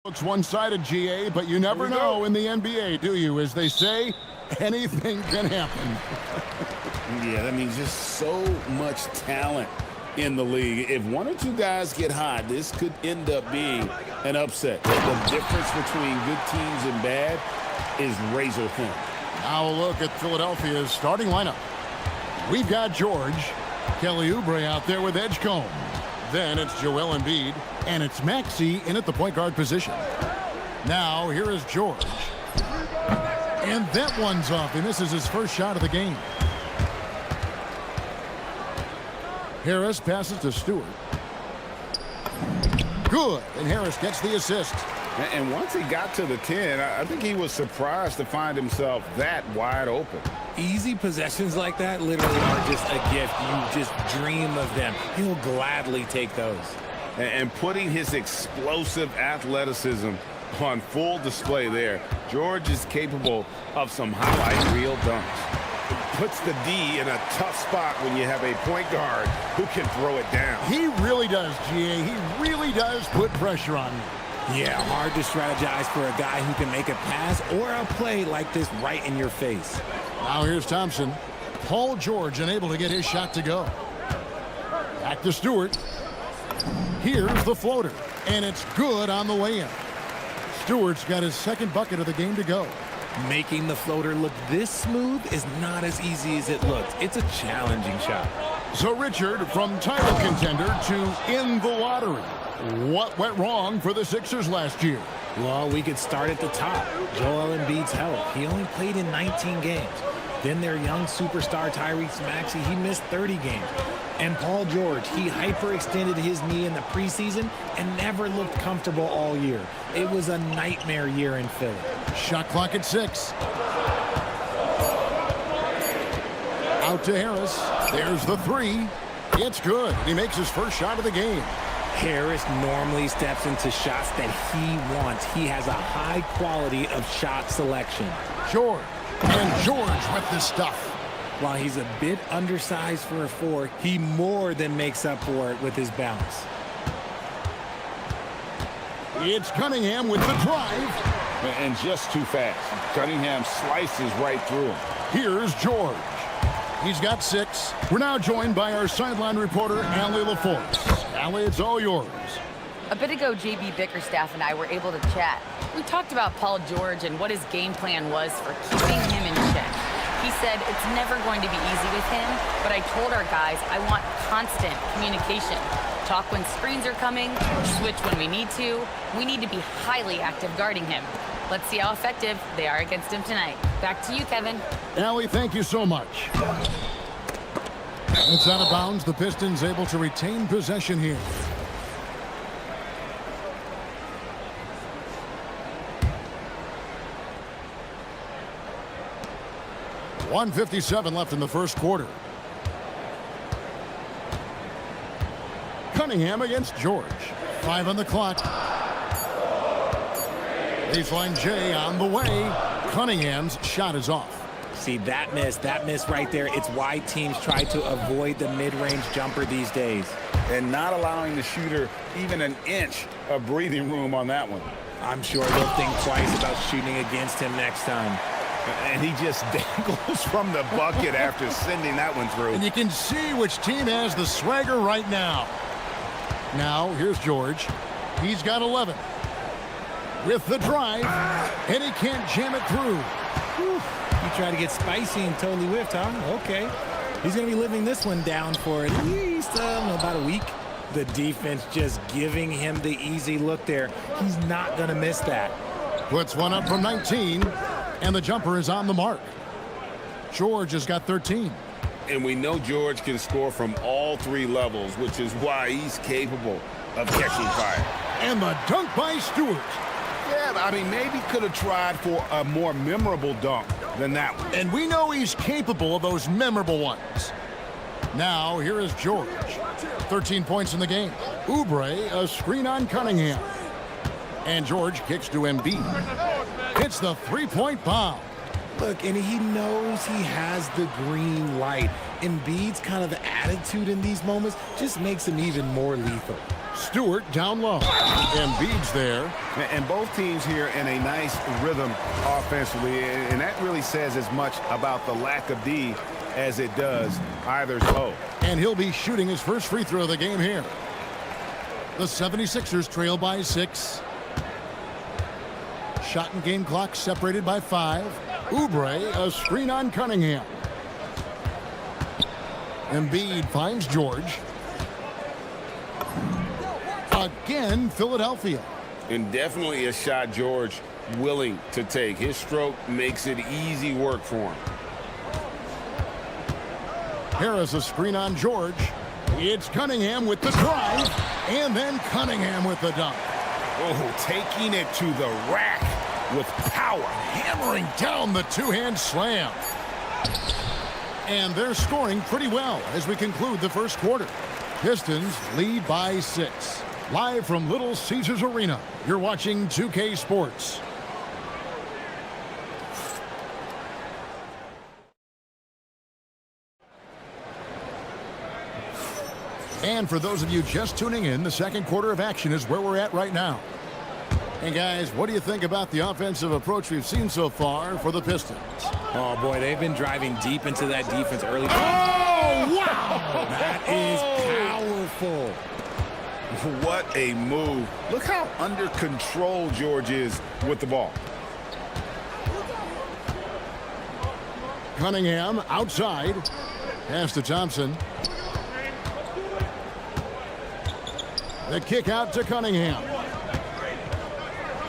Looks one-sided, GA, but you never know in the NBA, do you? As they say, anything can happen. Yeah, that means just so much talent in the league. If one or two guys get hot, this could end up being an upset. The difference between good teams and bad is razor thin. Now a look at Philadelphia's starting lineup. We've got George, Kelly Oubre out there with Edgecombe. Then it's Joel Embiid, and it's Maxey in at the point guard position. Now here is George. And that one's off, and this is his first shot of the game. Harris passes to Stewart. Good, and Harris gets the assist. And once he got to the 10, I think he was surprised to find himself that wide open. Easy possessions like that literally are just a gift. You just dream of them. He'll gladly take those. And putting his explosive athleticism on full display there, George is capable of some highlight reel dunks. Puts the D in a tough spot when you have a point guard who can throw it down. He really does, GA. He really does put pressure on you. Yeah, hard to strategize for a guy who can make a pass or a play like this right in your face. Now here's Thompson. Paul George unable to get his shot to go. Back to Stewart. Here's the floater, and it's good on the way in. Stewart's got his second bucket of the game to go. Making the floater look this smooth is not as easy as it looks. It's a challenging shot. So Richard, from title contender to in the lottery. What went wrong for the Sixers last year? Well, we could start at the top. Joel Embiid's health. He only played in 19 games. Then their young superstar Tyrese Maxey, he missed 30 games. And Paul George, he hyperextended his knee in the preseason and never looked comfortable all year. It was a nightmare year in Philly. Shot clock at 6. Out to Harris. There's the 3. It's good. He makes his first shot of the game. Harris normally steps into shots that he wants. He has a high quality of shot selection. George. And George with the stuff. While he's a bit undersized for a 4, he more than makes up for it with his bounce. It's Cunningham with the drive. And just too fast. Cunningham slices right through him. Here's George. He's got 6. We're now joined by our sideline reporter, Allie LaForce. Allie, it's all yours. A bit ago, JB Bickerstaff and I were able to chat. We talked about Paul George and what his game plan was for keeping him in check. He said it's never going to be easy with him, but I told our guys I want constant communication. Talk when screens are coming, switch when we need to. We need to be highly active guarding him. Let's see how effective they are against him tonight. Back to you, Kevin. Allie, thank you so much. It's out of bounds. The Pistons able to retain possession here. .157 left in the first quarter. Cunningham against George. 5 on the clock. Baseline J on the way. Cunningham's shot is off. See, that miss right there, it's why teams try to avoid the mid-range jumper these days. And not allowing the shooter even an inch of breathing room on that one. I'm sure they'll think twice about shooting against him next time. And he just dangles from the bucket after sending that one through. And you can see which team has the swagger right now. Now, here's George. He's got 11. With the drive, and he can't jam it through. Whew. You try to get spicy and totally whiffed, huh? Okay. He's going to be living this one down for at least about a week. The defense just giving him the easy look there. He's not going to miss that. Puts one up from 19, and the jumper is on the mark. George has got 13. And we know George can score from all 3 levels, which is why he's capable of catching fire. And the dunk by Stewart. Yeah, I mean, maybe could have tried for a more memorable dunk than that one. And we know he's capable of those memorable ones. Now, here is George. 13 points in the game. Oubre, a screen on Cunningham. And George kicks to Embiid. Hits the 3-point bomb. Look, and he knows he has the green light. Embiid's kind of attitude in these moments just makes him even more lethal. Stewart down low. Embiid's there. And both teams here in a nice rhythm offensively, and that really says as much about the lack of D as it does either's O. And he'll be shooting his first free throw of the game here. The 76ers trail by 6. Shot and game clock separated by 5. Oubre, a screen on Cunningham. Embiid finds George. Again, Philadelphia. And definitely a shot George willing to take. His stroke makes it easy work for him. Harris a screen on George. It's Cunningham with the drive, and then Cunningham with the dunk. Oh, taking it to the rack with power. Hammering down the two-hand slam. And they're scoring pretty well as we conclude the first quarter. Pistons lead by 6. Live from Little Caesars Arena, you're watching 2K Sports. And for those of you just tuning in, the second quarter of action is where we're at right now. And guys, what do you think about the offensive approach we've seen so far for the Pistons? Oh boy, they've been driving deep into that defense early. Oh, wow! That is powerful. What a move. Look how under control George is with the ball. Cunningham outside. Pass to Thompson. The kick out to Cunningham.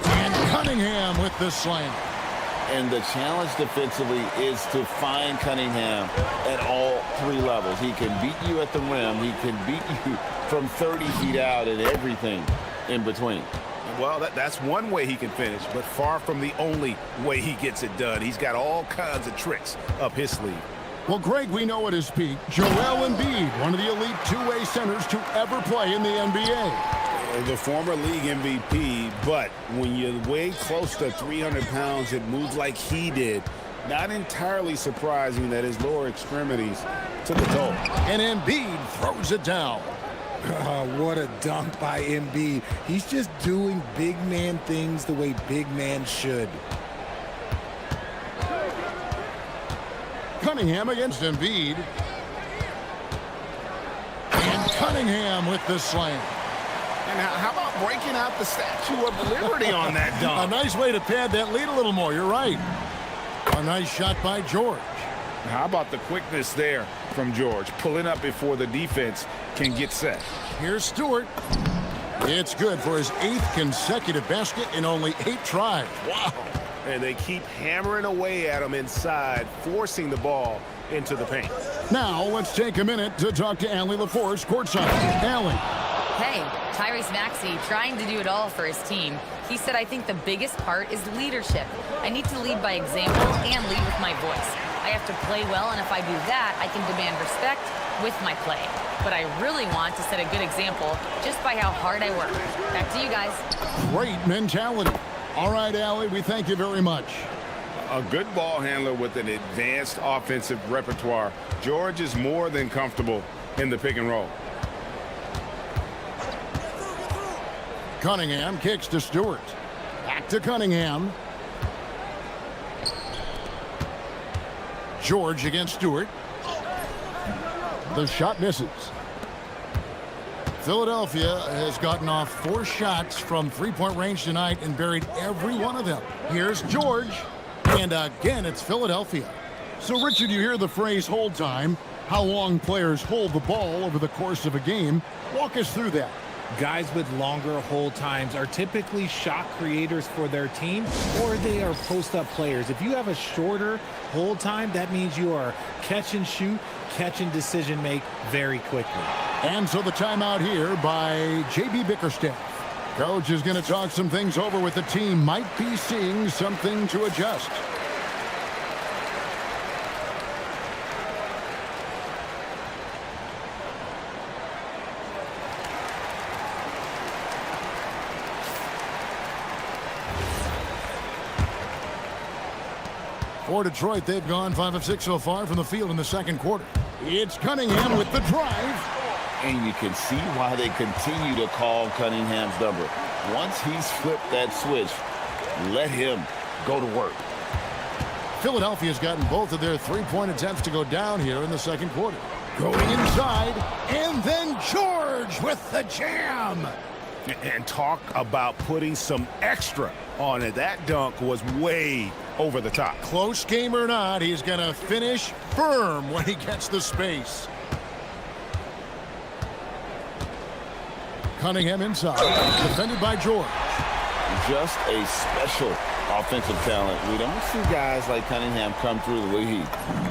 And Cunningham with the slam. And the challenge defensively is to find Cunningham at all 3 levels. He can beat you at the rim. He can beat you from 30 feet out and everything in between. Well, that's one way he can finish, but far from the only way he gets it done. He's got all kinds of tricks up his sleeve. Well, Greg, we know at his peak, Joel Embiid, one of the elite two-way centers to ever play in the NBA. The former league MVP, but when you weigh close to 300 pounds, it moves like he did. Not entirely surprising that his lower extremities took a toll. And Embiid throws it down. Oh, what a dunk by Embiid. He's just doing big man things the way big man should. Cunningham against Embiid. And Cunningham with the slam. And how about breaking out the Statue of Liberty on that dunk? A nice way to pad that lead a little more. You're right. A nice shot by George. How about the quickness there from George, pulling up before the defense can get set. Here's Stewart. It's good for his 8th consecutive basket in only 8 tries. Wow. And they keep hammering away at him inside, forcing the ball into the paint. Now let's take a minute to talk to Allie LaForce courtside. Allie. Hey, Tyrese Maxey trying to do it all for his team. He said, I think the biggest part is leadership. I need to lead by example and lead with my voice. I have to play well, and if I do that, I can demand respect with my play. But I really want to set a good example just by how hard I work. Back to you guys. Great mentality. All right, Allie, we thank you very much. A good ball handler with an advanced offensive repertoire. George is more than comfortable in the pick and roll. Cunningham kicks to Stewart. Back to Cunningham. George against Stewart. The shot misses. Philadelphia has gotten off 4 shots from three-point range tonight and buried every one of them. Here's George. And again, it's Philadelphia. So, Richard, you hear the phrase hold time, how long players hold the ball over the course of a game. Walk us through that. Guys with longer hold times are typically shot creators for their team, or they are post-up players. If you have a shorter hold time, that means you are catch and shoot, catch and decision make very quickly. And so the timeout here by J.B. Bickerstaff. Coach is going to talk some things over with the team. Might be seeing something to adjust. For Detroit, they've gone 5 of 6 so far from the field in the second quarter. It's Cunningham with the drive. And you can see why they continue to call Cunningham's number. Once he's flipped that switch, let him go to work. Philadelphia's gotten both of their three-point attempts to go down here in the second quarter. Going inside, and then George with the jam. And talk about putting some extra on it. That dunk was way over the top. Close game or not, he's going to finish firm when he gets the space. Cunningham inside, defended by George. Just a special offensive talent. We don't see guys like Cunningham come through the league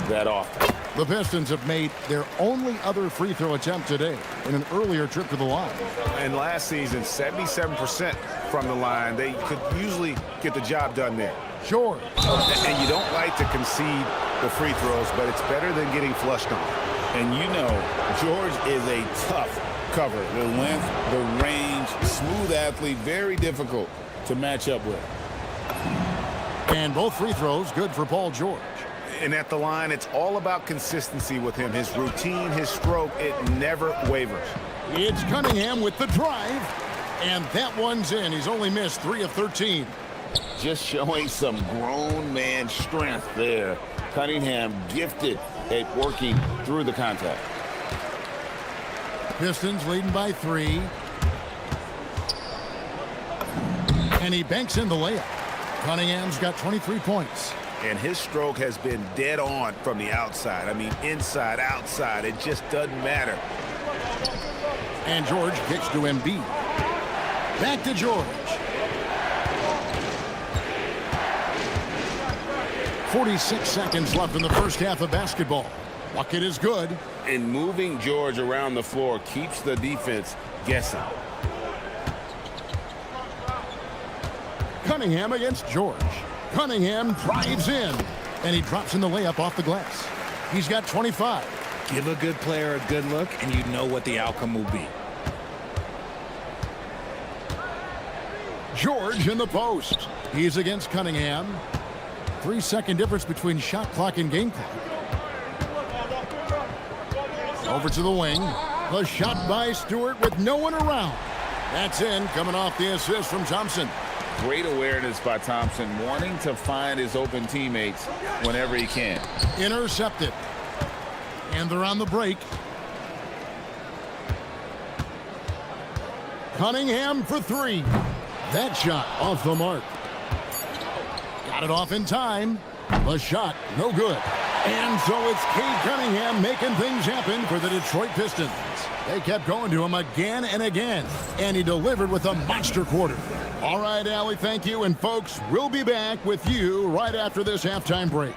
that often. The Pistons have made their only other free throw attempt today in an earlier trip to the line. And last season, 77% from the line. They could usually get the job done there. George. And you don't like to concede the free throws, but it's better than getting flushed on. And you know, George is a tough cover. The length, the range, smooth athlete, very difficult to match up with. And both free throws good for Paul George. And at the line, it's all about consistency with him. His routine, his stroke, it never wavers. It's Cunningham with the drive. And that one's in. He's only missed 3 of 13. Just showing some grown man strength there. Cunningham gifted at working through the contact. Pistons leading by 3. And he banks in the layup. Cunningham's got 23 points. And his stroke has been dead on from the outside. I mean, inside, outside, it just doesn't matter. And George kicks to Embiid. Back to George. 46 seconds left in the first half of basketball. Bucket is good. And moving George around the floor keeps the defense guessing. Cunningham against George. Cunningham drives in, and he drops in the layup off the glass. He's got 25. Give a good player a good look, and you know what the outcome will be. George in the post. He's against Cunningham. 3-second difference between shot clock and game clock. Over to the wing. The shot by Stewart with no one around. That's in, coming off the assist from Thompson. Great awareness by Thompson, wanting to find his open teammates whenever he can. Intercepted. And they're on the break. Cunningham for 3. That shot off the mark. Got it off in time. The shot, no good. And so it's Cade Cunningham making things happen for the Detroit Pistons. They kept going to him again and again, and he delivered with a monster quarter. All right, Allie, thank you. And folks, we'll be back with you right after this halftime break.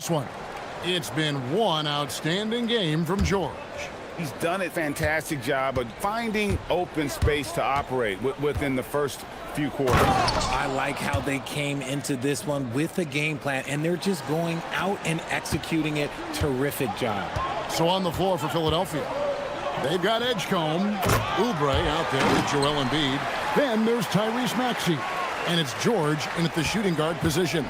One. It's been one outstanding game from George. He's done a fantastic job of finding open space to operate within the first few quarters. I like how they came into this one with a game plan, and they're just going out and executing it. Terrific job. So on the floor for Philadelphia, they've got Edgecombe, Oubre out there with Joel Embiid. Then there's Tyrese Maxey. And it's George in at the shooting guard position.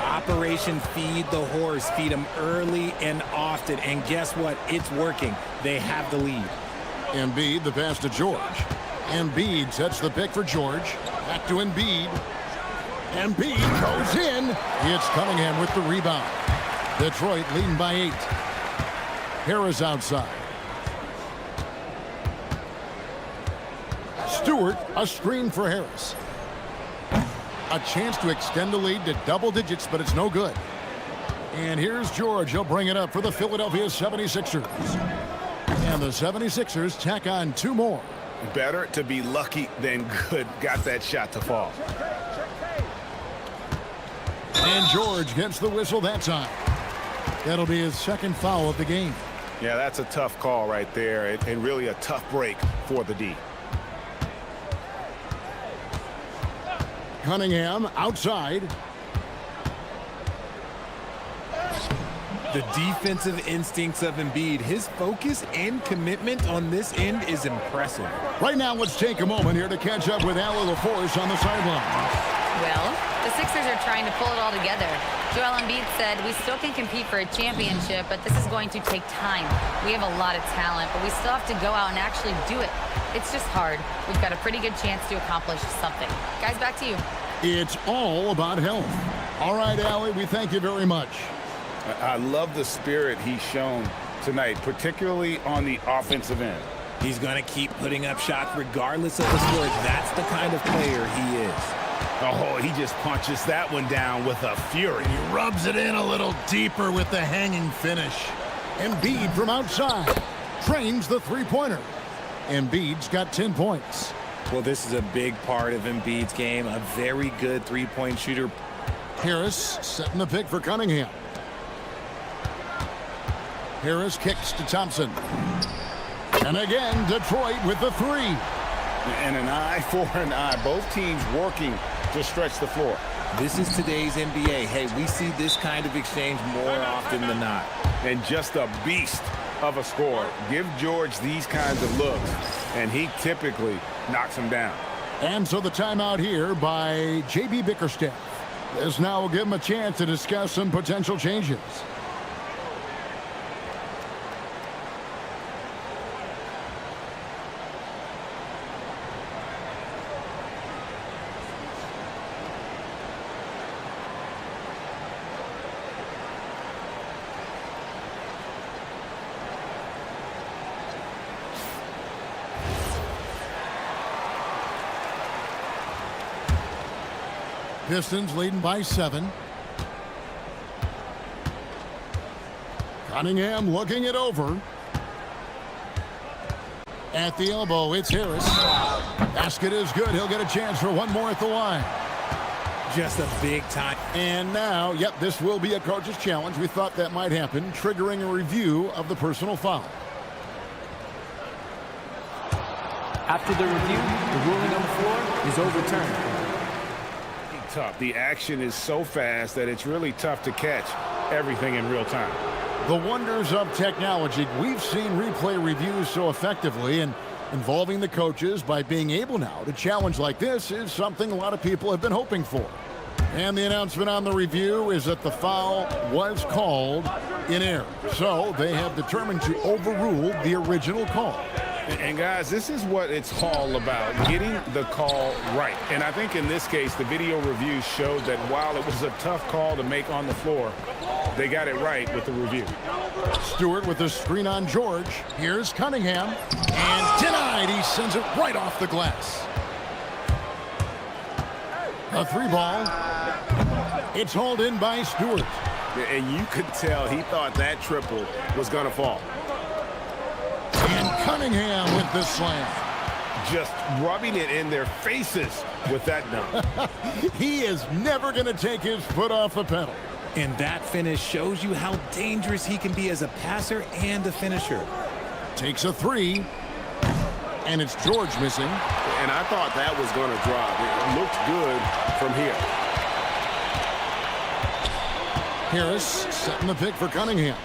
Operation Feed the Horse. Feed him early and often. And guess what? It's working. They have the lead. Embiid, the pass to George. Embiid sets the pick for George. Back to Embiid. Embiid goes in. It's Cunningham with the rebound. Detroit leading by 8. Harris outside. Stewart, a screen for Harris. A chance to extend the lead to double digits, but it's no good. And here's George. He'll bring it up for the Philadelphia 76ers. And the 76ers tack on 2 more. Better to be lucky than good. Got that shot to fall. And George gets the whistle that time. That'll be his 2nd foul of the game. Yeah, that's a tough call right there, and really a tough break for the D. Cunningham outside. The defensive instincts of Embiid, his focus and commitment on this end is impressive. Right now, let's take a moment here to catch up with Allie LaForce on the sideline. Well, the Sixers are trying to pull it all together. Joel Embiid said, we still can compete for a championship, but this is going to take time. We have a lot of talent, but we still have to go out and actually do it. It's just hard. We've got a pretty good chance to accomplish something. Guys, back to you. It's all about health. All right, Allie, we thank you very much. I love the spirit he's shown tonight, particularly on the offensive end. He's going to keep putting up shots regardless of the score. That's the kind of player he is. Oh, he just punches that one down with a fury. He rubs it in a little deeper with the hanging finish. Embiid from outside trains the three-pointer. Embiid's got 10 points. Well, this is a big part of Embiid's game. A very good three-point shooter. Harris setting the pick for Cunningham. Harris kicks to Thompson. And again, Detroit with the 3. And an eye for an eye. Both teams working to stretch the floor. This is today's NBA. Hey, we see this kind of exchange more often than not. And just a beast of a scorer. Give George these kinds of looks, and he typically knocks him down. And so the timeout here by J.B. Bickerstaff. This now will give him a chance to discuss some potential changes. Pistons leading by 7. Cunningham looking it over. At the elbow, it's Harris. Basket is good. He'll get a chance for one more at the line. Just a big time. And now, yep, this will be a coach's challenge. We thought that might happen, triggering a review of the personal foul. After the review, the ruling on the floor is overturned. Tough. The action is so fast that it's really tough to catch everything in real time. The wonders of technology. We've seen replay reviews so effectively, and involving the coaches by being able now to challenge like this is something a lot of people have been hoping for. And the announcement on the review is that the foul was called in error. So they have determined to overrule the original call. And guys, this is what it's all about, getting the call right. And I think in this case, the video review showed that while it was a tough call to make on the floor, they got it right with the review. Stewart with the screen on George. Here's Cunningham. And denied. He sends it right off the glass. A 3 ball. It's hauled in by Stewart. And you could tell he thought that triple was going to fall. And Cunningham with the slam. Just rubbing it in their faces with that dunk. He is never going to take his foot off the pedal. And that finish shows you how dangerous he can be as a passer and a finisher. Takes a 3. And it's George missing. And I thought that was going to drop. It looked good from here. Harris setting the pick for Cunningham.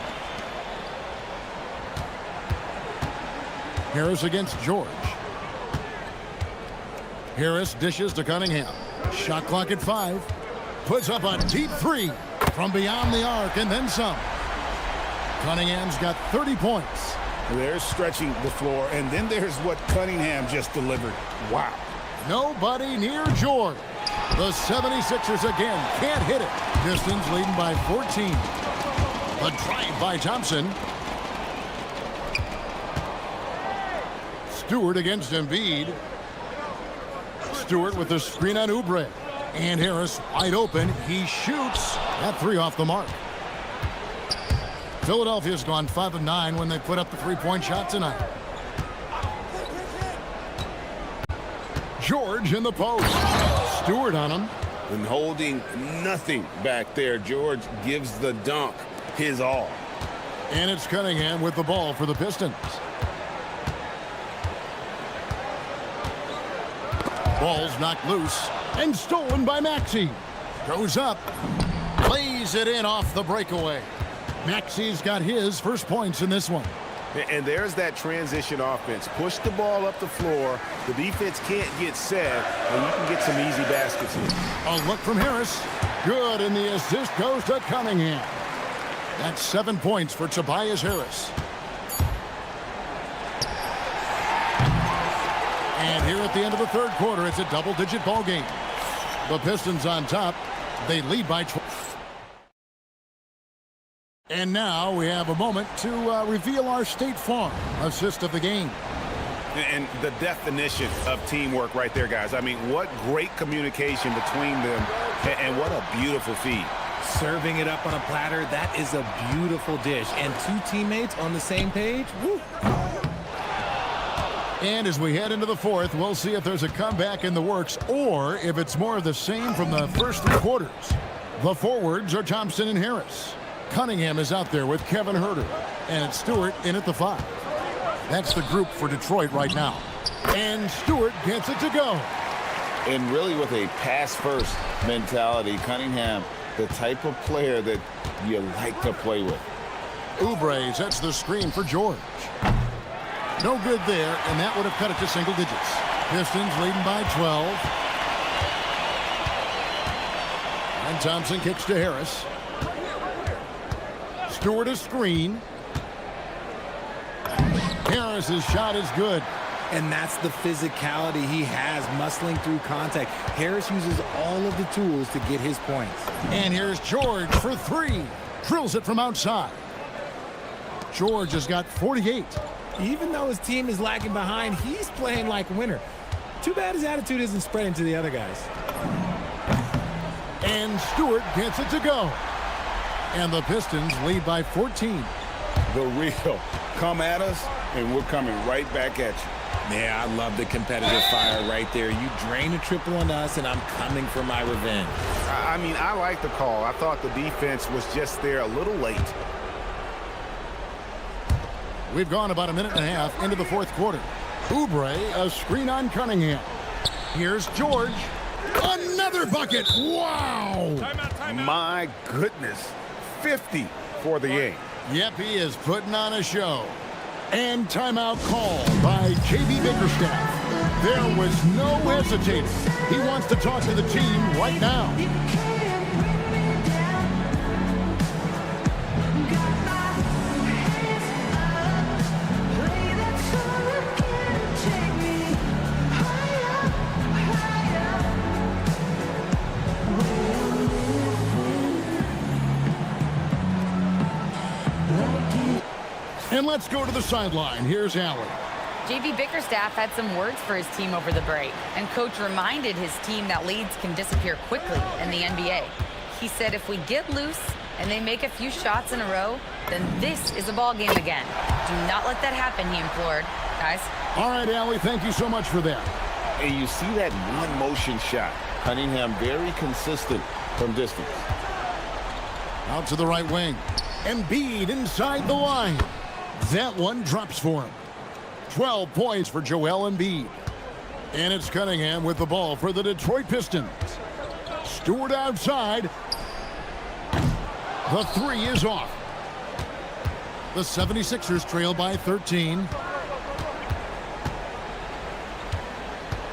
Harris against George. Harris dishes to Cunningham. Shot clock at 5. Puts up a deep 3 from beyond the arc and then some. Cunningham's got 30 points. There's stretching the floor, and then there's what Cunningham just delivered. Wow. Nobody near George. The 76ers again can't hit it. Pistons leading by 14. A drive by Thompson. Stewart against Embiid. Stewart with the screen on Oubre. And Harris wide open. He shoots. That 3 off the mark. Philadelphia's gone 5 of 9 when they put up the 3-point shot tonight. George in the post. Stewart on him. And holding nothing back there. George gives the dunk his all. And it's Cunningham with the ball for the Pistons. Ball's knocked loose and stolen by Maxey. Goes up. Plays it in off the breakaway. Maxey's got his first points in this one. And there's that transition offense. Push the ball up the floor. The defense can't get set, and you can get some easy baskets here. A look from Harris. Good, and the assist goes to Cunningham. That's 7 points for Tobias Harris. And here at the end of the third quarter, it's a double-digit ball game. The Pistons on top. They lead by 12. And now we have a moment to reveal our State Farm assist of the game. And the definition of teamwork right there, guys. I mean, what great communication between them, and what a beautiful feed. Serving it up on a platter, that is a beautiful dish. And 2 teammates on the same page, woo. And as we head into the fourth, we'll see if there's a comeback in the works or if it's more of the same from the first 3 quarters. The forwards are Thompson and Harris. Cunningham is out there with Kevin Huerter. And it's Stewart in at the 5. That's the group for Detroit right now. And Stewart gets it to go. And really with a pass-first mentality, Cunningham, the type of player that you like to play with. Oubre sets the screen for George. No good there, and that would have cut it to single digits. Pistons leading by 12. And Thompson kicks to Harris. Stewart a screen. Harris's shot is good. And that's the physicality he has, muscling through contact. Harris uses all of the tools to get his points. And here's George for 3. Drills it from outside. George has got 48. Even though his team is lagging behind, he's playing like a winner. Too bad his attitude isn't spreading to the other guys. And Stewart gets it to go. And the Pistons lead by 14. The real come at us, and we're coming right back at you. Yeah, I love the competitive fire right there. You drain a triple on us, and I'm coming for my revenge. I mean, I like the call. I thought the defense was just there a little late. We've gone about a minute and a half into the fourth quarter. Oubre, a screen on Cunningham. Here's George. Another bucket. Wow. My goodness. 50 for the game. Yep, he is putting on a show. And timeout call by JB Bickerstaff. There was no hesitating. He wants to talk to the team right now. And let's go to the sideline. Here's Allen. JB Bickerstaff had some words for his team over the break, and coach reminded his team that leads can disappear quickly in the NBA. He said if we get loose and they make a few shots in a row, then this is a ball game again. Do not let that happen, he implored. Guys? All right, Allie, thank you so much for that. And you see that one motion shot. Cunningham very consistent from distance. Out to the right wing. Embiid inside the line. That one drops for him. 12 points for Joel Embiid. And it's Cunningham with the ball for the Detroit Pistons. Stewart outside. The three is off. The 76ers trail by 13.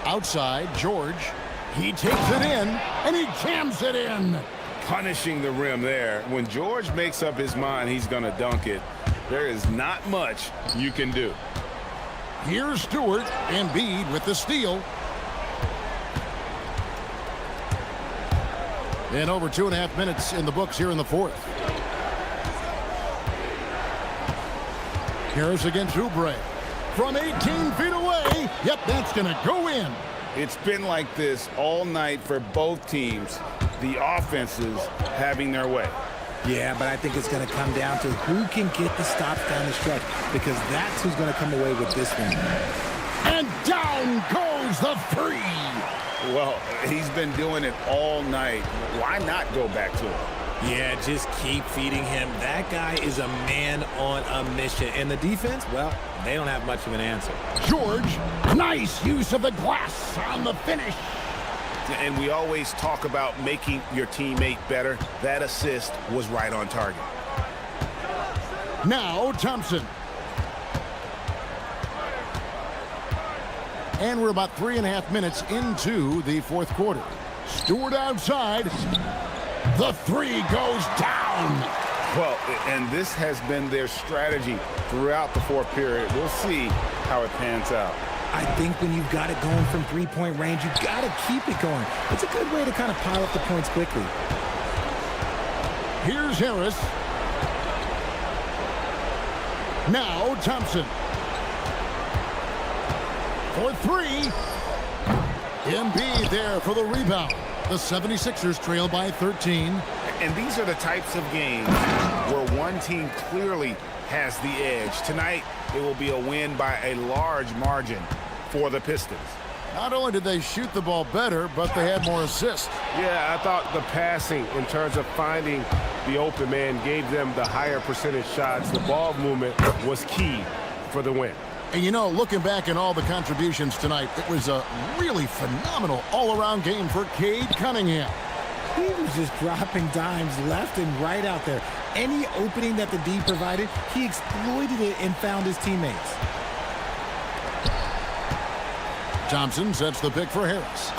Outside, George. He takes it in, and he jams it in. Punishing the rim there. When George makes up his mind he's going to dunk it, there is not much you can do. Here's Stewart. Embiid with the steal. And over 2.5 minutes in the books here in the fourth. Harris against Oubre. From 18 feet away. Yep, that's going to go in. It's been like this all night for both teams. The offenses having their way. Yeah, but I think it's going to come down to who can get the stops down the stretch, because that's who's going to come away with this one. And down goes the three. Well, he's been doing it all night. Why not go back to it? Yeah, just keep feeding him. That guy is a man on a mission. And the defense, well, they don't have much of an answer. George, nice use of the glass on the finish. And we always talk about making your teammate better. That assist was right on target. Now Thompson. And we're about 3.5 minutes into the fourth quarter. Stewart outside. The three goes down. Well, and this has been their strategy throughout the fourth period. We'll see how it pans out. I think when you've got it going from three-point range, you've got to keep it going. It's a good way to kind of pile up the points quickly. Here's Harris. Now Thompson. For three. Embiid there for the rebound. The 76ers trail by 13. And these are the types of games where one team clearly has the edge. Tonight, it will be a win by a large margin for the Pistons. Not only did they shoot the ball better, but they had more assists. Yeah, I thought the passing in terms of finding the open man gave them the higher percentage shots. The ball movement was key for the win. And you know, looking back at all the contributions tonight, it was a really phenomenal all-around game for Cade Cunningham. He was just dropping dimes left and right out there. Any opening that the D provided, he exploited it and found his teammates. Thompson sets the pick for Harris.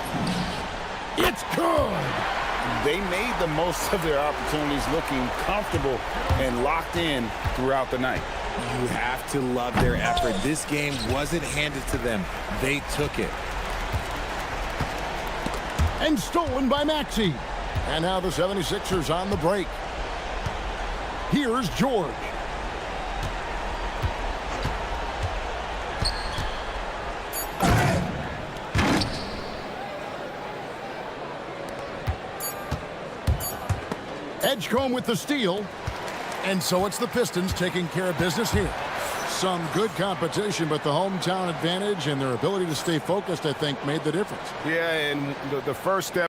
It's good. They made the most of their opportunities, looking comfortable and locked in throughout the night. You have to love their effort. This game wasn't handed to them. They took it. And stolen by Maxey. And now the 76ers on the break. Here's George. Edgecombe with the steal. And so it's the Pistons taking care of business here. Some good competition, but the hometown advantage and their ability to stay focused, I think, made the difference. Yeah, and the first step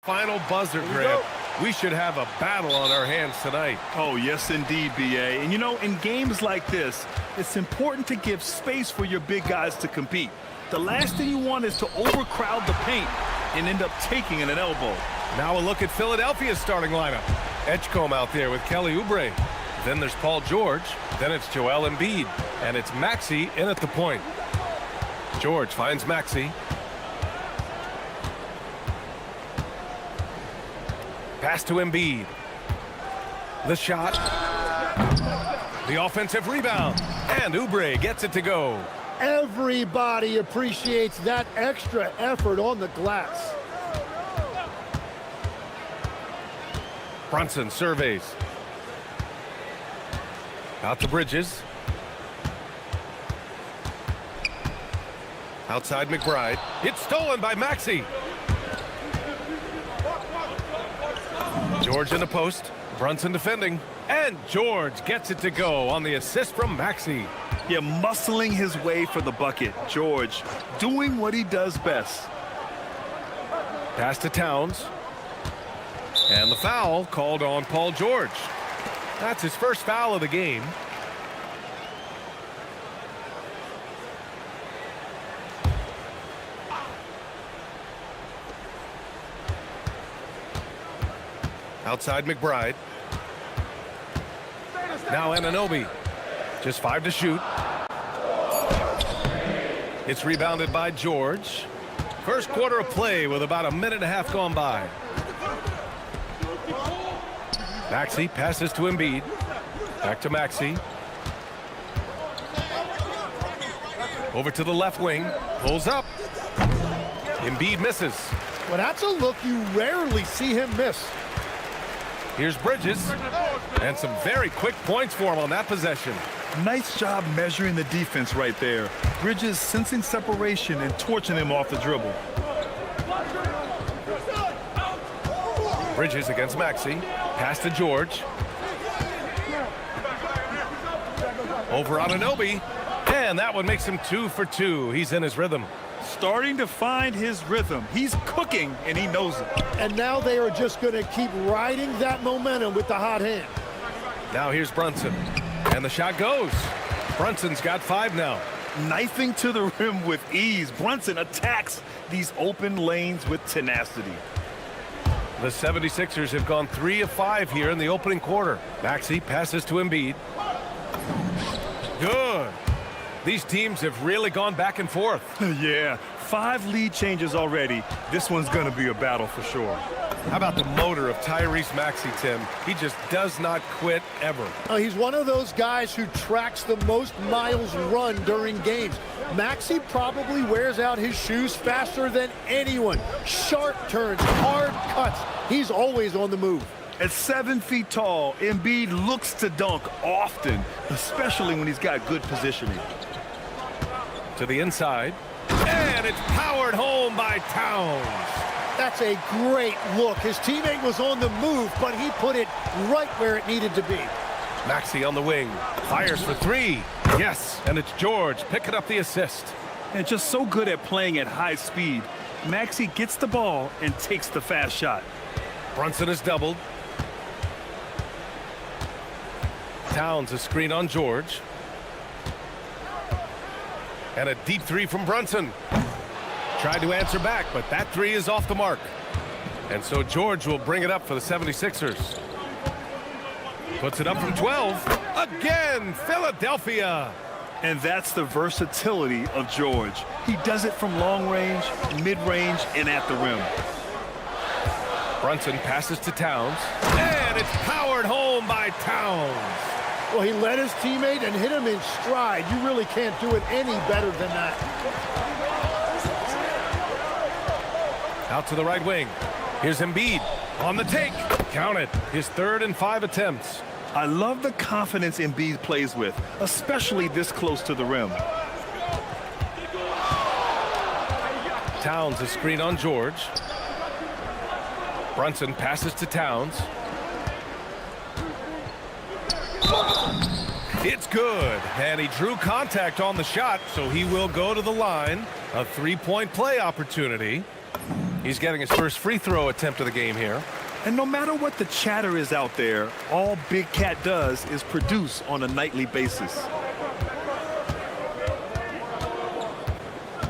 Final buzzer, Grant. We should have a battle on our hands tonight. Oh, yes, indeed, B.A. And, you know, in games like this, it's important to give space for your big guys to compete. The last thing you want is to overcrowd the paint and end up taking an elbow. Now a look at Philadelphia's starting lineup. Edgecombe out there with Kelly Oubre. Then there's Paul George. Then it's Joel Embiid. And it's Maxey in at the point. George finds Maxey. Pass to Embiid. The shot. The offensive rebound. And Oubre gets it to go. Everybody appreciates that extra effort on the glass. Brunson surveys. Out to Bridges. Outside McBride. It's stolen by Maxey. George in the post. Brunson defending. And George gets it to go on the assist from Maxey. Yeah, muscling his way for the bucket. George doing what he does best. Pass to Towns. And the foul called on Paul George. That's his first foul of the game. Outside McBride. Now Anunoby. Just 5 to shoot. It's rebounded by George. First quarter of play with about a minute and a half gone by. Maxey passes to Embiid. Back to Maxey. Over to the left wing. Pulls up. Embiid misses. Well, that's a look you rarely see him miss. Here's Bridges. And some very quick points for him on that possession. Nice job measuring the defense right there. Bridges sensing separation and torching him off the dribble. Bridges against Maxey. Pass to George. Over Anunoby. And that one makes him 2 for 2. He's in his rhythm. Starting to find his rhythm. He's cooking, and he knows it. And now they are just going to keep riding that momentum with the hot hand. Now here's Brunson. And the shot goes. Brunson's got 5 now. Knifing to the rim with ease. Brunson attacks these open lanes with tenacity. The 76ers have gone 3 of 5 here in the opening quarter. Maxey passes to Embiid. Good. These teams have really gone back and forth. Yeah, 5 lead changes already. This one's going to be a battle for sure. How about the motor of Tyrese Maxey, Tim? He just does not quit ever. He's one of those guys who tracks the most miles run during games. Maxey probably wears out his shoes faster than anyone. Sharp turns, hard cuts. He's always on the move. At 7 feet tall, Embiid looks to dunk often, especially when he's got good positioning. To the inside. And it's powered home by Towns. That's a great look. His teammate was on the move, but he put it right where it needed to be. Maxey on the wing. Fires for 3. Yes, and it's George picking up the assist. And just so good at playing at high speed. Maxey gets the ball and takes the fast shot. Brunson is doubled. Towns a screen on George. And a deep 3 from Brunson. Tried to answer back, but that 3 is off the mark. And so George will bring it up for the 76ers. Puts it up from 12. Again, Philadelphia. And that's the versatility of George. He does it from long range, mid-range, and at the rim. Brunson passes to Towns. And it's powered home by Towns. Well, he led his teammate and hit him in stride. You really can't do it any better than that. Out to the right wing. Here's Embiid on the take. Count it. His 3rd and 5 attempts. I love the confidence Embiid plays with, especially this close to the rim. Towns a screen on George. Brunson passes to Towns. It's good, and he drew contact on the shot, so he will go to the line. A 3-point play opportunity. He's getting his first free throw attempt of the game here. And no matter what the chatter is out there, all Big Cat does is produce on a nightly basis.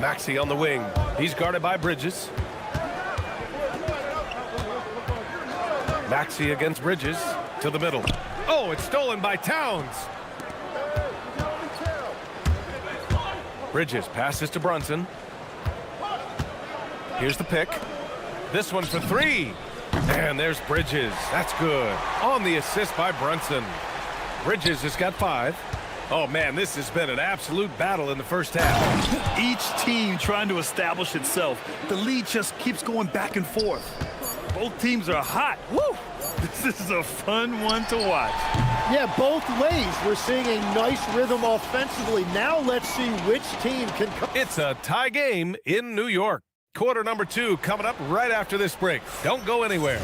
Maxey on the wing. He's guarded by Bridges. Maxey against Bridges to the middle. Oh, it's stolen by Towns. Bridges passes to Brunson. Here's the pick. This one for three. And there's Bridges. That's good. On the assist by Brunson. Bridges has got 5. Oh, man, this has been an absolute battle in the first half. Each team trying to establish itself. The lead just keeps going back and forth. Both teams are hot. Woo! This is a fun one to watch. Yeah, both ways. We're seeing a nice rhythm offensively. Now let's see which team can come. It's a tie game in New York. Quarter number 2 coming up right after this break. Don't go anywhere.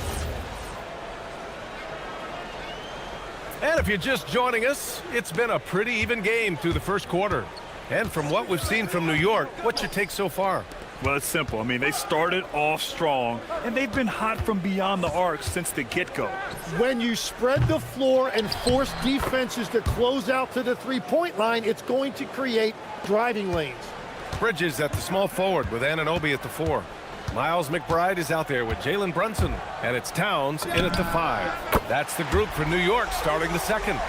And if you're just joining us, it's been a pretty even game through the first quarter. And from what we've seen from New York, what's your take so far? Well, it's simple. I mean, they started off strong, and they've been hot from beyond the arc since the get-go. When you spread the floor and force defenses to close out to the three-point line, it's going to create driving lanes. Bridges at the small forward with Anunoby at the 4. Miles McBride is out there with Jalen Brunson, and it's Towns in at the 5. That's the group for New York starting the second.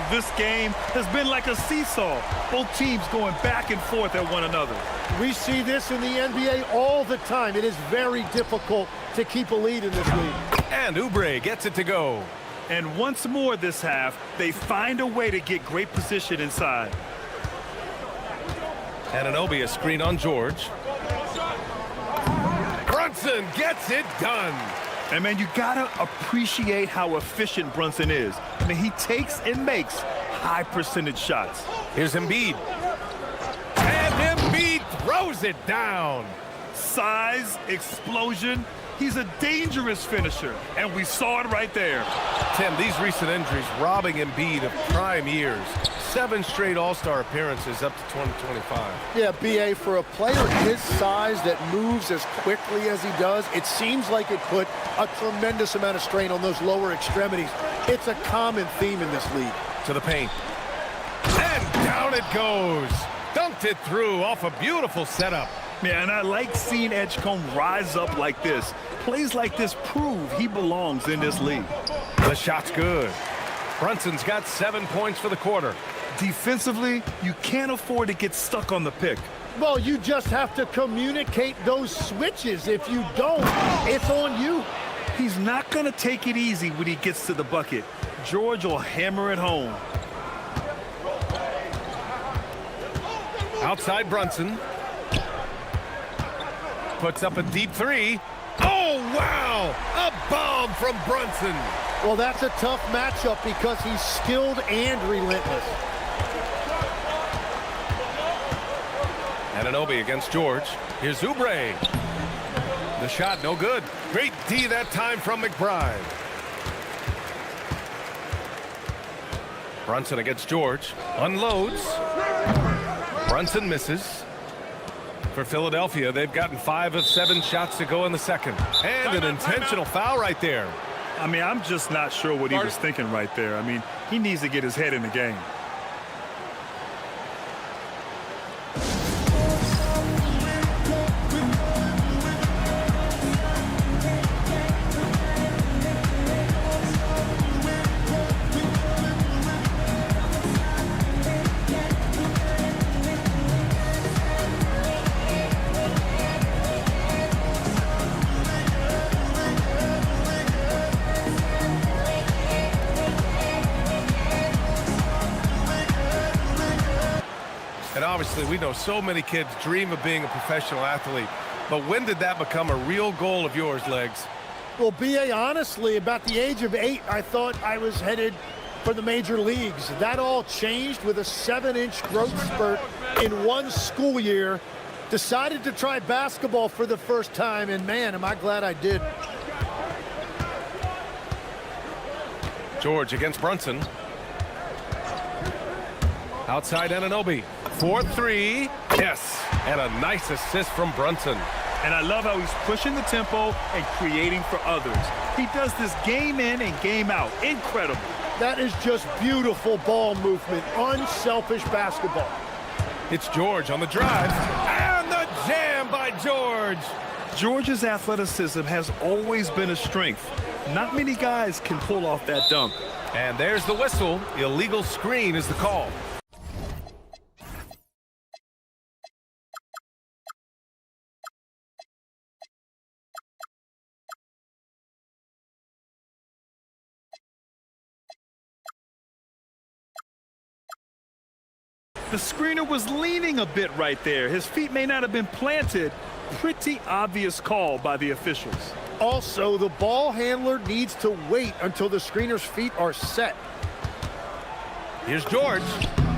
This game has been like a seesaw. Both teams going back and forth at one another. We see this in the NBA all the time. It is very difficult to keep a lead in this league. And Oubre gets it to go. And once more this half, they find a way to get great position inside. Anunoby a screen on George. Brunson gets it done. And, man, you got to appreciate how efficient Brunson is. I mean, he takes and makes high-percentage shots. Here's Embiid. And Embiid throws it down. Size, explosion. He's a dangerous finisher, and we saw it right there. Tim, these recent injuries robbing Embiid of prime years. 7 straight All-Star appearances up to 2025. Yeah, B.A., for a player his size that moves as quickly as he does, it seems like it put a tremendous amount of strain on those lower extremities. It's a common theme in this league. To the paint. And down it goes. Dunked it through off a beautiful setup. Yeah, and I like seeing Edgecombe rise up like this. Plays like this prove he belongs in this league. The shot's good. Brunson's got 7 points for the quarter. Defensively, you can't afford to get stuck on the pick. Well, you just have to communicate those switches. If you don't, it's on you. He's not going to take it easy when he gets to the bucket. George will hammer it home. Outside Brunson. Puts up a deep 3. Oh, wow! A bomb from Brunson. Well, that's a tough matchup because he's skilled and relentless. Anunoby against George. Here's Oubre. The shot, no good. Great D that time from McBride. Brunson against George. Unloads. Brunson misses. For Philadelphia, they've gotten 5 of 7 shots to go in the second. And an intentional foul right there. I mean, I'm just not sure what he was thinking right there. I mean, he needs to get his head in the game. And obviously, we know so many kids dream of being a professional athlete. But when did that become a real goal of yours, Legs? Well, B.A., honestly, about the age of 8, I thought I was headed for the major leagues. That all changed with a 7-inch growth spurt in one school year. Decided to try basketball for the first time, and man, am I glad I did. George against Brunson. Outside Anunoby. 4-3. Yes. And a nice assist from Brunson. And I love how he's pushing the tempo and creating for others. He does this game in and game out. Incredible. That is just beautiful ball movement, unselfish basketball. It's George on the drive. And the jam by George. George's athleticism has always been a strength. Not many guys can pull off that dunk. And there's the whistle. Illegal screen is the call. The screener was leaning a bit right there. His feet may not have been planted. Pretty obvious call by the officials. Also, the ball handler needs to wait until the screener's feet are set. Here's George.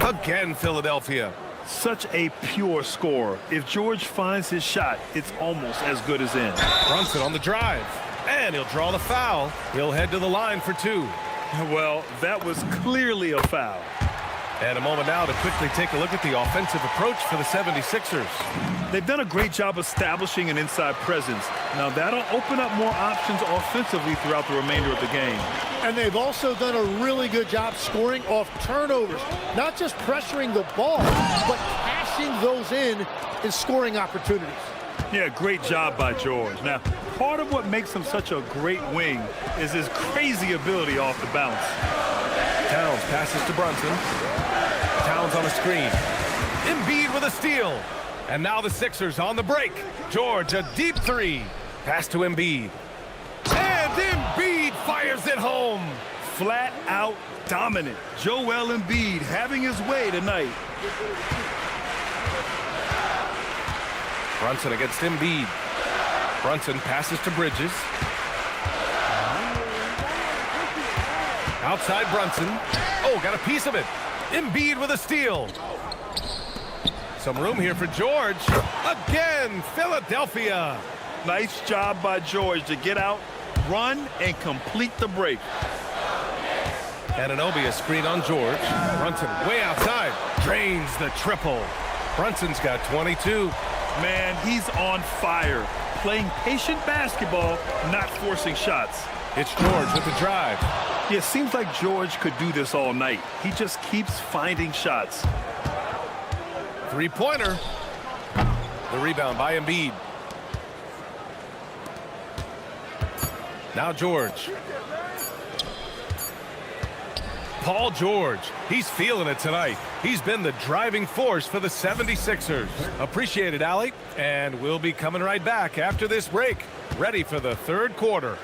Again, Philadelphia. Such a pure score. If George finds his shot, it's almost as good as in. Brunson on the drive. And he'll draw the foul. He'll head to the line for two. Well, that was clearly a foul. And a moment now to quickly take a look at the offensive approach for the 76ers. They've done a great job establishing an inside presence. Now that'll open up more options offensively throughout the remainder of the game. And they've also done a really good job scoring off turnovers. Not just pressuring the ball, but cashing those in scoring opportunities. Yeah, great job by George. Now, part of what makes him such a great wing is his crazy ability off the bounce. Towns passes to Brunson. Towns on a screen. Embiid with a steal. And now the Sixers on the break. George, a deep three. Pass to Embiid. And Embiid fires it home. Flat out dominant. Joel Embiid having his way tonight. Brunson against Embiid. Brunson passes to Bridges. Outside Brunson. Oh, got a piece of it. Embiid with a steal. Some room here for George. Again, Philadelphia. Nice job by George to get out, run, and complete the break. Anunoby a screen on George. Brunson way outside. Drains the triple. Brunson's got 22. Man, he's on fire. Playing patient basketball, not forcing shots. It's George with the drive. Yeah, it seems like George could do this all night. He just keeps finding shots. Three-pointer. The rebound by Embiid. Now George. Paul George. He's feeling it tonight. He's been the driving force for the 76ers. Appreciate it, Allie. And we'll be coming right back after this break. Ready for the third quarter.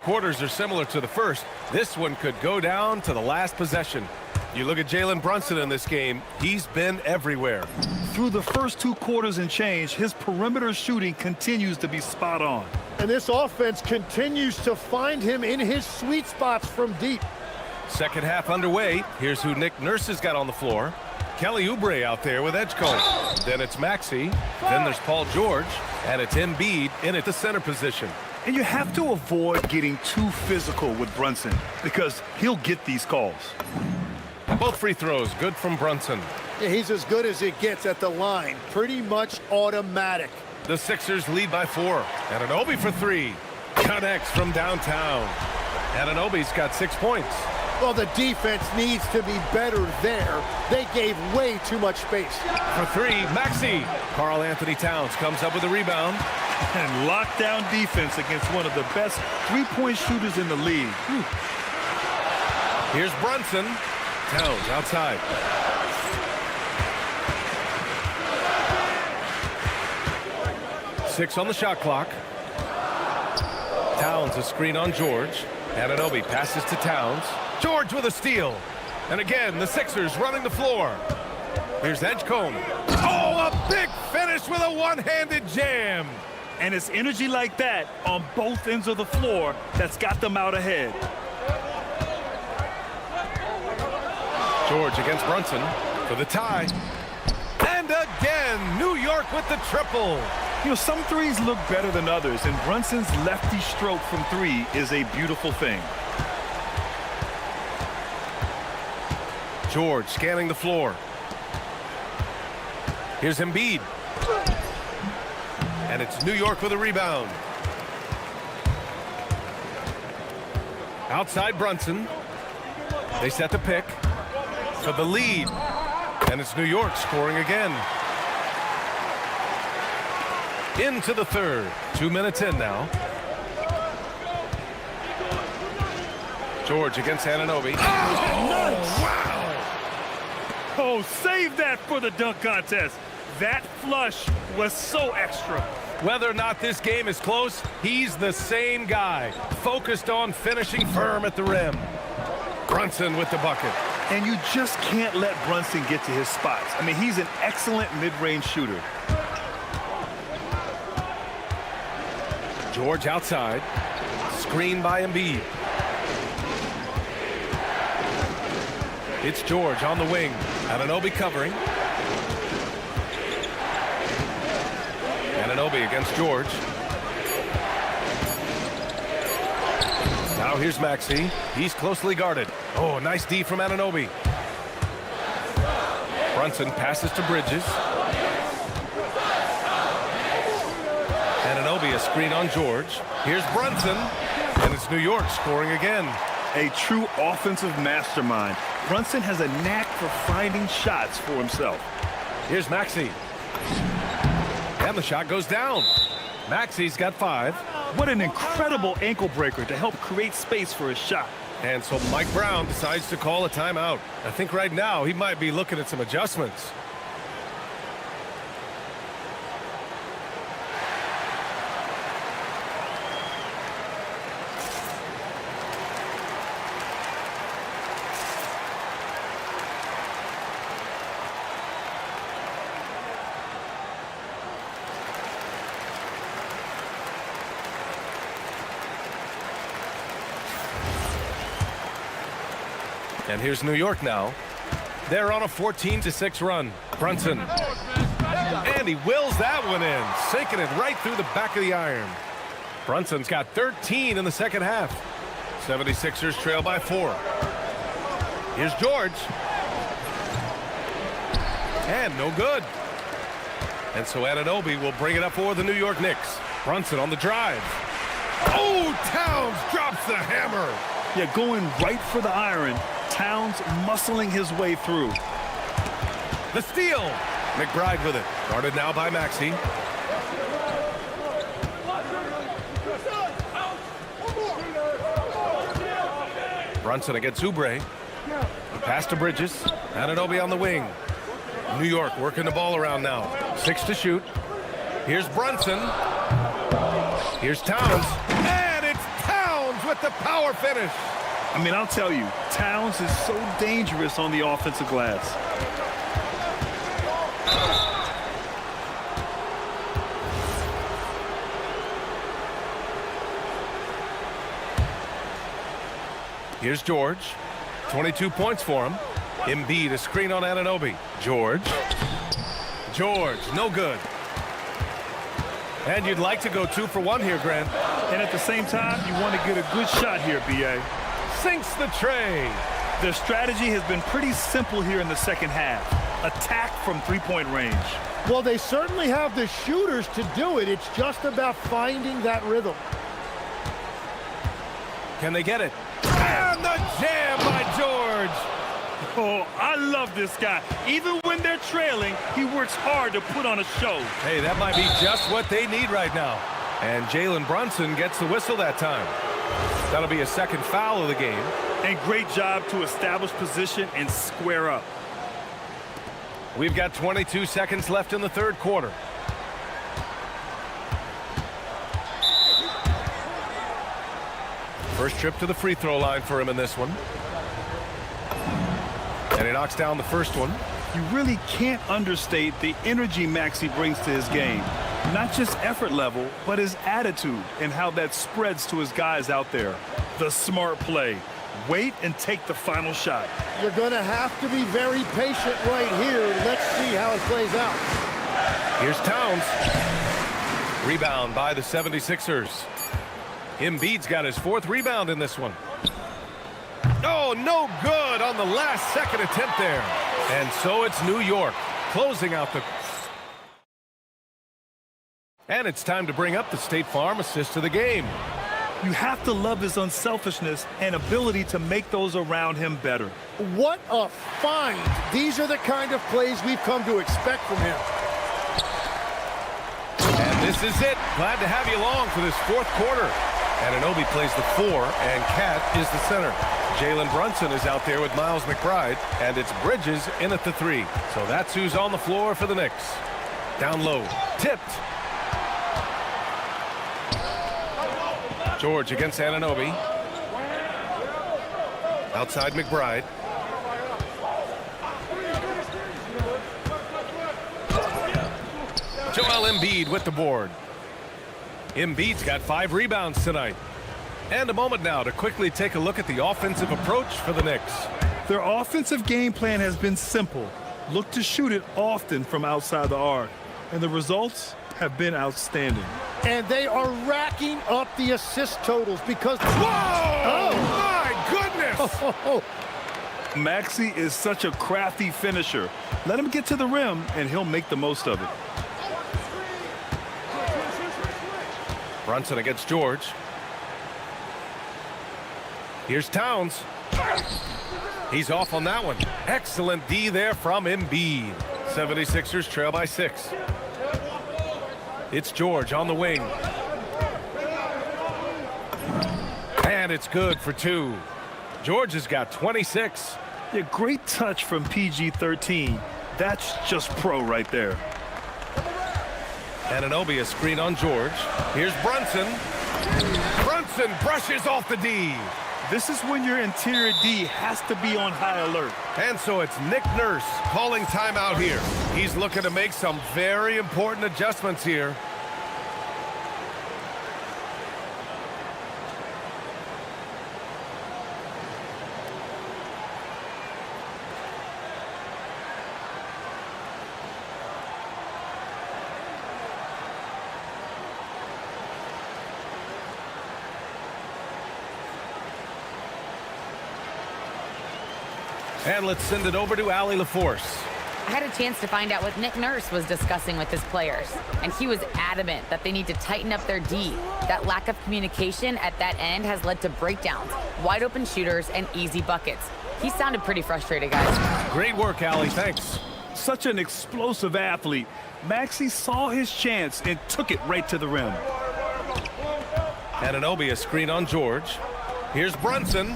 Quarters are similar to the first. This one could go down to the last possession. You look at Jalen Brunson in this game, he's been everywhere. Through the first two quarters and change, his perimeter shooting continues to be spot on. And this offense continues to find him in his sweet spots from deep. Second half underway. Here's who Nick Nurse has got on the floor. Kelly Oubre out there with Edgecombe. Then it's Maxey. Then there's Paul George. And it's Embiid in at the center position. And you have to avoid getting too physical with Brunson because he'll get these calls. Both free throws good from Brunson. Yeah, he's as good as it gets at the line. Pretty much automatic. The Sixers lead by 4. Anunoby for 3. Connects from downtown. Anunoby's got 6 points. Well, the defense needs to be better there. They gave way too much space. For 3, Maxey. Karl Anthony Towns comes up with a rebound. And lockdown defense against one of the best three-point shooters in the league. Here's Brunson. Towns outside. Six on the shot clock. Towns a screen on George. Anunoby passes to Towns. George with a steal. And again, the Sixers running the floor. Here's Edgecombe. Oh, a big finish with a one-handed jam. And it's energy like that on both ends of the floor that's got them out ahead. George against Brunson for the tie. And again, New York with the triple. You know, some threes look better than others, and Brunson's lefty stroke from 3 is a beautiful thing. George scanning the floor. Here's Embiid. And it's New York with a rebound. Outside Brunson. They set the pick for the lead. And it's New York scoring again. Into the third. 2 minutes in now. George against Anunoby. Oh, wow! Oh, save that for the dunk contest. That flush was so extra. Whether or not this game is close, he's the same guy, focused on finishing firm at the rim. Brunson with the bucket. And you just can't let Brunson get to his spots. I mean, he's an excellent mid-range shooter. George outside. Screen by Embiid. It's George on the wing. Anunoby covering. Anunoby against George. Now here's Maxey. He's closely guarded. Oh, nice D from Anunoby. Brunson passes to Bridges. Anunoby a screen on George. Here's Brunson. And it's New York scoring again. A true offensive mastermind. Brunson has a knack for finding shots for himself. Here's Maxey. And the shot goes down. Maxey's got 5. What an incredible ankle breaker to help create space for his shot. And so Mike Brown decides to call a timeout. I think right now he might be looking at some adjustments. And here's New York now. They're on a 14-6 run. Brunson. And he wills that one in, sinking it right through the back of the iron. Brunson's got 13 in the second half. 76ers trail by 4. Here's George. And no good. And so Anunoby will bring it up for the New York Knicks. Brunson on the drive. Oh, Towns drops the hammer. Yeah, going right for the iron. Towns muscling his way through. The steal. McBride with it. Guarded now by Maxey. Brunson against Oubre. Pass to Bridges. Anunoby on the wing. New York working the ball around now. 6 to shoot. Here's Brunson. Here's Towns. And it's Towns with the power finish. I mean, I'll tell you, Towns is so dangerous on the offensive glass. Here's George. 22 points for him. Embiid a screen on Anunoby. George. George, no good. And you'd like to go 2 for 1 here, Grant. And at the same time, you want to get a good shot here, B.A. Sinks the tray. Their strategy has been pretty simple here in the second half. attack from three-point range. Well, they certainly have the shooters to do it. It's just about finding that rhythm. Can they get it? And the jam by George. Oh, I love this guy. Even when they're trailing, he works hard to put on a show. Hey, that might be just what they need right now. And Jalen Brunson gets the whistle that time. That'll be a second foul of the game. And great job to establish position and square up. We've got 22 seconds left in the third quarter. First trip to the free throw line for him in this one. And he knocks down the first one. You really can't understate the energy Maxey brings to his game. Not just effort level, but his attitude and how that spreads to his guys out there. The smart play. Wait and take the final shot. You're going to have to be very patient right here. Let's see how it plays out. Here's Towns. Rebound by the 76ers. Embiid's got his fourth rebound in this one. Oh, no good on the last second attempt there. And so it's New York closing out the... And it's time to bring up the State Farm assist of the game. You have to love his unselfishness and ability to make those around him better. What a find. These are the kind of plays we've come to expect from him. And this is it. Glad to have you along for this fourth quarter. Anunoby plays the 4, and Cat is the center. Jalen Brunson is out there with Miles McBride, and it's Bridges in at the 3. So that's who's on the floor for the Knicks. Down low, tipped. George against Anunoby. Outside McBride. Joel Embiid with the board. Embiid's got 5 rebounds tonight. And a moment now to quickly take a look at the offensive approach for the Knicks. Their offensive game plan has been simple. Look to shoot it often from outside the arc. And the results have been outstanding. And they are racking up the assist totals because... Whoa! Oh, my goodness! Maxey is such a crafty finisher. Let him get to the rim, and he'll make the most of it. Brunson against George. Here's Towns. He's off on that one. Excellent D there from Embiid. 76ers trail by 6. It's George on the wing. And it's good for 2. George has got 26. Yeah, great touch from PG-13. That's just pro right there. Anunoby a screen on George. Here's Brunson. Brunson brushes off the D. This is when your interior D has to be on high alert. And so it's Nick Nurse calling timeout here. He's looking to make some very important adjustments here. And let's send it over to Allie LaForce. I had a chance to find out what Nick Nurse was discussing with his players, and he was adamant that they need to tighten up their D. That lack of communication at that end has led to breakdowns, wide open shooters, and easy buckets. He sounded pretty frustrated, guys. Great work, Allie. Thanks. Such an explosive athlete. Maxey saw his chance and took it right to the rim. Anunoby a screen on George. Here's Brunson,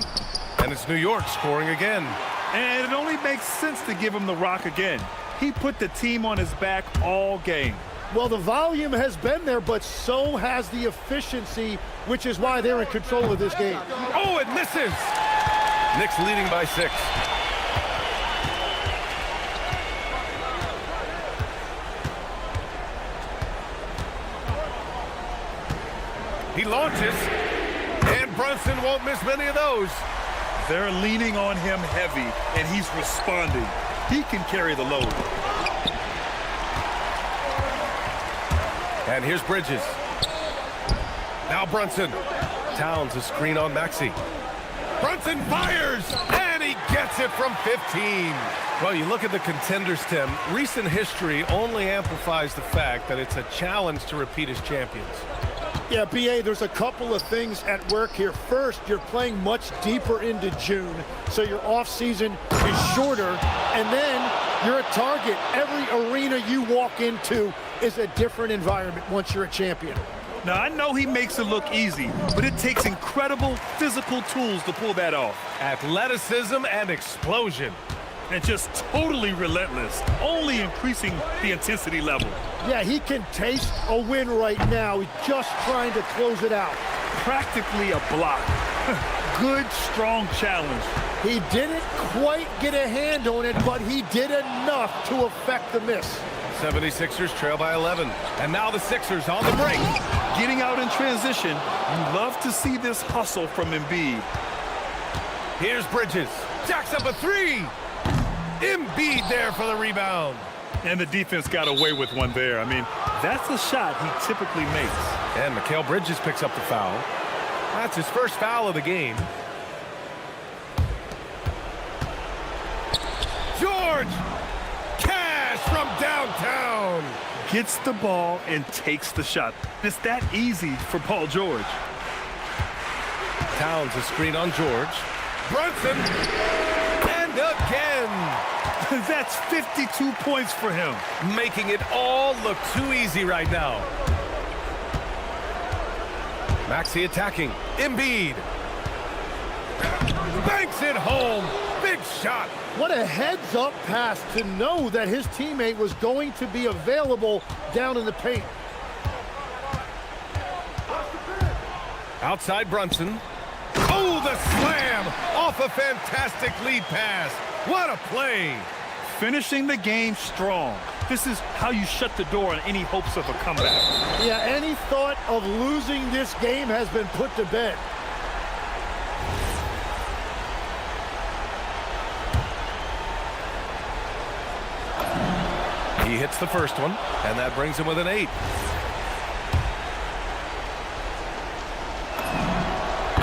and it's New York scoring again. And it only makes sense to give him the rock again. He put the team on his back all game. Well, the volume has been there, but so has the efficiency, which is why they're in control of this game. Oh, it misses! Knicks leading by 6. He launches, and Brunson won't miss many of those. They're leaning on him heavy, and he's responding. He can carry the load. And here's Bridges. Now Brunson. Towns a screen on Maxey. Brunson fires, and he Gets it from 15. Well, you look at the contenders, Tim. Recent history only amplifies the fact that it's a challenge to repeat as champions. Yeah, BA, there's a couple of things at work here. First, you're playing much deeper into June, so your off-season is shorter, and then you're a target. Every arena you walk into is a different environment once you're a champion. Now, I know he makes it look easy, but it takes incredible physical tools to pull that off. Athleticism and explosion. And just totally relentless, only increasing the intensity level. Yeah, he can taste a win right now. He's just trying to close it out. Practically a block. Good, strong challenge. He didn't quite get a hand on it, but he did enough to affect the miss. 76ers trail by 11. And now the Sixers on the break. Getting out in transition, you love to see this hustle from Embiid. Here's Bridges. Jacks up a three. Embiid there for the rebound. And the defense got away with one there. I mean, that's a shot he typically makes. And Mikal Bridges picks up the foul. That's his first foul of the game. George! Cash from downtown! Gets the ball and takes the shot. It's that easy for Paul George. Towns a screen on George. Brunson! And again! That's 52 points for him. Making it all look too easy right now. Maxey attacking. Embiid. Banks it home. Big shot. What a heads-up pass to know that his teammate was going to be available down in the paint. Outside Brunson. Oh, the slam off a fantastic lead pass. What a play. Finishing the game strong. This is how you shut the door on any hopes of a comeback. Yeah, any thought of losing this game has been put to bed. He hits the first one, and that brings him with an 8.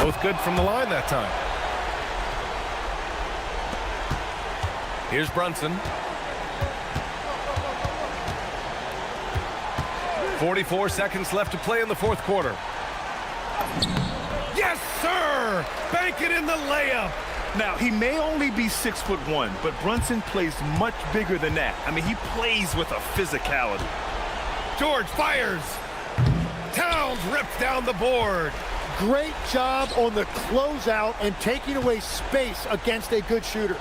Both good from the line that time. Here's Brunson. 44 seconds left to play in the fourth quarter. Yes, sir! Bank it in the layup. Now, he may only be 6'1", but Brunson plays much bigger than that. I mean, he plays with a physicality. George fires. Towns rips down the board. Great job on the closeout and taking away space against a good shooter.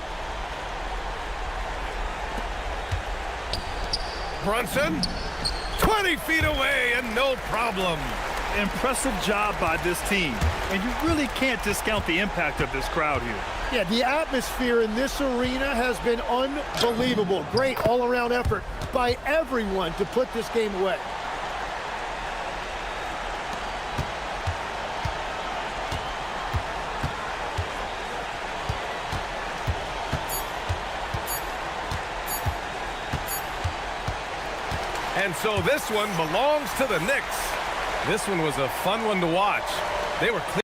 Brunson, 20 feet away and no problem. Impressive job by this team. And you really can't discount the impact of this crowd here. Yeah, the atmosphere in this arena has been unbelievable. Great all-around effort by everyone to put this game away. And so this one belongs to the Knicks. This one was a fun one to watch. They were clear.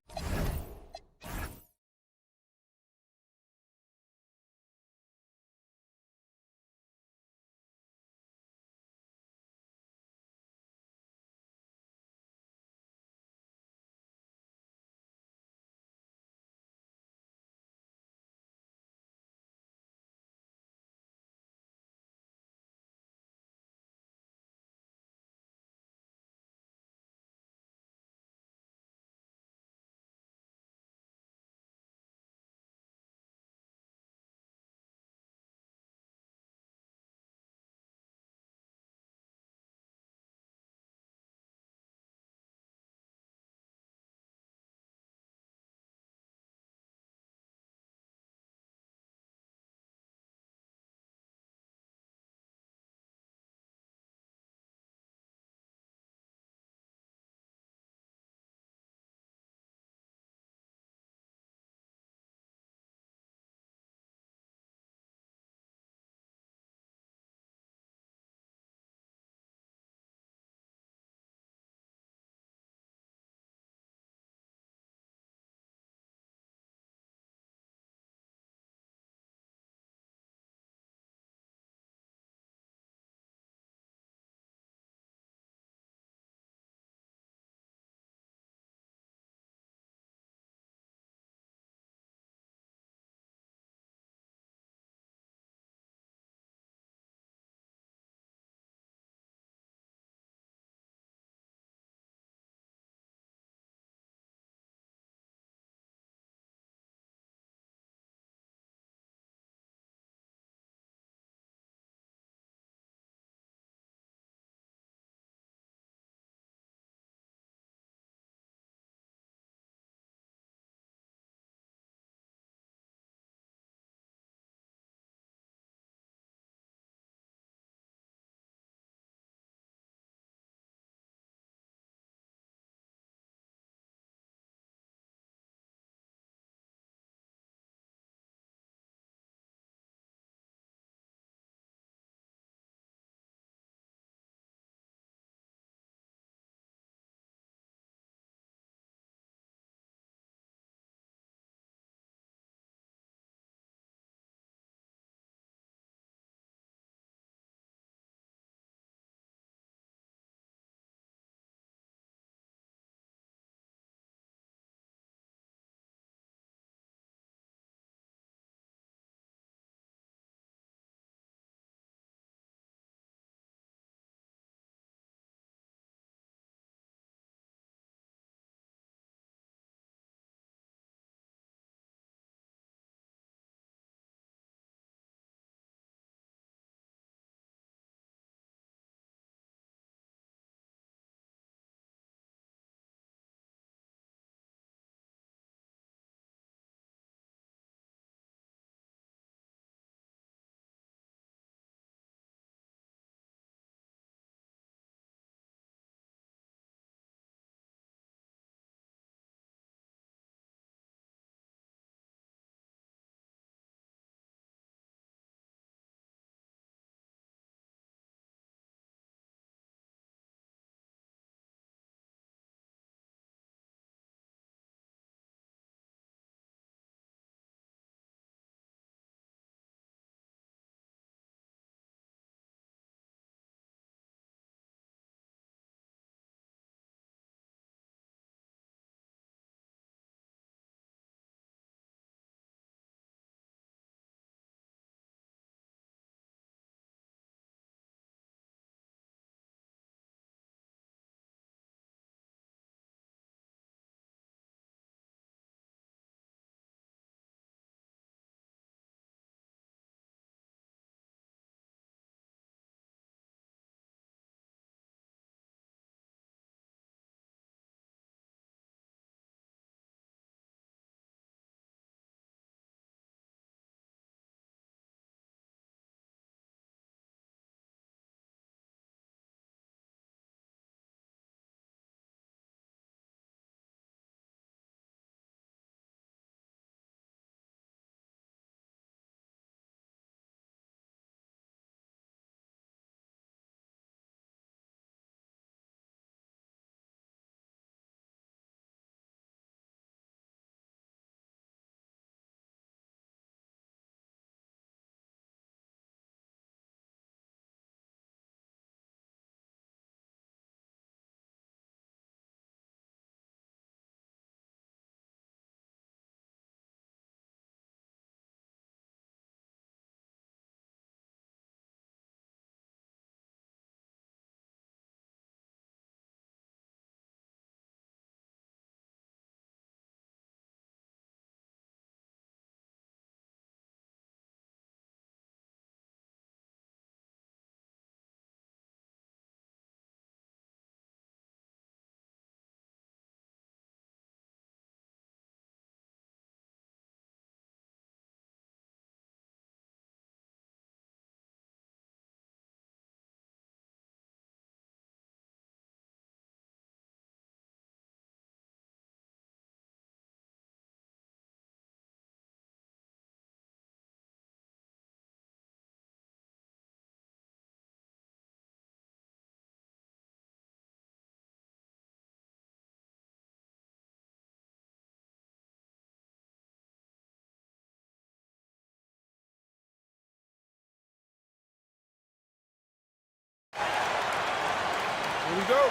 go.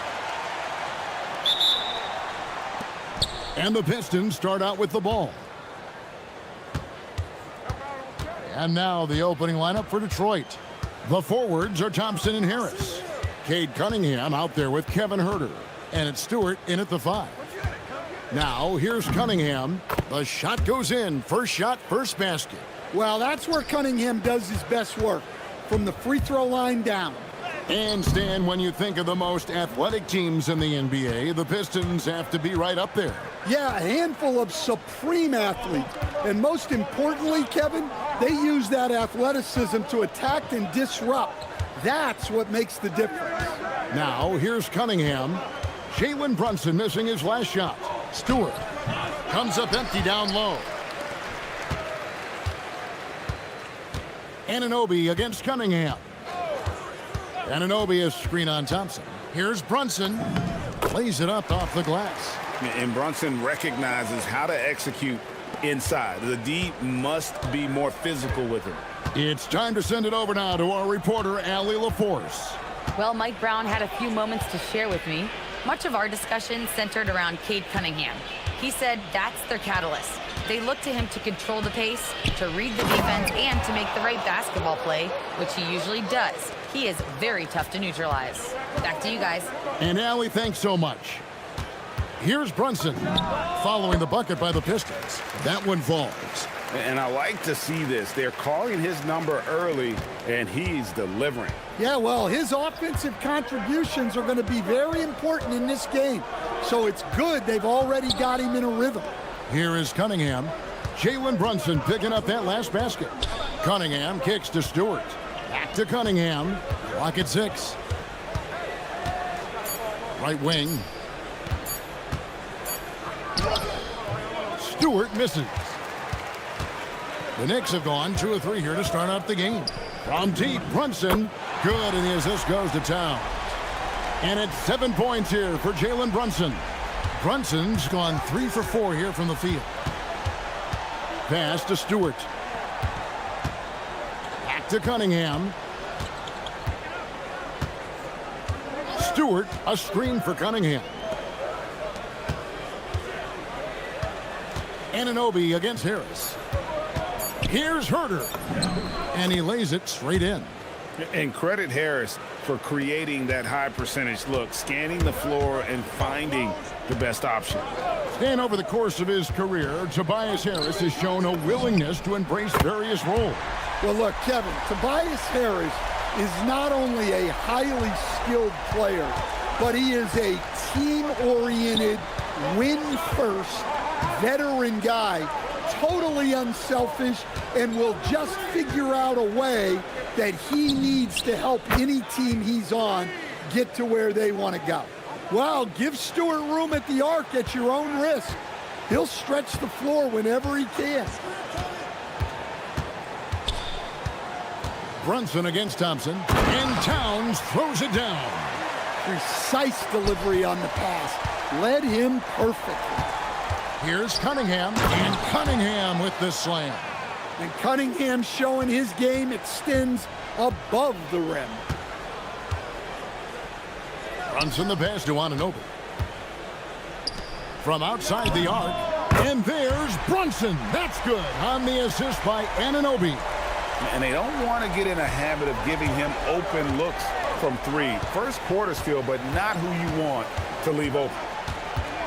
And the Pistons start out with the ball. And now the opening lineup for Detroit. The forwards are Thompson and Harris. Cade Cunningham out there with Kevin Huerter. And it's Stewart in at the 5. Now here's Cunningham. The shot goes in. First shot, first basket. Well, that's where Cunningham does his best work, from the free throw line down. And Stan, when you think of the most athletic teams in the NBA, the Pistons have to be right up there. Yeah, a handful of supreme athletes. And most importantly, Kevin, they use that athleticism to attack and disrupt. That's what makes the difference. Now, here's Cunningham. Jalen Brunson missing his last shot. Stewart comes up empty down low. Anunoby against Cunningham. Anunoby is screen on Thompson. Here's Brunson. Plays it up off the glass. And Brunson recognizes how to execute inside. The D must be more physical with him. It's time to send it over now to our reporter, Allie LaForce. Well, Mike Brown had a few moments to share with me. Much of our discussion centered around Cade Cunningham. He said that's their catalyst. They look to him to control the pace, to read the defense, and to make the right basketball play, which he usually does. He is very tough to neutralize. Back to you guys. And Allie, thanks so much. Here's Brunson following the bucket by the Pistons. That one falls. And I like to see this. They're calling his number early, and he's delivering. Yeah, well, his offensive contributions are going to be very important in this game. So it's good they've already got him in a rhythm. Here is Cunningham. Jalen Brunson picking up that last basket. Cunningham kicks to Stewart. Back to Cunningham. Clock at 6. Right wing. Stewart misses. The Knicks have gone 2 of 3 here to start out the game. From deep, Brunson. Good, and the assist goes to Town. And it's 7 points here for Jalen Brunson. Brunson's gone 3 for 4 here from the field. Pass to Stewart. Back to Cunningham. Stewart, a screen for Cunningham. Anunoby against Harris. Here's Huerter. And he lays it straight in. And credit Harris for creating that high percentage look, scanning the floor and finding the best option. And over the course of his career, Tobias Harris has shown a willingness to embrace various roles. Well, look, Kevin, Tobias Harris is not only a highly skilled player, but he is a team-oriented, win-first, veteran guy, totally unselfish, and will just figure out a way that he needs to help any team he's on get to where they want to go. Well, give Stewart room at the arc at your own risk. He'll stretch the floor whenever he can. Brunson against Thompson, and Towns throws it down. Precise delivery on the pass. Led him perfectly. Here's Cunningham, and Cunningham with the slam. And Cunningham showing his game extends above the rim. Brunson the pass to Anunoby. From outside the arc, and there's Brunson. That's good on the assist by Anunoby. And they don't want to get in a habit of giving him open looks from 3. First quarter's feel, but not who you want to leave open.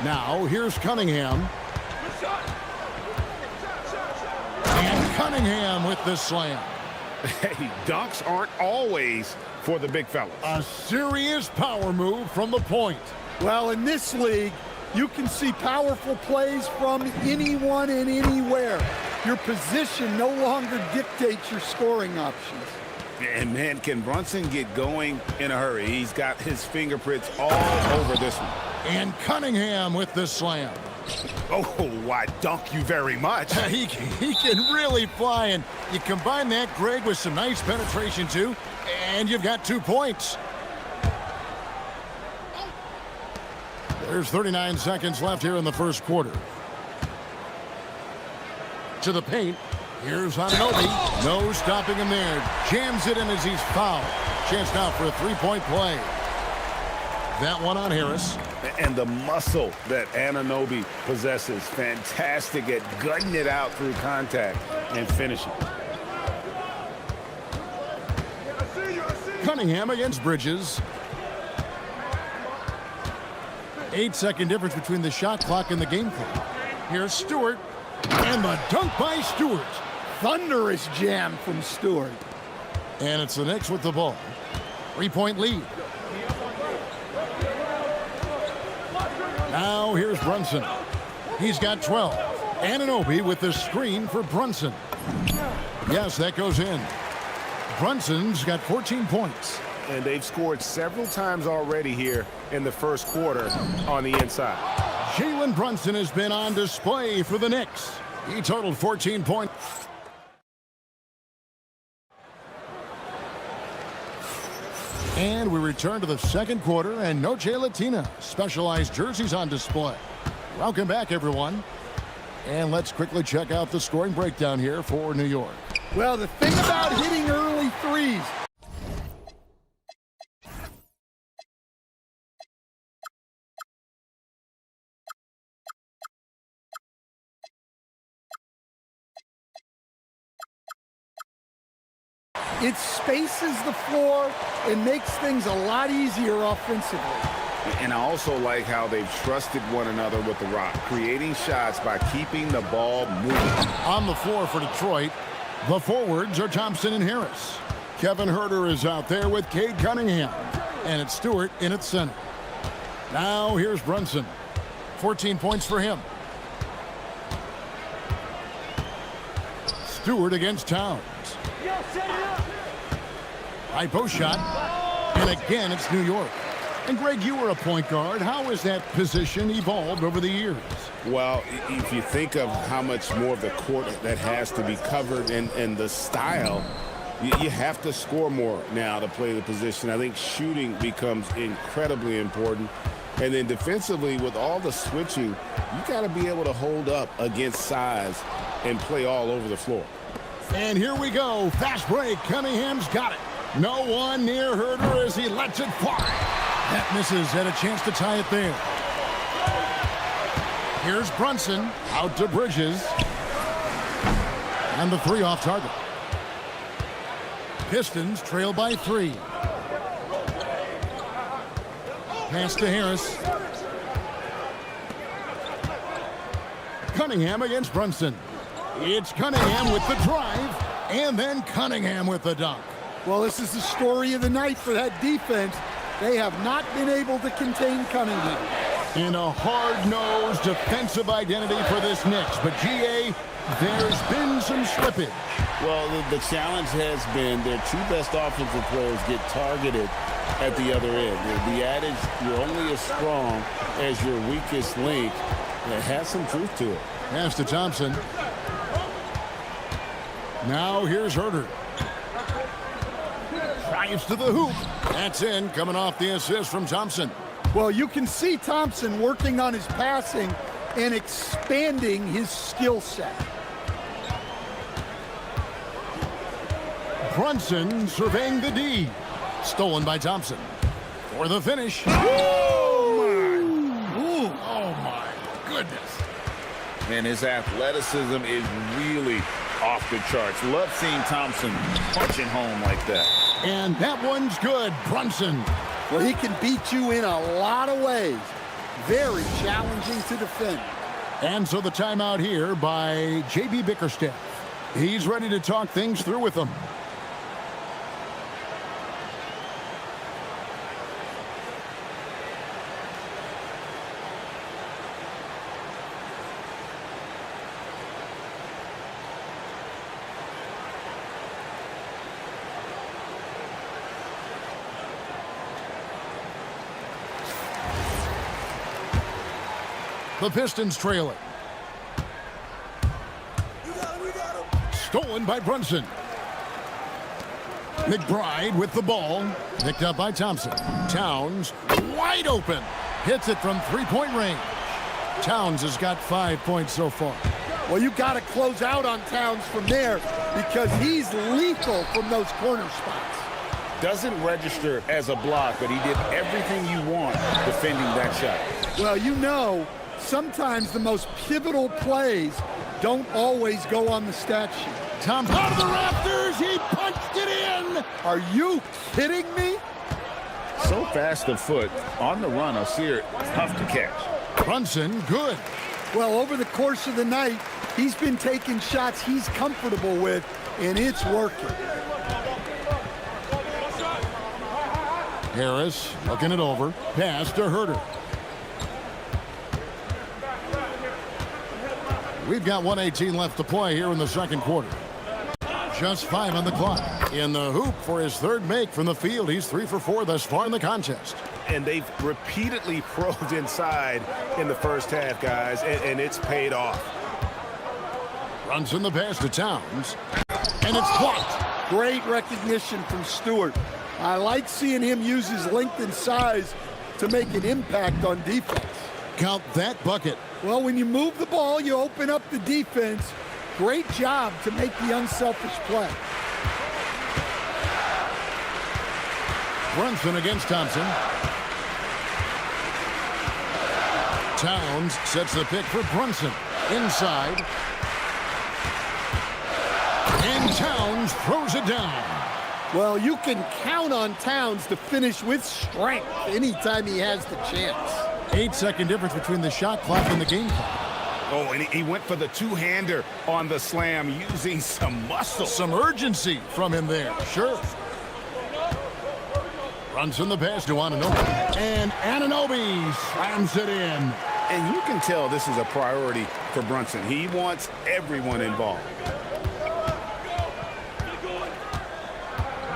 Now, here's Cunningham. And Cunningham with the slam. Hey, dunks aren't always for the big fellas. A serious power move from the point. Well, in this league, you can see powerful plays from anyone and anywhere. Your position no longer dictates your scoring options. And, man, can Brunson get going in a hurry? He's got his fingerprints all over this one. And Cunningham with the slam. Oh, why, dunk you very much. He can really fly, and you combine that, Greg, with some nice penetration, too, and you've got 2 points. There's 39 seconds left here in the first quarter. To the paint. Here's Anunoby. No stopping him there. Jams it in as he's fouled. Chance now for a 3-point play. That one on Harris. And the muscle that Anunoby possesses, fantastic at gutting it out through contact and finishing. Cunningham against Bridges. 8-second difference between the shot clock and the game clock. Here's Stewart. And the dunk by Stewart. Thunderous jam from Stewart. And it's the Knicks with the ball. 3-point lead. Now here's Brunson. He's got 12. Anunoby with the screen for Brunson. Yes, that goes in. Brunson's got 14 points. And they've scored several times already here in the first quarter on the inside. Jalen Brunson has been on display for the Knicks. He totaled 14 points. And we return to the second quarter, and Noche Latina specialized jerseys on display. Welcome back, everyone. And let's quickly check out the scoring breakdown here for New York. Well, the thing about hitting early threes, it spaces the floor and makes things a lot easier offensively. And I also like how they've trusted one another with the rock, creating shots by keeping the ball moving. On the floor for Detroit, the forwards are Thompson and Harris. Kevin Huerter is out there with Cade Cunningham. And it's Stewart in at center. Now here's Brunson. 14 points for him. Stewart against Towns. High post shot. And again, it's New York. And Greg, you were a point guard. How has that position evolved over the years? Well, if you think of how much more of the court that has to be covered and the style, you have to score more now to play the position. I think shooting becomes incredibly important. And then defensively, with all the switching, you got to be able to hold up against size and play all over the floor. And here we go. Fast break. Cunningham's got it. No one near Huerter as he lets it fly. That misses. Had a chance to tie it there. Here's Brunson out to Bridges. And the three off target. Pistons trail by 3. Pass to Harris. Cunningham against Brunson. It's Cunningham with the drive, and then Cunningham with the dunk. Well, this is the story of the night for that defense. They have not been able to contain Cunningham. In a hard-nosed defensive identity for this Knicks, but GA, there's been some slippage. Well, the challenge has been their two best offensive players get targeted at the other end. The adage, you're only as strong as your weakest link, it has some truth to it. Pass to Thompson. Now here's Huerter. Drives to the hoop. That's in, coming off the assist from Thompson. Well, you can see Thompson working on his passing and expanding his skill set. Brunson surveying the D. Stolen by Thompson. For the finish. Oh my goodness. And his athleticism is really off the charts. Love seeing Thompson punching home like that. And that one's good. Brunson. Well, he can beat you in a lot of ways. Very challenging to defend. And so the timeout here by J.B. Bickerstaff. He's ready to talk things through with them. The Pistons trailing. Stolen by Brunson. McBride with the ball. Picked up by Thompson. Towns wide open. Hits it from three-point range. Towns has got 5 points so far. Well, you got to close out on Towns from there because he's lethal from those corner spots. Doesn't register as a block, but he did everything you want defending that shot. Well, you know, sometimes the most pivotal plays don't always go on the stat sheet. Tom's out of the rafters. He punched it in. Are you kidding me? So fast of foot on the run, I'll see her tough to catch. Brunson, good. Well, over the course of the night, he's been taking shots he's comfortable with, and it's working. Harris looking it over. Pass to Herter. We've got 1:18 left to play here in the second quarter. Just 5 on the clock. In the hoop for his third make from the field. He's 3 for 4 thus far in the contest. And they've repeatedly probed inside in the first half, guys, and it's paid off. Runs in the pass to Towns. And it's blocked. Great recognition from Stewart. I like seeing him use his length and size to make an impact on defense. Count that bucket. Well, when you move the ball, you open up the defense. Great job to make the unselfish play. Brunson against Thompson. Towns sets the pick for Brunson. Inside. And Towns throws it down. Well, you can count on Towns to finish with strength anytime he has the chance. 8-second difference between the shot clock and the game clock. Oh, and he went for the two-hander on the slam using some muscle. Some urgency from him there, sure. Runs in the pass to Anunoby. And Anunoby slams it in. And you can tell this is a priority for Brunson. He wants everyone involved.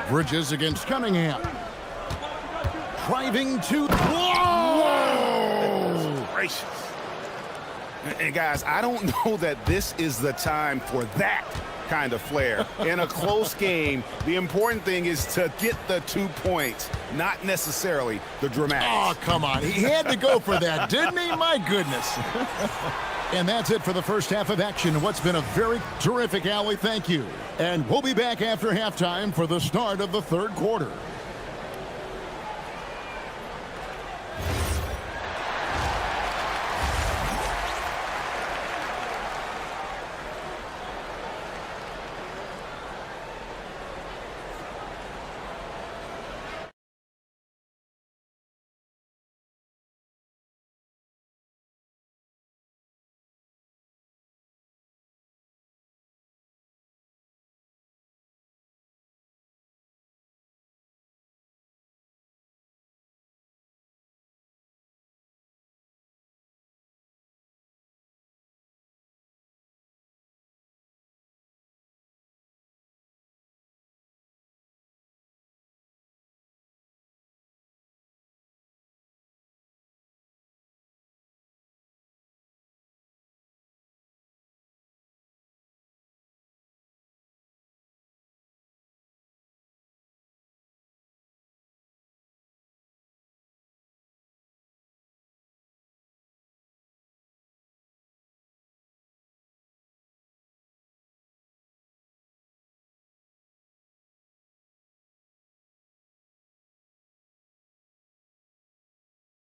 Bridges against Cunningham. Driving to... Whoa! Gracious. And guys, I don't know that this is the time for that kind of flair. In a close game, the important thing is to get the 2 points, not necessarily the dramatics. Oh, come on. He had to go for that, didn't he? My goodness. And that's it for the first half of action. What's been a very terrific, Allie. Thank you. And we'll be back after halftime for the start of the third quarter.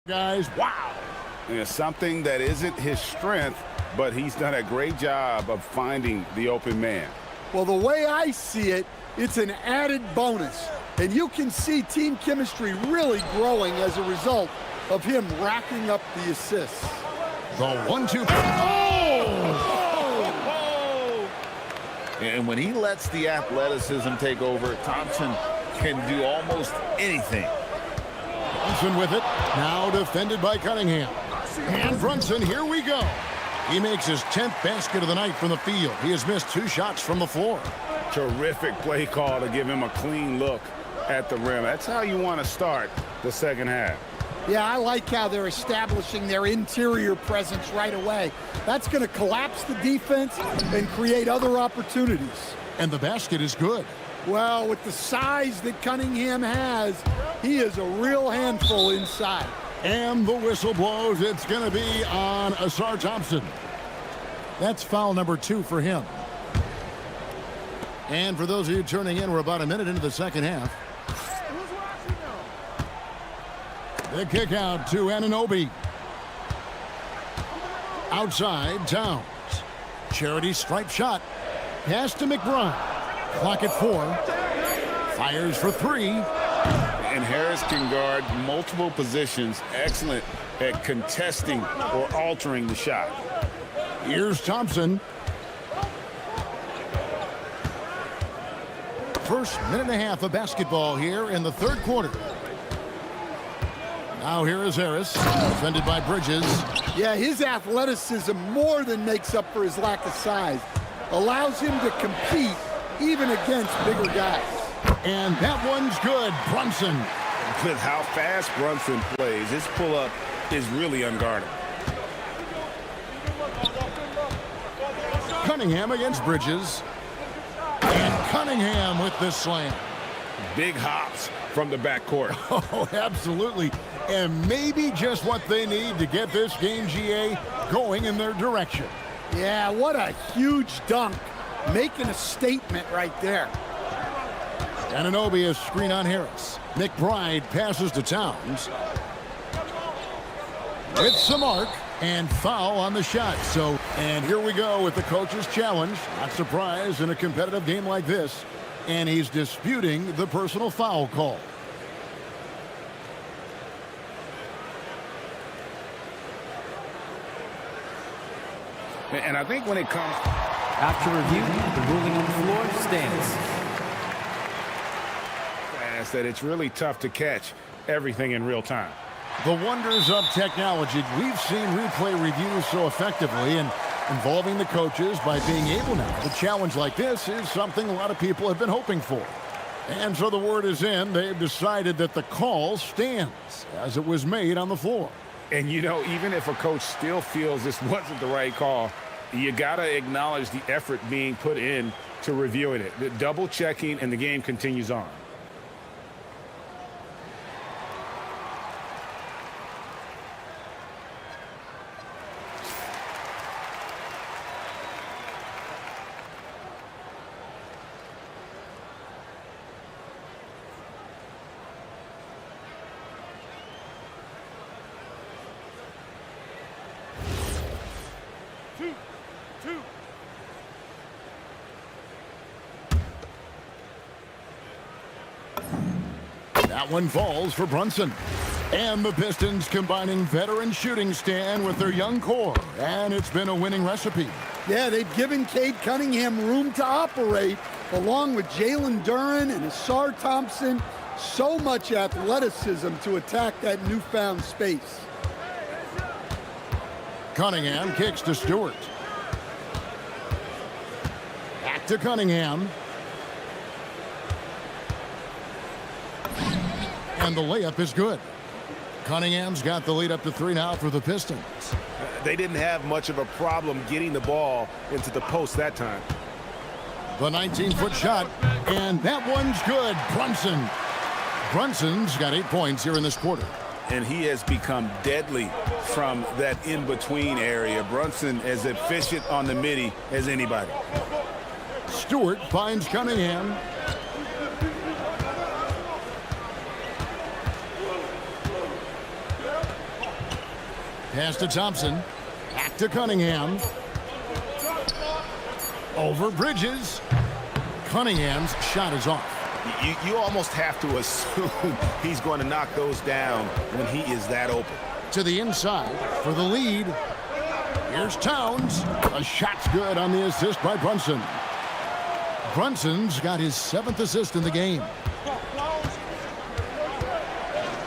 Guys, wow. Yeah, something that isn't his strength, but he's done a great job of finding the open man. Well, the way I see it, it's an added bonus. And you can see team chemistry really growing as a result of him racking up the assists. The 1-2. Oh! And when he lets the athleticism take over, Thompson can do almost anything. Brunson with it. Now defended by Cunningham. And Brunson, here we go. He makes his 10th basket of the night from the field. He has missed 2 shots from the floor. Terrific play call to give him a clean look at the rim. That's how you want to start the second half. Yeah, I like how they're establishing their interior presence right away. That's going to collapse the defense and create other opportunities. And the basket is good. Well, with the size that Cunningham has, he is a real handful inside. And the whistle blows. It's going to be on Asar Thompson. That's foul number 2 for him. And for those of you turning in, we're about a minute into the second half. The kick out to Anunoby. Outside, Towns. Charity stripe shot. Pass to McBride. Clock at 4. Fires for 3. And Harris can guard multiple positions. Excellent at contesting or altering the shot. Here's Thompson. First minute and a half of basketball here in the third quarter. Now here is Harris, defended by Bridges. Yeah, his athleticism more than makes up for his lack of size. Allows him to compete even against bigger guys. And that one's good. Brunson. With how fast Brunson plays, his pull-up is really unguarded. Cunningham against Bridges. And Cunningham with the slam. Big hops from the backcourt. Oh, absolutely. And maybe just what they need to get this game, GA, going in their direction. Yeah, what a huge dunk. Making a statement right there. Anunoby is screen on Harris. McBride passes to Towns. It's a mark and foul on the shot. So, and here we go with the coach's challenge. Not surprised in a competitive game like this. And he's disputing the personal foul call. And I think when it comes... After review, the ruling on the floor stands. That it's really tough to catch everything in real time. The wonders of technology. We've seen replay reviews so effectively, and involving the coaches by being able now to challenge like this is something a lot of people have been hoping for. And so the word is in. They've decided that the call stands as it was made on the floor. And, you know, even if a coach still feels this wasn't the right call, you got to acknowledge the effort being put in to reviewing it. The double checking, and the game continues on. That one falls for Brunson. And the Pistons combining veteran shooting stand with their young core. And it's been a winning recipe. Yeah, they've given Cade Cunningham room to operate, along with Jalen Duren and Asar Thompson. So much athleticism to attack that newfound space. Cunningham kicks to Stewart. Back to Cunningham. And the layup is good. Cunningham's got the lead up to 3 now for the Pistons. They didn't have much of a problem getting the ball into the post that time. The 19-foot shot, and that one's good. Brunson's got 8 points here in this quarter. And he has become deadly from that in-between area. Brunson as efficient on the midi as anybody. Stewart finds Cunningham. Pass to Thompson. Back to Cunningham. Over Bridges. Cunningham's shot is off. You almost have to assume he's going to knock those down when he is that open. To the inside for the lead. Here's Towns. A shot's good on the assist by Brunson. Brunson's got his 7th assist in the game.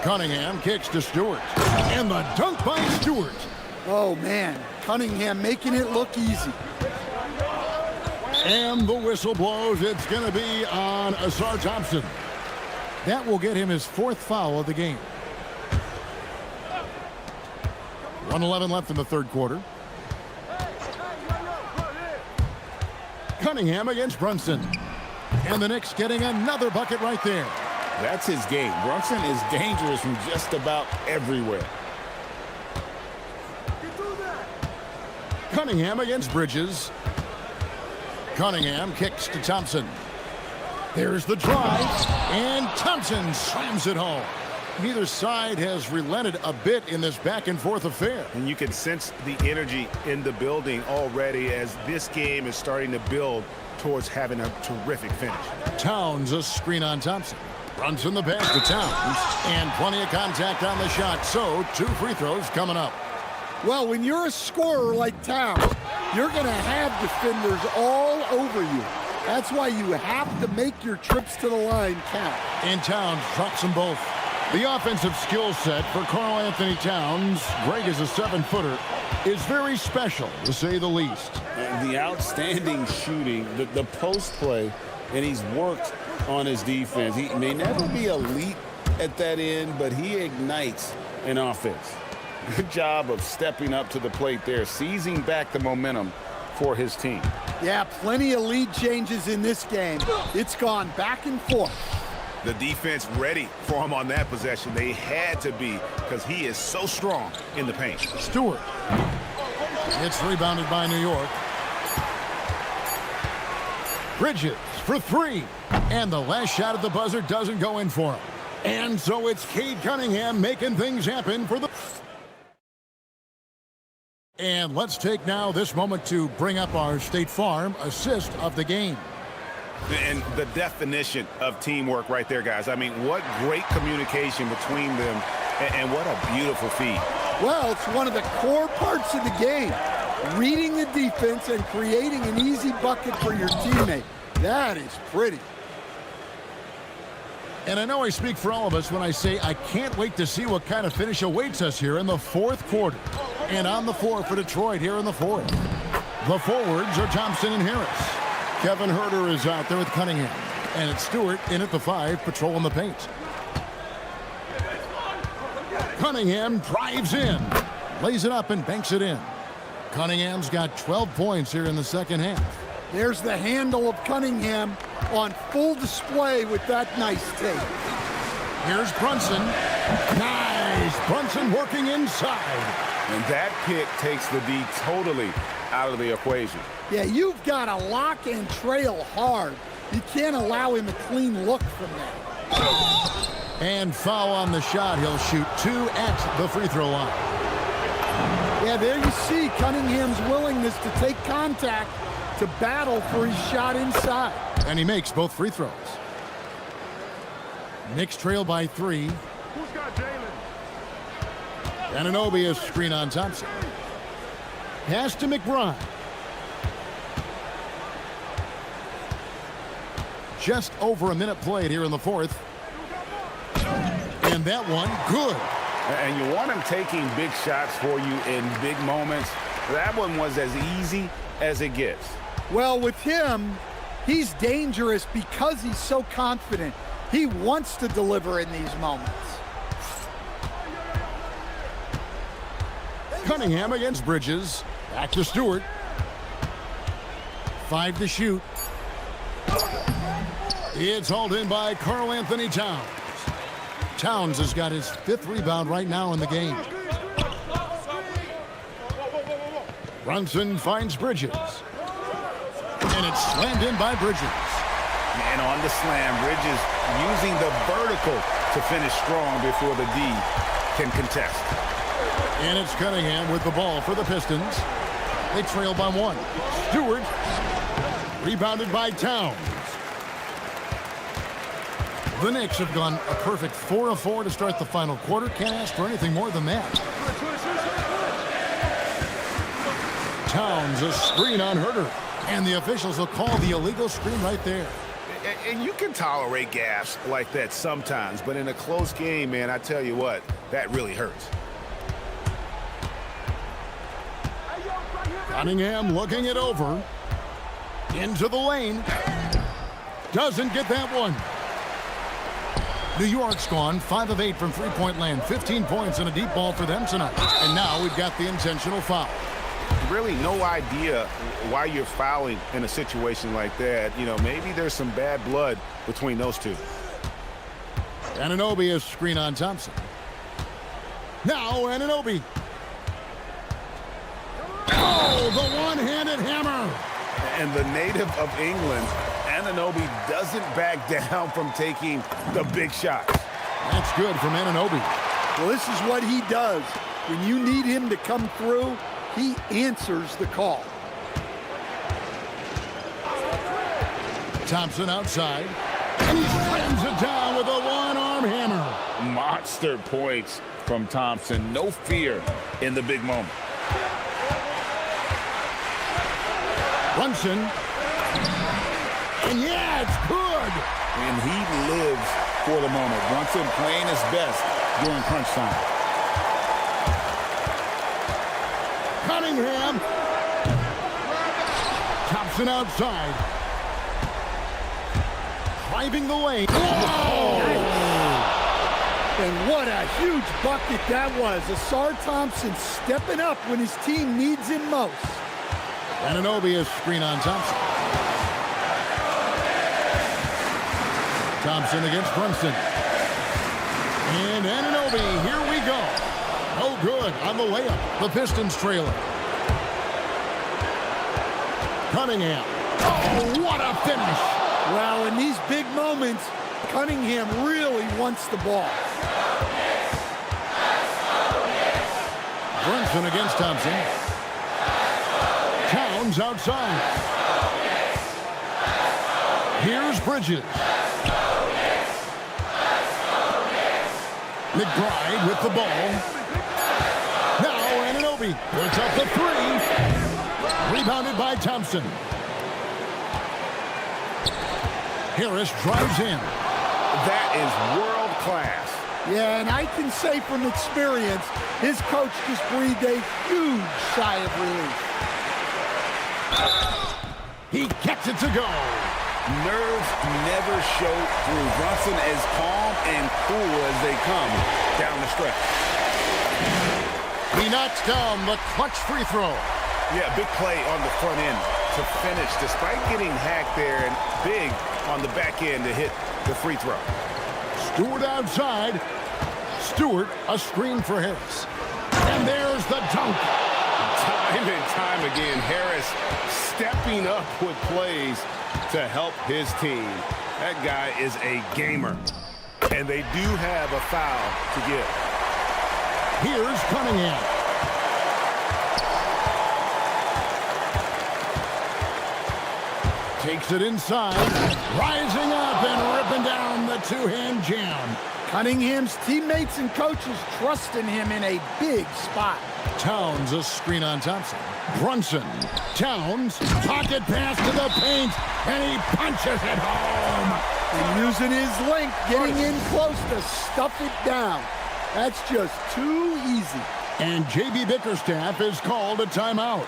Cunningham kicks to Stewart. And the dunk by Stewart. Oh, man. Cunningham making it look easy. And the whistle blows. It's going to be on Asar Thompson. That will get him his 4th foul of the game. 1:11 left in the third quarter. Cunningham against Brunson. And the Knicks getting another bucket right there. That's his game. Brunson is dangerous from just about everywhere. Cunningham against Bridges. Cunningham kicks to Thompson. There's the drive, and Thompson slams it home. neither side has relented a bit in this back-and-forth affair. And you can sense the energy in the building already as this game is starting to build towards having a terrific finish. Towns a screen on Thompson. Brunson the pass to Towns. And plenty of contact on the shot. So 2 free throws coming up. Well, when you're a scorer like Towns, you're going to have defenders all over you. That's why you have to make your trips to the line count. And Towns drops them both. The offensive skill set for Karl Anthony Towns, Greg is a 7-footer, is very special, to say the least. The outstanding shooting, the post play, and he's worked on his defense. He may never be elite at that end, but he ignites an offense. Good job of stepping up to the plate there, seizing back the momentum for his team. Yeah, plenty of lead changes in this game. It's gone back and forth. The defense ready for him on that possession. They had to be because he is so strong in the paint. Stewart. It's rebounded by New York. Bridges for 3. And the last shot at the buzzer doesn't go in for him. And so it's Cade Cunningham making things happen for the... And let's take now this moment to bring up our State Farm assist of the game. And the definition of teamwork right there, guys. I mean, what great communication between them, and what a beautiful feed. Well, it's one of the core parts of the game. Reading the defense and creating an easy bucket for your teammate. That is pretty. And I know I speak for all of us when I say I can't wait to see what kind of finish awaits us here in the 4th quarter. And on the floor for Detroit here in the 4th. The forwards are Thompson and Harris. Kevin Herter is out there with Cunningham. And it's Stewart in at the 5, patrolling the paint. Cunningham drives in. Lays it up and banks it in. Cunningham's got 12 points here in the second half. There's the handle of Cunningham on full display with that nice tape. Here's Brunson. Nice. Brunson working inside. And that pick takes the D totally out of the equation. Yeah, you've got to lock and trail hard. You can't allow him a clean look from that. And foul on the shot. He'll shoot 2 at the free throw line. Yeah, there you see Cunningham's willingness to take contact to battle for his shot inside. And he makes both free throws. Knicks trail by 3. Who's got Jalen? Anunoby is screen on Thompson. Pass to McBride. Just over a minute played here in the 4th. And that one, good. And you want him taking big shots for you in big moments. That one was as easy as it gets. Well, with him, he's dangerous because he's so confident. He wants to deliver in these moments. Cunningham against Bridges. Back to Stewart. 5 to shoot. It's hauled in by Karl Anthony Towns. Towns has got his 5th rebound right now in the game. Brunson finds Bridges. And it's slammed in by Bridges. And on the slam, Bridges using the vertical to finish strong before the D can contest. And it's Cunningham with the ball for the Pistons. They trail by 1. Stewart rebounded by Towns. The Knicks have gone a perfect 4 of 4 to start the final quarter. Can't ask for anything more than that. Towns a screen on Herter. And the officials will call the illegal screen right there. And you can tolerate gaffes like that sometimes, but in a close game, man, I tell you what, that really hurts. Cunningham looking it over. Into the lane. Doesn't get that one. New York's gone 5 of 8 from three-point land. 15 points and a deep ball for them tonight. And now we've got the intentional foul. Really no idea why you're fouling in a situation like that. You know, maybe there's some bad blood between those two. Anunoby is screen on Thompson. Now Anunoby. Oh, the one-handed hammer. And the native of England, Anunoby doesn't back down from taking the big shots. That's good from Anunoby. Well, this is what he does. When you need him to come through, he answers the call. Thompson outside. And he slams it down with a one-arm hammer. Monster points from Thompson. No fear in the big moment. Brunson. And yeah, it's good. And he lives for the moment. Brunson playing his best during crunch time. Cunningham. Thompson outside. Driving the lane. Whoa! And what a huge bucket that was. Asar Thompson stepping up when his team needs him most. Anunoby is screen on Thompson. Thompson against Brunson. And Anunoby, here we go. Oh, good on the layup. The Pistons trailer. Cunningham. Oh, what a finish. Well, in these big moments, Cunningham really wants the ball. Brunson against Thompson. Towns outside. Here's Bridges. McBride with the ball. Now Anunoby puts up the three. Rebounded by Thompson. Harris drives in. That is world class. Yeah, and I can say from experience, his coach just breathed a huge sigh of relief. He gets it to go. Nerves never show through. Brunson as calm and cool as they come down the stretch. He knocks down the clutch free throw. Yeah, big play on the front end to finish, despite getting hacked there, and big on the back end to hit the free throw. Stewart outside. Stewart, a screen for Harris. And there's the dunk. Time and time again, Harris stepping up with plays to help his team. That guy is a gamer. And they do have a foul to give. Here's Cunningham. Takes it inside. Rising up and ripping down the two-hand jam. Cunningham's teammates and coaches trusting him in a big spot. Towns a screen on Thompson. Brunson. Towns. Pocket pass to the paint. And he punches it home. And using his length, getting in close to stuff it down. That's just too easy. And J.B. Bickerstaff is called a timeout.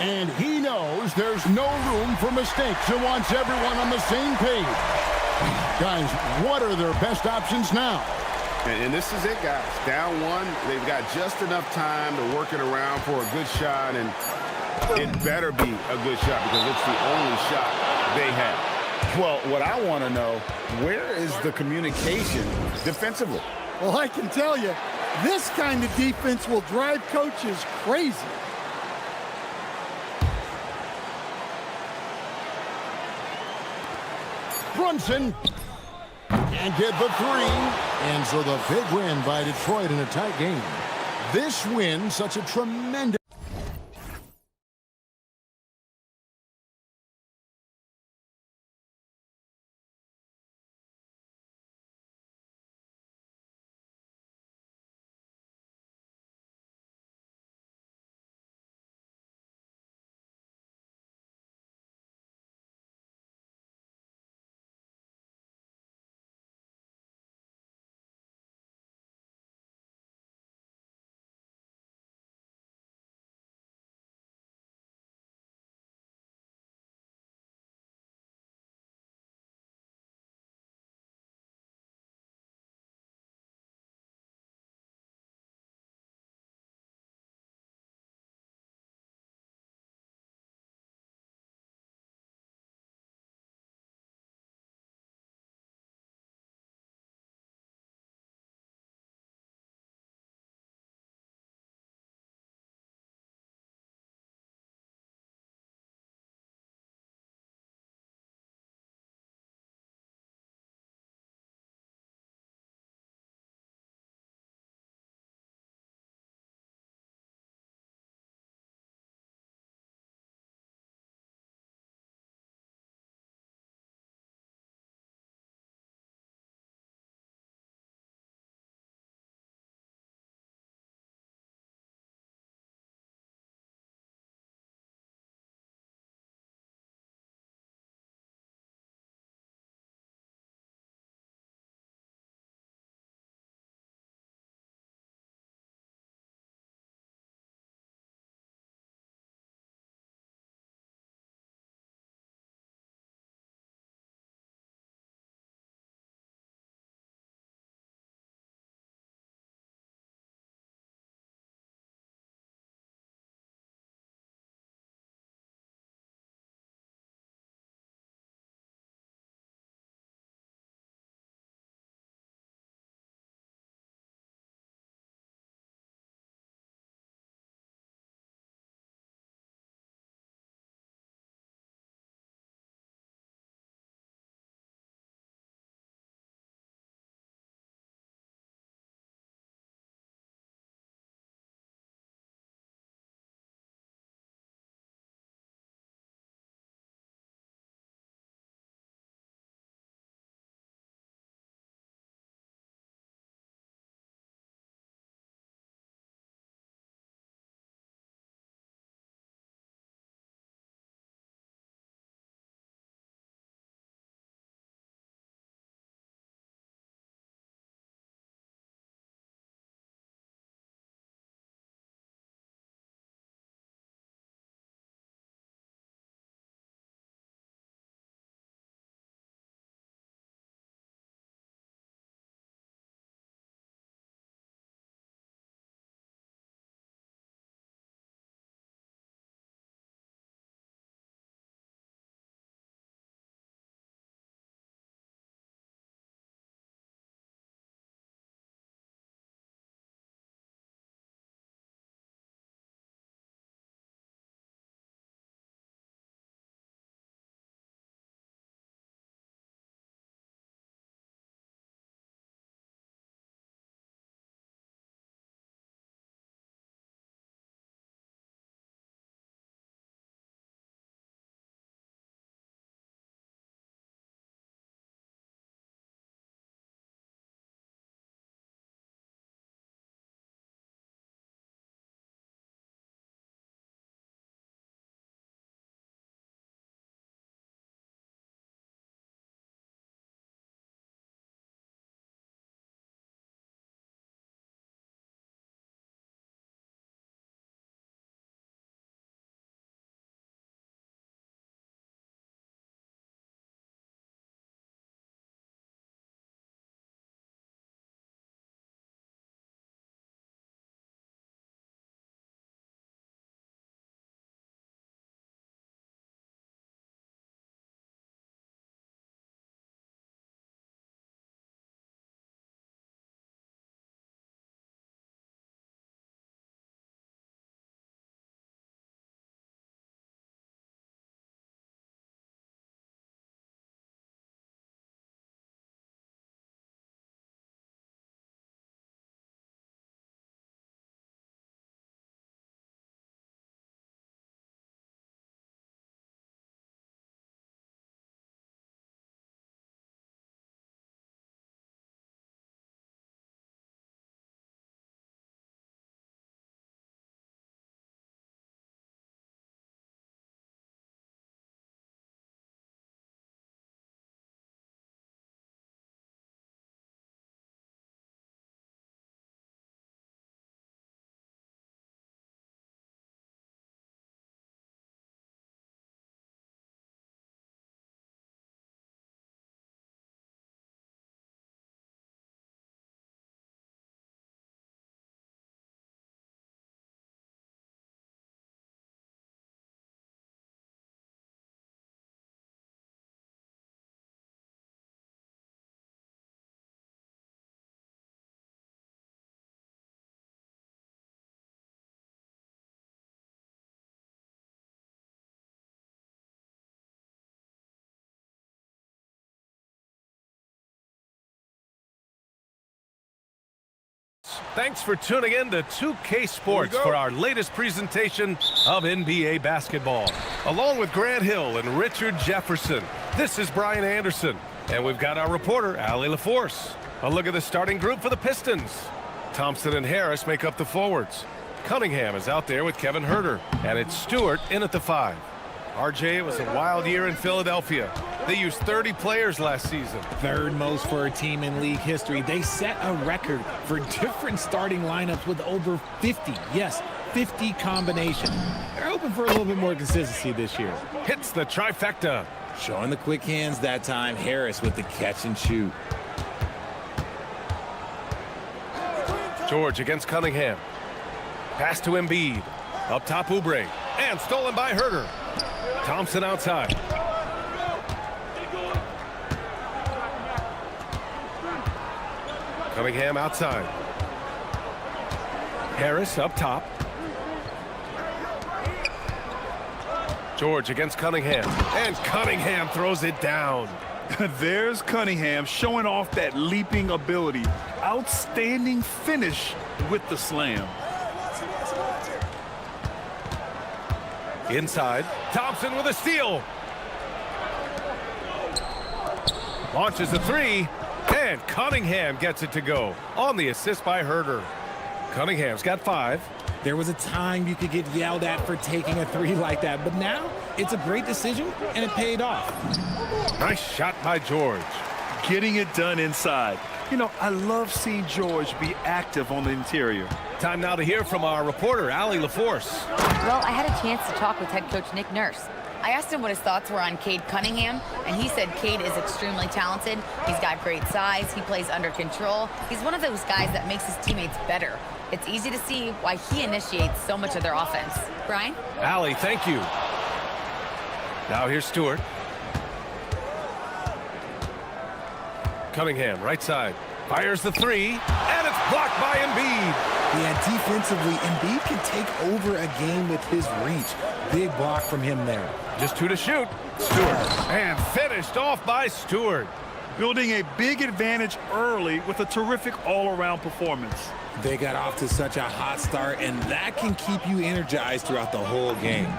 And he knows there's no room for mistakes and wants everyone on the same page. Guys, what are their best options now? And this is it, guys. Down one, they've got just enough time to work it around for a good shot, and it better be a good shot because it's the only shot they have. Well, what I want to know, where is the communication defensively? Well, I can tell you, this kind of defense will drive coaches crazy. Brunson can't get the three. And so the big win by Detroit in a tight game. This win, such a tremendous... Thanks for tuning in to 2K Sports for our latest presentation of NBA basketball. Along with Grant Hill and Richard Jefferson, this is Brian Anderson. And we've got our reporter, Allie LaForce. A look at the starting group for the Pistons. Thompson and Harris make up the forwards. Cunningham is out there with Kevin Huerter. And it's Stewart in at the 5. RJ, it was a wild year in Philadelphia. They used 30 players last season. Third most for a team in league history. They set a record for different starting lineups with over 50. Yes, 50 combinations. They're hoping for a little bit more consistency this year. Hits the trifecta. Showing the quick hands that time. Harris with the catch and shoot. George against Cunningham. Pass to Embiid. Up top, Oubre. And stolen by Huerter. Thompson outside. Cunningham outside. Harris up top. George against Cunningham. And Cunningham throws it down. There's Cunningham showing off that leaping ability. Outstanding finish with the slam. Inside, Thompson with a steal. Launches a 3, and Cunningham gets it to go on the assist by Huerter. Cunningham's got 5. There was a time you could get yelled at for taking a 3 like that, but now it's a great decision, and it paid off. Nice shot by George. Getting it done inside. You know, I love seeing George be active on the interior. Time now to hear from our reporter, Allie LaForce. Well, I had a chance to talk with head coach Nick Nurse. I asked him what his thoughts were on Cade Cunningham, and he said Cade is extremely talented. He's got great size. He plays under control. He's one of those guys that makes his teammates better. It's easy to see why he initiates so much of their offense. Brian? Allie, thank you. Now here's Stewart. Cunningham, right side. Fires the 3, and it's blocked by Embiid. Yeah, defensively, Embiid can take over a game with his reach. Big block from him there. Just 2 to shoot. Stewart. And finished off by Stewart. Building a big advantage early with a terrific all-around performance. They got off to such a hot start, and that can keep you energized throughout the whole game.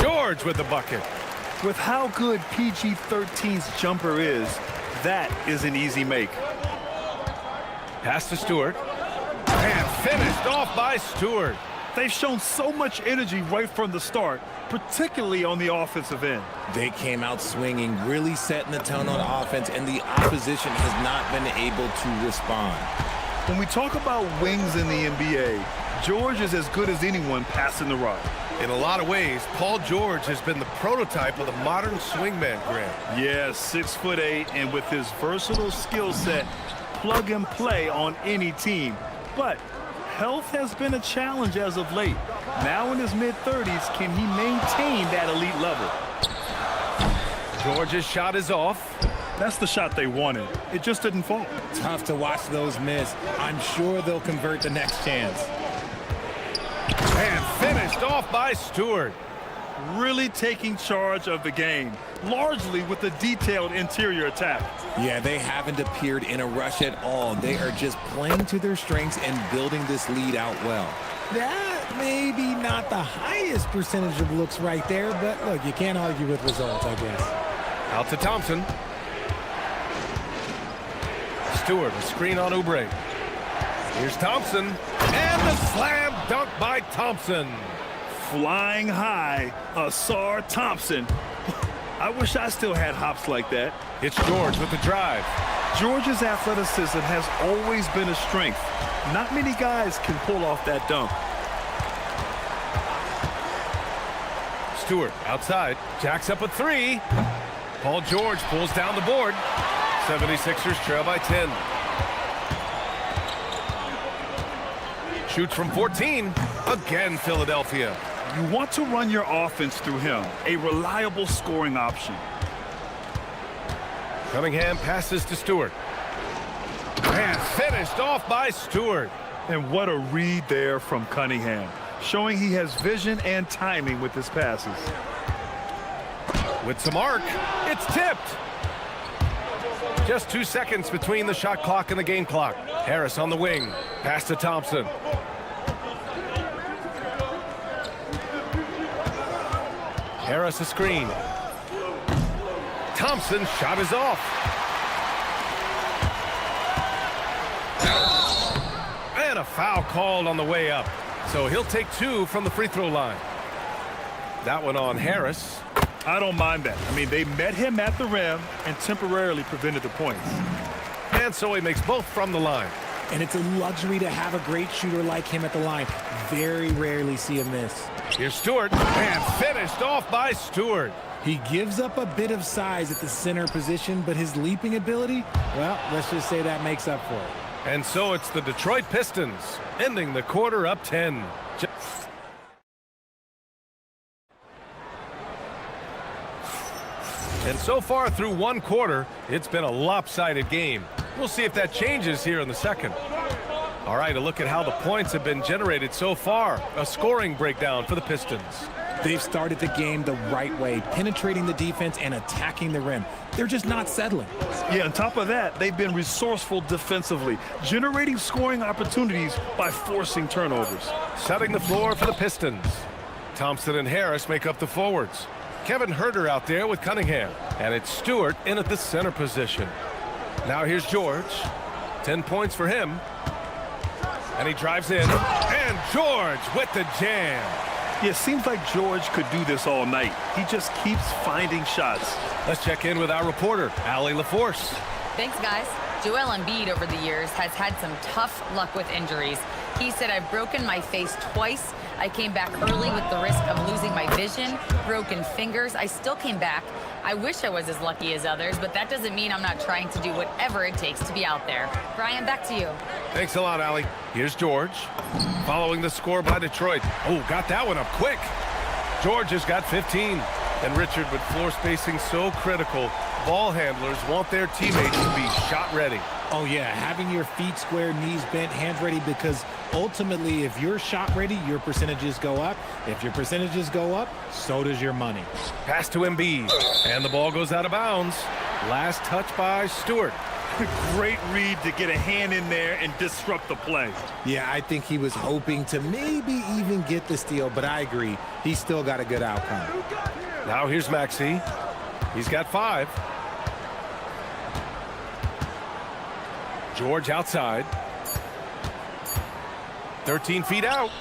George with the bucket. With how good PG-13's jumper is, that is an easy make. Pass to Stewart. And finished off by Stewart. They've shown so much energy right from the start, particularly on the offensive end. They came out swinging, really setting the tone on offense, and the opposition has not been able to respond. When we talk about wings in the NBA, George is as good as anyone passing the rock. In a lot of ways, Paul George has been the prototype of the modern swingman, Grant. Yes, 6'8", and with his versatile skill set, plug and play on any team. But health has been a challenge as of late. Now in his mid-30s, can he maintain that elite level? George's shot is off. That's the shot they wanted. It just didn't fall. Tough to watch those miss. I'm sure they'll convert the next chance. And finished off by Stewart. Really taking charge of the game, largely with a detailed interior attack. Yeah, they haven't appeared in a rush at all. They are just playing to their strengths and building this lead out well. That may be not the highest percentage of looks right there, but look, you can't argue with results, I guess. Out to Thompson. Stewart, a screen on Oubre. Here's Thompson, and the slam dunk by Thompson. Flying high, Asar Thompson. I wish I still had hops like that. It's George with the drive. George's athleticism has always been a strength. Not many guys can pull off that dunk. Stewart outside, jacks up a 3. Paul George pulls down the board. 76ers trail by 10. Shoots from 14. Again, Philadelphia. You want to run your offense through him, a reliable scoring option. Cunningham passes to Stewart. And finished off by Stewart. And what a read there from Cunningham, showing he has vision and timing with his passes. With some arc, it's tipped. Just 2 seconds between the shot clock and the game clock. Harris on the wing. Pass to Thompson. Harris a screen. Thompson's shot is off. And a foul called on the way up. So he'll take 2 from the free throw line. That one on Harris. I don't mind that. I mean, they met him at the rim and temporarily prevented the points. And so he makes both from the line. And it's a luxury to have a great shooter like him at the line. Very rarely see him miss. Here's Stewart, and finished off by Stewart. He gives up a bit of size at the center position, but his leaping ability, well, let's just say that makes up for it. And so it's the Detroit Pistons, ending the quarter up 10. And so far through one quarter, it's been a lopsided game. We'll see if that changes here in the second. All right, a look at how the points have been generated so far. A scoring breakdown for the Pistons. They've started the game the right way, penetrating the defense and attacking the rim. They're just not settling. Yeah, on top of that, they've been resourceful defensively, generating scoring opportunities by forcing turnovers. Setting the floor for the Pistons. Thompson and Harris make up the forwards. Kevin Herter out there with Cunningham. And it's Stewart in at the center position. Now here's George. 10 points for him. And he drives in. And George with the jam. Yeah, it seems like George could do this all night. He just keeps finding shots. Let's check in with our reporter, Allie LaForce. Thanks, guys. Joel Embiid over the years has had some tough luck with injuries. He said, I've broken my face twice. I came back early with the risk of losing my vision, broken fingers. I still came back. I wish I was as lucky as others, but that doesn't mean I'm not trying to do whatever it takes to be out there. Brian, back to you. Thanks a lot, Allie. Here's George. Following the score by Detroit. Oh, got that one up quick. George has got 15. And Richard, with floor spacing so critical, ball handlers want their teammates to be shot ready. Oh, yeah, having your feet square, knees bent, hands ready, because ultimately, if you're shot ready, your percentages go up. If your percentages go up, so does your money. Pass to Embiid, and the ball goes out of bounds. Last touch by Stewart. Great read to get a hand in there and disrupt the play. Yeah, I think he was hoping to maybe even get the steal, but I agree. He still got a good outcome. Now here's Maxey. He's got 5. George outside. 13 feet out.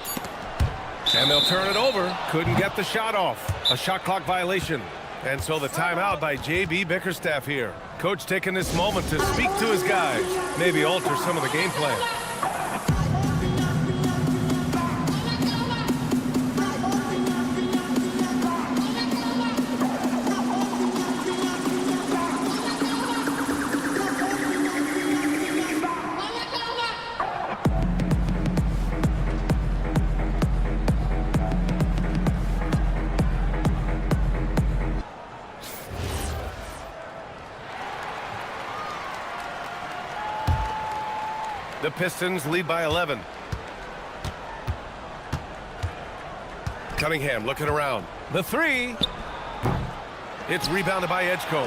And they'll turn it over. Couldn't get the shot off. A shot clock violation. And so the timeout by J.B. Bickerstaff here. Coach taking this moment to speak to his guys. Maybe alter some of the game plan. The Pistons lead by 11. Cunningham looking around. The 3. It's rebounded by Edgecombe.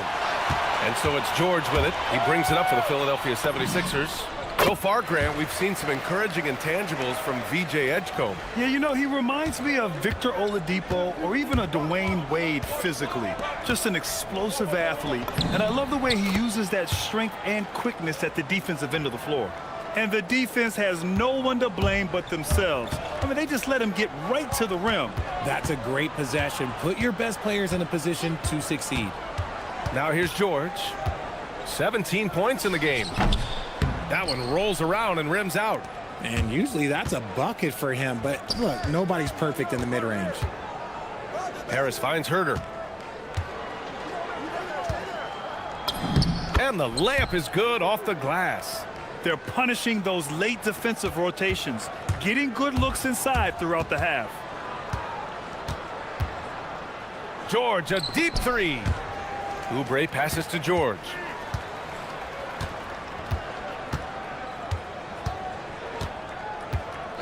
And so it's George with it. He brings it up for the Philadelphia 76ers. So far, Grant, we've seen some encouraging intangibles from VJ Edgecombe. Yeah, you know, he reminds me of Victor Oladipo or even a Dwayne Wade physically. Just an explosive athlete. And I love the way he uses that strength and quickness at the defensive end of the floor. And the defense has no one to blame but themselves. I mean, they just let him get right to the rim. That's a great possession. Put your best players in a position to succeed. Now here's George. 17 points in the game. That one rolls around and rims out. And usually that's a bucket for him. But look, nobody's perfect in the mid-range. Harris finds Herter. And the layup is good off the glass. They're punishing those late defensive rotations, getting good looks inside throughout the half. George, a deep 3. Oubre passes to George.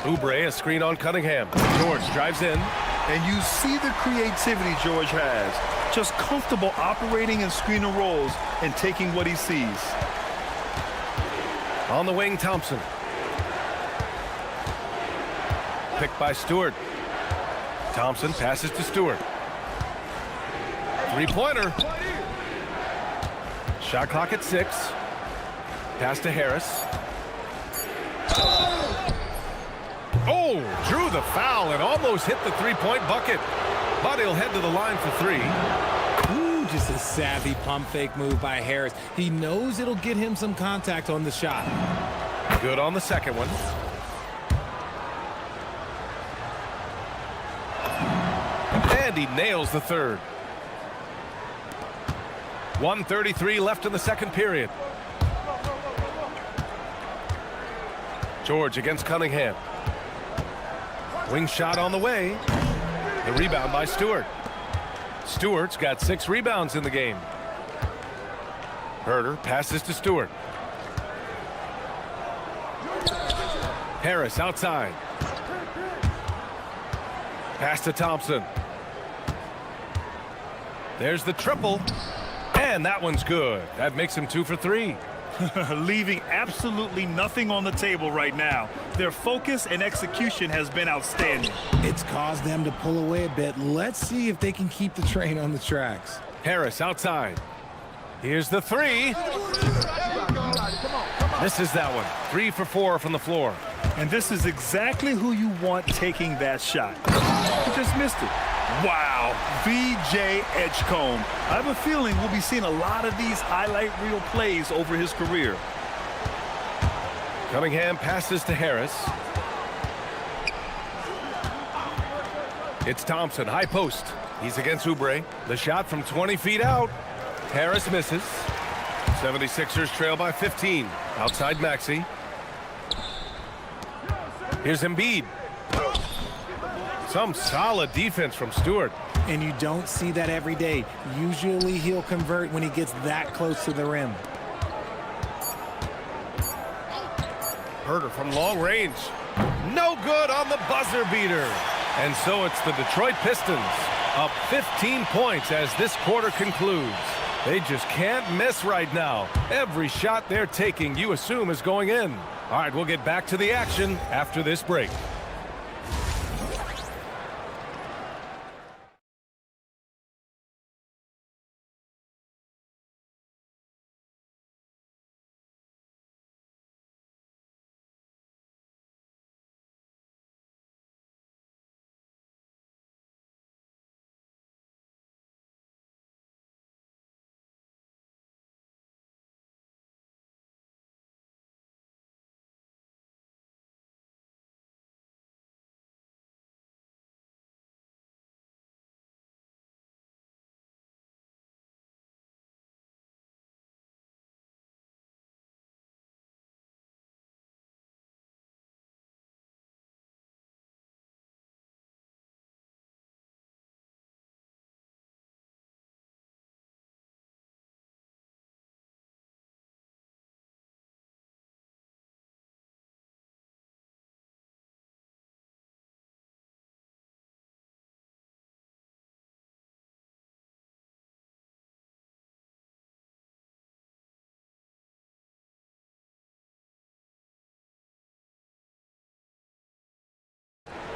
Oubre, a screen on Cunningham. George drives in. And you see the creativity George has. Just comfortable operating in screen and rolls and taking what he sees. On the wing, Thompson. Picked by Stewart. Thompson passes to Stewart. Three-pointer. Shot clock at 6. Pass to Harris. Oh, drew the foul and almost hit the three-point bucket. But he'll head to the line for 3. Ooh, just a savvy pump fake move by Harris. He knows it'll get him some contact on the shot. Good on the second one. And he nails the third. 1:33 left in the second period. George against Cunningham. Wing shot on the way. The rebound by Stewart. Stewart's got 6 rebounds in the game. Herder passes to Stewart. Harris outside. Pass to Thompson. There's the triple. And that one's good. That makes him 2 for 3. Leaving absolutely nothing on the table right now. Their focus and execution has been outstanding. It's caused them to pull away a bit. Let's see if they can keep the train on the tracks. Harris outside. Here's the 3. Misses that one. 3 for 4 from the floor. And this is exactly who you want taking that shot. He just missed it. Wow, V.J. Edgecombe. I have a feeling we'll be seeing a lot of these highlight reel plays over his career. Cunningham passes to Harris. It's Thompson, high post. He's against Oubre. The shot from 20 feet out. Harris misses. 76ers trail by 15. Outside Maxey. Here's Embiid. Some solid defense from Stewart. And you don't see that every day. Usually he'll convert when he gets that close to the rim. Herder from long range. No good on the buzzer beater. And so it's the Detroit Pistons up 15 points as this quarter concludes. They just can't miss right now. Every shot they're taking, you assume, is going in. All right, we'll get back to the action after this break.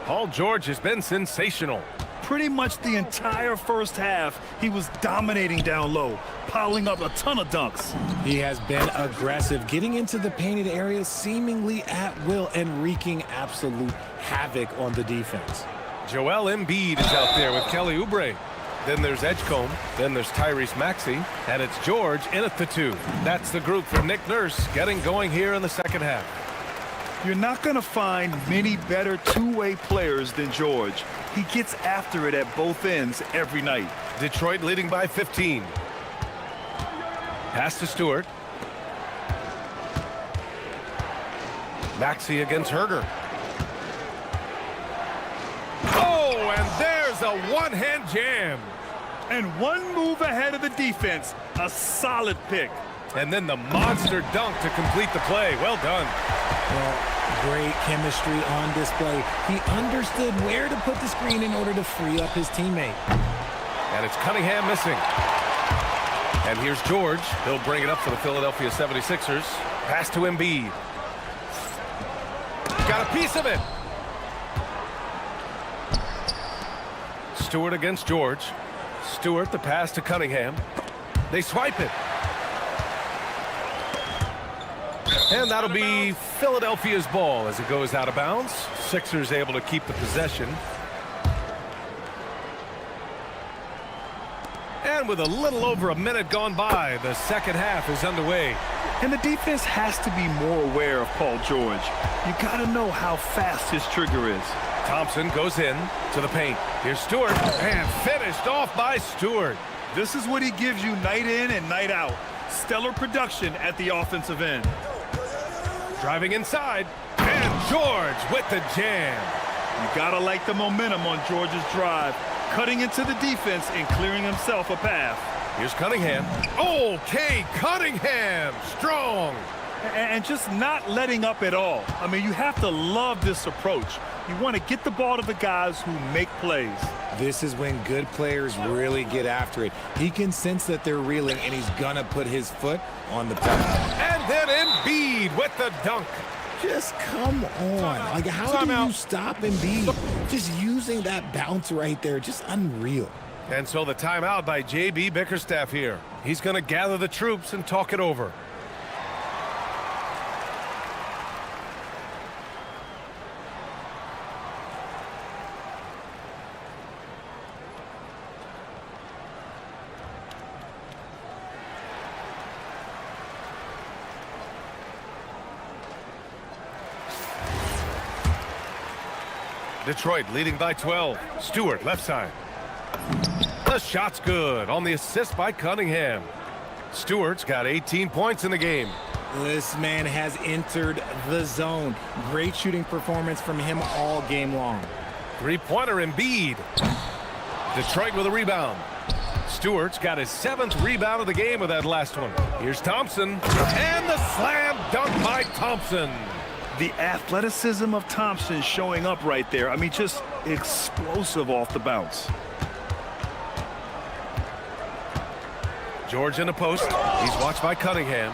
Paul George has been sensational. Pretty much the entire first half, he was dominating down low, piling up a ton of dunks. He has been aggressive, getting into the painted area seemingly at will and wreaking absolute havoc on the defense. Joel Embiid is out there with Kelly Oubre. Then there's Edgecombe. Then there's Tyrese Maxey. And it's George in at the 2. That's the group for Nick Nurse getting going here in the second half. You're not going to find many better two-way players than George. He gets after it at both ends every night. Detroit leading by 15. Pass to Stewart. Maxey against Herder. Oh, and there's a one-hand jam. And one move ahead of the defense. A solid pick. And then the monster dunk to complete the play. Well done. Well, Great chemistry on display. He understood where to put the screen in order to free up his teammate. And it's Cunningham missing. And here's George. He'll bring it up for the Philadelphia 76ers. Pass to Embiid. Got a piece of it. Stewart against George. Stewart, the pass to Cunningham. They swipe it. And that'll be Philadelphia's ball as it goes out of bounds. Sixers able to keep the possession. And with a little over a minute gone by, the second half is underway. And the defense has to be more aware of Paul George. You got to know how fast his trigger is. Thompson goes in to the paint. Here's Stewart, and finished off by Stewart. This is what he gives you night in and night out. Stellar production at the offensive end. Driving inside, and George with the jam. You gotta like the momentum on George's drive, cutting into the defense and clearing himself a path. Here's Cunningham. Okay, Cunningham, strong. And just not letting up at all. I mean, you have to love this approach. You want to get the ball to the guys who make plays. This is when good players really get after it. He can sense that they're reeling, and he's gonna put his foot on the pedal. And then Embiid with the dunk. Just come on. Like, how do you stop Embiid? Just using that bounce right there, just unreal. And so the timeout by JB Bickerstaff here. He's going to gather the troops and talk it over. Detroit leading by 12. Stewart, left side. The shot's good on the assist by Cunningham. Stewart's got 18 points in the game. This man has entered the zone. Great shooting performance from him all game long. Three-pointer Embiid. Detroit with a rebound. Stewart's got his 7th rebound of the game with that last one. Here's Thompson. And the slam dunk by Thompson. The athleticism of Thompson showing up right there. I mean, just explosive off the bounce. George in the post. He's watched by Cunningham.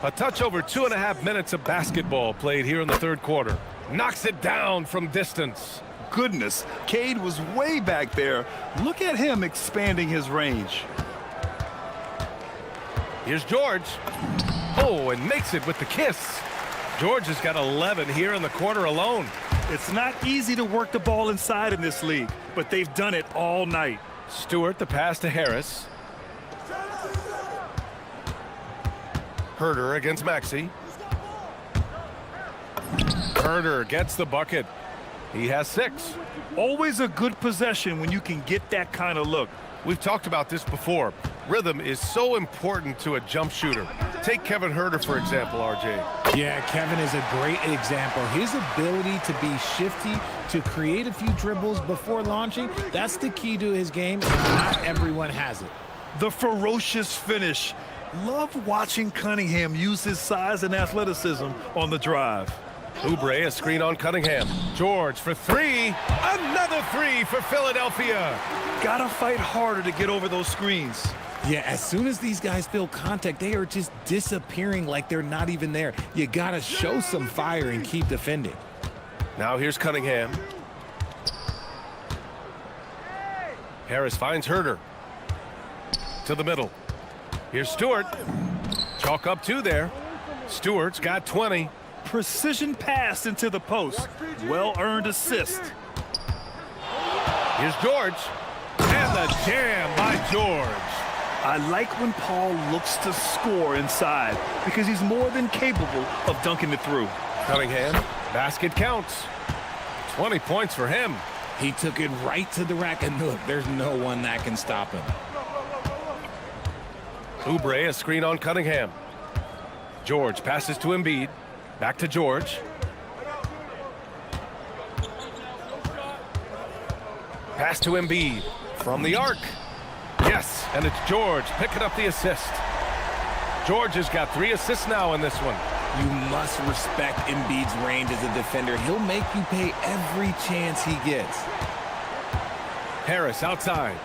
A touch over 2.5 minutes of basketball played here in the third quarter. Knocks it down from distance. Goodness, Cade was way back there. Look at him expanding his range. Here's George. Oh, and makes it with the kiss. George has got 11 here in the quarter alone. It's not easy to work the ball inside in this league, but they've done it all night. Stewart, the pass to Harris. Herder against Maxey. Herder gets the bucket. He has 6. Always a good possession when you can get that kind of look. We've talked about this before. Rhythm is so important to a jump shooter. Take Kevin Herder, for example, RJ. Yeah, Kevin is a great example. His ability to be shifty, to create a few dribbles before launching, that's the key to his game, and not everyone has it. The ferocious finish. Love watching Cunningham use his size and athleticism on the drive. Oubre, a screen on Cunningham. George for 3. Another 3 for Philadelphia. Gotta fight harder to get over those screens. Yeah, as soon as these guys feel contact, they are just disappearing like they're not even there. You gotta show some fire and keep defending. Now here's Cunningham. Harris finds Herder. To the middle. Here's Stewart. Chalk up 2 there. Stewart's got 20. Precision pass into the post. Well-earned assist. Here's George. And the jam by George. I like when Paul looks to score inside because he's more than capable of dunking it through. Cunningham, basket counts. 20 points for him. He took it right to the rack, and look, there's no one that can stop him. Oubre, a screen on Cunningham. George passes to Embiid. Back to George. Pass to Embiid from the arc. Yes, and it's George picking up the assist. George has got 3 assists now in this one. You must respect Embiid's range as a defender. He'll make you pay every chance he gets. Harris outside.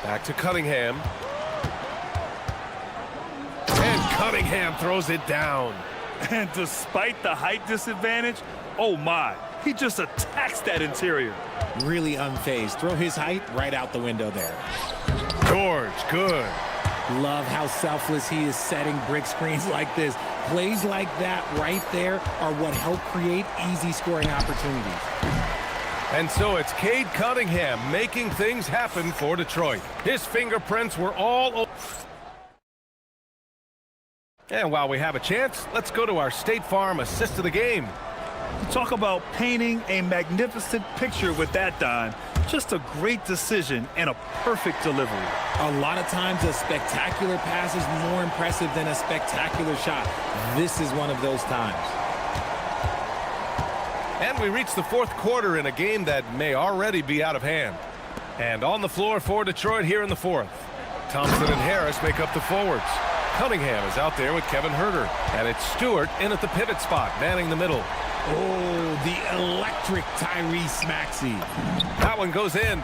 Back to Cunningham. And Cunningham throws it down. And despite the height disadvantage, oh my, he just attacks that interior. Really unfazed. Throw his height right out the window there. George, good. Love how selfless he is setting brick screens like this. Plays like that right there are what help create easy scoring opportunities. And so it's Cade Cunningham making things happen for Detroit. His fingerprints were all over. And while we have a chance, let's go to our State Farm assist of the game. Talk about painting a magnificent picture with that, Don. Just a great decision and a perfect delivery. A lot of times a spectacular pass is more impressive than a spectacular shot. This is one of those times. And we reach the 4th quarter in a game that may already be out of hand. And on the floor for Detroit here in the 4th. Thompson and Harris make up the forwards. Cunningham is out there with Kevin Huerter. And it's Stewart in at the pivot spot, manning the middle. Oh, the electric Tyrese Maxey. That one goes in.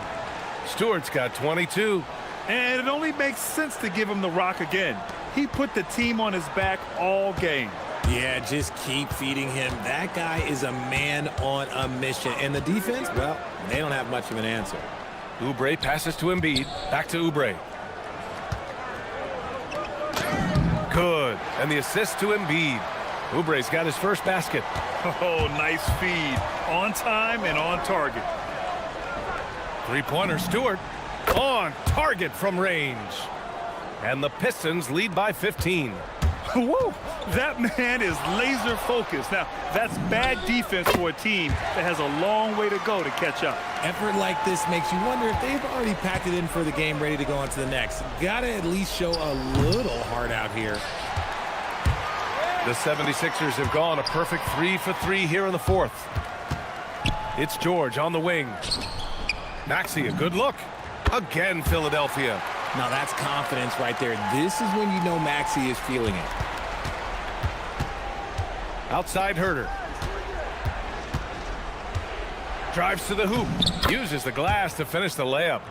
Stewart's got 22. And it only makes sense to give him the rock again. He put the team on his back all game. Yeah, just keep feeding him. That guy is a man on a mission. And the defense, well, they don't have much of an answer. Oubre passes to Embiid. Back to Oubre. Good. And the assist to Embiid. Oubre's got his first basket. Oh, nice feed. On time and on target. Three-pointer Stewart. On target from range. And the Pistons lead by 15. Woo! That man is laser focused. Now, that's bad defense for a team that has a long way to go to catch up. Effort like this makes you wonder if they've already packed it in for the game, ready to go on to the next. Gotta at least show a little heart out here. The 76ers have gone a perfect 3 for 3 here in the 4th. It's George on the wing. Maxey, a good look. Again, Philadelphia. Now that's confidence right there. This is when you know Maxey is feeling it. Outside Huerter. Drives to the hoop. Uses the glass to finish the layup.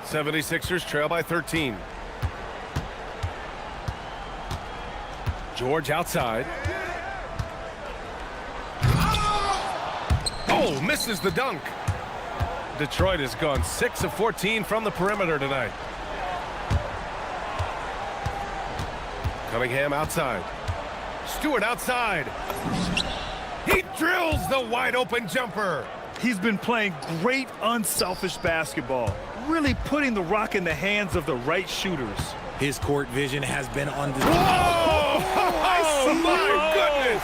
76ers trail by 13. George outside. Oh, misses the dunk. Detroit has gone 6 of 14 from the perimeter tonight. Cunningham outside. Stewart outside. He drills the wide open jumper. He's been playing great unselfish basketball, really putting the rock in the hands of the right shooters. His court vision has been on display. Whoa! Oh, my goodness!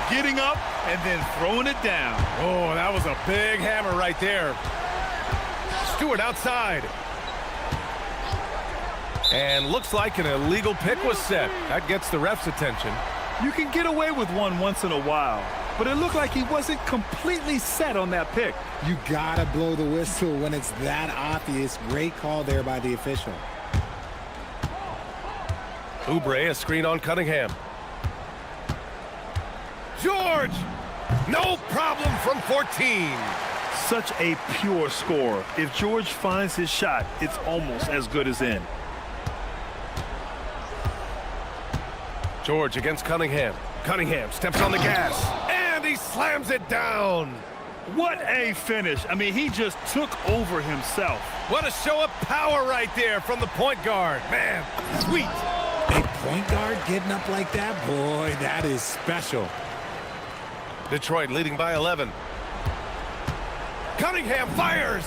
Getting up and then throwing it down. Oh, that was a big hammer right there. Stewart outside. And looks like an illegal pick was set. That gets the ref's attention. You can get away with one once in a while, but it looked like he wasn't completely set on that pick. You gotta blow the whistle when it's that obvious. Great call there by the official. Oubre, a screen on Cunningham. George! No problem from 14. Such a pure score. If George finds his shot, it's almost as good as in. George against Cunningham. Cunningham steps on the gas, and he slams it down. What a finish. I mean, he just took over himself. What a show of power right there from the point guard. Man, sweet. A point guard getting up like that? Boy, that is special. Detroit leading by 11. Cunningham fires.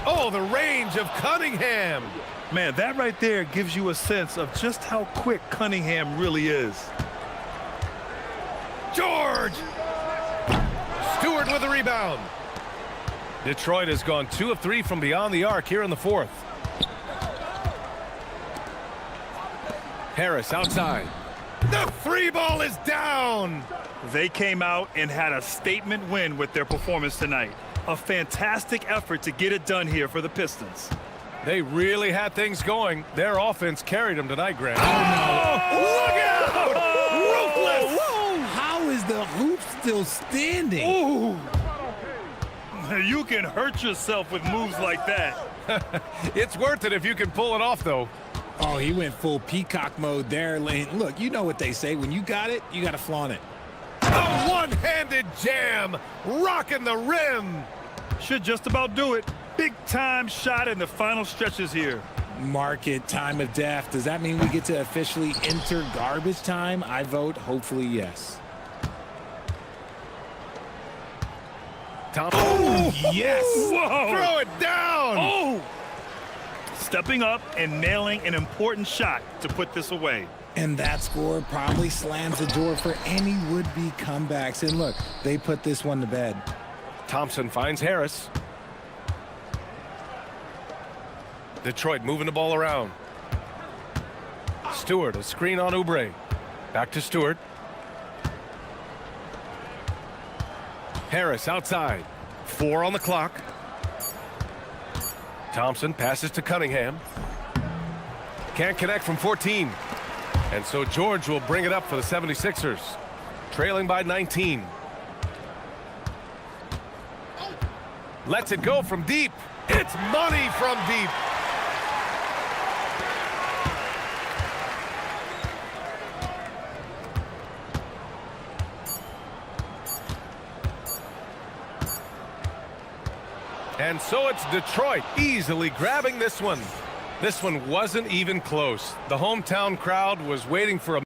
Oh, the range of Cunningham. Man, that right there gives you a sense of just how quick Cunningham really is. George! Stewart with the rebound. Detroit has gone 2 of 3 from beyond the arc here in the 4th. Harris outside. The 3 ball is down. They came out and had a statement win with their performance tonight. A fantastic effort to get it done here for the Pistons. They really had things going. Their offense carried them tonight, Grant. Look out! Ruthless! How is the hoop still standing? Ooh. You can hurt yourself with moves like that. It's worth it if you can pull it off, though. Oh, he went full peacock mode there. Look, you know what they say. When you got it, you got to flaunt it. A one-handed jam, rocking the rim. Should just about do it. Big time shot in the final stretches here. Market time of death. Does that mean we get to officially enter garbage time? I vote hopefully yes. Oh, yes. Whoa. Throw it down. Oh! Stepping up and nailing an important shot to put this away. And that score probably slams the door for any would-be comebacks. And look, they put this one to bed. Thompson finds Harris. Detroit moving the ball around. Stewart, a screen on Oubre. Back to Stewart. Harris outside. 4 on the clock. Thompson passes to Cunningham. Can't connect from 14. And so George will bring it up for the 76ers. Trailing by 19. Lets it go from deep. It's money from deep. And so it's Detroit easily grabbing this one. This one wasn't even close. The hometown crowd was waiting for a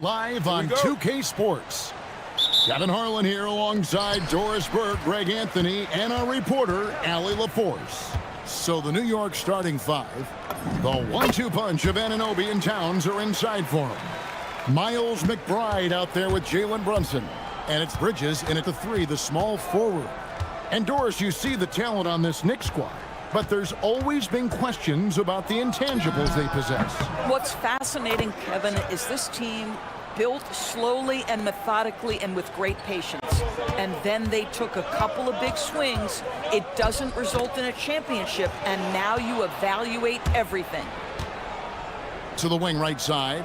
Live on 2K Sports. Kevin Harlan here alongside Doris Burke, Greg Anthony, and our reporter, Allie LaForce. So the New York starting five, the 1-2 punch of Anunoby and Towns are inside for him. Miles McBride out there with Jalen Brunson. And it's Bridges in at the three, the small forward. And Doris, you see the talent on this Knicks squad, but there's always been questions about the intangibles they possess. What's fascinating, Kevin, is this team built slowly and methodically and with great patience. And then they took a couple of big swings. It doesn't result in a championship, and now you evaluate everything. To the wing right side.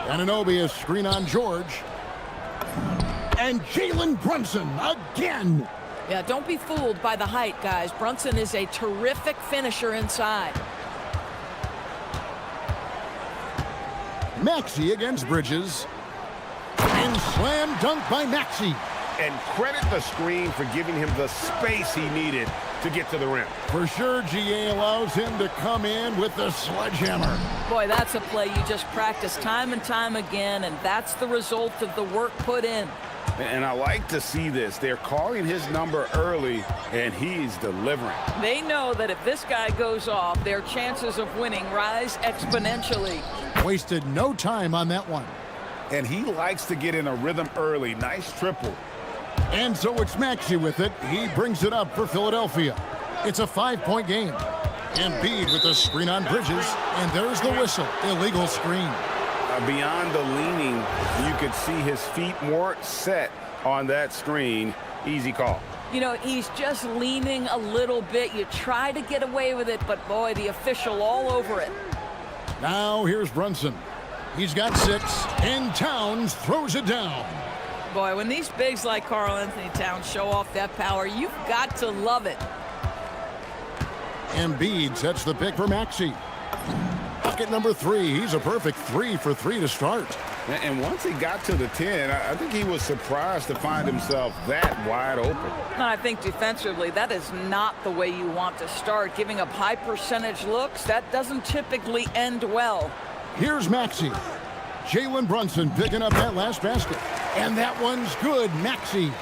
Anunoby, a screen on George. And Jalen Brunson again. Yeah, don't be fooled by the height, guys. Brunson is a terrific finisher inside. Maxey against Bridges. And slam dunk by Maxey. And credit the screen for giving him the space he needed to get to the rim. For sure, GA allows him to come in with the sledgehammer. Boy, that's a play you just practice time and time again, and that's the result of the work put in. And I like to see this. They're calling his number early, and he's delivering. They know that if this guy goes off, their chances of winning rise exponentially. Wasted no time on that one. And he likes to get in a rhythm early. Nice triple. And so it's Maxey with it. He brings it up for Philadelphia. It's a 5-point game. Embiid with the screen on Bridges. And there's the whistle. Illegal screen. Beyond the leaning, you could see his feet more set on that screen. Easy call. You know, he's just leaning a little bit. You try to get away with it, but boy, the official all over it. Now here's Brunson. He's got 6, and Towns throws it down. Boy, when these bigs like Karl Anthony Towns show off that power, you've got to love it. Embiid sets the pick for Maxey. Bucket number 3. He's a perfect 3 for 3 to start. And once he got to the 10, I think he was surprised to find himself that wide open. And I think defensively, that is not the way you want to start. Giving up high percentage looks, that doesn't typically end well. Here's Maxey. Jalen Brunson picking up that last basket. And that one's good, Maxey.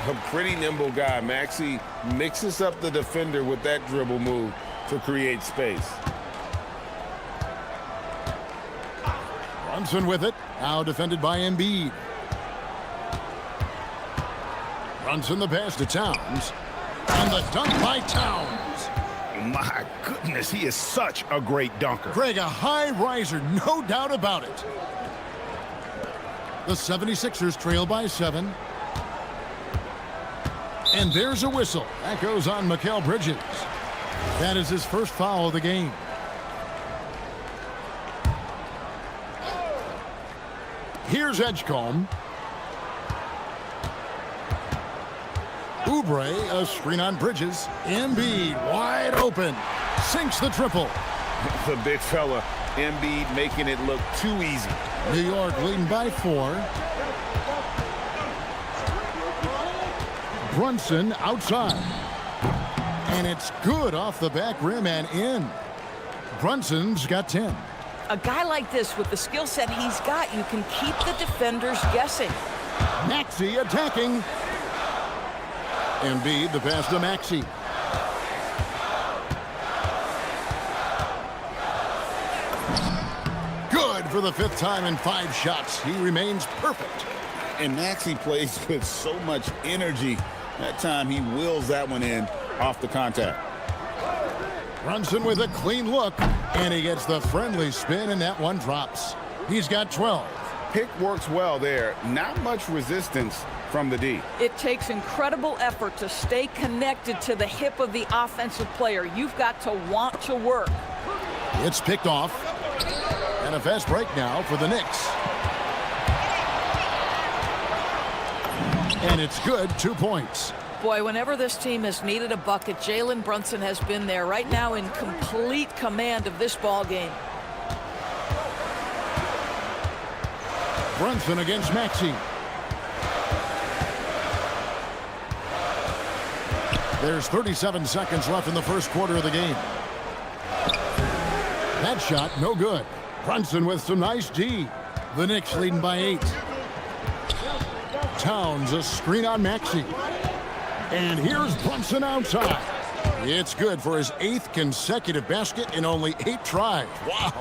A pretty nimble guy. Maxey mixes up the defender with that dribble move to create space. Brunson with it. Now defended by Embiid. Brunson the pass to Towns. And the dunk by Towns. My goodness, he is such a great dunker. Greg, a high riser, no doubt about it. The 76ers trail by 7. And there's a whistle. That goes on Mikal Bridges. That is his first foul of the game. Here's Edgecombe. Oubre, a screen on Bridges. Embiid wide open. Sinks the triple. The big fella, Embiid, making it look too easy. New York leading by 4. Brunson outside. And it's good off the back rim and in. Brunson's got 10. A guy like this, with the skill set he's got, you can keep the defenders guessing. Maxey attacking. Embiid, the pass to Maxey. Good for the 5th time in 5 shots. He remains perfect. And Maxey plays with so much energy. That time he wills that one in off the contact. Brunson with a clean look, and he gets the friendly spin, and that one drops. He's got 12. Pick works well there. Not much resistance from the D. It takes incredible effort to stay connected to the hip of the offensive player. You've got to want to work. It's picked off. And a fast break now for the Knicks. And it's good, 2 points. Boy, whenever this team has needed a bucket, Jalen Brunson has been there, right now in complete command of this ball game. Brunson against Maxey. There's 37 seconds left in the first quarter of the game. That shot, no good. Brunson with some nice D. The Knicks leading by 8. Towns, a screen on Maxey. And here's Brunson outside. It's good for his 8th consecutive basket in only 8 tries. Wow.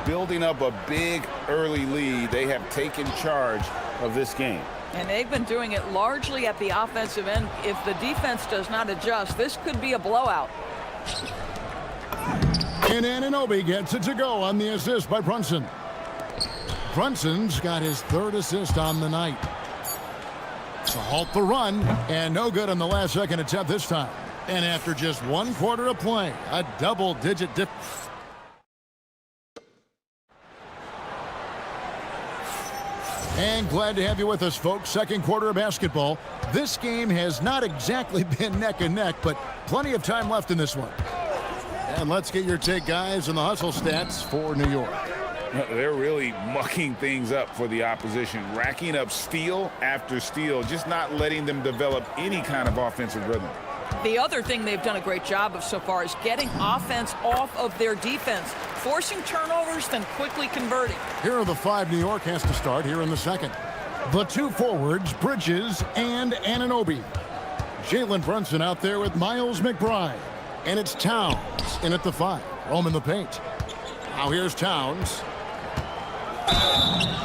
Building up a big early lead, they have taken charge of this game. And they've been doing it largely at the offensive end. If the defense does not adjust, this could be a blowout. And Anunoby gets it to go on the assist by Brunson. Brunson's got his 3rd assist on the night. To halt the run, and no good on the last second attempt this time. And after just 1 quarter of play, a double-digit dip. And glad to have you with us, folks. Second quarter of basketball. This game has not exactly been neck and neck, but plenty of time left in this one. And let's get your take, guys, on the hustle stats for New York. They're really mucking things up for the opposition, racking up steal after steal, just not letting them develop any kind of offensive rhythm. The other thing they've done a great job of so far is getting offense off of their defense, forcing turnovers, then quickly converting. Here are the 5 New York has to start here in the second. The 2 forwards, Bridges and Anunoby. Jalen Brunson out there with Miles McBride. And it's Towns in at the 5, roaming the paint. Now here's Towns.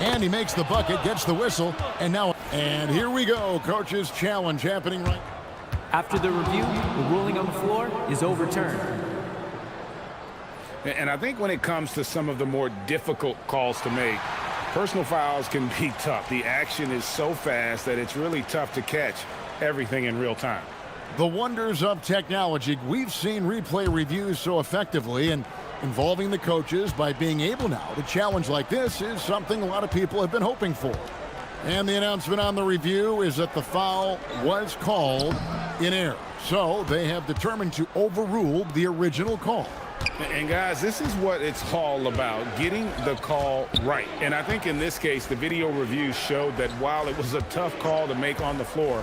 And he makes the bucket, gets the whistle, and here we go. Coach's challenge happening right. After the review, the ruling on the floor is overturned. And I think when it comes to some of the more difficult calls to make, personal fouls can be tough. The action is so fast that it's really tough to catch everything in real time. The wonders of technology. We've seen replay reviews so effectively, and involving the coaches by being able now to challenge like this is something a lot of people have been hoping for. And the announcement on the review is that the foul was called in error. So they have determined to overrule the original call. And guys, this is what it's all about, getting the call right. And I think in this case, the video review showed that while it was a tough call to make on the floor,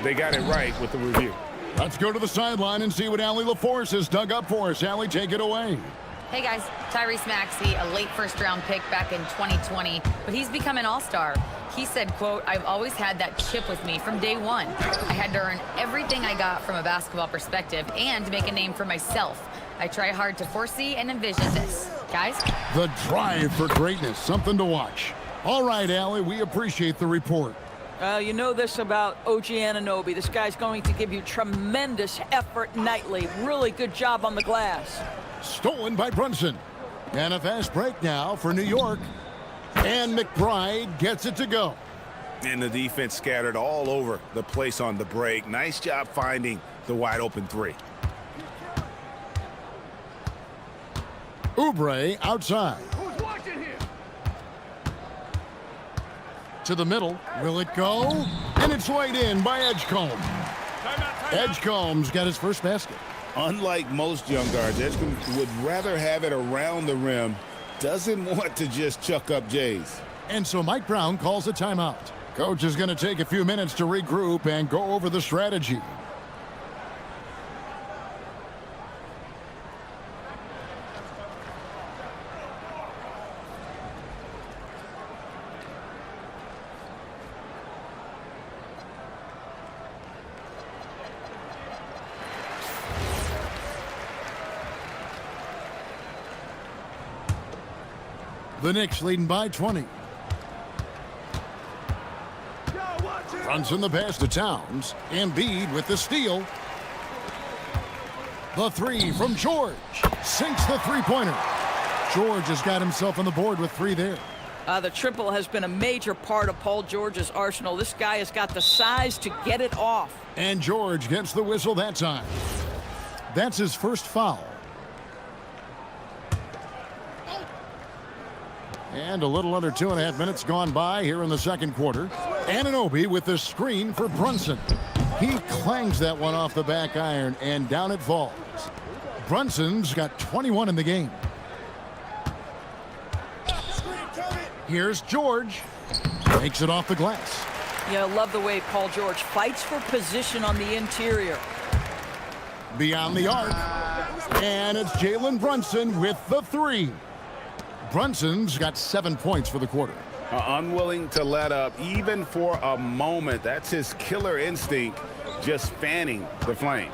they got it right with the review. Let's go to the sideline and see what Allie LaForce has dug up for us. Allie, take it away. Hey guys, Tyrese Maxey, a late first-round pick back in 2020, but he's become an all-star. He said, quote, "I've always had that chip with me from day one. I had to earn everything I got from a basketball perspective and make a name for myself. I try hard to foresee and envision this." Guys? The drive for greatness, something to watch. All right, Allie, we appreciate the report. You know this about OG Anunoby. This guy's going to give you tremendous effort nightly. Really good job on the glass. Stolen by Brunson. And a fast break now for New York. And McBride gets it to go. And the defense scattered all over the place on the break. Nice job finding the wide open 3. Oubre outside. Who's watching here? To the middle. Will it go? And it's laid in by Edgecombe. Edgecombe's got his first basket. Unlike most young guards, Edgecombe would rather have it around the rim. Doesn't want to just chuck up J's. And so Mike Brown calls a timeout. Coach is going to take a few minutes to regroup and go over the strategy. The Knicks leading by 20. Brunson the pass to Towns. Embiid with the steal. The 3 from George. Sinks the three-pointer. George has got himself on the board with 3 there. The triple has been a major part of Paul George's arsenal. This guy has got the size to get it off. And George gets the whistle that time. That's his first foul. And a little under 2.5 minutes gone by here in the second quarter. Anunoby with the screen for Brunson. He clangs that one off the back iron, and down it falls. Brunson's got 21 in the game. Here's George. Takes it off the glass. Yeah, I love the way Paul George fights for position on the interior. Beyond the arc. And it's Jalen Brunson with the 3. Brunson's got 7 points for the quarter. Unwilling to let up even for a moment. That's his killer instinct, just fanning the flames.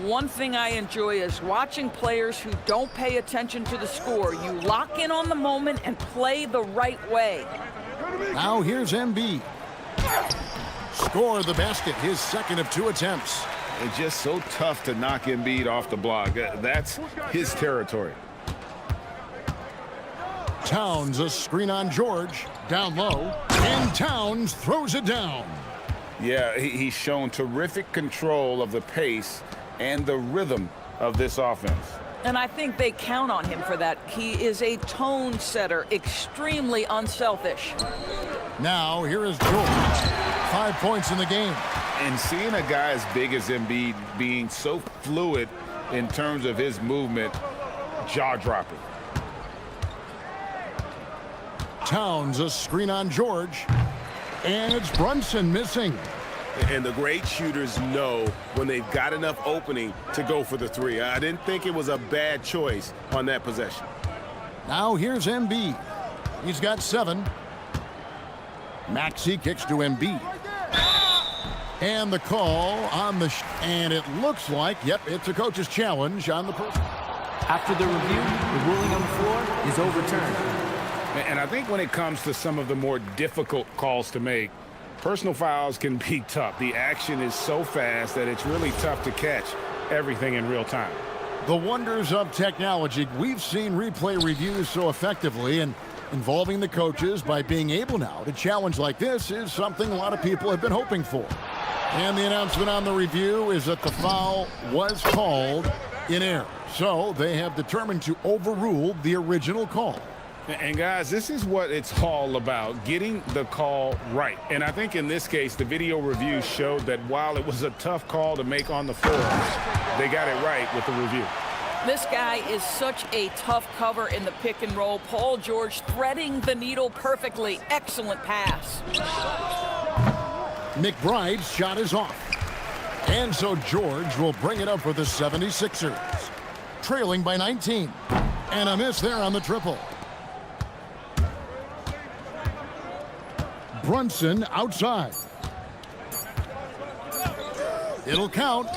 One thing I enjoy is watching players who don't pay attention to the score. You lock in on the moment and play the right way. Now here's Embiid. Score the basket, his second of 2 attempts. It's just so tough to knock Embiid off the block. That's his territory. Towns, a screen on George, down low, and Towns throws it down. Yeah, he's shown terrific control of the pace and the rhythm of this offense. And I think they count on him for that. He is a tone setter, extremely unselfish. Now here is George. 5 points in the game. And seeing a guy as big as Embiid being so fluid in terms of his movement, jaw-dropping. Towns, a screen on George. And it's Brunson missing. And the great shooters know when they've got enough opening to go for the three. I didn't think it was a bad choice on that possession. Now here's Embiid. He's got 7. Maxey kicks to Embiid. And the call on the and it looks like, yep, it's a coach's challenge on the person. After the review, the ruling on the floor is overturned. And I think when it comes to some of the more difficult calls to make, personal fouls can be tough. The action is so fast that it's really tough to catch everything in real time. The wonders of technology. We've seen replay reviews so effectively, and involving the coaches by being able now to challenge like this is something a lot of people have been hoping for. And the announcement on the review is that the foul was called in error. So they have determined to overrule the original call. And guys, this is what it's all about, getting the call right. And I think in this case, the video review showed that while it was a tough call to make on the floor, they got it right with the review. This guy is such a tough cover in the pick and roll. Paul George threading the needle perfectly. Excellent pass. McBride's shot is off. And so George will bring it up for the 76ers. Trailing by 19. And a miss there on the triple. Brunson outside. It'll count.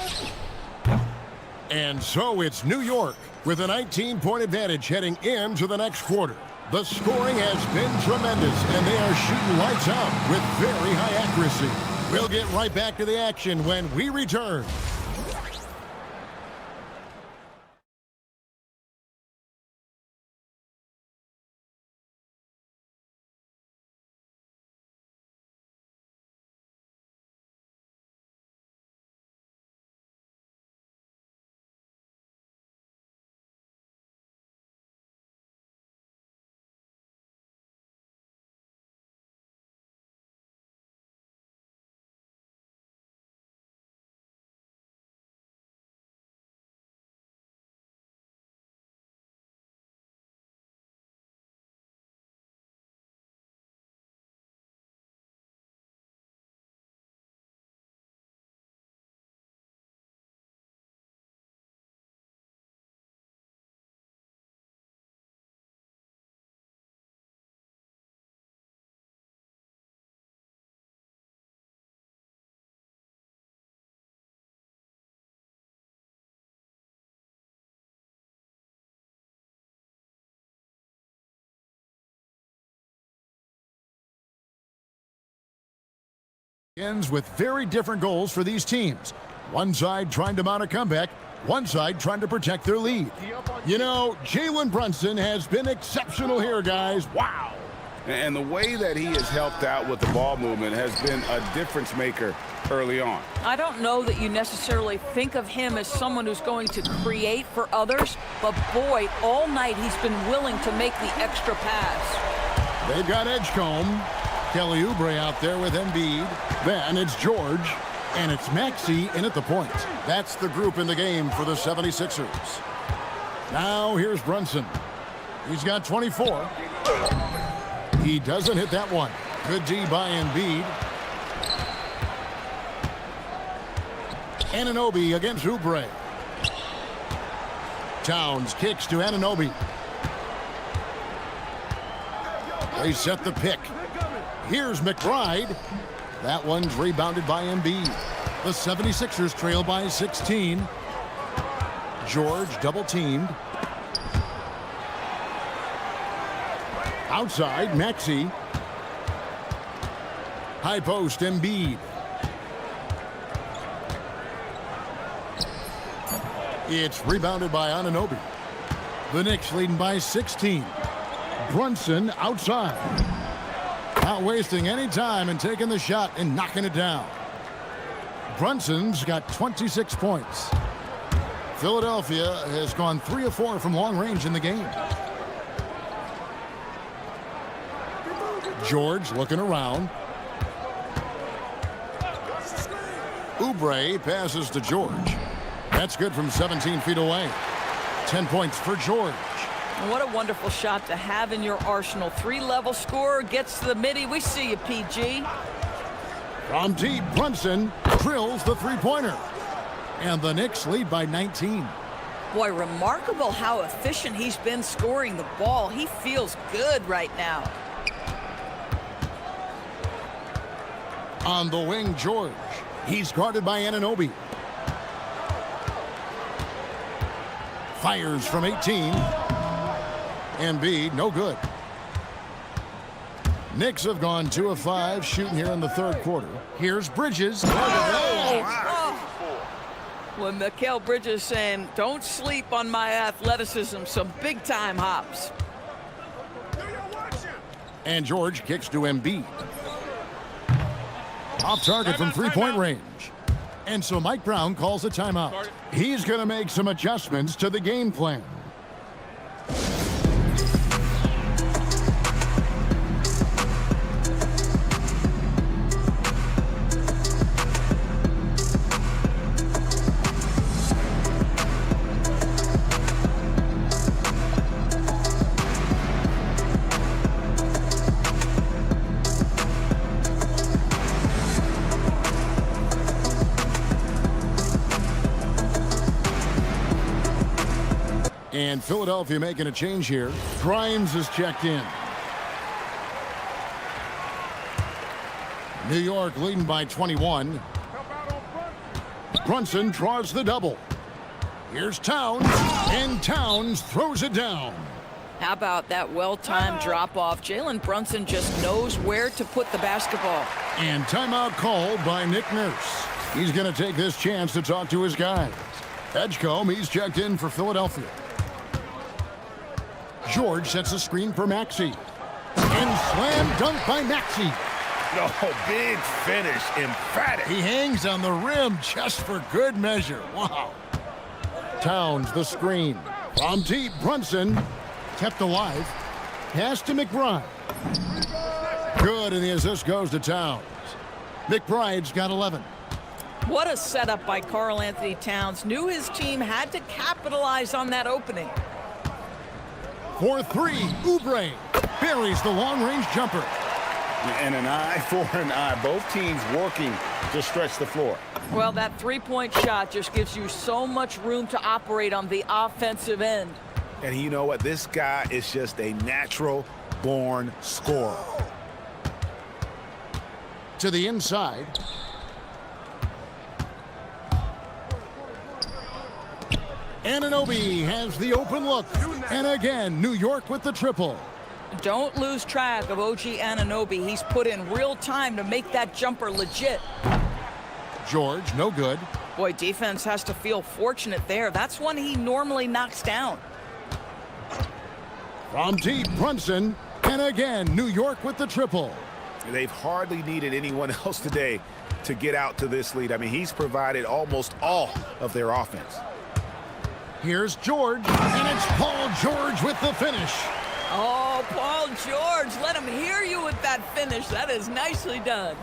And so it's New York with a 19-point advantage heading into the next quarter. The scoring has been tremendous, and they are shooting lights out with very high accuracy. We'll get right back to the action when we return. Ends with very different goals for these teams. One side trying to mount a comeback, one side trying to protect their lead. You know, Jalen Brunson has been exceptional here, guys. Wow. And the way that he has helped out with the ball movement has been a difference maker early on. I don't know that you necessarily think of him as someone who's going to create for others, but boy, all night he's been willing to make the extra pass. They've got Edgecombe. Kelly Oubre out there with Embiid. Then it's George, and it's Maxey in at the point. That's the group in the game for the 76ers. Now here's Brunson. He's got 24. He doesn't hit that one. Good D by Embiid. Anunoby against Oubre. Towns kicks to Anunoby. They set the pick. Here's McBride. That one's rebounded by Embiid. The 76ers trail by 16. George double-teamed. Outside, Maxey. High post, Embiid. It's rebounded by Anunoby. The Knicks leading by 16. Brunson outside. Not wasting any time and taking the shot and knocking it down. Brunson's got 26 points. Philadelphia has gone 3 of 4 from long range in the game. George looking around. Oubre passes to George. That's good from 17 feet away. 10 points for George. What a wonderful shot to have in your arsenal. 3-level scorer, gets to the midi. We see you, PG. From deep, Brunson drills the three-pointer. And the Knicks lead by 19. Boy, remarkable how efficient he's been scoring the ball. He feels good right now. On the wing, George. He's guarded by Anunoby. Fires from 18. Embiid, no good. Knicks have gone 2 of 5 shooting here in the third quarter. Here's Bridges. When Mikal Bridges saying, don't sleep on my athleticism, some big-time hops. And George kicks to Embiid. Off target from three-point range. And so Mike Brown calls a timeout. He's going to make some adjustments to the game plan. And Philadelphia making a change here. Grimes is checked in. New York leading by 21. Brunson draws the double. Here's Towns, and Towns throws it down. How about that well-timed drop-off? Jalen Brunson just knows where to put the basketball. And timeout called by Nick Nurse. He's going to take this chance to talk to his guys. Edgecombe, he's checked in for Philadelphia. George sets a screen for Maxey. And slam dunk by Maxey. Oh, big finish, emphatic. He hangs on the rim just for good measure. Wow. Towns the screen. From deep, Brunson kept alive. Pass to McBride. Good, and the assist goes to Towns. McBride's got 11. What a setup by Karl Anthony Towns. Knew his team had to capitalize on that opening. For 3, Oubre buries the long-range jumper. And an eye for an eye. Both teams working to stretch the floor. Well, that three-point shot just gives you so much room to operate on the offensive end. And you know what? This guy is just a natural-born scorer. To the inside. Anunoby has the open look. And again, New York with the triple. Don't lose track of OG Anunoby. He's put in real time to make that jumper legit. George, no good. Boy, defense has to feel fortunate there. That's one he normally knocks down. From deep, Brunson. And again, New York with the triple. They've hardly needed anyone else today to get out to this lead. I mean, he's provided almost all of their offense. Here's George, and it's Paul George with the finish. Oh, Paul George, let him hear you with that finish. That is nicely done.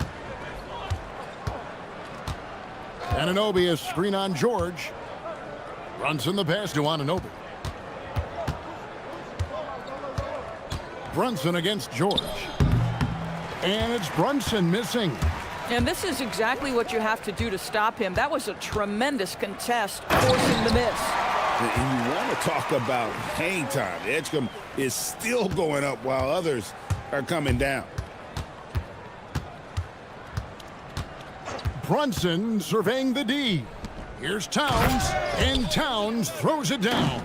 Anunoby is screen on George. Brunson the pass to Anunoby. Brunson against George. And it's Brunson missing. And this is exactly what you have to do to stop him. That was a tremendous contest, forcing the miss. And you want to talk about hang time. Edgecombe is still going up while others are coming down. Brunson surveying the D. Here's Towns, and Towns throws it down.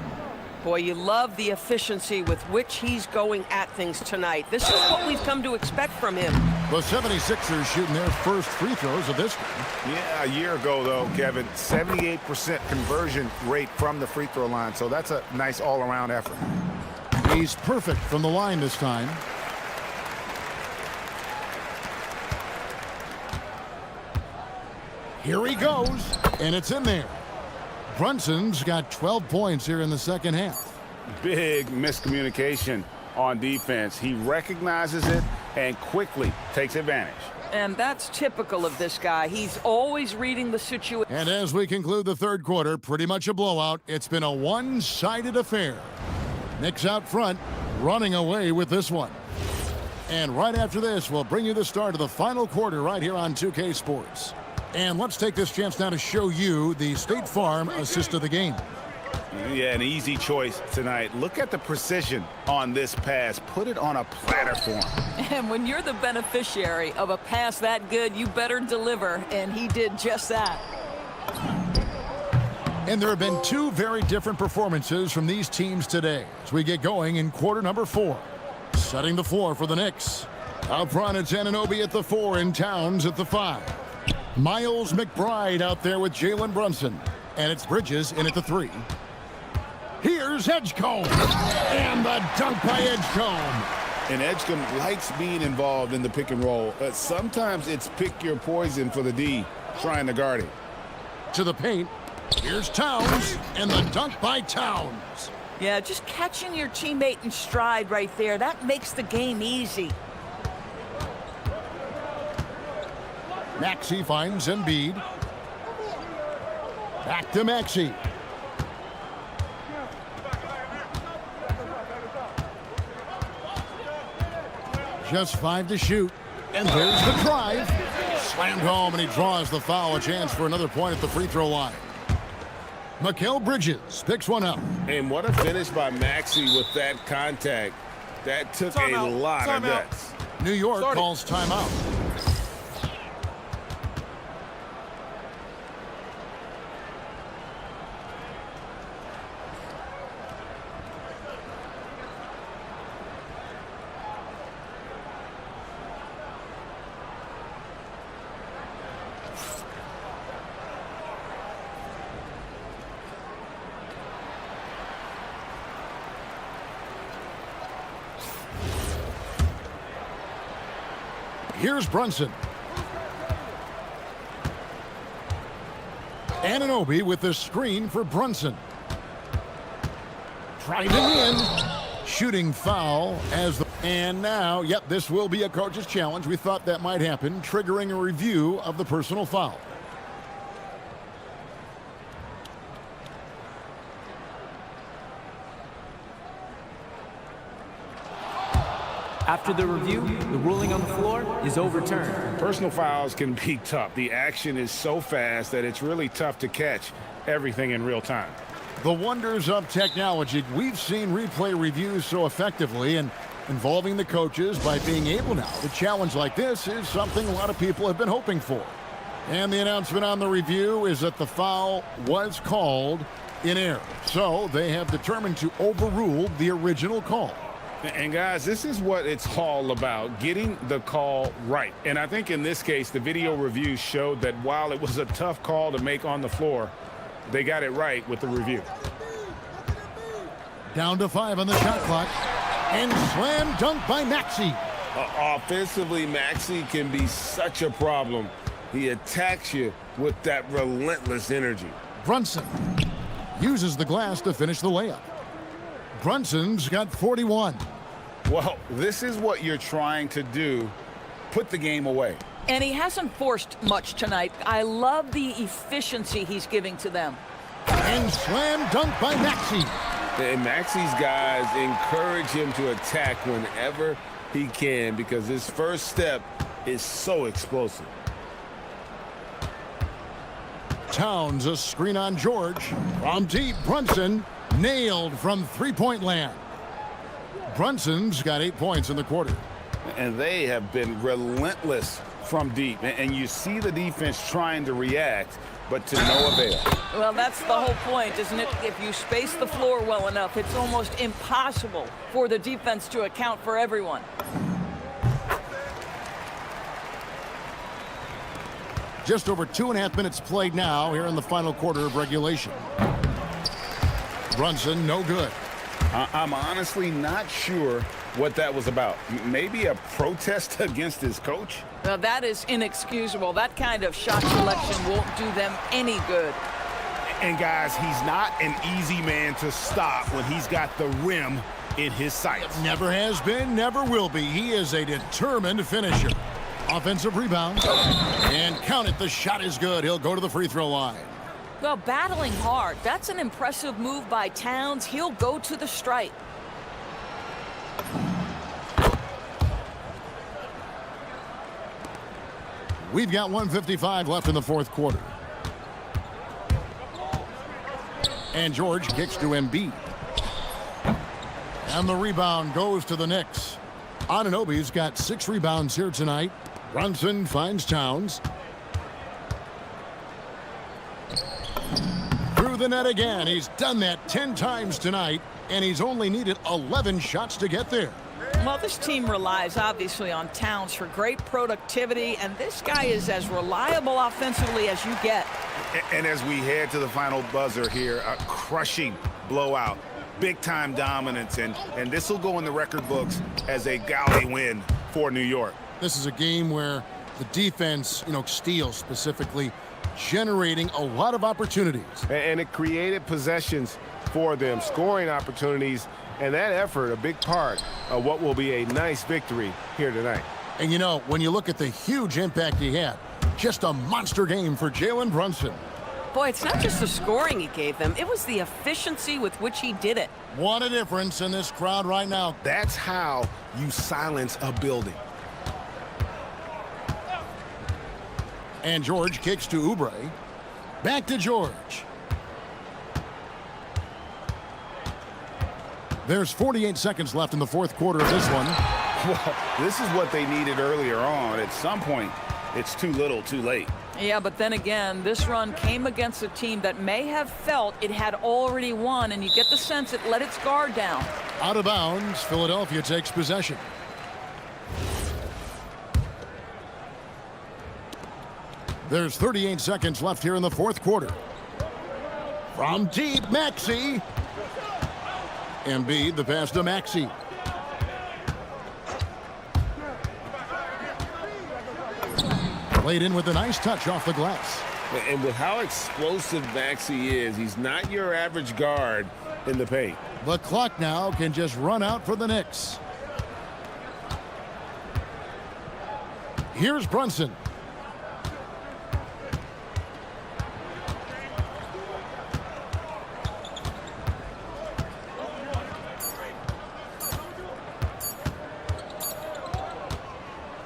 Boy, you love the efficiency with which he's going at things tonight. This is what we've come to expect from him. The 76ers shooting their first free throws of this game. Yeah, a year ago, though, Kevin, 78% conversion rate from the free throw line. So that's a nice all-around effort. He's perfect from the line this time. Here he goes, and it's in there. Brunson's got 12 points here in the second half. Big miscommunication on defense. He recognizes it and quickly takes advantage. And that's typical of this guy. He's always reading the situation. And as we conclude the third quarter, pretty much a blowout. It's been a one-sided affair. Knicks out front, running away with this one. And right after this, we'll bring you the start of the final quarter right here on 2K Sports. And let's take this chance now to show you the State Farm assist of the game. Yeah, an easy choice tonight. Look at the precision on this pass. Put it on a platter for him. And when you're the beneficiary of a pass that good, you better deliver, and he did just that. And there have been two very different performances from these teams today as we get going in quarter number 4. Setting the floor for the Knicks. Out front, it's Anunoby at the 4 and Towns at the 5. Miles McBride out there with Jalen Brunson. And it's Bridges in at the 3. Here's Edgecombe. And the dunk by Edgecombe. And Edgecombe likes being involved in the pick and roll. Sometimes it's pick your poison for the D, trying to guard it. To the paint. Here's Towns. And the dunk by Towns. Yeah, just catching your teammate in stride right there, that makes the game easy. Maxey finds Embiid. Back to Maxey. Just 5 to shoot. And there's the drive. Slammed home, and he draws the foul. A chance for another point at the free throw line. Mikal Bridges picks one up. And what a finish by Maxey with that contact. That took a lot of guts. New York calls timeout. Here's Brunson. Anunoby with the screen for Brunson. Tried it in. Shooting foul as the... And now, yep, this will be a coach's challenge. We thought that might happen, triggering a review of the personal foul. After the review, the ruling on the floor is overturned. Personal fouls can be tough. The action is so fast that it's really tough to catch everything in real time. The wonders of technology. We've seen replay reviews so effectively, and involving the coaches by being able now to challenge like this is something a lot of people have been hoping for. And the announcement on the review is that the foul was called in error. So they have determined to overrule the original call. And guys, this is what it's all about, getting the call right. And I think in this case, the video review showed that while it was a tough call to make on the floor, they got it right with the review. Down to 5 on the shot clock. And slam dunk by Maxey. Offensively, Maxey can be such a problem. He attacks you with that relentless energy. Brunson uses the glass to finish the layup. Brunson's got 41. Well, this is what you're trying to do. Put the game away. And he hasn't forced much tonight. I love the efficiency he's giving to them. And slam dunk by Maxey. And Maxey's guys encourage him to attack whenever he can because his first step is so explosive. Towns, a screen on George. From deep, Brunson nailed from three-point land. Brunson's got 8 points in the quarter. And they have been relentless from deep. And you see the defense trying to react, but to no avail. Well, that's the whole point, isn't it? If you space the floor well enough, it's almost impossible for the defense to account for everyone. Just over 2.5 minutes played now here in the final quarter of regulation. Brunson, no good. I'm honestly not sure what that was about. Maybe a protest against his coach? Well, that is inexcusable. That kind of shot selection won't do them any good. And guys, he's not an easy man to stop when he's got the rim in his sights. Never has been, never will be. He is a determined finisher. Offensive rebound. And count it, the shot is good. He'll go to the free throw line. Well, battling hard. That's an impressive move by Towns. He'll go to the stripe. We've got 1:55 left in the fourth quarter. And George kicks to Embiid. And the rebound goes to the Knicks. Anunoby's got 6 rebounds here tonight. Brunson finds Towns. Through the net again. He's done that 10 times tonight, and he's only needed 11 shots to get there. Well, this team relies obviously on Towns for great productivity, and this guy is as reliable offensively as you get. And as we head to the final buzzer here, a crushing blowout, big-time dominance, and this will go in the record books as a gaudy win for New York. This is a game where the defense, steals specifically, generating a lot of opportunities. And it created possessions for them, scoring opportunities, and that effort, a big part of what will be a nice victory here tonight. And when you look at the huge impact he had, just a monster game for Jalen Brunson. Boy, it's not just the scoring he gave them, it was the efficiency with which he did it. What a difference in this crowd right now. That's how you silence a building. And George kicks to Oubre. Back to George. There's 48 seconds left in the fourth quarter of this one. Well, this is what they needed earlier on. At some point, it's too little, too late. Yeah, but then again, this run came against a team that may have felt it had already won, and you get the sense it let its guard down. Out of bounds, Philadelphia takes possession. There's 38 seconds left here in the fourth quarter. From deep, Maxey. Embiid, the pass to Maxey. Played in with a nice touch off the glass. And with how explosive Maxey is, he's not your average guard in the paint. The clock now can just run out for the Knicks. Here's Brunson.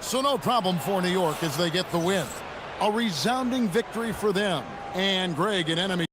So no problem for New York as they get the win. A resounding victory for them. And Greg, an enemy.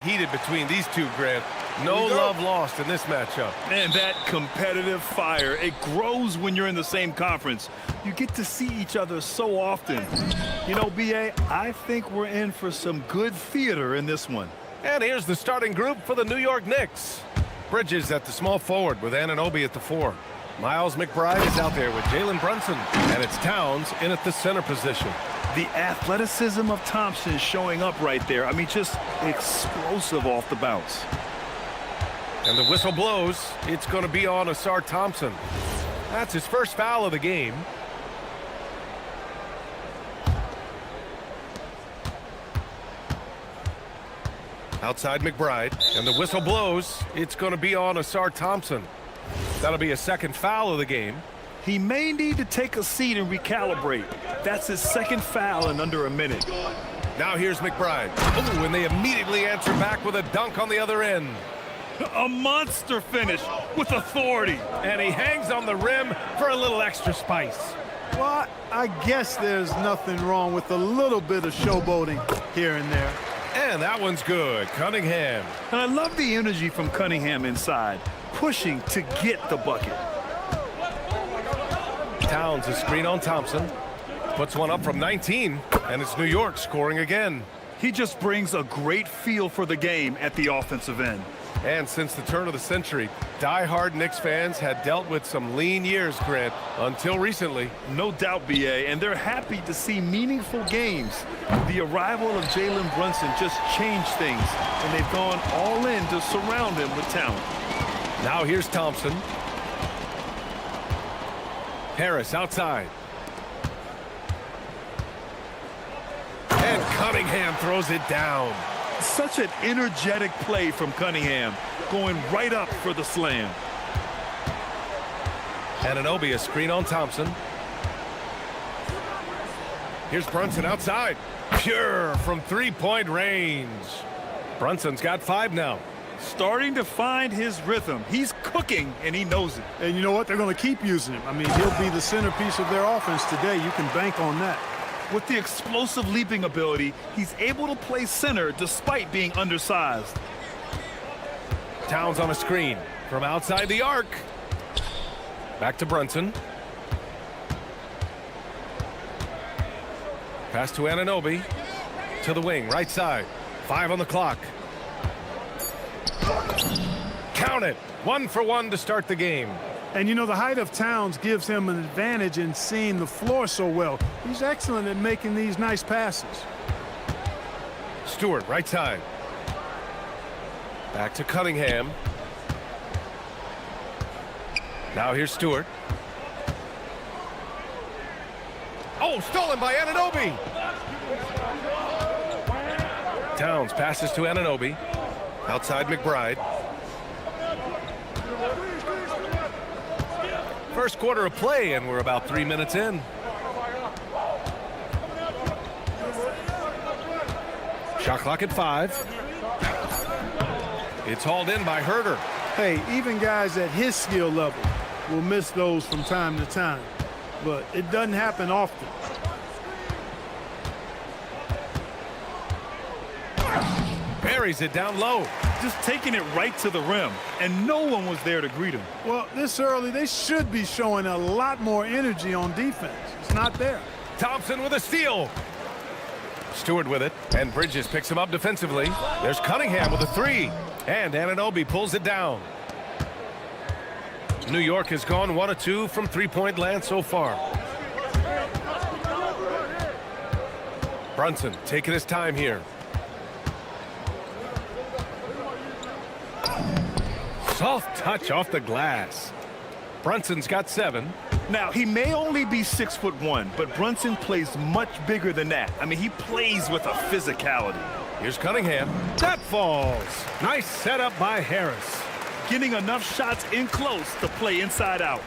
heated between these two, Grant. No love lost in this matchup. And that competitive fire, it grows when you're in the same conference. You get to see each other so often. You know, B.A., I think we're in for some good theater in this one. And here's the starting group for the New York Knicks. Bridges at the small forward with Anunoby at the 4. Miles McBride is out there with Jalen Brunson. And it's Towns in at the center position. The athleticism of Thompson showing up right there. I mean, just explosive off the bounce. And the whistle blows. It's going to be on Asar Thompson. That's his first foul of the game. Outside McBride. And the whistle blows. It's going to be on Asar Thompson. That'll be a second foul of the game. He may need to take a seat and recalibrate. That's his second foul in under a minute. Now here's McBride. Oh, and they immediately answer back with a dunk on the other end. A monster finish with authority. And he hangs on the rim for a little extra spice. Well, I guess there's nothing wrong with a little bit of showboating here and there. And that one's good. Cunningham. And I love the energy from Cunningham inside, pushing to get the bucket. Towns a screen on Thompson. Puts one up from 19, and it's New York scoring again. He just brings a great feel for the game at the offensive end. And since the turn of the century, die-hard Knicks fans had dealt with some lean years, Grant, until recently. No doubt, B.A., and they're happy to see meaningful games. The arrival of Jalen Brunson just changed things, and they've gone all in to surround him with talent. Now here's Thompson. Harris outside. And Cunningham throws it down. Such an energetic play from Cunningham, going right up for the slam. Anunoby a screen on Thompson. Here's Brunson outside. Pure from three-point range. Brunson's got 5 now. Starting to find his rhythm. He's cooking, and he knows it. And you know what? They're going to keep using him. I mean, he'll be the centerpiece of their offense today. You can bank on that. With the explosive leaping ability, he's able to play center despite being undersized. Towns on a screen from outside the arc. Back to Brunson. Pass to Anunoby. To the wing, right side. 5 on the clock. Count it. 1 for 1 to start the game. And you know, the height of Towns gives him an advantage in seeing the floor so well. He's excellent at making these nice passes. Stewart, right side. Back to Cunningham. Now here's Stewart. Oh, stolen by Anunoby. Towns passes to Anunoby. Outside McBride. First quarter of play, and we're about 3 minutes in. Shot clock at 5. It's hauled in by Herter. Hey, even guys at his skill level will miss those from time to time, but it doesn't happen often. Buries it down low. Just taking it right to the rim, and no one was there to greet him. Well, this early, they should be showing a lot more energy on defense. It's not there. Thompson with a steal. Stewart with it, and Bridges picks him up defensively. There's Cunningham with a 3, and Anunoby pulls it down. New York has gone 1 of 2 from three-point land so far. Brunson taking his time here. Soft touch off the glass. Brunson's got 7. Now, he may only be 6'1", but Brunson plays much bigger than that. I mean, he plays with a physicality. Here's Cunningham. That falls. Nice setup by Harris. Getting enough shots in close to play inside out.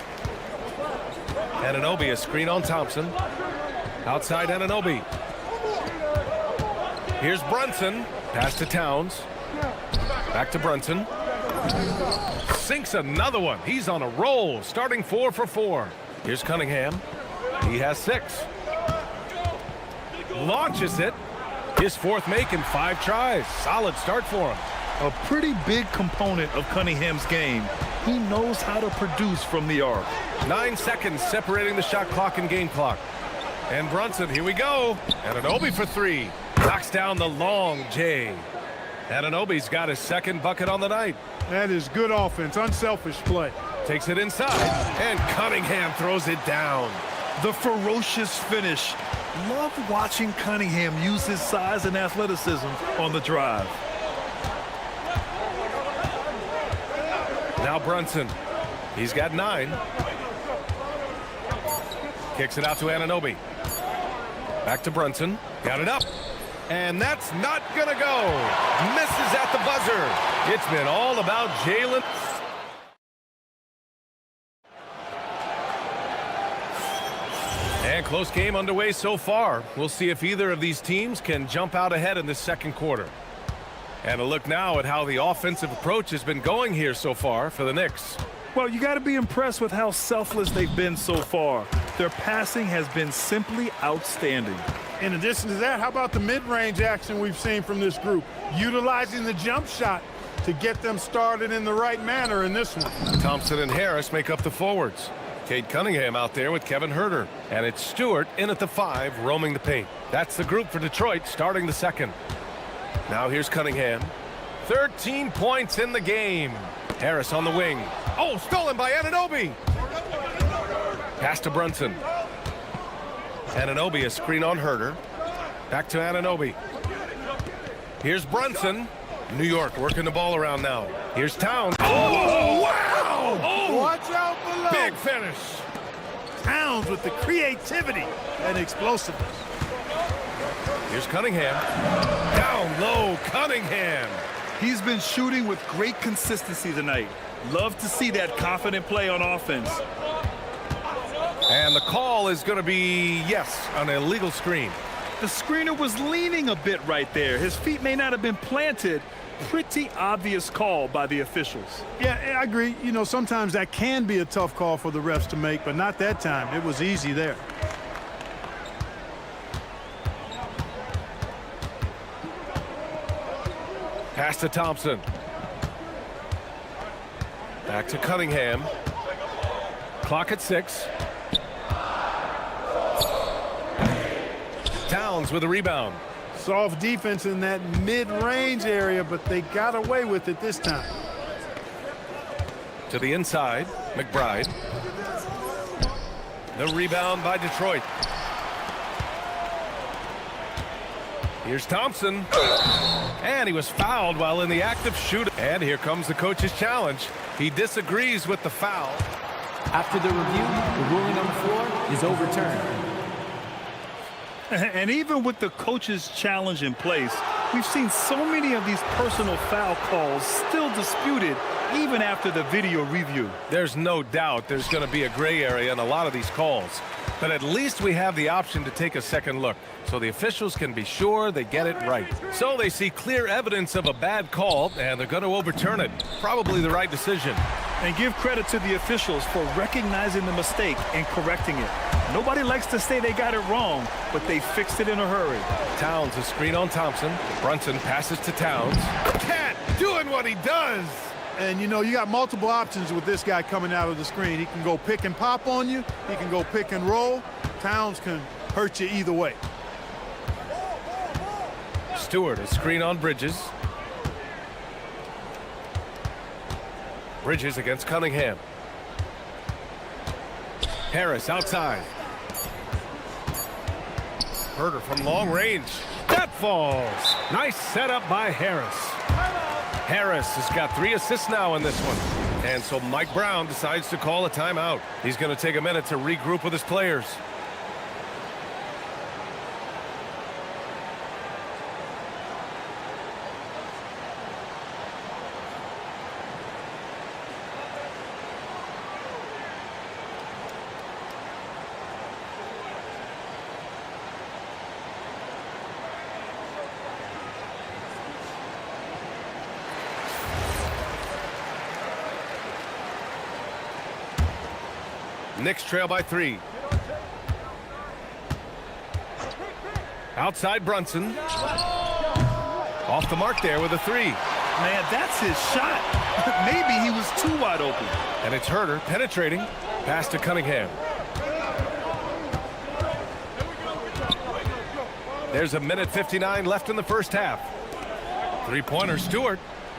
Anunoby a screen on Thompson. Outside Anunoby. Here's Brunson. Pass to Towns. Back to Brunson. Sinks another one. He's on a roll, starting 4 for 4. Here's Cunningham. He has 6. Launches it. His fourth make in 5 tries. Solid start for him. A pretty big component of Cunningham's game. He knows how to produce from the arc. 9 seconds separating the shot clock and game clock. And Brunson, here we go. Anunoby for 3. Knocks down the long J. Anunoby's got his second bucket on the night. That is good offense, unselfish play. Takes it inside, and Cunningham throws it down. The ferocious finish. Love watching Cunningham use his size and athleticism on the drive. Now Brunson. He's got 9. Kicks it out to Anunoby. Back to Brunson. Got it up. And that's not going to go. Misses at the buzzer. It's been all about Jalen. And close game underway so far. We'll see if either of these teams can jump out ahead in the second quarter. And a look now at how the offensive approach has been going here so far for the Knicks. Well, you got to be impressed with how selfless they've been so far. Their passing has been simply outstanding. In addition to that, how about the mid-range action we've seen from this group? Utilizing the jump shot to get them started in the right manner in this one. Thompson and Harris make up the forwards. Cade Cunningham out there with Kevin Huerter. And it's Stewart in at the 5, roaming the paint. That's the group for Detroit starting the second. Now here's Cunningham. 13 points in the game. Harris on the wing. Oh, stolen by Anunoby. Pass to Brunson. Anunoby, a screen on Huerter. Back to Anunoby. Here's Brunson. New York working the ball around now. Here's Towns. Oh, wow! Oh, watch out below. Big finish. Towns with the creativity and explosiveness. Here's Cunningham. Down low, Cunningham. He's been shooting with great consistency tonight. Love to see that confident play on offense. And the call is going to be, yes, an illegal screen. The screener was leaning a bit right there. His feet may not have been planted. Pretty obvious call by the officials. Yeah, I agree. You know, sometimes that can be a tough call for the refs to make, but not that time. It was easy there. Pass to Thompson. Back to Cunningham. Clock at 6. Towns with a rebound. Soft defense in that mid-range area, but they got away with it this time. To the inside, McBride. The rebound by Detroit. Here's Thompson. And he was fouled while in the act of shooting. And here comes the coach's challenge. He disagrees with the foul. After the review, the ruling on the floor is overturned. And even with the coach's challenge in place, we've seen so many of these personal foul calls still disputed even after the video review. There's no doubt there's going to be a gray area in a lot of these calls. But at least we have the option to take a second look, so the officials can be sure they get it right. So they see clear evidence of a bad call, and they're going to overturn it. Probably the right decision. And give credit to the officials for recognizing the mistake and correcting it. Nobody likes to say they got it wrong, but they fixed it in a hurry. Towns, a screen on Thompson. Brunson passes to Towns. Cat doing what he does. And, you know, you got multiple options with this guy coming out of the screen. He can go pick and pop on you. He can go pick and roll. Towns can hurt you either way. Stewart, a screen on Bridges. Bridges against Cunningham. Harris outside. Huerter from long range. That falls. Nice setup by Harris. Harris has got 3 assists now in this one. And so Mike Brown decides to call a timeout. He's going to take a minute to regroup with his players. Knicks trail by 3. Outside Brunson. Off the mark there with a three. Man, that's his shot. Maybe he was too wide open. And it's Herter penetrating. Pass to Cunningham. There's a minute 59 left in the first half. Three-pointer, Stewart.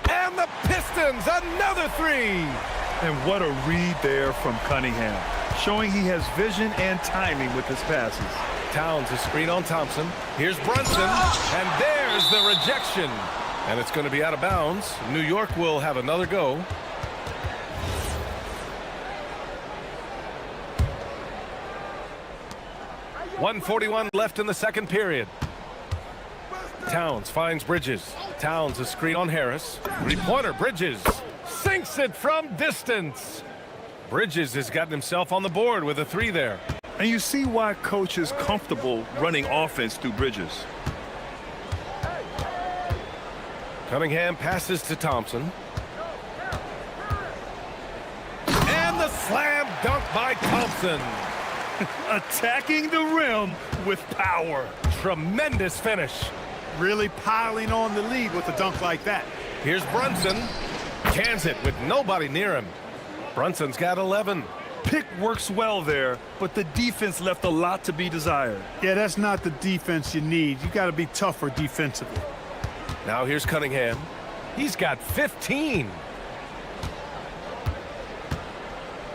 And the Pistons, another three. And what a read there from Cunningham, showing he has vision and timing with his passes. Towns, a screen on Thompson. Here's Brunson, and there's the rejection. And it's going to be out of bounds. New York will have another go. .141 left in the second period. Towns finds Bridges. Towns, a screen on Harris. Three-pointer, Bridges sinks it from distance. Bridges has gotten himself on the board with a three there. And you see why coach is comfortable running offense through Bridges. Cunningham passes to Thompson. And the slam dunk by Thompson. Attacking the rim with power. Tremendous finish. Really piling on the lead with a dunk like that. Here's Brunson. Cans it with nobody near him. Brunson's got 11. Pick works well there, but the defense left a lot to be desired. Yeah, that's not the defense you need. You got to be tougher defensively. Now here's Cunningham. He's got 15.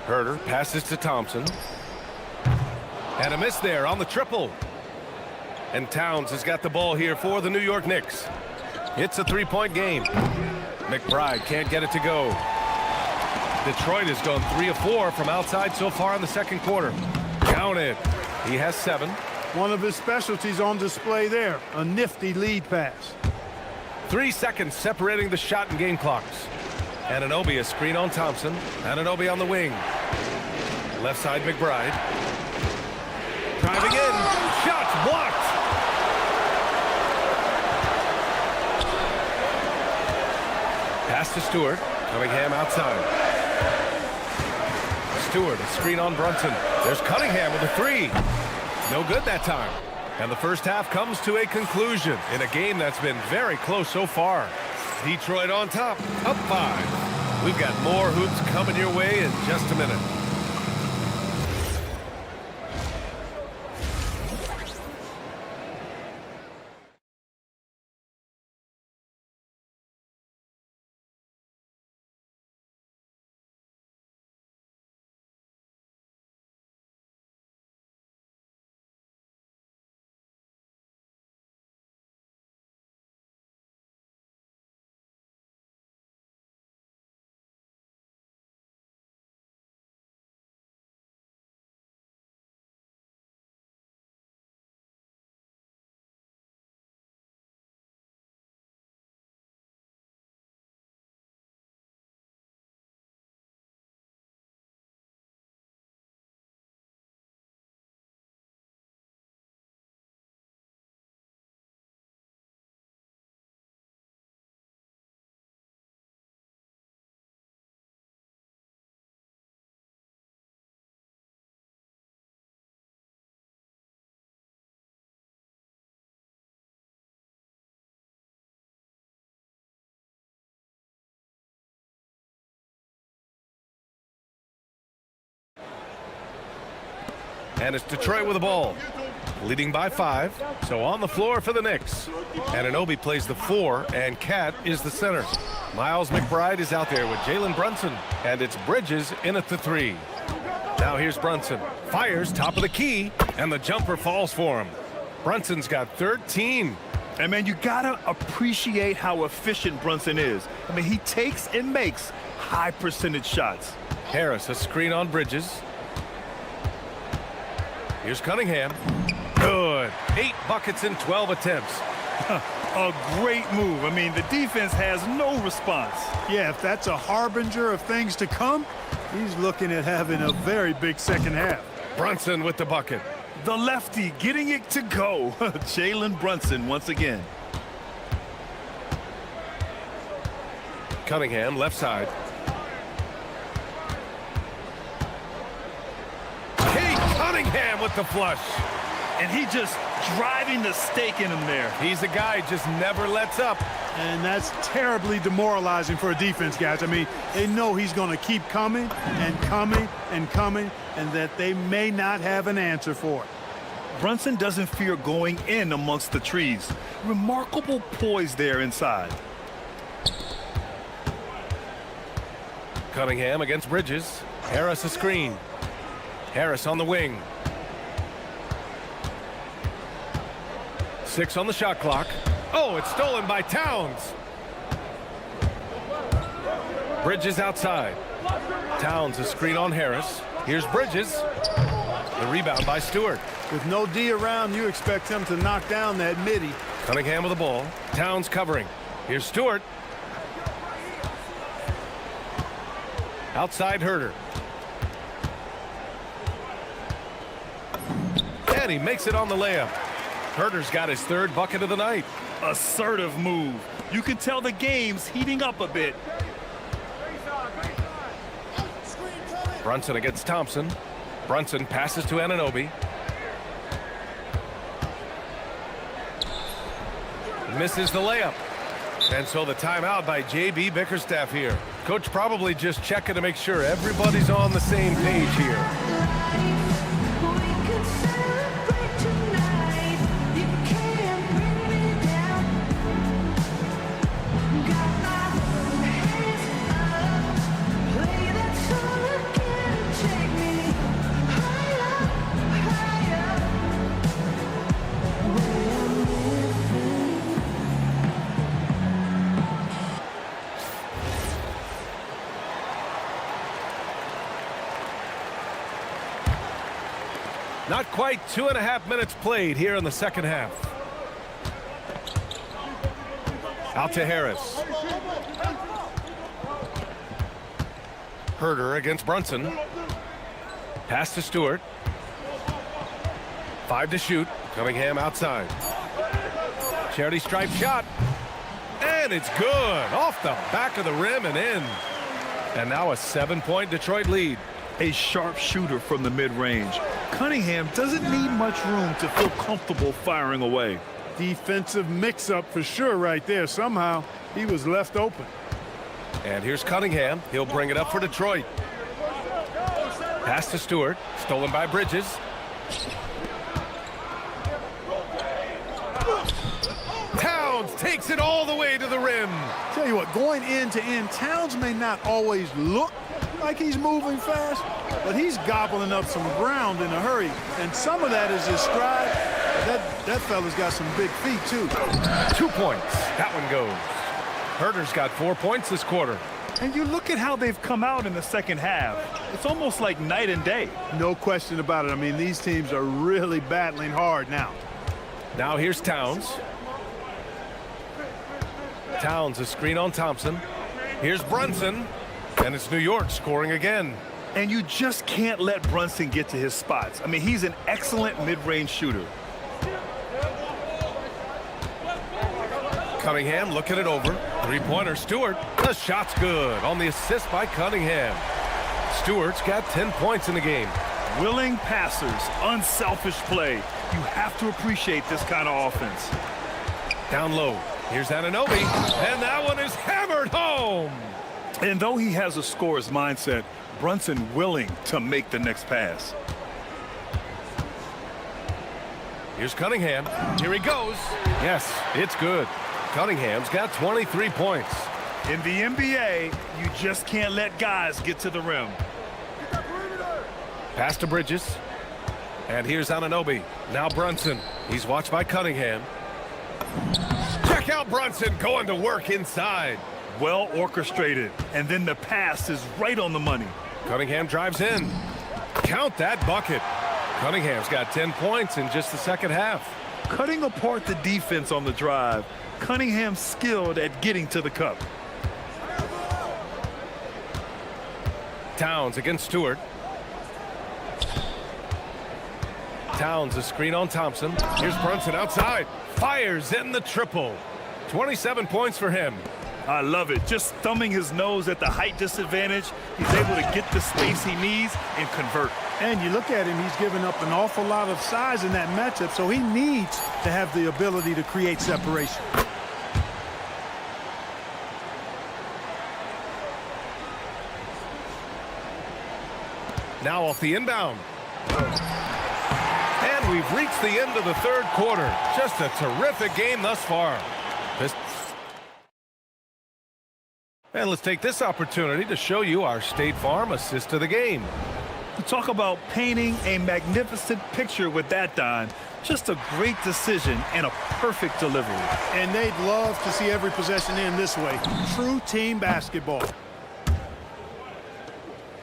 Herter passes to Thompson. And a miss there on the triple. And Towns has got the ball here for the New York Knicks. It's a three-point game. McBride can't get it to go. Detroit has gone 3 of 4 from outside so far in the second quarter. Count it. He has 7. One of his specialties on display there. A nifty lead pass. 3 seconds separating the shot and game clocks. Anunoby, a screen on Thompson. Anunoby on the wing. Left side, McBride. Driving in. Shots blocked. Pass to Stewart. Cunningham outside. Stewart, a screen on Brunson. There's Cunningham with a three. No good that time. And the first half comes to a conclusion in a game that's been very close so far. Detroit on top, up 5. We've got more hoops coming your way in just a minute. And it's Detroit with the ball, leading by 5. So on the floor for the Knicks. Anunoby plays the 4, and Cat is the center. Miles McBride is out there with Jalen Brunson, and it's Bridges in at the 3. Now here's Brunson. Fires top of the key, and the jumper falls for him. Brunson's got 13. And, man, you got to appreciate how efficient Brunson is. I mean, he takes and makes high percentage shots. Harris, a screen on Bridges. Here's Cunningham. Good. 8 buckets in 12 attempts. A great move. I mean, the defense has no response. Yeah, if that's a harbinger of things to come, he's looking at having a very big second half. Brunson with the bucket. The lefty getting it to go. Jalen Brunson once again. Cunningham, left side. Cunningham with the flush. and he just driving the stake in him there. He's a guy who just never lets up. And that's terribly demoralizing for a defense, guys. I mean, they know he's going to keep coming and coming and coming, and that they may not have an answer for it. Brunson doesn't fear going in amongst the trees. Remarkable poise there inside. Cunningham against Bridges. Harris a screen. Harris on the wing. 6 on the shot clock. Oh, it's stolen by Towns. Bridges outside. Towns a screen on Harris. Here's Bridges. The rebound by Stewart. With no D around, you expect him to knock down that midi. Cunningham with the ball. Towns covering. Here's Stewart. Outside Herter. And he makes it on the layup. Herter's got his 3rd bucket of the night. Assertive move. You can tell the game's heating up a bit. Brunson against Thompson. Brunson passes to Anunoby. Misses the layup. And so the timeout by J.B. Bickerstaff here. Coach probably just checking to make sure everybody's on the same page here. Not quite 2.5 minutes played here in the second half. Out to Harris. Herter against Brunson. Pass to Stewart. 5 to shoot. Cunningham outside. Charity stripe shot. And it's good. Off the back of the rim and in. And now a 7-point Detroit lead. A sharp shooter from the mid-range. Cunningham doesn't need much room to feel comfortable firing away. Defensive mix-up for sure right there. Somehow he was left open. And here's Cunningham. He'll bring it up for Detroit. Pass to Stewart. Stolen by Bridges. Towns takes it all the way to the rim. Tell you what, going end to end, Towns may not always look like he's moving fast, but he's gobbling up some ground in a hurry, and some of that is his stride. That fella's got some big feet too. 2 points. That one goes. Herter's got 4 points this quarter. And you look at how they've come out in the second half. It's almost like night and day. No question about it. I mean, these teams are really battling hard now. Now here's Towns. Towns a screen on Thompson. Here's Brunson. And it's New York scoring again. And you just can't let Brunson get to his spots. I mean, he's an excellent mid-range shooter. Cunningham looking it over. 3-pointer Stewart. The shot's good on the assist by Cunningham. Stewart's got 10 points in the game. Willing passers, unselfish play. You have to appreciate this kind of offense. Down low. Here's Anunoby. And that one is hammered home. And though he has a scorer's mindset, Brunson willing to make the next pass. Here's Cunningham. Here he goes. Yes, it's good. Cunningham's got 23 points. In the NBA, you just can't let guys get to the rim. Pass to Bridges. And here's Anunoby. Now Brunson. He's watched by Cunningham. Check out Brunson going to work inside. Well orchestrated, and then the pass is right on the money. Cunningham drives in. Count that bucket. Cunningham's got 10 points in just the second half. Cutting apart the defense on the drive, Cunningham's skilled at getting to the cup. Towns against Stewart. Towns a screen on Thompson. Here's Brunson outside. Fires in the triple. 27 points for him. I love it. Just thumbing his nose at the height disadvantage, he's able to get the space he needs and convert. And you look at him, he's given up an awful lot of size in that matchup, so he needs to have the ability to create separation. Now off the inbound. And we've reached the end of the third quarter. Just a terrific game thus far. And let's take this opportunity to show you our State Farm assist to the game. Talk about painting a magnificent picture with that, Don. Just a great decision and a perfect delivery. And they'd love to see every possession end this way. True team basketball.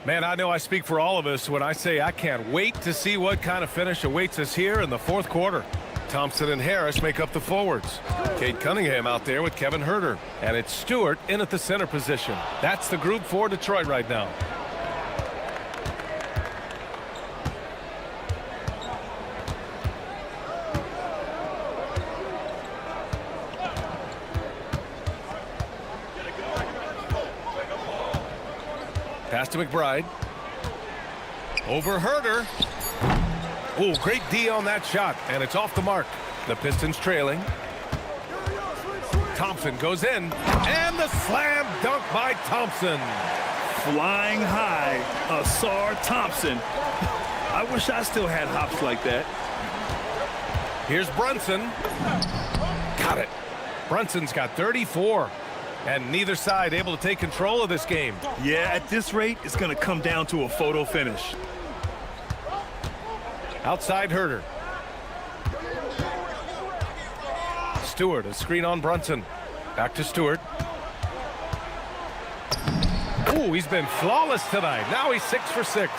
Man, I know I speak for all of us when I say I can't wait to see what kind of finish awaits us here in the fourth quarter. Thompson and Harris make up the forwards. Cade Cunningham out there with Kevin Herter. And it's Stewart in at the center position. That's the group for Detroit right now. Pass to McBride. Over Herter. Oh, great D on that shot, and it's off the mark. The Pistons trailing. Thompson goes in, and the slam dunk by Thompson. Flying high, Asar Thompson. I wish I still had hops like that. Here's Brunson. Got it. Brunson's got 34. And neither side able to take control of this game. Yeah, at this rate, it's going to come down to a photo finish. Outside Herter. Stewart, a screen on Brunson. Back to Stewart. Ooh, he's been flawless tonight. Now he's 6 for 6.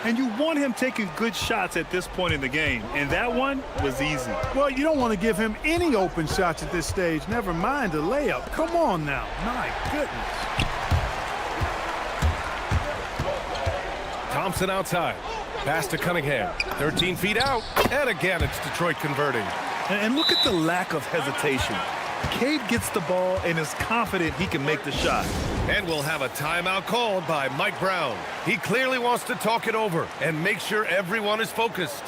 And you want him taking good shots at this point in the game. And that one was easy. Well, you don't want to give him any open shots at this stage. Never mind a layup. Come on now. My goodness. Thompson outside. Pass to Cunningham. 13 feet out. And again, it's Detroit converting. And look at the lack of hesitation. Cade gets the ball and is confident he can make the shot. And we'll have a timeout called by Mike Brown. He clearly wants to talk it over and make sure everyone is focused.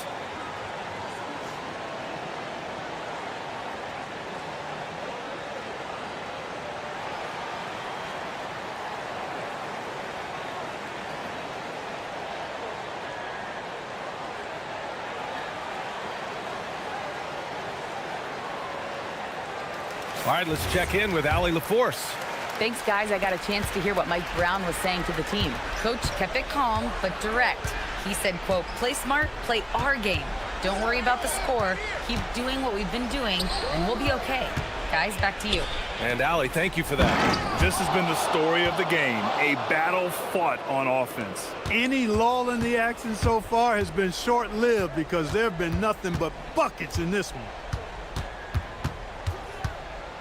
All right, let's check in with Allie LaForce. Thanks, guys. I got a chance to hear what Mike Brown was saying to the team. Coach kept it calm, but direct. He said, quote, play smart, play our game. Don't worry about the score. Keep doing what we've been doing, and we'll be okay. Guys, back to you. And Allie, thank you for that. This has been the story of the game, a battle fought on offense. Any lull in the action so far has been short-lived because there have been nothing but buckets in this one.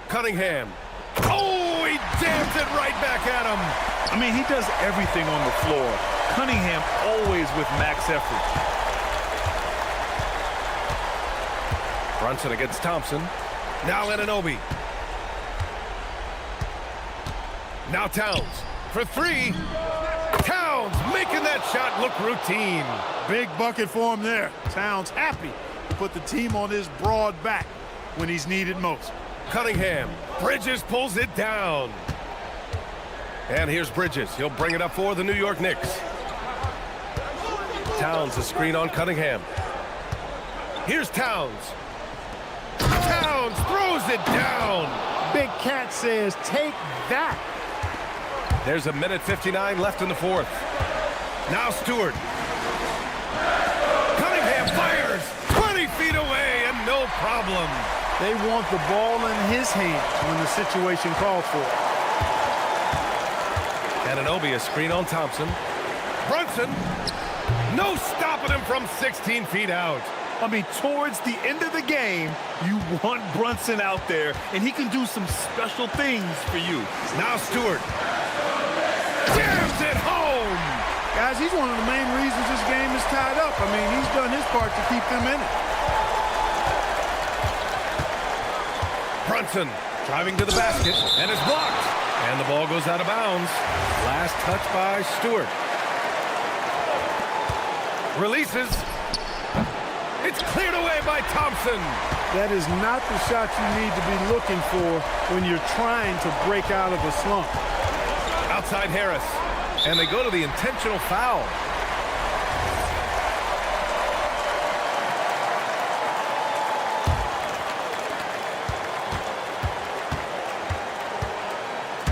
Cunningham. Oh, he jams it right back at him. I mean, he does everything on the floor. Cunningham always with max effort. Brunson against Thompson. Now Anunoby. Now Towns for 3. Towns making that shot look routine. Big bucket for him there. Towns happy to put the team on his broad back when he's needed most. Cunningham. Bridges pulls it down. And here's Bridges. He'll bring it up for the New York Knicks. Towns, a screen on Cunningham. Here's Towns. Towns throws it down. Big Cat says, take that. There's 1:59 left in the fourth. Now Stewart. Cunningham fires 20 feet away and no problem. They want the ball in his hands when the situation calls for it. Anunoby, a screen on Thompson. Brunson. No stopping him from 16 feet out. I mean, towards the end of the game, you want Brunson out there, and he can do some special things for you. Now Stewart. Jams it home. Guys, he's one of the main reasons this game is tied up. I mean, he's done his part to keep them in it. Brunson driving to the basket and is blocked. And the ball goes out of bounds. Last touch by Stewart. Releases. It's cleared away by Thompson. That is not the shot you need to be looking for when you're trying to break out of a slump. Outside Harris. And they go to the intentional foul.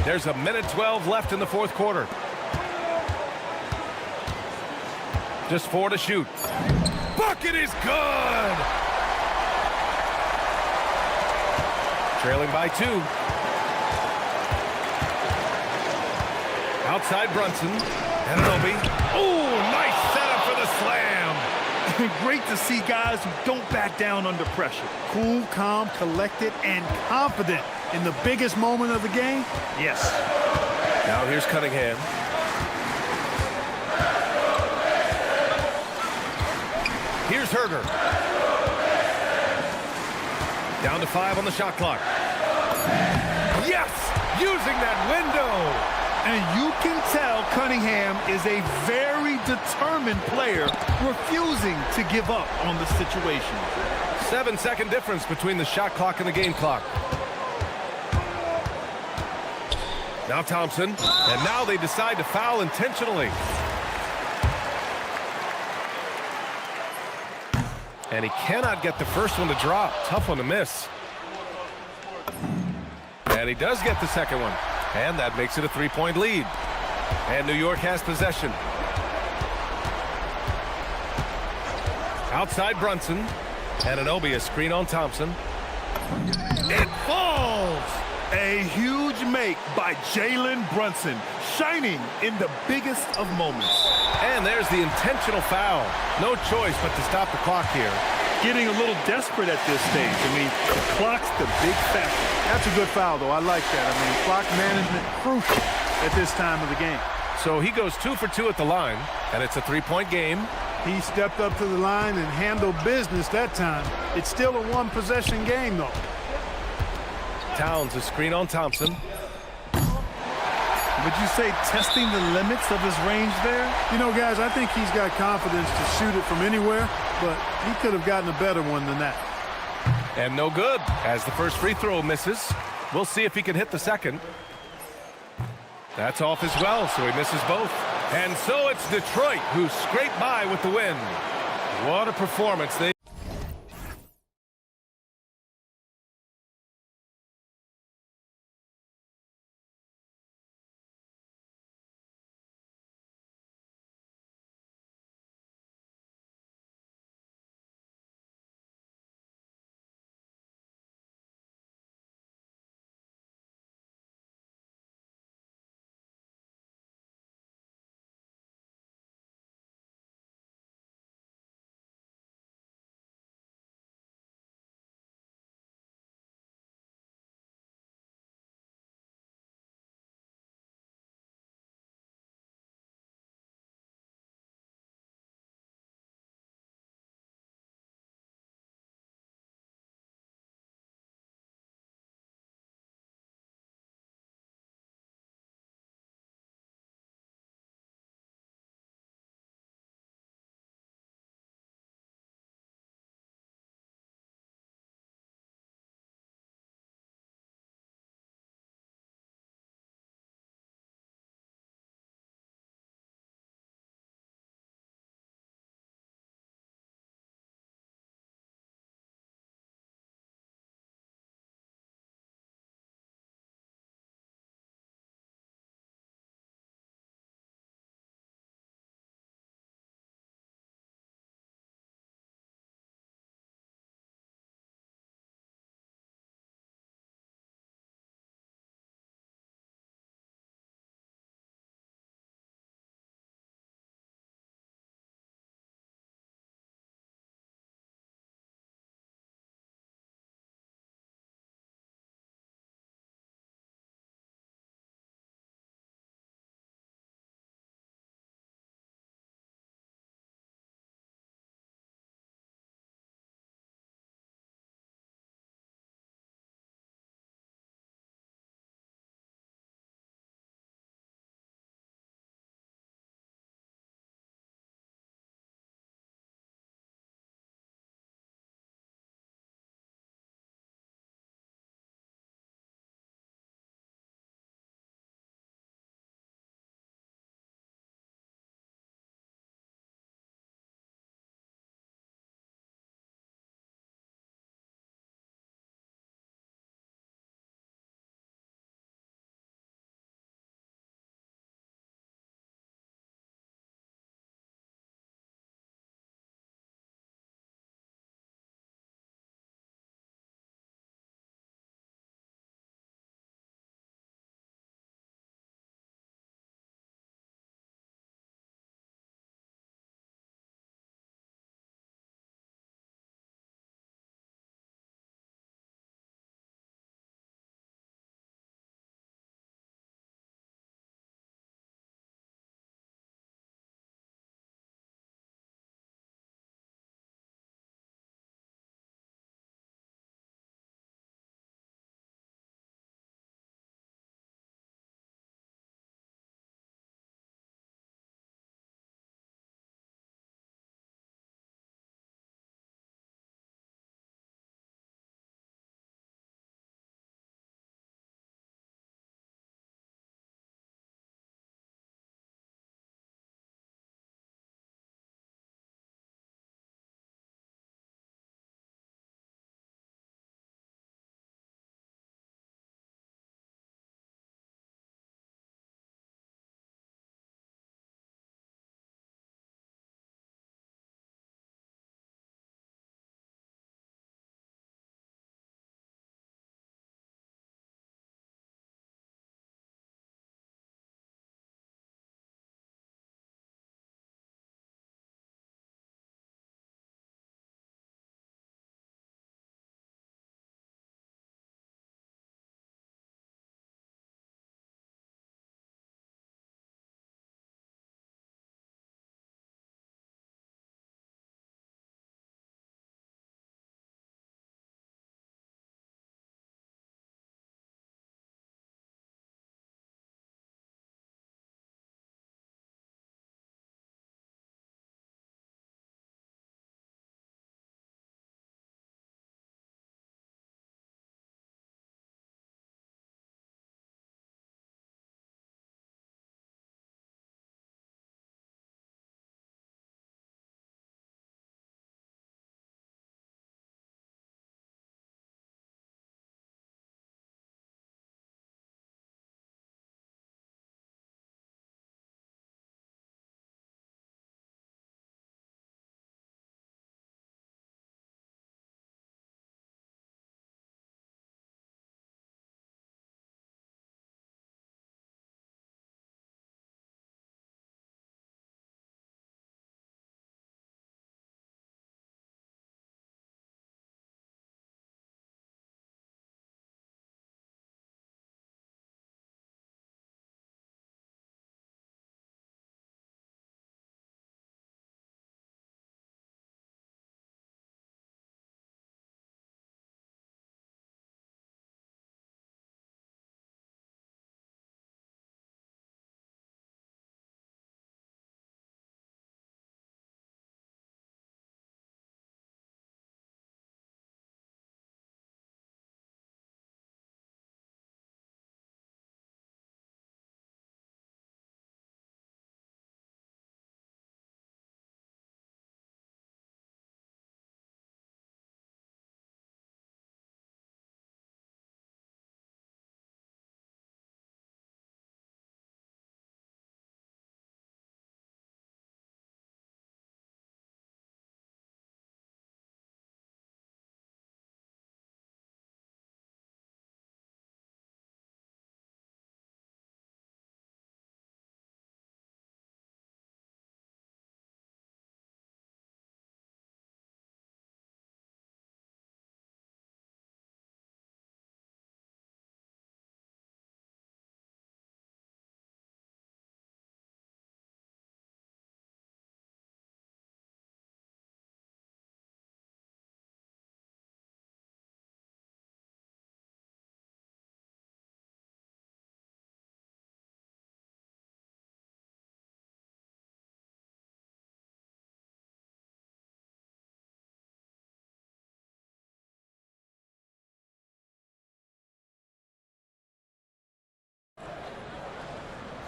There's a minute 12 left in the fourth quarter. Just 4 to shoot. Bucket is good! Trailing by 2. Outside Brunson. And Anobi. Oh, nice setup for the slam. Great to see guys who don't back down under pressure. Cool, calm, collected, and confident in the biggest moment of the game. Yes. Now here's Cunningham. Here's Herder. Down to 5 on the shot clock. Yes! Using that window! And you can tell Cunningham is a very determined player, refusing to give up on the situation. 7-second difference between the shot clock and the game clock. Now Thompson, and now they decide to foul intentionally. And he cannot get the first one to drop. Tough one to miss. And he does get the second one. And that makes it a 3-point lead. And New York has possession. Outside Brunson. And Anobi, a screen on Thompson. It falls! A huge make by Jalen Brunson, shining in the biggest of moments. And there's the intentional foul. No choice but to stop the clock here. Getting a little desperate at this stage. I mean, the clock's the big factor. That's a good foul, though. I like that. I mean, clock management crucial at this time of the game. So he goes 2 for 2 at the line, and it's a 3-point game. He stepped up to the line and handled business that time. It's still a one-possession game, though. Towns, a screen on Thompson. Would you say testing the limits of his range there? You know, guys, I think he's got confidence to shoot it from anywhere, but he could have gotten a better one than that. And no good, as the first free throw misses. We'll see if he can hit the second. That's off as well, so he misses both. And so it's Detroit who scraped by with the win. What a performance they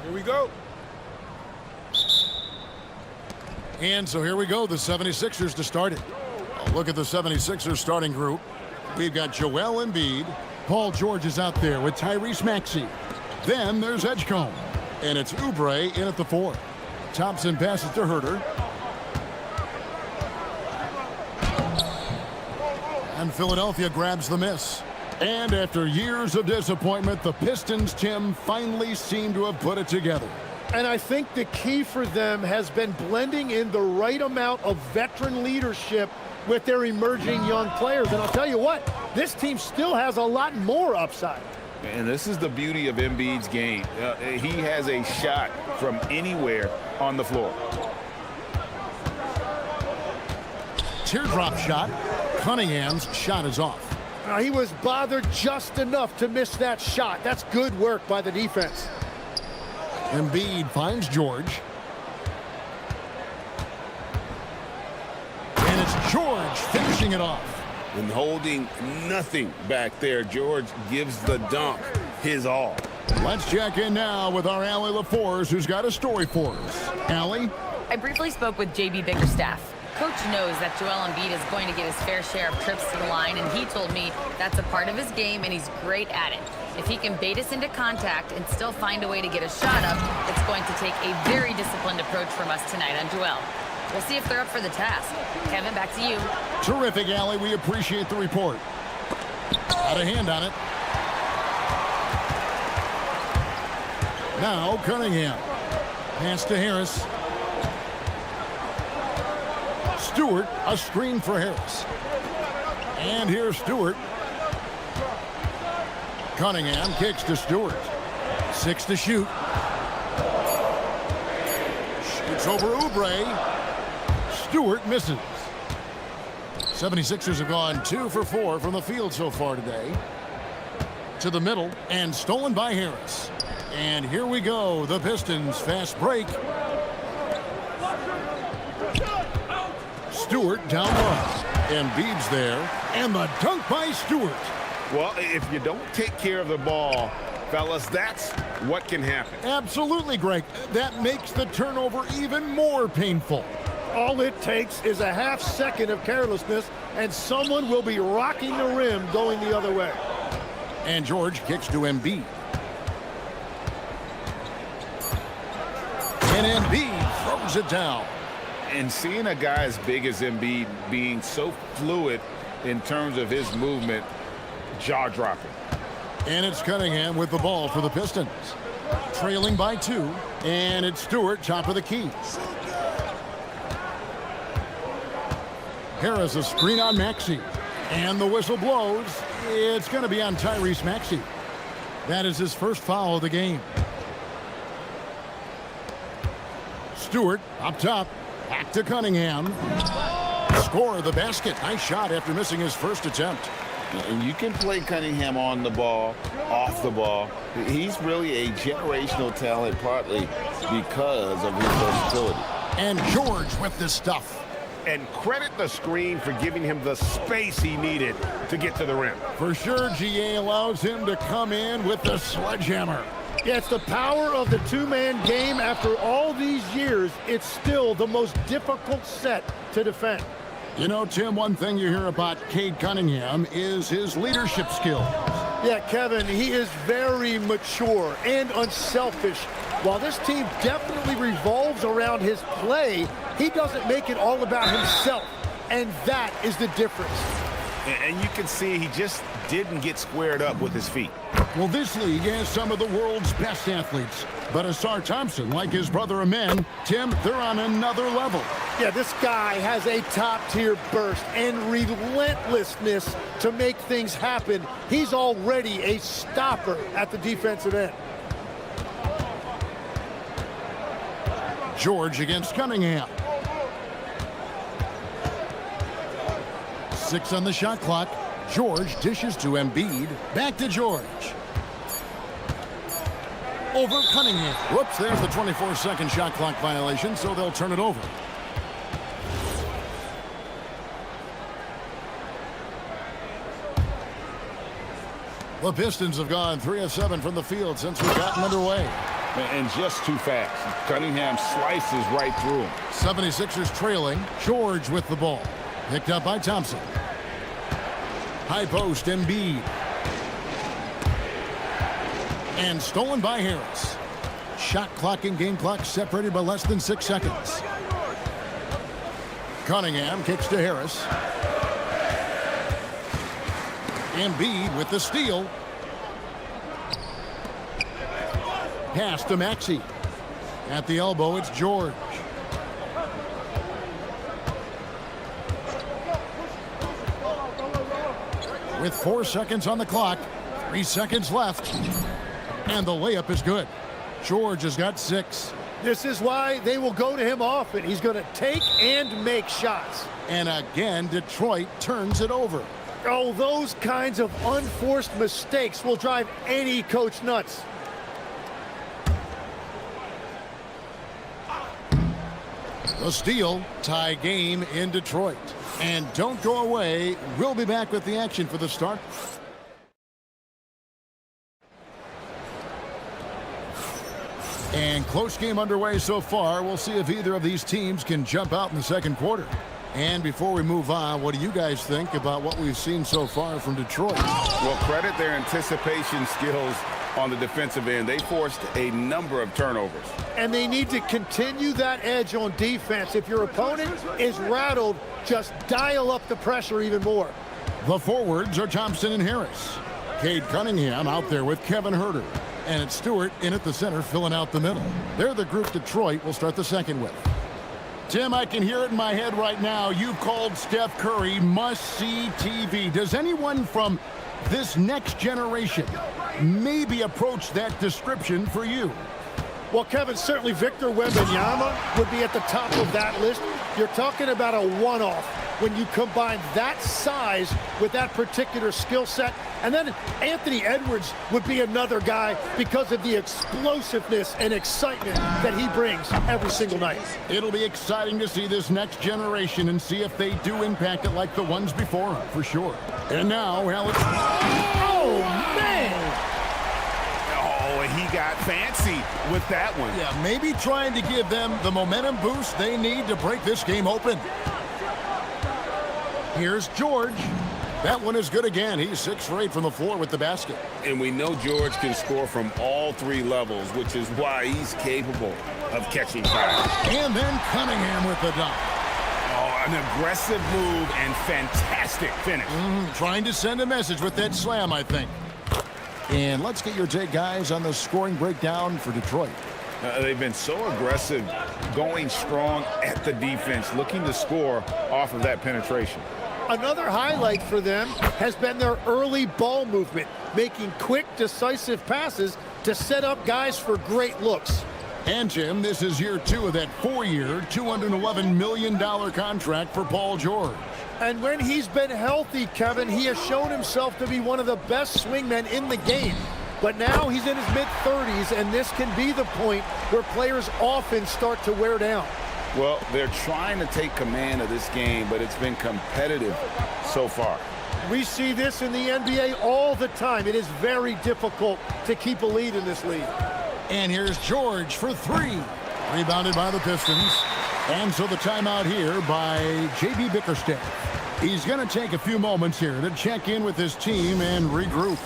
Here we go. And so here we go, the 76ers to start it. Look at the 76ers starting group. We've got Joel Embiid. Paul George is out there with Tyrese Maxey. Then there's Edgecombe. And it's Oubre in at the 4. Thompson passes to Herter. And Philadelphia grabs the miss. And after years of disappointment, the Pistons, Tim, finally seem to have put it together. And I think the key for them has been blending in the right amount of veteran leadership with their emerging young players. And I'll tell you what, this team still has a lot more upside. And this is the beauty of Embiid's game. He has a shot from anywhere on the floor. Teardrop shot. Cunningham's shot is off. He was bothered just enough to miss that shot. That's good work by the defense. Embiid finds George. And it's George finishing it off. And holding nothing back there, George gives the dunk his all. Let's check in now with our Allie LaForce, who's got a story for us. Allie? I briefly spoke with JB Bickerstaff. Coach knows that Joel Embiid is going to get his fair share of trips to the line, and he told me that's a part of his game, and he's great at it. If he can bait us into contact and still find a way to get a shot up, it's going to take a very disciplined approach from us tonight on Joel. We'll see if they're up for the task. Kevin, back to you. Terrific, Allie. We appreciate the report. Got a hand on it. Now Cunningham. Pass to Harris. Stewart, a screen for Harris. And here's Stewart. Cunningham kicks to Stewart. 6 to shoot. Shoots over Oubre. Stewart misses. 76ers have gone 2 for 4 from the field so far today. To the middle and stolen by Harris. And here we go, the Pistons fast break. Stewart down low. Embiid's there. And the dunk by Stewart. Well, if you don't take care of the ball, fellas, that's what can happen. Absolutely, Greg. That makes the turnover even more painful. All it takes is a half second of carelessness, and someone will be rocking the rim going the other way. And George kicks to Embiid. And Embiid throws it down. And seeing a guy as big as Embiid being so fluid in terms of his movement, jaw-dropping. And it's Cunningham with the ball for the Pistons. Trailing by 2. And it's Stewart, top of the key. Harris a screen on Maxey. And the whistle blows. It's going to be on Tyrese Maxey. That is his first foul of the game. Stewart up top. Back to Cunningham. Score the basket. Nice shot after missing his first attempt. And you can play Cunningham on the ball, off the ball. He's really a generational talent, partly because of his versatility. And George with this stuff. And credit the screen for giving him the space he needed to get to the rim. For sure, GA allows him to come in with the sledgehammer. Yeah, it's the power of the two-man game. After all these years, it's still the most difficult set to defend. You know, Tim, one thing you hear about Cade Cunningham is his leadership skills. Yeah, Kevin, he is very mature and unselfish. While this team definitely revolves around his play, he doesn't make it all about himself, and that is the difference. And you can see he just didn't get squared up with his feet. Well, this league has some of the world's best athletes. But Asar Thompson, like his brother Amen, Tim, they're on another level. Yeah, this guy has a top-tier burst and relentlessness to make things happen. He's already a stopper at the defensive end. George against Cunningham. 6 on the shot clock. George dishes to Embiid. Back to George. Over Cunningham. Whoops, there's the 24-second shot clock violation, so they'll turn it over. The Pistons have gone 3 of 7 from the field since we've gotten underway. And just too fast. Cunningham slices right through him. 76ers trailing. George with the ball. Picked up by Thompson. High post, Embiid. And stolen by Harris. Shot clock and game clock separated by less than 6 seconds. Cunningham kicks to Harris. Embiid with the steal. Pass to Maxey. At the elbow, it's George. With 4 seconds on the clock, 3 seconds left. And the layup is good. George has got 6. This is why they will go to him often. He's going to take and make shots. And again, Detroit turns it over. Oh, those kinds of unforced mistakes will drive any coach nuts. The steal, tie game in Detroit. And don't go away. We'll be back with the action for the start. And close game underway so far. We'll see if either of these teams can jump out in the second quarter. And before we move on, what do you guys think about what we've seen so far from Detroit? Well, credit their anticipation skills on the defensive end. They forced a number of turnovers. And they need to continue that edge on defense. If your opponent is rattled, just dial up the pressure even more. The forwards are Thompson and Harris. Cade Cunningham out there with Kevin Huerter. And it's Stewart in at the center, filling out the middle. They're the group Detroit will start the second with. Tim, I can hear it in my head right now. You've called Steph Curry must-see TV. Does anyone from this next generation maybe approach that description for you? Well, Kevin, certainly Victor Wembanyama would be at the top of that list. You're talking about a one-off when you combine that size with that particular skill set. And then Anthony Edwards would be another guy because of the explosiveness and excitement that he brings every single night. It'll be exciting to see this next generation and see if they do impact it like the ones before them, for sure. And now, Alex. Oh, man! Oh, and he got fancy with that one. Yeah, maybe trying to give them the momentum boost they need to break this game open. Here's George. That one is good again. He's 6 for 8 from the floor with the basket. And we know George can score from all 3 levels, which is why he's capable of catching fire. And then Cunningham with the dunk. Oh, an aggressive move and fantastic finish. Trying to send a message with that slam, I think. And let's get your take, guys, on the scoring breakdown for Detroit. They've been so aggressive, going strong at the defense, looking to score off of that penetration. Another highlight for them has been their early ball movement, making quick, decisive passes to set up guys for great looks. And, Jim, this is year 2 of that 4-year, $211 million contract for Paul George. And when he's been healthy, Kevin, he has shown himself to be one of the best swingmen in the game. But now he's in his mid-30s, and this can be the point where players often start to wear down. Well, they're trying to take command of this game, but it's been competitive so far. We see this in the NBA all the time. It is very difficult to keep a lead in this league. And here's George for 3. Rebounded by the Pistons. And so the timeout here by J.B. Bickerstaff. He's going to take a few moments here to check in with his team and regroup.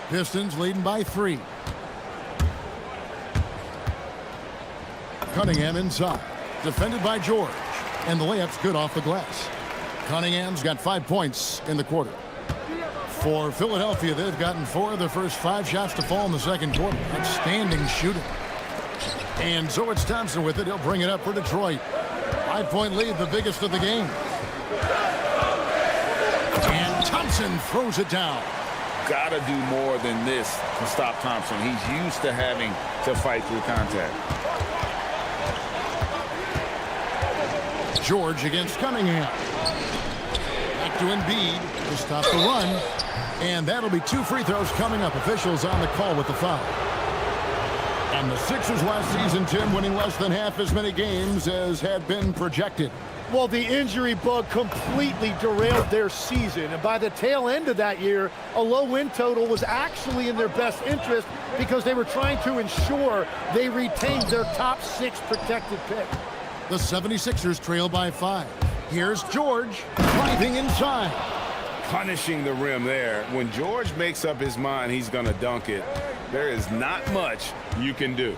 Pistons leading by 3. Cunningham inside. Defended by George. And the layup's good off the glass. Cunningham's got 5 points in the quarter. For Philadelphia, they've gotten 4 of their first 5 shots to fall in the second quarter. Outstanding shooting. And so it's Thompson with it. He'll bring it up for Detroit. 5-point lead, the biggest of the game. And Thompson throws it down. got to do more than this to stop Thompson. He's used to having to fight through contact. George against Cunningham. Back to Embiid to stop the run. And that'll be 2 free throws coming up. Officials on the call with the foul. And the Sixers last season, Tim, winning less than half as many games as had been projected. Well, the injury bug completely derailed their season. And by the tail end of that year, a low win total was actually in their best interest because they were trying to ensure they retained their top 6 protected pick. The 76ers trail by 5. Here's George driving inside. Punishing the rim there. When George makes up his mind he's going to dunk it, there is not much you can do.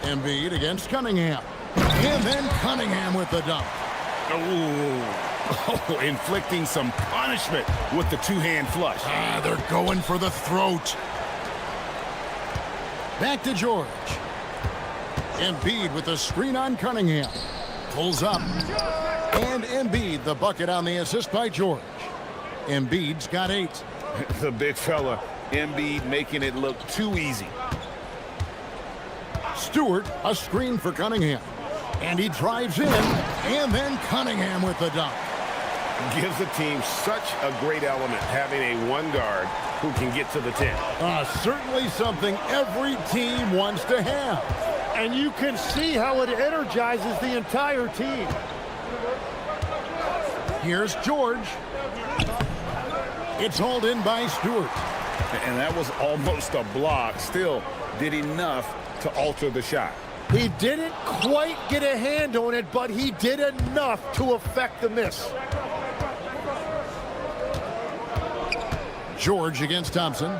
Embiid against Cunningham. And then Cunningham with the dunk. Oh, inflicting some punishment with the two-hand flush. They're going for the throat. Back to George. Embiid with the screen on Cunningham. Pulls up. And Embiid, the bucket on the assist by George. Embiid's got 8. The big fella, Embiid, making it look too easy. Stewart, a screen for Cunningham. And he drives in. And then Cunningham with the dunk. Gives the team such a great element, having a one guard who can get to the 10. Certainly something every team wants to have. And you can see how it energizes the entire team. Here's George. It's hauled in by Stewart. And that was almost a block. Still did enough to alter the shot. He didn't quite get a hand on it, but he did enough to affect the miss. George against Thompson.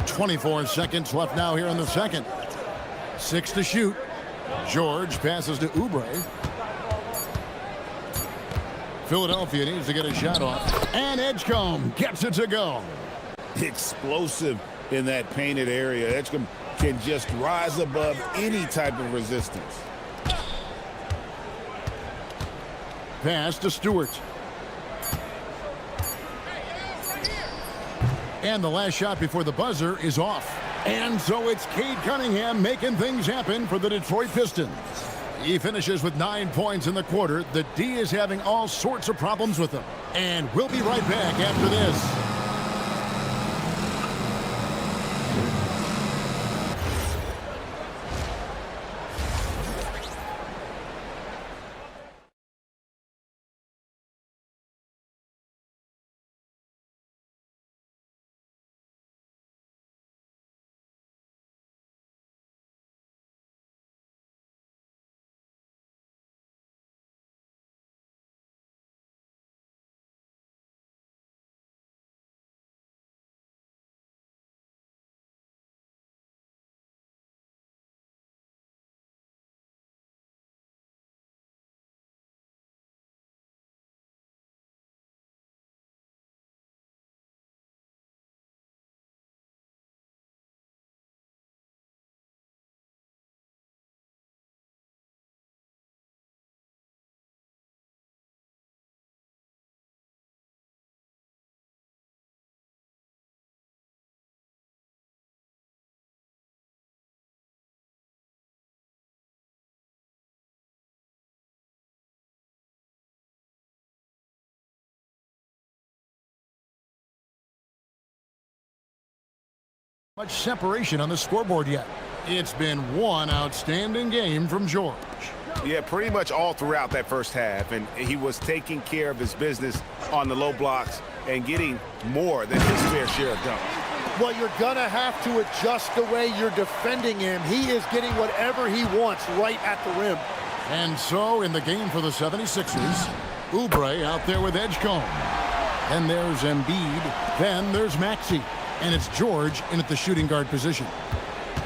24 seconds left now here in the second. 6 to shoot. George passes to Oubre. Philadelphia needs to get a shot off. And Edgecombe gets it to go. Explosive in that painted area. Edgecombe can just rise above any type of resistance. Pass to Stewart. And the last shot before the buzzer is off. And so it's Cade Cunningham making things happen for the Detroit Pistons. He finishes with 9 points in the quarter. The D is having all sorts of problems with him. And we'll be right back after this. Much separation on the scoreboard yet. It's been one outstanding game from George. Yeah, pretty much all throughout that first half, and he was taking care of his business on the low blocks and getting more than his fair share of dunks. Well, you're going to have to adjust the way you're defending him. He is getting whatever he wants right at the rim. And so in the game for the 76ers, Oubre out there with Edgecombe. Then there's Embiid. Then there's Maxey. And it's George in at the shooting guard position.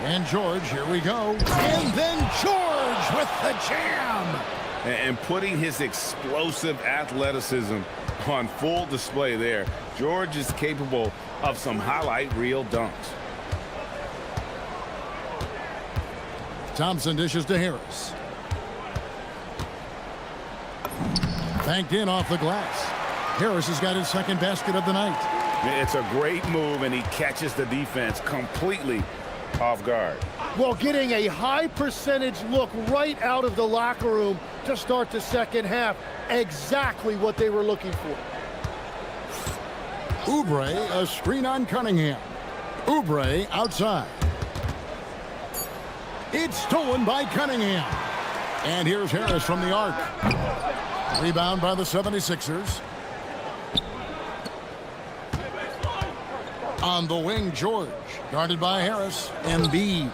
And George, here we go. And then George with the jam. And putting his explosive athleticism on full display there. George is capable of some highlight reel dunks. Thompson dishes to Harris. Banked in off the glass. Harris has got his second basket of the night. It's a great move, and he catches the defense completely off guard. Well, getting a high percentage look right out of the locker room to start the second half. Exactly what they were looking for. Oubre, a screen on Cunningham. Oubre outside. It's stolen by Cunningham. And here's Harris from the arc. Rebound by the 76ers. On the wing, George. Guarded by Harris. Embiid.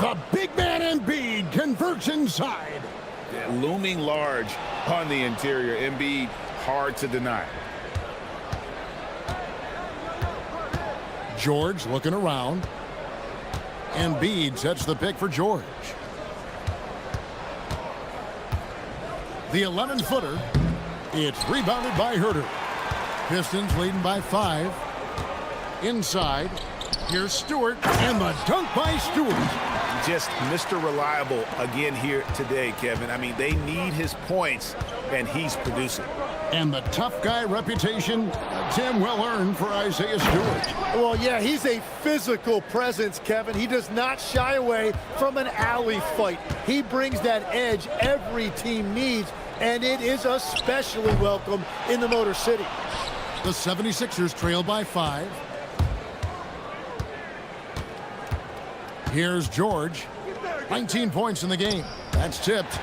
The big man Embiid converts inside. Looming large on the interior. Embiid, hard to deny. George looking around. Embiid sets the pick for George. The 11-footer. It's rebounded by Herter. Pistons leading by 5. Inside. Here's Stewart, and the dunk by Stewart. Just Mr. Reliable again here today, Kevin. I mean, they need his points, and he's producing. And the tough guy reputation, Tim, well earned for Isaiah Stewart. Well, yeah, he's a physical presence, Kevin. He does not shy away from an alley fight. He brings that edge every team needs, and it is especially welcome in the Motor City. The 76ers trail by 5. Here's George. 19 points in the game. That's tipped.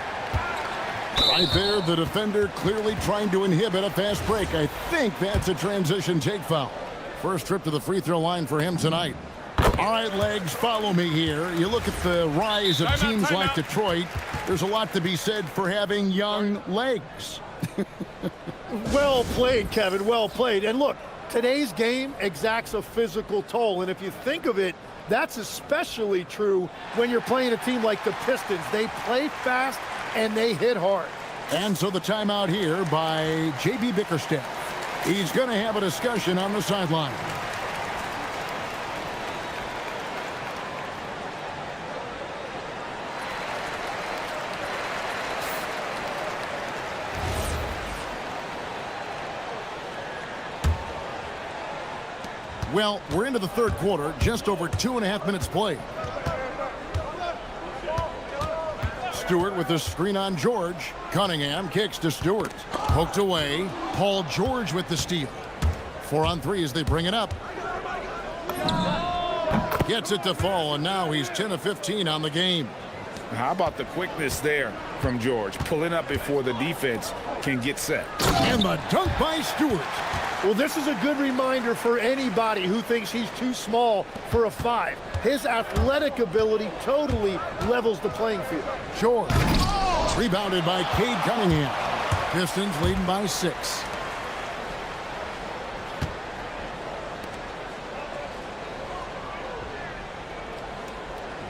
Right there, the defender clearly trying to inhibit a fast break. I think that's a transition take foul. First trip to the free throw line for him tonight. All right, Legs, follow me here. You look at the rise of teams like Detroit. There's a lot to be said for having young legs. Well played, Kevin. Well played. And look, today's game exacts a physical toll. And if you think of it, that's especially true when you're playing a team like the Pistons. They play fast and they hit hard. And so the timeout here by J.B. Bickerstaff. He's going to have a discussion on the sideline. Well, we're into the third quarter, just over 2.5 minutes played. Stewart with the screen on George. Cunningham kicks to Stewart. Poked away. Paul George with the steal. 4 on 3 as they bring it up. Gets it to fall, and now he's 10 of 15 on the game. How about the quickness there from George? Pulling up before the defense can get set. And the dunk by Stewart. Well, this is a good reminder for anybody who thinks he's too small for a 5. His athletic ability totally levels the playing field. George. Rebounded by Cade Cunningham. Pistons leading by 6.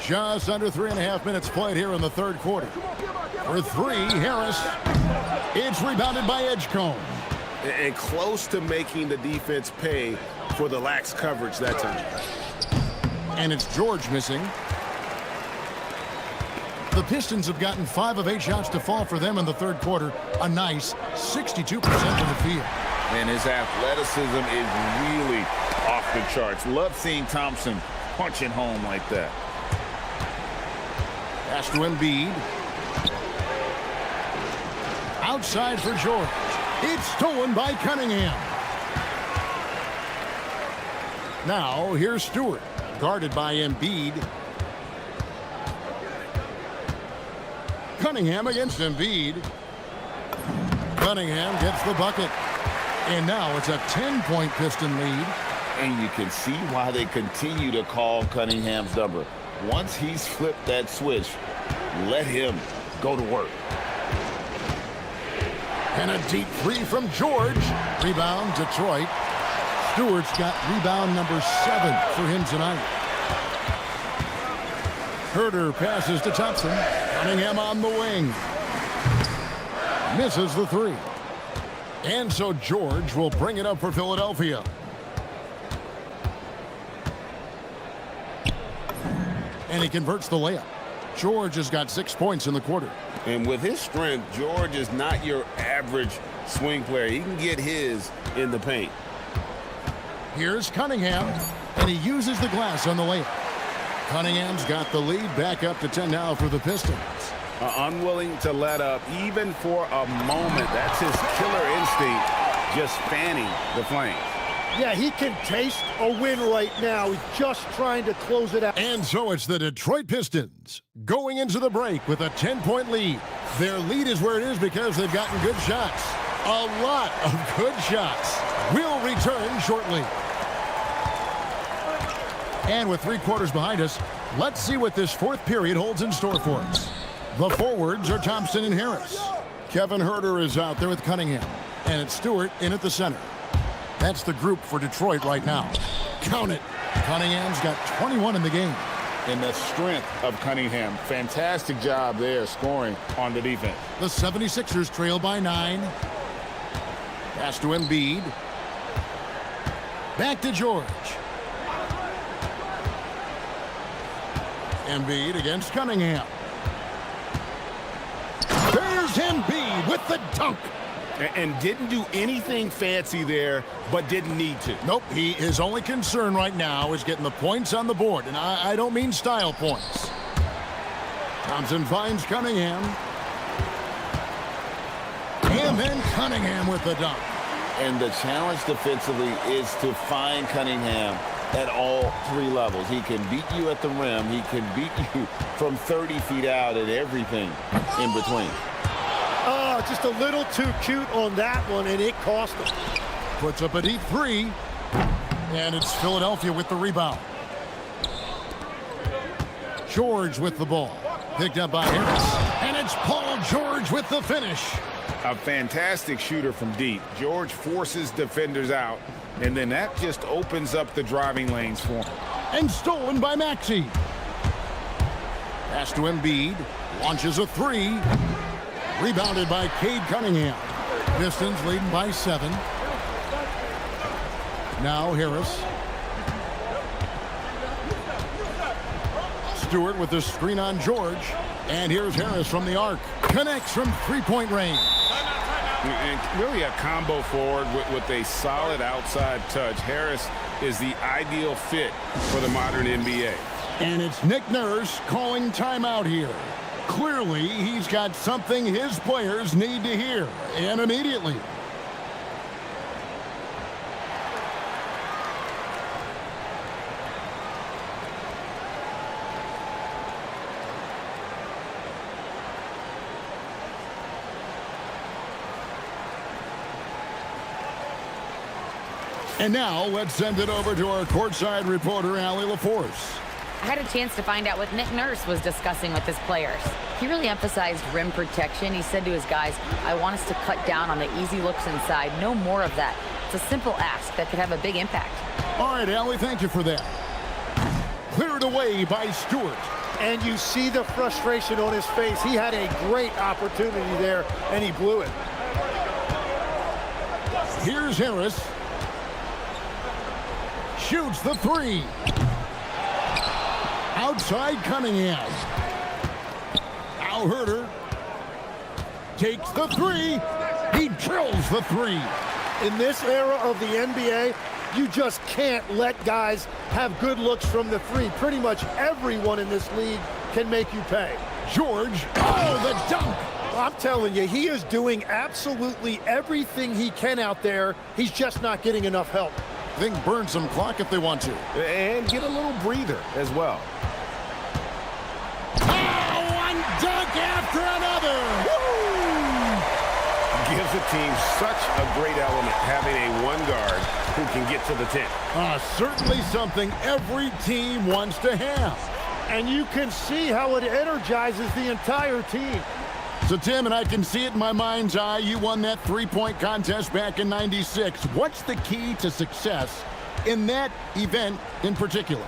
Just under 3.5 minutes played here in the third quarter. For 3, Harris. It's rebounded by Edgecombe. And close to making the defense pay for the lax coverage that time. And it's George missing. The Pistons have gotten 5 of 8 shots to fall for them in the third quarter. A nice 62% of the field. And his athleticism is really off the charts. Love seeing Thompson punching home like that. Pass to Embiid. Outside for George. It's stolen by Cunningham. Now, here's Stewart, guarded by Embiid. Cunningham against Embiid. Cunningham gets the bucket. And now it's a 10-point Piston lead. And you can see why they continue to call Cunningham's number. Once he's flipped that switch, let him go to work. And a deep 3 from George. Rebound, Detroit. Stewart's got rebound number 7 for him tonight. Herter passes to Thompson. Cunningham on the wing. Misses the 3. And so George will bring it up for Philadelphia. And he converts the layup. George has got 6 points in the quarter. And with his strength, George is not your average swing player. He can get his in the paint. Here's Cunningham, and he uses the glass on the layup. Cunningham's got the lead, back up to 10 now for the Pistons. Unwilling to let up even for a moment. That's his killer instinct, just fanning the flames. Yeah, he can taste a win right now. He's just trying to close it out. And so it's the Detroit Pistons going into the break with a 10-point lead. Their lead is where it is because they've gotten good shots. A lot of good shots. We'll return shortly. And with 3 quarters behind us, let's see what this fourth period holds in store for us. The forwards are Thompson and Harris. Kevin Huerter is out there with Cunningham. And it's Stewart in at the center. That's the group for Detroit right now. Count it. Cunningham's got 21 in the game. And the strength of Cunningham. Fantastic job there scoring on the defense. The 76ers trail by 9. Pass to Embiid. Back to George. Embiid against Cunningham. There's Embiid with the dunk. And didn't do anything fancy there, but didn't need to. Nope, his only concern right now is getting the points on the board, and I don't mean style points. Thompson finds Cunningham. And then Cunningham with the dunk. And the challenge defensively is to find Cunningham at all 3 levels. He can beat you at the rim. He can beat you from 30 feet out and everything in between. Oh, just a little too cute on that one, and it cost him. Puts up a deep 3. And it's Philadelphia with the rebound. George with the ball. Picked up by Harris. And it's Paul George with the finish. A fantastic shooter from deep. George forces defenders out, and then that just opens up the driving lanes for him. And stolen by Maxey. Pass to Embiid. Launches a 3. Rebounded by Cade Cunningham. Pistons leading by 7. Now Harris. Stewart with the screen on George. And here's Harris from the arc. Connects from 3-point range. And really a combo forward with a solid outside touch. Harris is the ideal fit for the modern NBA. And it's Nick Nurse calling timeout here. Clearly, he's got something his players need to hear, and immediately. And now, let's send it over to our courtside reporter, Allie LaForce. I had a chance to find out what Nick Nurse was discussing with his players. He really emphasized rim protection. He said to his guys, I want us to cut down on the easy looks inside. No more of that. It's a simple ask that could have a big impact. All right, Allie, thank you for that. Cleared away by Stewart. And you see the frustration on his face. He had a great opportunity there, and he blew it. Here's Harris. Shoots the 3. Outside Cunningham. Now Huerter takes the 3. He drills the 3. In this era of the NBA, you just can't let guys have good looks from the 3. Pretty much everyone in this league can make you pay. George, oh, the dunk. I'm telling you, he is doing absolutely everything he can out there. He's just not getting enough help. I think burn some clock if they want to. And get a little breather as well. One dunk after another. Woo! Gives the team such a great element having a 1 guard who can get to the 10. Certainly something every team wants to have. And you can see how it energizes the entire team. So, Tim, and I can see it in my mind's eye, you won that 3-point contest back in '96. What's the key to success in that event in particular?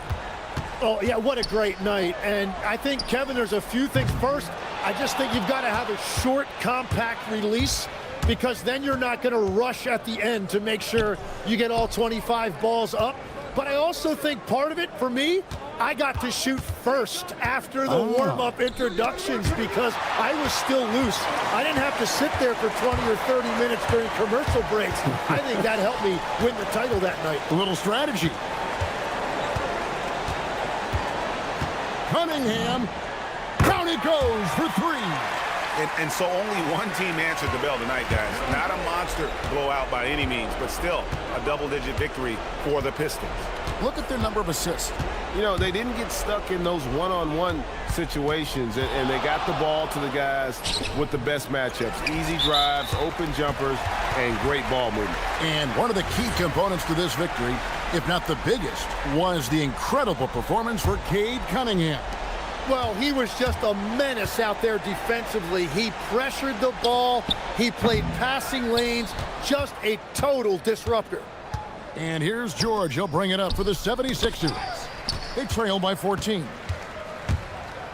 Oh, yeah, what a great night. And I think, Kevin, there's a few things. First, I just think you've got to have a short, compact release, because then you're not going to rush at the end to make sure you get all 25 balls up. But I also think part of it, for me, I got to shoot first after the warm-up introductions because I was still loose. I didn't have to sit there for 20 or 30 minutes during commercial breaks. I think that helped me win the title that night. A little strategy. Cunningham. Down it goes for three. And so only one team answered the bell tonight, guys. Not a monster blowout by any means, but still a double-digit victory for the Pistons. Look at their number of assists. You know, they didn't get stuck in those one-on-one situations, and they got the ball to the guys with the best matchups. Easy drives, open jumpers, and great ball movement. And one of the key components to this victory, if not the biggest, was the incredible performance for Cade Cunningham. Well, he was just a menace out there defensively. He pressured the ball. He played passing lanes. Just a total disruptor. And here's George. He'll bring it up for the 76ers. They trail by 14.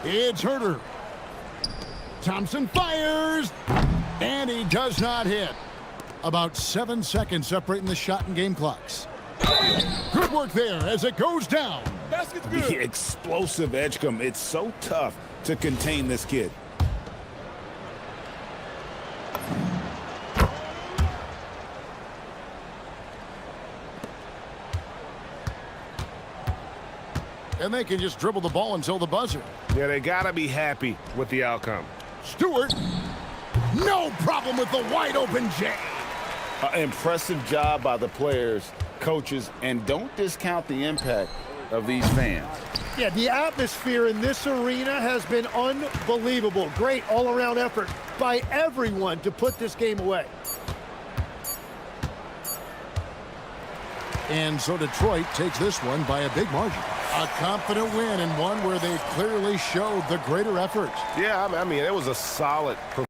It's Herter. Thompson fires. And he does not hit. About 7 seconds separating the shot and game clocks. Good work there as it goes down. The explosive Edgecombe. It's so tough to contain this kid. And they can just dribble the ball until the buzzer. Yeah, they got to be happy with the outcome. Stewart. No problem with the wide open J. Impressive job by the players, coaches, and don't discount the impact of these fans. Yeah, the atmosphere in this arena has been unbelievable. Great all-around effort by everyone to put this game away. And so Detroit takes this one by a big margin. A confident win and one where they clearly showed the greater effort. Yeah, I mean, it was a solid performance.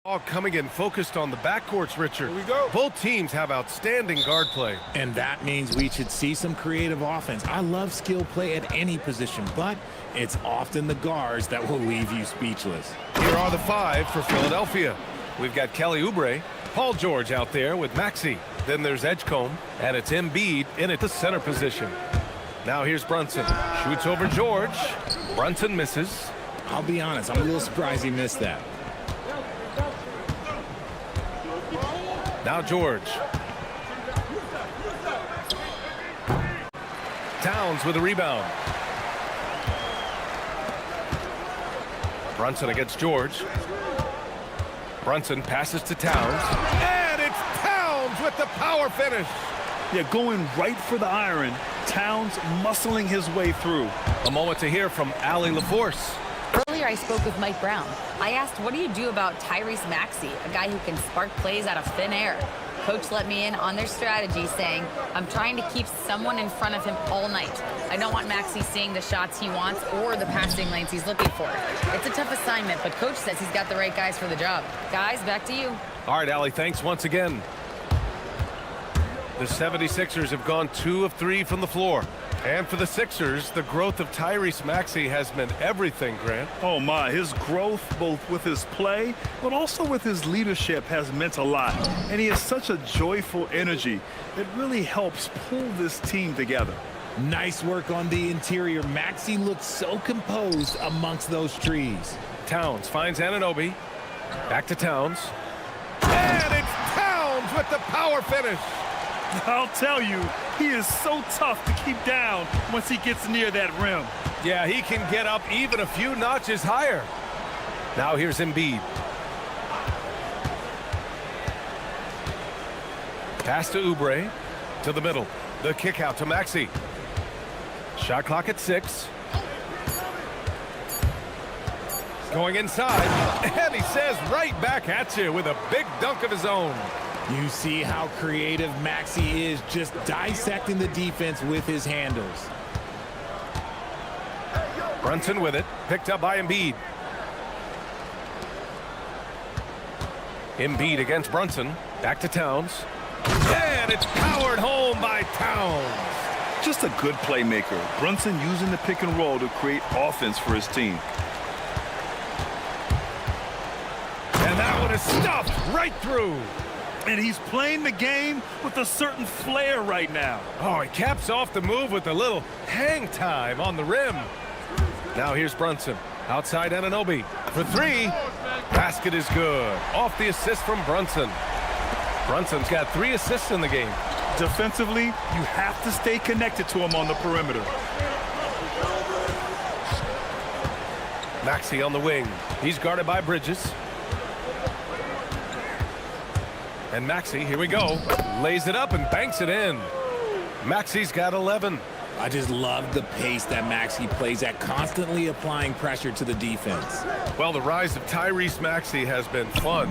All coming in focused on the backcourts, Richard. Here we go. Both teams have outstanding guard play. And that means we should see some creative offense. I love skill play at any position, but it's often the guards that will leave you speechless. Here are the 5 for Philadelphia. We've got Kelly Oubre, Paul George out there with Maxey. Then there's Edgecombe, and it's Embiid in at the center position. Now here's Brunson. Shoots over George. Brunson misses. I'll be honest, I'm a little surprised he missed that. Now George. Towns with a rebound. Brunson against George. Brunson passes to Towns. And it's Towns with the power finish. Yeah, going right for the iron. Towns muscling his way through. A moment to hear from Allie LaForce. Earlier, I spoke with Mike Brown. I asked, what do you do about Tyrese Maxey, a guy who can spark plays out of thin air? Coach let me in on their strategy, saying, I'm trying to keep someone in front of him all night. I don't want Maxey seeing the shots he wants or the passing lanes he's looking for. It's a tough assignment, but Coach says he's got the right guys for the job. Guys, back to you. All right, Allie, thanks once again. The 76ers have gone 2 of 3 from the floor. And for the Sixers, the growth of Tyrese Maxey has meant everything, Grant. Oh my, his growth both with his play, but also with his leadership has meant a lot. And he has such a joyful energy that really helps pull this team together. Nice work on the interior. Maxey looks so composed amongst those trees. Towns finds Anunoby. Back to Towns. And it's Towns with the power finish. I'll tell you, he is so tough to keep down once he gets near that rim. Yeah, he can get up even a few notches higher. Now here's Embiid. Pass to Oubre. To the middle. The kick out to Maxey. Shot clock at 6. Going inside. And he says right back at you with a big dunk of his own. You see how creative Maxey is, just dissecting the defense with his handles. Brunson with it, picked up by Embiid. Embiid against Brunson, back to Towns. And it's powered home by Towns. Just a good playmaker. Brunson using the pick and roll to create offense for his team. And that one is stuffed right through. And he's playing the game with a certain flair right now. Oh, he caps off the move with a little hang time on the rim. Now here's Brunson. Outside Anunoby for 3. Basket is good. Off the assist from Brunson. Brunson's got 3 assists in the game. Defensively, you have to stay connected to him on the perimeter. Maxey on the wing. He's guarded by Bridges. And Maxey, here we go, lays it up and banks it in. Maxey's got 11. I just love the pace that Maxey plays at, constantly applying pressure to the defense. Well, the rise of Tyrese Maxey has been fun.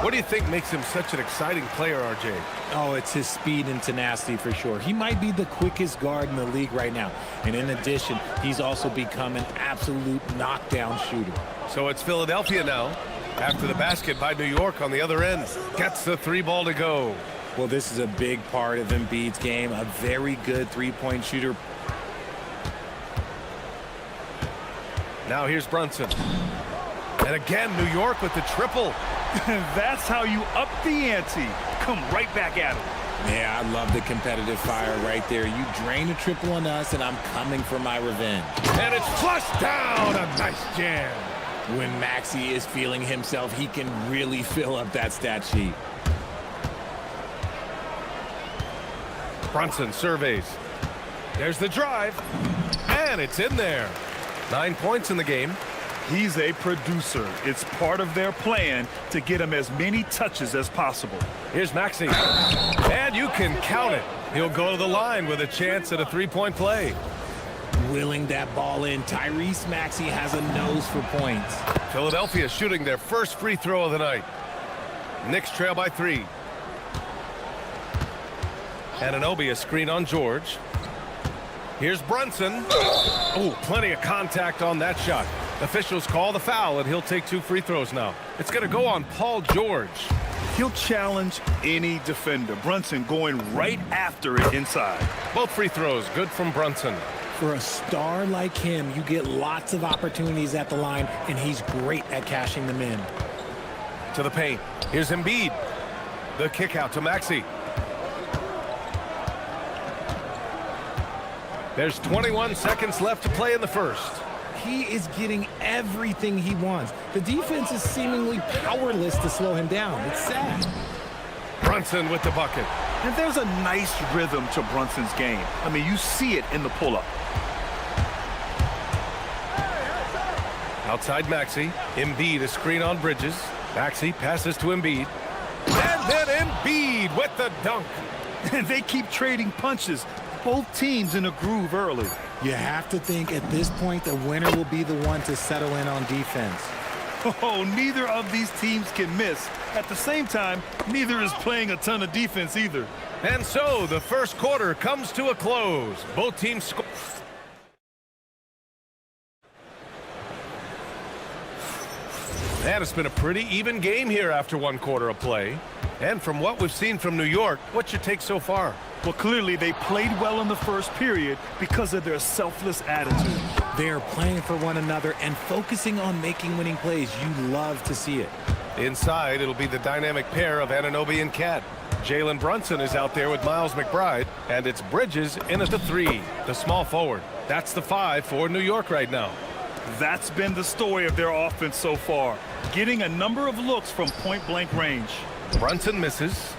What do you think makes him such an exciting player, RJ? Oh, it's his speed and tenacity for sure. He might be the quickest guard in the league right now. And in addition, he's also become an absolute knockdown shooter. So it's Philadelphia now. After the basket by New York on the other end. Gets the 3 ball to go. Well, this is a big part of Embiid's game. A very good three-point shooter. Now here's Brunson. And again, New York with the triple. That's how you up the ante. Come right back at him. Yeah, I love the competitive fire right there. You drain a triple on us, and I'm coming for my revenge. And it's flushed down. A nice jam. When Maxey is feeling himself, he can really fill up that stat sheet. Brunson surveys. There's the drive. And it's in there. 9 points in the game. He's a producer. It's part of their plan to get him as many touches as possible. Here's Maxey. And you can count it. He'll go to the line with a chance at a 3-point play. Willing that ball in. Tyrese Maxey has a nose for points. Philadelphia shooting their first free throw of the night. Knicks trail by 3. Anunoby a screen on George. Here's Brunson. Oh, plenty of contact on that shot. Officials call the foul, and he'll take 2 free throws now. It's going to go on Paul George. He'll challenge any defender. Brunson going right after it inside. Both free throws good from Brunson. For a star like him, you get lots of opportunities at the line, and he's great at cashing them in. To the paint. Here's Embiid. The kick out to Maxey. There's 21 seconds left to play in the first. He is getting everything he wants. The defense is seemingly powerless to slow him down. It's sad. Brunson with the bucket. And there's a nice rhythm to Brunson's game. I mean, you see it in the pull-up. Outside Maxey. Embiid a screen on Bridges. Maxey passes to Embiid. And then Embiid with the dunk. And they keep trading punches. Both teams in a groove early. You have to think at this point the winner will be the one to settle in on defense. Oh, neither of these teams can miss. At the same time, neither is playing a ton of defense either. And so the first quarter comes to a close. Both teams score. And it's been a pretty even game here after one quarter of play. And from what we've seen from New York, what's your take so far? Well, clearly they played well in the first period because of their selfless attitude. They're playing for one another and focusing on making winning plays. You love to see it. Inside, it'll be the dynamic pair of Anunoby and Cat. Jalen Brunson is out there with Miles McBride, and it's Bridges in at the 3, the small forward. That's the 5 for New York right now. That's been the story of their offense so far, getting a number of looks from point-blank range. Brunson misses.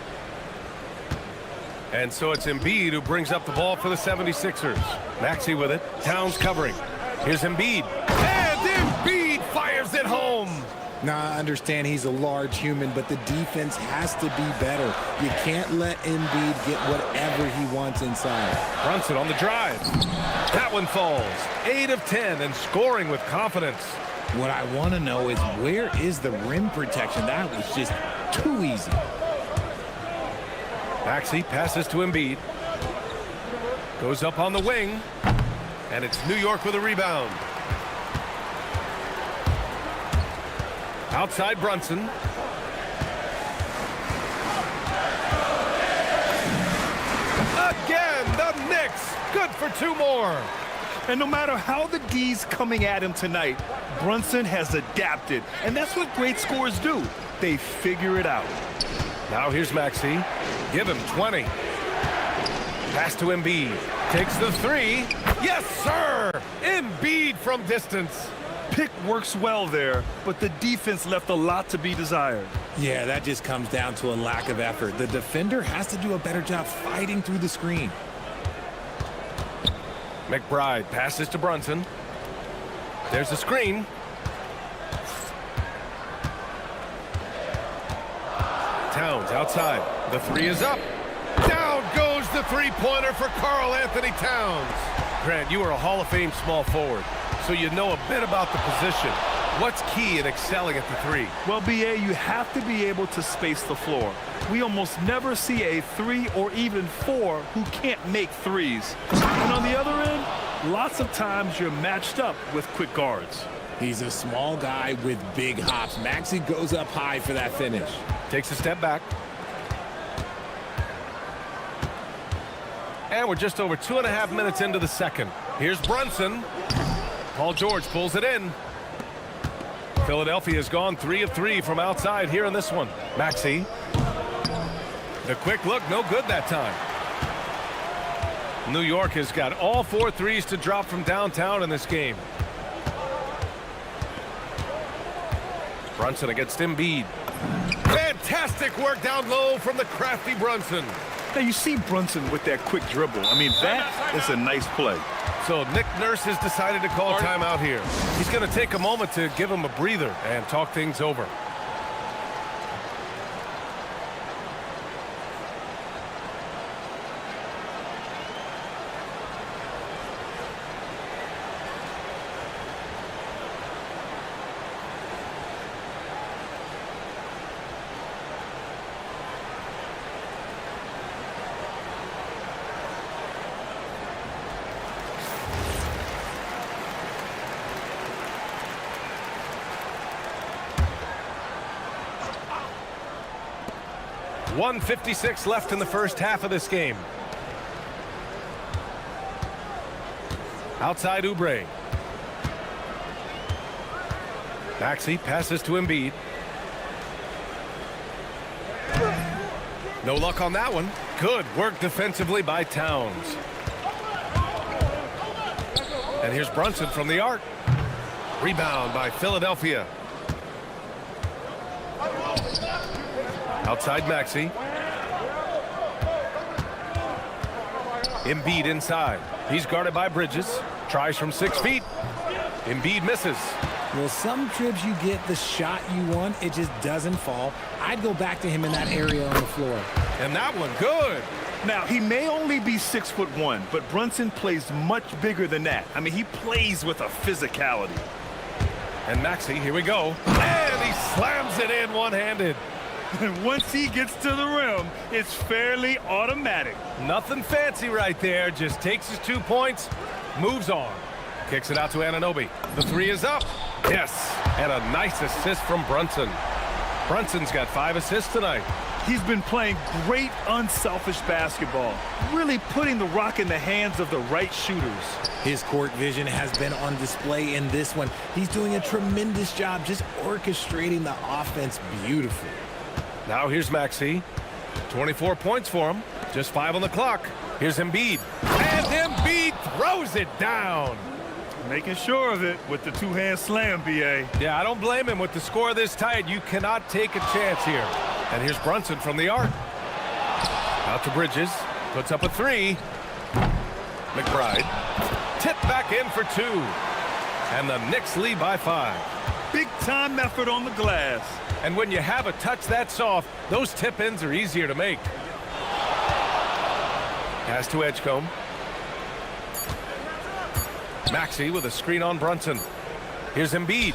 And so it's Embiid who brings up the ball for the 76ers. Maxey with it. Towns covering. Here's Embiid. And Embiid fires it home. Now, I understand he's a large human, but the defense has to be better. You can't let Embiid get whatever he wants inside. Brunson on the drive. That one falls. 8 of 10 and scoring with confidence. What I want to know is where is the rim protection? That was just too easy. Maxey passes to Embiid. Goes up on the wing. And it's New York with a rebound. Outside Brunson. Again, the Knicks. Good for 2 more. And no matter how the D's coming at him tonight, Brunson has adapted. And that's what great scorers do. They figure it out. Now here's Maxey. Give him 20. Pass to Embiid. Takes the 3. Yes, sir! Embiid from distance. Pick works well there, but the defense left a lot to be desired. Yeah, that just comes down to a lack of effort. The defender has to do a better job fighting through the screen. McBride passes to Brunson. There's the screen. Towns outside. The 3 is up. Down goes the three-pointer for Karl Anthony Towns. Grant, you are a Hall of Fame small forward, so you know a bit about the position. What's key in excelling at the 3? Well, BA, you have to be able to space the floor. We almost never see a 3 or even 4 who can't make threes. And on the other end, lots of times you're matched up with quick guards. He's a small guy with big hops. Maxey goes up high for that finish. Takes a step back. And we're just over 2.5 minutes into the second. Here's Brunson. Paul George pulls it in. Philadelphia's gone 3 of 3 from outside here in this one. Maxey. The quick look, no good that time. New York has got all 4 threes to drop from downtown in this game. Brunson against Embiid. Fantastic work down low from the crafty Brunson. Now you see Brunson with that quick dribble. I mean, that is a nice play. So Nick Nurse has decided to call timeout here. He's going to take a moment to give him a breather and talk things over. 1:56 left in the first half of this game. Outside Oubre. Maxey passes to Embiid. No luck on that one. Good work defensively by Towns. And here's Brunson from the arc. Rebound by Philadelphia. Outside Maxey. Embiid inside. He's guarded by Bridges. Tries from 6 feet. Embiid misses. Well, some trips you get the shot you want, it just doesn't fall. I'd go back to him in that area on the floor. And that one, good. Now, he may only be 6'1", but Brunson plays much bigger than that. I mean, he plays with a physicality. And Maxey, here we go. And he slams it in one-handed. And once he gets to the rim, it's fairly automatic. Nothing fancy right there. Just takes his 2 points, moves on. Kicks it out to Anunoby. The three is up. Yes, and a nice assist from Brunson. Brunson's got 5 assists tonight. He's been playing great, unselfish basketball, really putting the rock in the hands of the right shooters. His court vision has been on display in this one. He's doing a tremendous job just orchestrating the offense beautifully. Now here's Maxey. 24 points for him. Just 5 on the clock. Here's Embiid. And Embiid throws it down. Making sure of it with the two-hand slam, B.A. Yeah, I don't blame him. With the score this tight, you cannot take a chance here. And here's Brunson from the arc. Out to Bridges. Puts up a 3. McBride. Tip back in for 2. And the Knicks lead by 5. Big-time effort on the glass. And when you have a touch that soft, those tip-ins are easier to make. Pass to Edgecombe. Maxey with a screen on Brunson. Here's Embiid.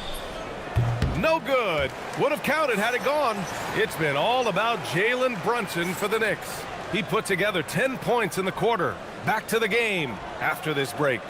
No good. Would have counted had it gone. It's been all about Jalen Brunson for the Knicks. He put together 10 points in the quarter. Back to the game after this break.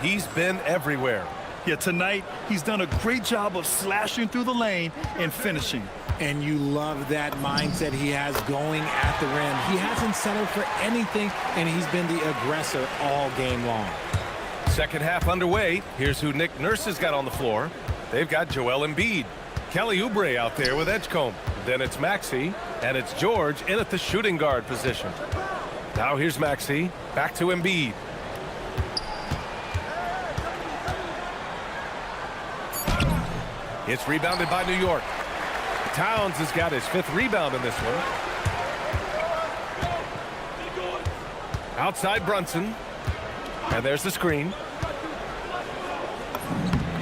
He's been everywhere. Yeah, tonight, he's done a great job of slashing through the lane and finishing. And you love that mindset he has going at the rim. He hasn't settled for anything, and he's been the aggressor all game long. Second half underway. Here's who Nick Nurse has got on the floor. They've got Joel Embiid. Kelly Oubre out there with Edgecombe. Then it's Maxey, and it's George in at the shooting guard position. Now here's Maxey. Back to Embiid. It's rebounded by New York. Towns has got his 5th rebound in this one. Outside Brunson. And there's the screen.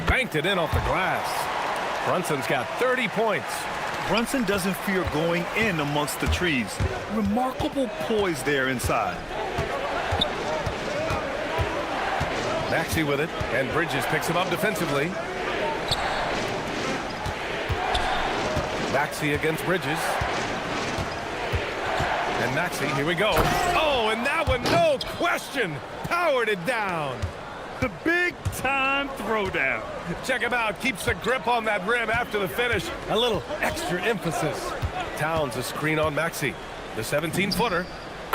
Banked it in off the glass. Brunson's got 30 points. Brunson doesn't fear going in amongst the trees. Remarkable poise there inside. Maxey with it, and Bridges picks him up defensively. Maxey against Bridges. And Maxey, here we go. Oh, and that one, no question, powered it down. The big-time throwdown. Check him out, keeps the grip on that rim after the finish. A little extra emphasis. Towns a screen on Maxey. The 17-footer.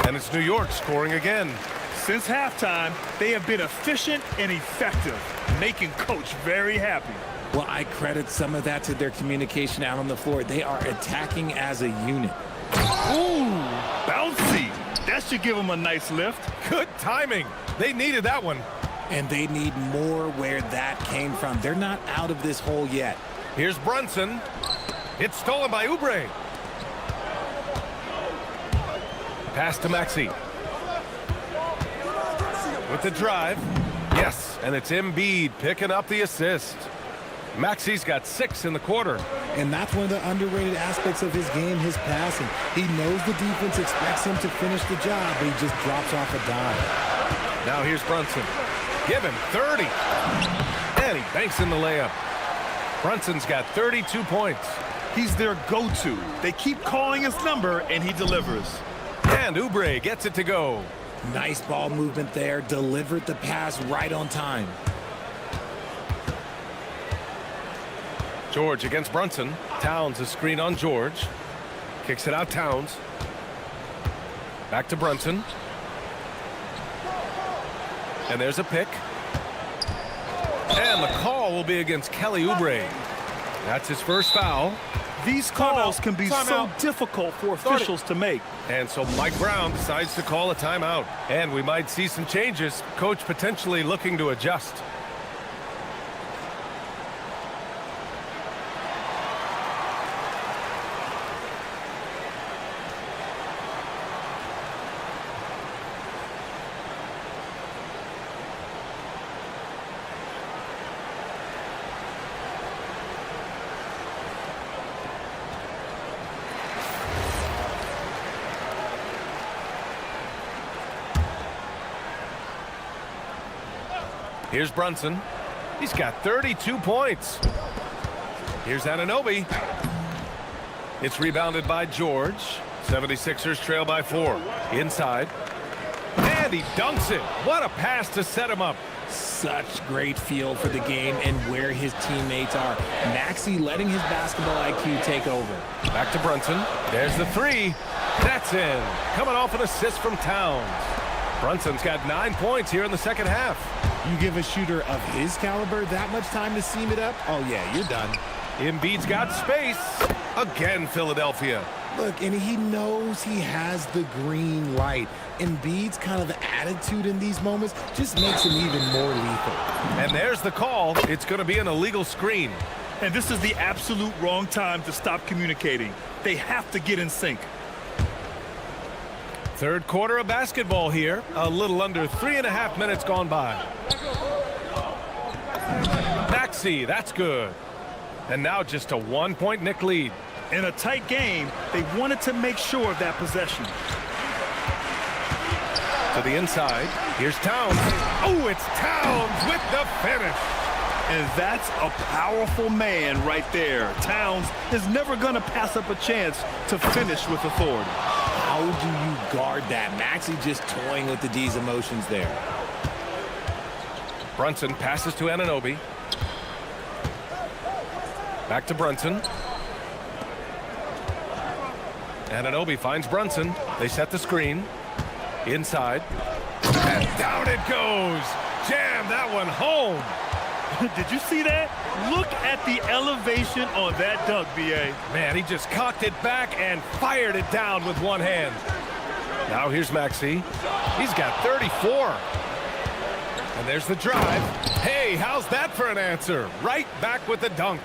And it's New York scoring again. Since halftime, they have been efficient and effective, making Coach very happy. Well, I credit some of that to their communication out on the floor. They are attacking as a unit. Ooh, bouncy. That should give them a nice lift. Good timing. They needed that one. And they need more where that came from. They're not out of this hole yet. Here's Brunson. It's stolen by Oubre. Pass to Maxey. With the drive. Yes, and it's Embiid picking up the assist. Maxey's got 6 in the quarter. And that's one of the underrated aspects of his game, his passing. He knows the defense expects him to finish the job, but he just drops off a dime. Now here's Brunson. Give him 30. And he banks in the layup. Brunson's got 32 points. He's their go-to. They keep calling his number, and he delivers. And Oubre gets it to go. Nice ball movement there. Delivered the pass right on time. George against Brunson. Towns a screen on George. Kicks it out Towns. Back to Brunson. And there's a pick. And the call will be against Kelly Oubre. That's his first foul. These calls can be so difficult for officials to make. And so Mike Brown decides to call a timeout. And we might see some changes. Coach potentially looking to adjust. Here's Brunson. He's got 32 points. Here's Anunoby. It's rebounded by George. 76ers trail by 4. Inside. And he dunks it. What a pass to set him up. Such great feel for the game and where his teammates are. Maxey letting his basketball IQ take over. Back to Brunson. There's the 3. That's in. Coming off an assist from Towns. Brunson's got 9 points here in the second half. You give a shooter of his caliber that much time to seam it up? Oh, yeah, you're done. Embiid's got space. Again, Philadelphia. Look, and he knows he has the green light. Embiid's kind of attitude in these moments just makes him even more lethal. And there's the call. It's going to be an illegal screen. And this is the absolute wrong time to stop communicating. They have to get in sync. Third quarter of basketball here. A little under 3.5 minutes gone by. Maxey, that's good. And now just a 1-point Knick lead. In a tight game, they wanted to make sure of that possession. To the inside. Here's Towns. Oh, it's Towns with the finish. And that's a powerful man right there. Towns is never going to pass up a chance to finish with authority. How do you guard that? Maxey just toying with the D's emotions there. Brunson passes to Anunoby. Back to Brunson. Anunoby finds Brunson. They set the screen. Inside. And down it goes. Jam that one home. Did you see that? Look at the elevation on that dunk, B.A. Man, he just cocked it back and fired it down with one hand. Now here's Maxey. He's got 34. And there's the drive. Hey, how's that for an answer? Right back with the dunk.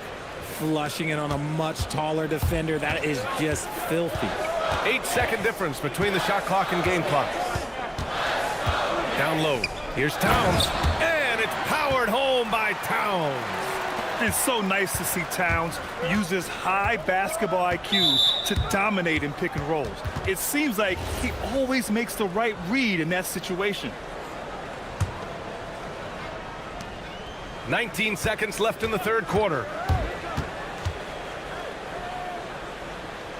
Flushing it on a much taller defender. That is just filthy. 8-second difference between the shot clock and game clock. Down low. Here's Towns. And it's powered home by Towns. And so nice to see Towns use his high basketball IQ to dominate in pick and rolls. It seems like he always makes the right read in that situation. 19 seconds left in the third quarter.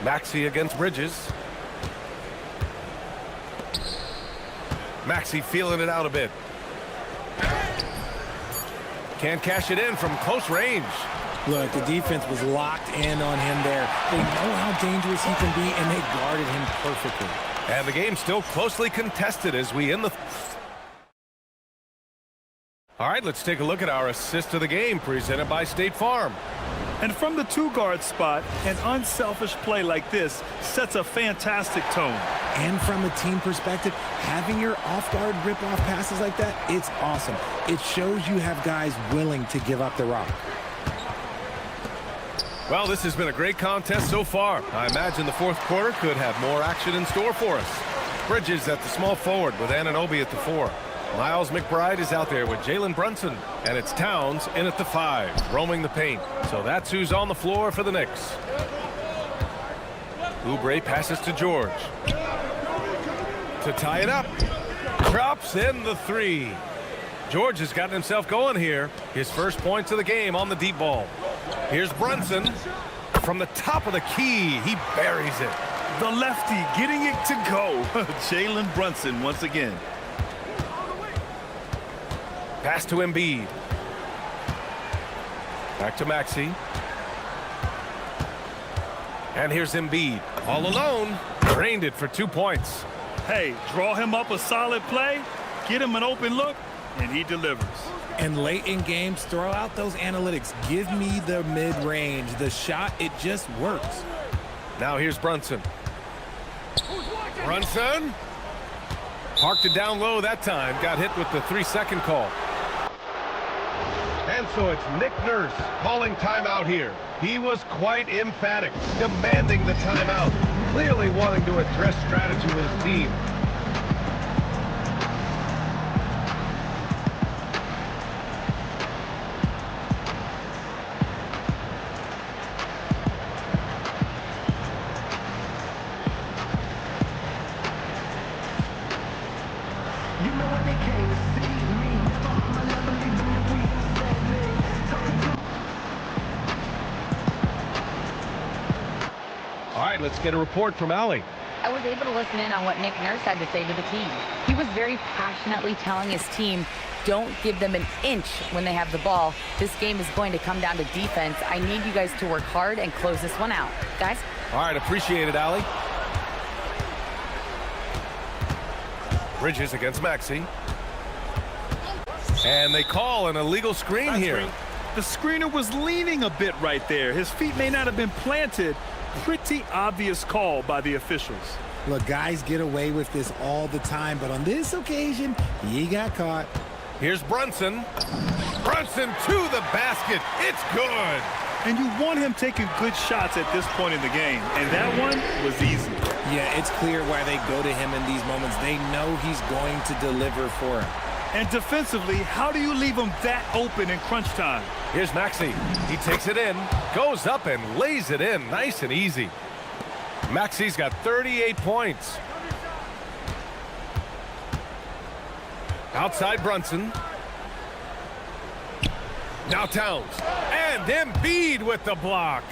Maxey against Bridges. Maxey feeling it out a bit. Can't cash it in from close range. Look, the defense was locked in on him there. They know how dangerous he can be, and they guarded him perfectly. And the game's still closely contested as we end the... All right, let's take a look at our assist of the game presented by State Farm. And from the two-guard spot, an unselfish play like this sets a fantastic tone. And from a team perspective, having your off-guard rip-off passes like that, it's awesome. It shows you have guys willing to give up the rock. Well, this has been a great contest so far. I imagine the fourth quarter could have more action in store for us. Bridges at the small forward with Anunoby at the 4. Miles McBride is out there with Jalen Brunson, and it's Towns in at the 5, roaming the paint. So that's who's on the floor for the Knicks. Oubre passes to George. To tie it up. Drops in the 3. George has gotten himself going here. His first points of the game on the deep ball. Here's Brunson. From the top of the key, he buries it. The lefty getting it to go. Jalen Brunson once again. Pass to Embiid. Back to Maxey. And here's Embiid. All alone. Drained it for 2 points. Hey, draw him up a solid play, get him an open look, and he delivers. And late in games, throw out those analytics. Give me the mid-range. The shot, it just works. Now here's Brunson. Brunson. Parked it down low that time. Got hit with the 3-second call. And so it's Nick Nurse calling timeout here. He was quite emphatic, demanding the timeout, clearly wanting to address strategy with his team. Let's get a report from Allie. I was able to listen in on what Nick Nurse had to say to the team. He was very passionately telling his team, don't give them an inch when they have the ball. This game is going to come down to defense. I need you guys to work hard and close this one out. Guys? All right, appreciate it, Allie. Bridges against Maxey. And they call an illegal screen here. The screener was leaning a bit right there. His feet may not have been planted. Pretty obvious call by the officials. Look, guys get away with this all the time, but on this occasion, he got caught. Here's Brunson. Brunson to the basket. It's good. And you want him taking good shots at this point in the game, and that one was easy. Yeah, it's clear why they go to him in these moments. They know he's going to deliver for him. And defensively, how do you leave him that open in crunch time? Here's Maxey. He takes it in, goes up and lays it in nice and easy. Maxey's got 38 points. Outside Brunson. Now Towns. And Embiid with the block.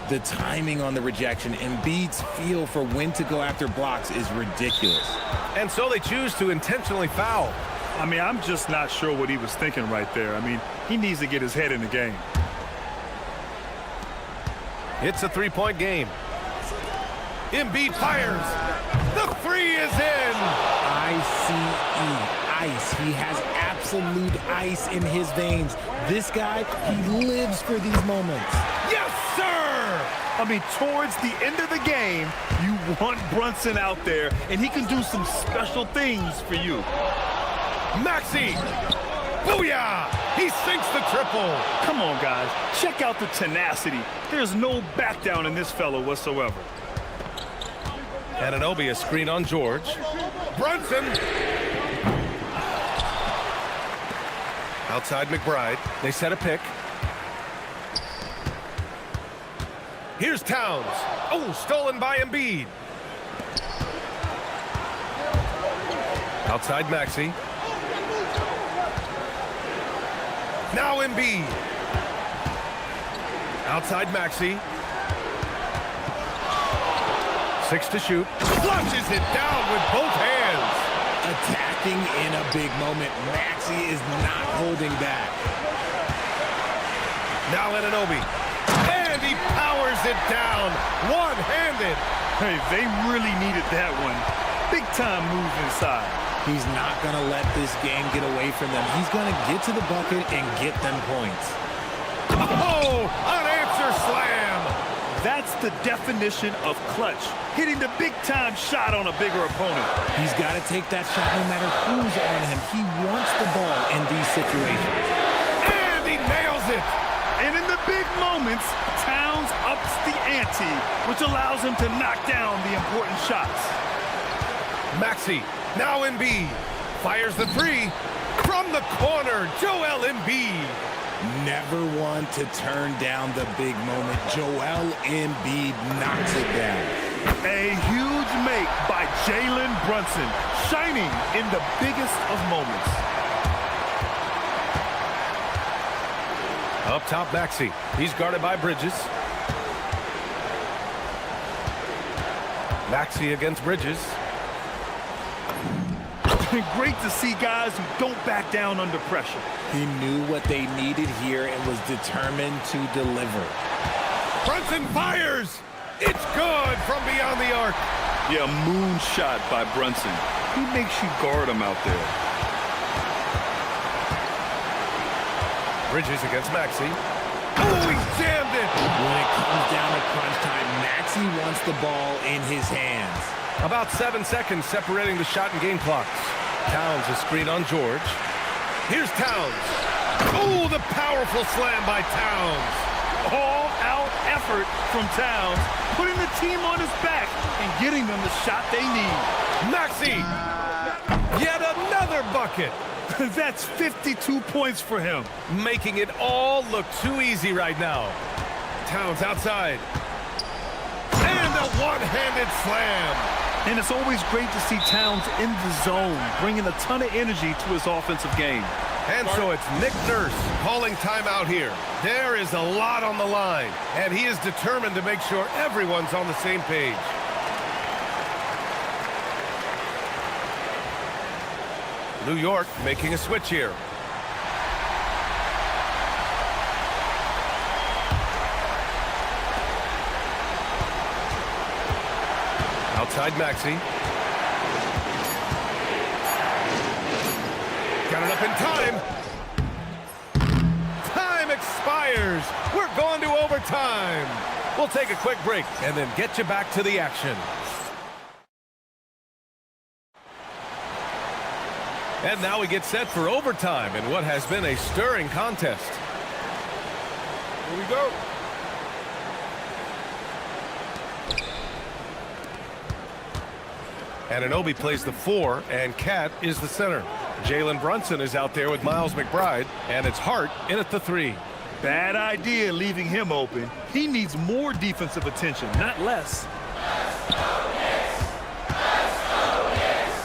The timing on the rejection, Embiid's feel for when to go after blocks is ridiculous. And so they choose to intentionally foul. I mean, I'm just not sure what he was thinking right there. I mean, he needs to get his head in the game. It's a 3-point game. Embiid fires. The 3 is in. Ice. He has absolute ice in his veins. This guy, he lives for these moments. Yes, sir! I mean, towards the end of the game, you want Brunson out there, and he can do some special things for you. Maxey! Booyah! He sinks the triple. Come on, guys. Check out the tenacity. There's no back down in this fellow whatsoever. Anunoby a screen on George. Brunson! Outside McBride. They set a pick. Here's Towns. Oh, stolen by Embiid. Outside Maxey. Now Embiid. Outside Maxey. 6 to shoot. Flushes it down with both hands. Attacking in a big moment. Maxey is not holding back. Now Anunoby. And he powers it down. One-handed. Hey, they really needed that one. Big time move inside. He's not going to let this game get away from them. He's going to get to the bucket and get them points. Oh, unanswered slam. That's the definition of clutch. Hitting the big-time shot on a bigger opponent. He's got to take that shot no matter who's on him. He wants the ball in these situations. And he nails it. And in the big moments, Towns ups the ante, which allows him to knock down the important shots. Maxey, now Embiid. Fires the three. From the corner, Joel Embiid. Never one to turn down the big moment. Joel Embiid knocks it down. A huge make by Jalen Brunson, shining in the biggest of moments. Up top, Maxey. He's guarded by Bridges. Maxey against Bridges. Great to see guys who don't back down under pressure. He knew what they needed here and was determined to deliver. Brunson fires. It's good from beyond the arc. Yeah, moonshot by Brunson. He makes you guard him out there. Bridges against Maxey. Oh, he jammed it. When it comes down to crunch time, Maxey wants the ball in his hands. About 7 seconds separating the shot and game clocks. Towns is screen on George. Here's Towns. Oh, the powerful slam by Towns. All-out effort from Towns, putting the team on his back and getting them the shot they need. Maxey, yet another bucket. That's 52 points for him. Making it all look too easy right now. Towns outside. And a one-handed slam. And it's always great to see Towns in the zone, bringing a ton of energy to his offensive game. And so it's Nick Nurse calling timeout here. There is a lot on the line, and he is determined to make sure everyone's on the same page. New York making a switch here. Outside Maxey. Got it up in time. Time expires. We're going to overtime. We'll take a quick break and then get you back to the action. And now we get set for overtime in what has been a stirring contest. Here we go. Anunoby plays the 4, and Cat is the center. Jalen Brunson is out there with Miles McBride, and it's Hart in at the 3. Bad idea leaving him open. He needs more defensive attention, not less.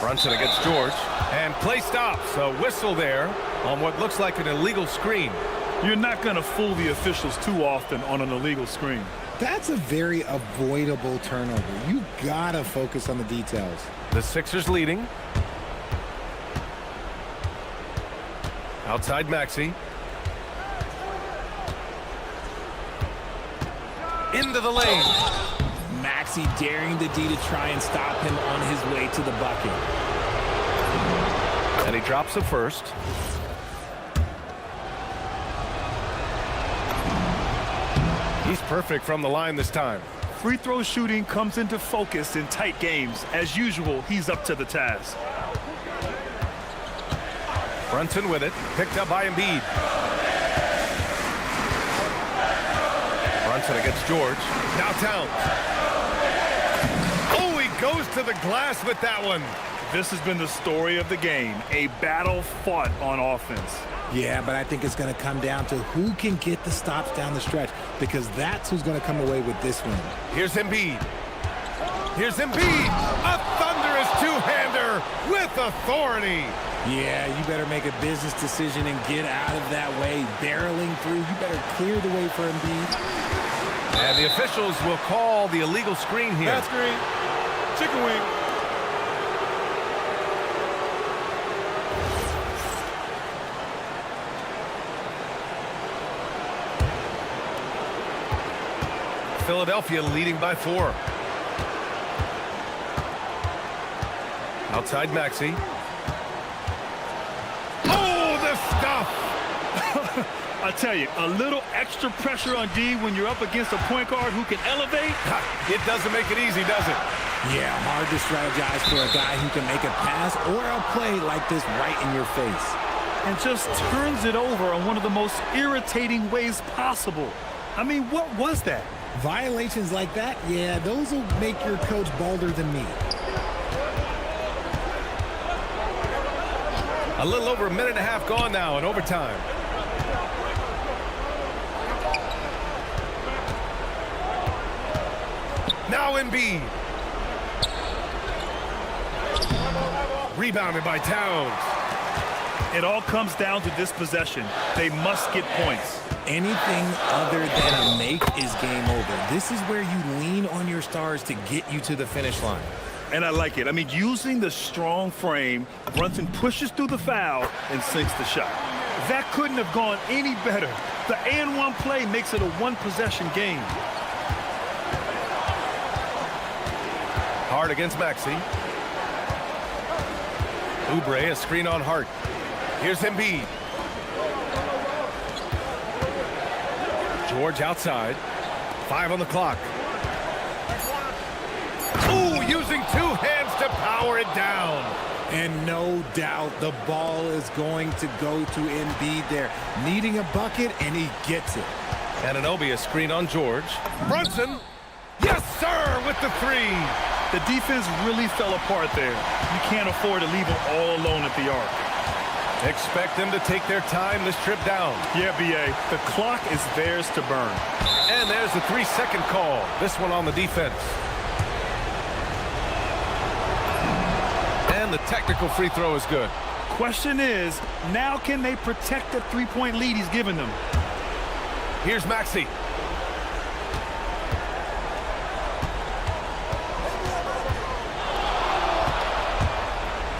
Brunson against George, and play stops. A whistle there on what looks like an illegal screen. You're not going to fool the officials too often on an illegal screen. That's a very avoidable turnover. You gotta focus on the details. The Sixers leading. Outside Maxey. Into the lane. Maxey daring the D to try and stop him on his way to the bucket. And he drops it first. He's perfect from the line this time. Free throw shooting comes into focus in tight games. As usual, he's up to the task. Brunson with it, picked up by Embiid. Brunson against George. Now Towns. Oh, he goes to the glass with that one. This has been the story of the game, a battle fought on offense. Yeah, but I think it's going to come down to who can get the stops down the stretch, because that's who's going to come away with this one. Here's Embiid. Here's Embiid. A thunderous two-hander with authority. Yeah, you better make a business decision and get out of that way. Barreling through, you better clear the way for Embiid. And the officials will call the illegal screen here. Bad screen. Chicken wing. Philadelphia leading by 4. Outside Maxey. Oh, the stuff! I tell you, a little extra pressure on D when you're up against a point guard who can elevate. It doesn't make it easy, does it? Yeah, hard to strategize for a guy who can make a pass or a play like this right in your face. And just turns it over in one of the most irritating ways possible. I mean, what was that? Violations like that, yeah, those will make your coach bolder than me. A little over a minute and a half gone now in overtime. Now Embiid. Rebounded by Towns. It all comes down to this possession. They must get points. Anything other than a make is game over. This is where you lean on your stars to get you to the finish line. And I like it. I mean, using the strong frame, Brunson pushes through the foul and sinks the shot. That couldn't have gone any better. The and-one play makes it a one-possession game. Hart against Maxey. Oubre, a screen on Hart. Here's Embiid. George outside. 5 on the clock. Ooh, using 2 hands to power it down. And no doubt the ball is going to go to Embiid there. Needing a bucket, and he gets it. Anunoby, a screen on George. Brunson. Yes, sir, with the 3. The defense really fell apart there. You can't afford to leave them all alone at the arc. Expect them to take their time this trip down. Yeah, B.A., the clock is theirs to burn. And there's the 3-second call. This one on the defense. And the technical free throw is good. Question is, now can they protect the three-point lead he's given them? Here's Maxey.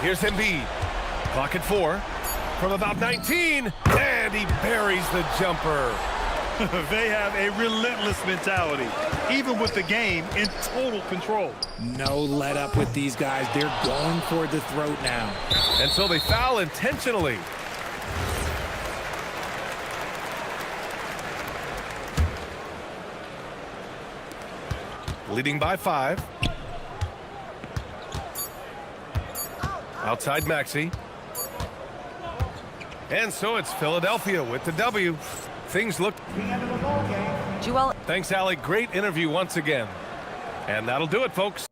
Here's Embiid. Clock at 4. From about 19. And he buries the jumper. They have a relentless mentality, even with the game in total control. No let up with these guys. They're going for the throat now. And so they foul intentionally. Leading by 5. Outside Maxey. And so it's Philadelphia with the W. Things look... Joel. Thanks, Allie. Great interview once again. And that'll do it, folks.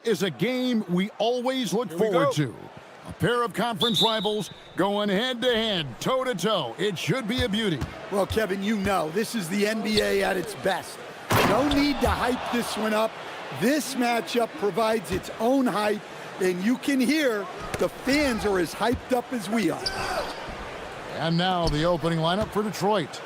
is a game we always look forward to. A pair of conference rivals going head-to-head, toe-to-toe. It should be a beauty. Well, Kevin, you know, this is the NBA at its best. No need to hype this one up. This matchup provides its own hype, and you can hear the fans are as hyped up as we are. And now the opening lineup for Detroit.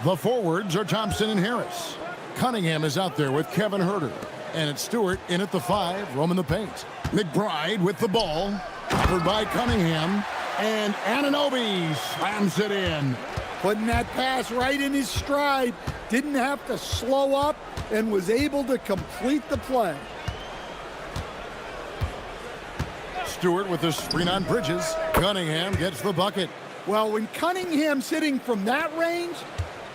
The forwards are Thompson and Harris. Cunningham is out there with Kevin Huerter. And it's Stewart in at the 5, roaming the paint. McBride with the ball. Covered by Cunningham. And Anunoby slams it in. Putting that pass right in his stride. Didn't have to slow up and was able to complete the play. Stewart with the screen on Bridges. Cunningham gets the bucket. Well, when Cunningham's hitting from that range,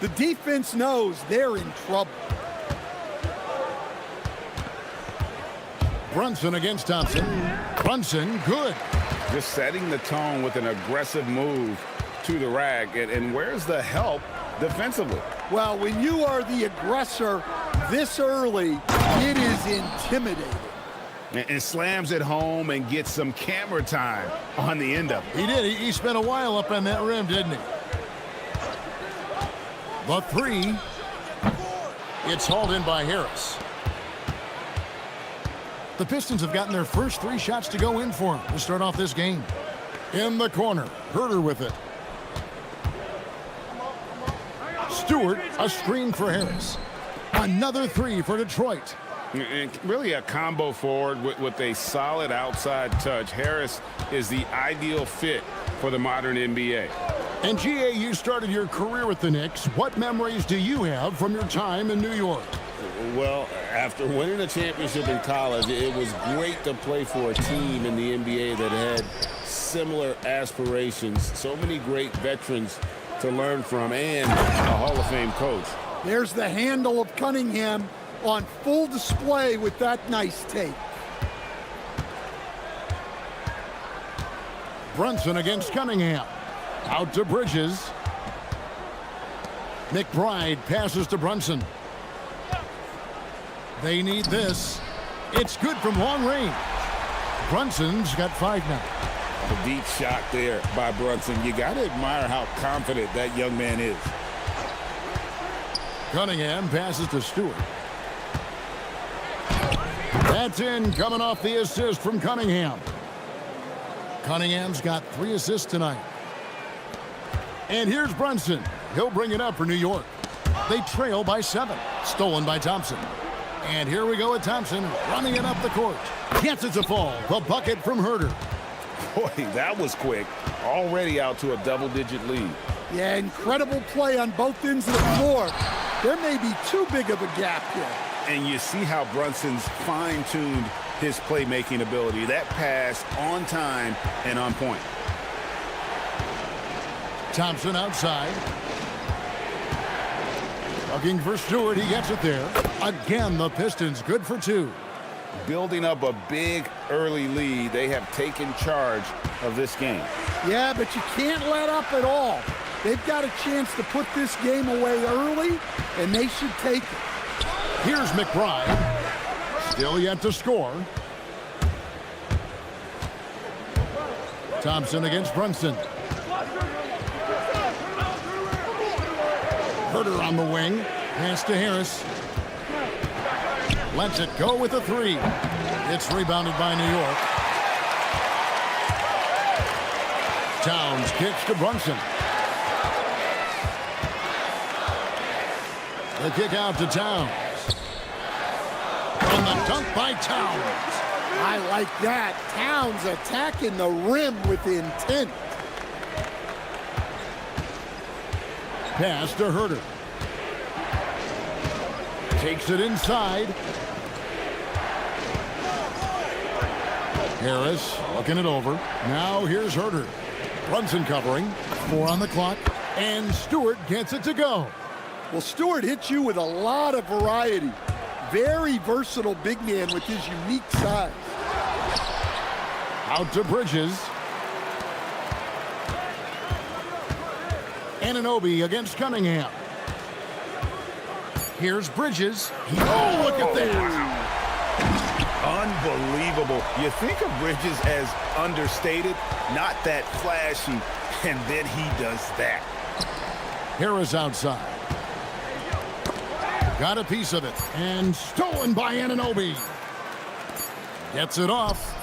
the defense knows they're in trouble. Brunson against Thompson. Brunson, good. Just setting the tone with an aggressive move to the rack. And where's the help defensively? Well, when you are the aggressor this early, it is intimidating. And slams it home and gets some camera time on the end of it. He did. He spent a while up on that rim, didn't he? The 3. It's hauled in by Harris. The Pistons have gotten their first 3 shots to go in for him to start off this game. In the corner, Huerter with it. Stewart, a screen for Harris. Another 3 for Detroit. And really a combo forward with a solid outside touch. Harris is the ideal fit for the modern NBA. And GA, you started your career with the Knicks. What memories do you have from your time in New York? Well, after winning a championship in college, it was great to play for a team in the NBA that had similar aspirations. So many great veterans to learn from and a Hall of Fame coach. There's the handle of Cunningham on full display with that nice tape. Brunson against Cunningham. Out to Bridges. McBride passes to Brunson. They need this. It's good from long range. Brunson's got 5 now. A deep shot there by Brunson. You got to admire how confident that young man is. Cunningham passes to Stewart. That's in, coming off the assist from Cunningham. Cunningham's got 3 assists tonight. And here's Brunson. He'll bring it up for New York. They trail by 7. Stolen by Thompson. And here we go with Thompson running it up the court. Gets it to fall. The bucket from Huerter. Boy, that was quick. Already out to a double-digit lead. Yeah, incredible play on both ends of the floor. There may be too big of a gap here. And you see how Brunson's fine-tuned his playmaking ability. That pass on time and on point. Thompson outside. Looking for Stewart. He gets it there. Again, the Pistons good for 2. Building up a big early lead. They have taken charge of this game. Yeah, but you can't let up at all. They've got a chance to put this game away early, and they should take it. Here's McBride. Still yet to score. Thompson against Brunson. Huerter on the wing. Pass to Harris. Lets it go with a 3. It's rebounded by New York. Towns kicks to Brunson. The kick out to Towns. And the dunk by Towns. I like that. Towns attacking the rim with intent. Pass to Huerter. Takes it inside. Harris looking it over. Now here's Huerter. Brunson covering. 4 on the clock. And Stewart gets it to go. Well, Stewart hits you with a lot of variety. Very versatile big man with his unique size. Out to Bridges. Anunoby against Cunningham. Here's Bridges. Oh, look at that. Unbelievable. You think of Bridges as understated, not that flashy, and then he does that. Harris outside. Got a piece of it, and stolen by Anunoby. Gets it off,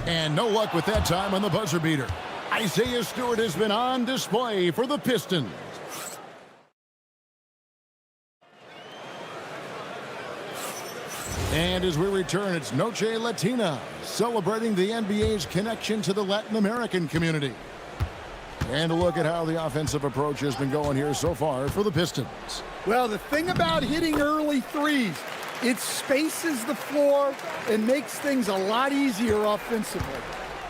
and no luck with that time on the buzzer beater. Isaiah Stewart has been on display for the Pistons. And as we return, it's Noche Latina, celebrating the NBA's connection to the Latin American community. And a look at how the offensive approach has been going here so far for the Pistons. Well, the thing about hitting early threes, it spaces the floor and makes things a lot easier offensively.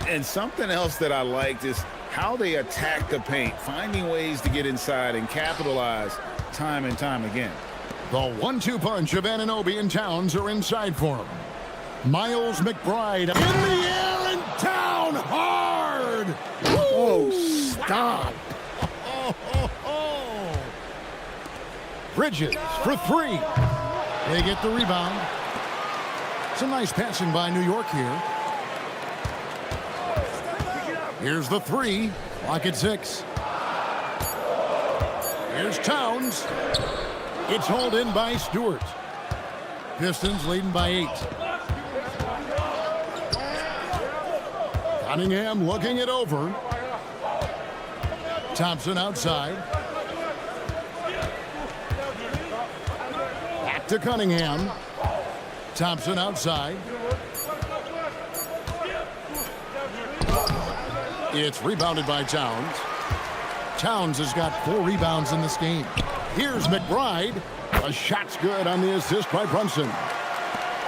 And something else that I liked is how they attack the paint, finding ways to get inside and capitalize time and time again. The 1-2 punch of Anunoby and Towns are inside for him. Miles McBride in the air and down hard. Oh, stop. Bridges for three. They get the rebound. Some nice passing by New York here. Here's the three. Lock at 6. Here's Towns. It's hauled in by Stewart. Pistons leading by 8. Cunningham looking it over. Thompson outside. Back to Cunningham. Thompson outside. It's rebounded by Towns. Towns has got 4 rebounds in this game. Here's McBride. A shot's good on the assist by Brunson.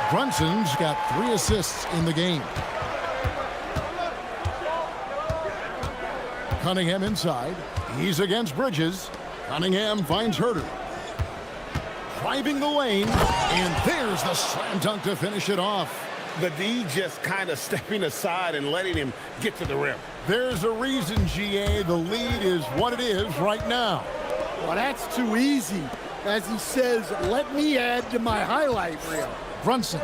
Brunson's got 3 assists in the game. Cunningham inside. He's against Bridges. Cunningham finds Herter. Driving the lane. And there's the slam dunk to finish it off. The D just kind of stepping aside and letting him get to the rim. There's a reason, GA. The lead is what it is right now. Well, that's too easy. As he says, let me add to my highlight reel. Brunson.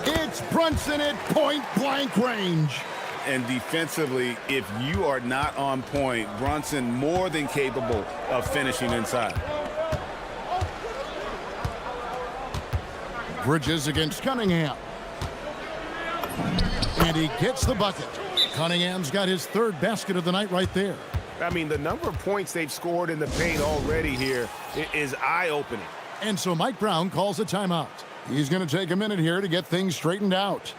It's Brunson at point-blank range. And defensively, if you are not on point, Brunson more than capable of finishing inside. Bridges against Cunningham. And he gets the bucket. Cunningham's got his 3rd basket of the night right there. I mean, the number of points they've scored in the paint already here is eye-opening. And so Mike Brown calls a timeout. He's going to take a minute here to get things straightened out.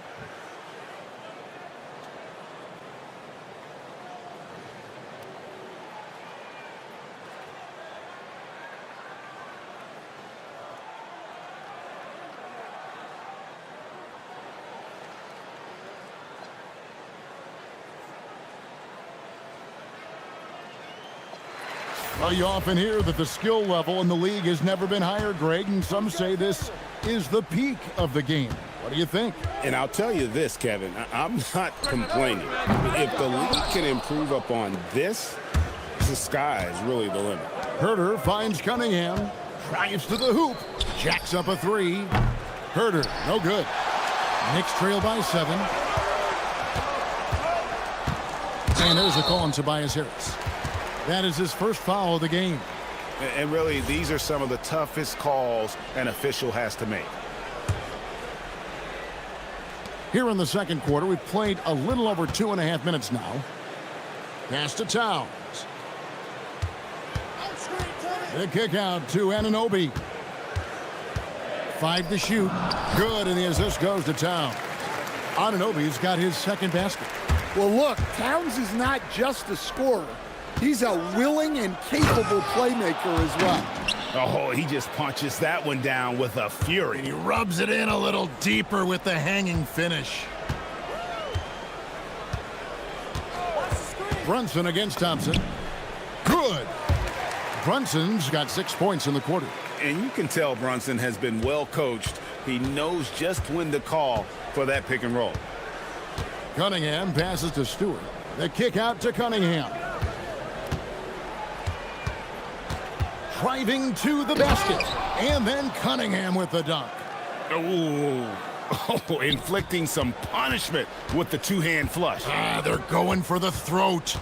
Well, you often hear that the skill level in the league has never been higher, Greg, and some say this is the peak of the game. What do you think? And I'll tell you this, Kevin, I'm not complaining. If the league can improve upon this, the sky is really the limit. Herter finds Cunningham, drives to the hoop, jacks up a 3. Herter, no good. Knicks trail by 7. And there's a call on Tobias Harris. That is his first foul of the game. And really, these are some of the toughest calls an official has to make. Here in the second quarter, we've played a little over 2.5 minutes now. Pass to Towns. The kick out to Anunoby. 5 to shoot. Good, and the assist goes to Towns. Anunoby's got his 2nd basket. Well, look, Towns is not just a scorer. He's a willing and capable playmaker as well. Oh, he just punches that one down with a fury. And he rubs it in a little deeper with the hanging finish. Brunson against Thompson. Good. Brunson's got 6 points in the quarter. And you can tell Brunson has been well coached. He knows just when to call for that pick and roll. Cunningham passes to Stewart. The kick out to Cunningham. Driving to the basket. And then Cunningham with the dunk. Ooh. Oh, inflicting some punishment with the two-hand flush. Ah, they're going for the throat.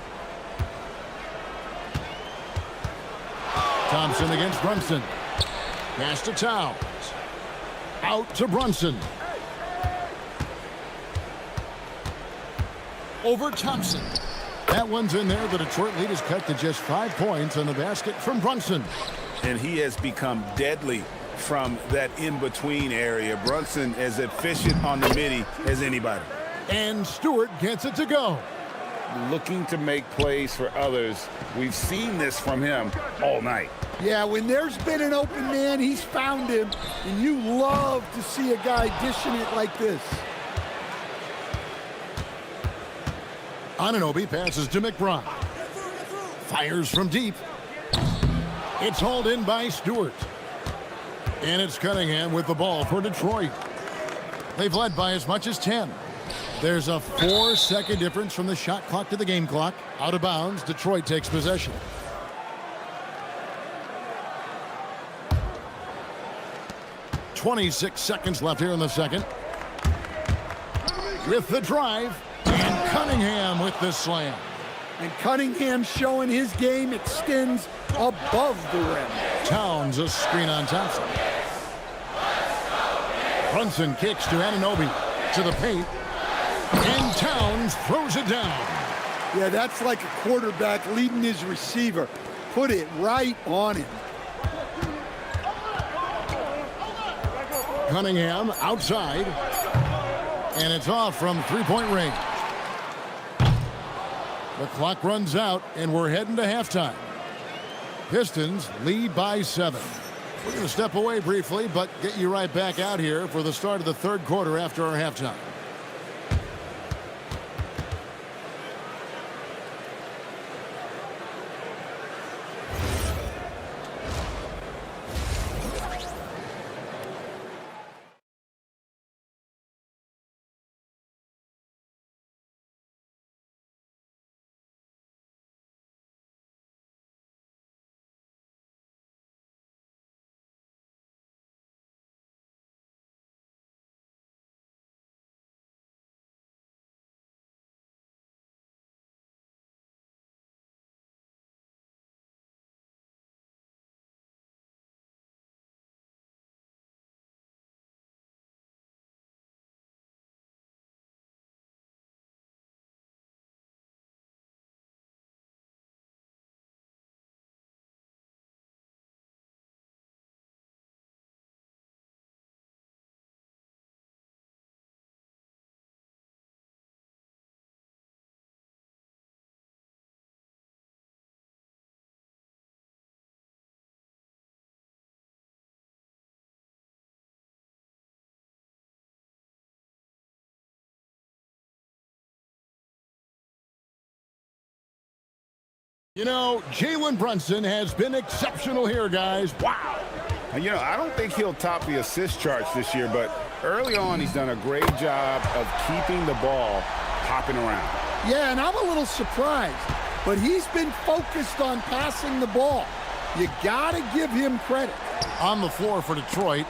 Thompson against Brunson. Pass to Towns. Out to Brunson. Over Thompson. That one's in there. The Detroit lead is cut to just 5 points on the basket from Brunson. And he has become deadly from that in-between area. Brunson as efficient on the midi as anybody. And Stewart gets it to go. Looking to make plays for others. We've seen this from him all night. Yeah, when there's been an open man, he's found him. And you love to see a guy dishing it like this. Anunoby passes to McBride. Fires from deep. It's hauled in by Stewart. And it's Cunningham with the ball for Detroit. They've led by as much as 10. There's a 4-second difference from the shot clock to the game clock. Out of bounds, Detroit takes possession. .26 seconds left here in the second. With the drive, and Cunningham with the slam. And Cunningham showing his game extends above the rim. Towns a screen on Thompson. Brunson kicks to Anunoby. To the paint. And Towns throws it down. Yeah, that's like a quarterback leading his receiver. Put it right on him. Cunningham outside. And it's off from three-point range. The clock runs out, and we're heading to halftime. Pistons lead by 7. We're going to step away briefly, but get you right back out here for the start of the third quarter after our halftime. You know, Jalen Brunson has been exceptional here, guys. Wow. And, you know, I don't think he'll top the assist charts this year, but early on he's done a great job of keeping the ball hopping around. Yeah, and I'm a little surprised, but he's been focused on passing the ball. You got to give him credit. On the floor for Detroit,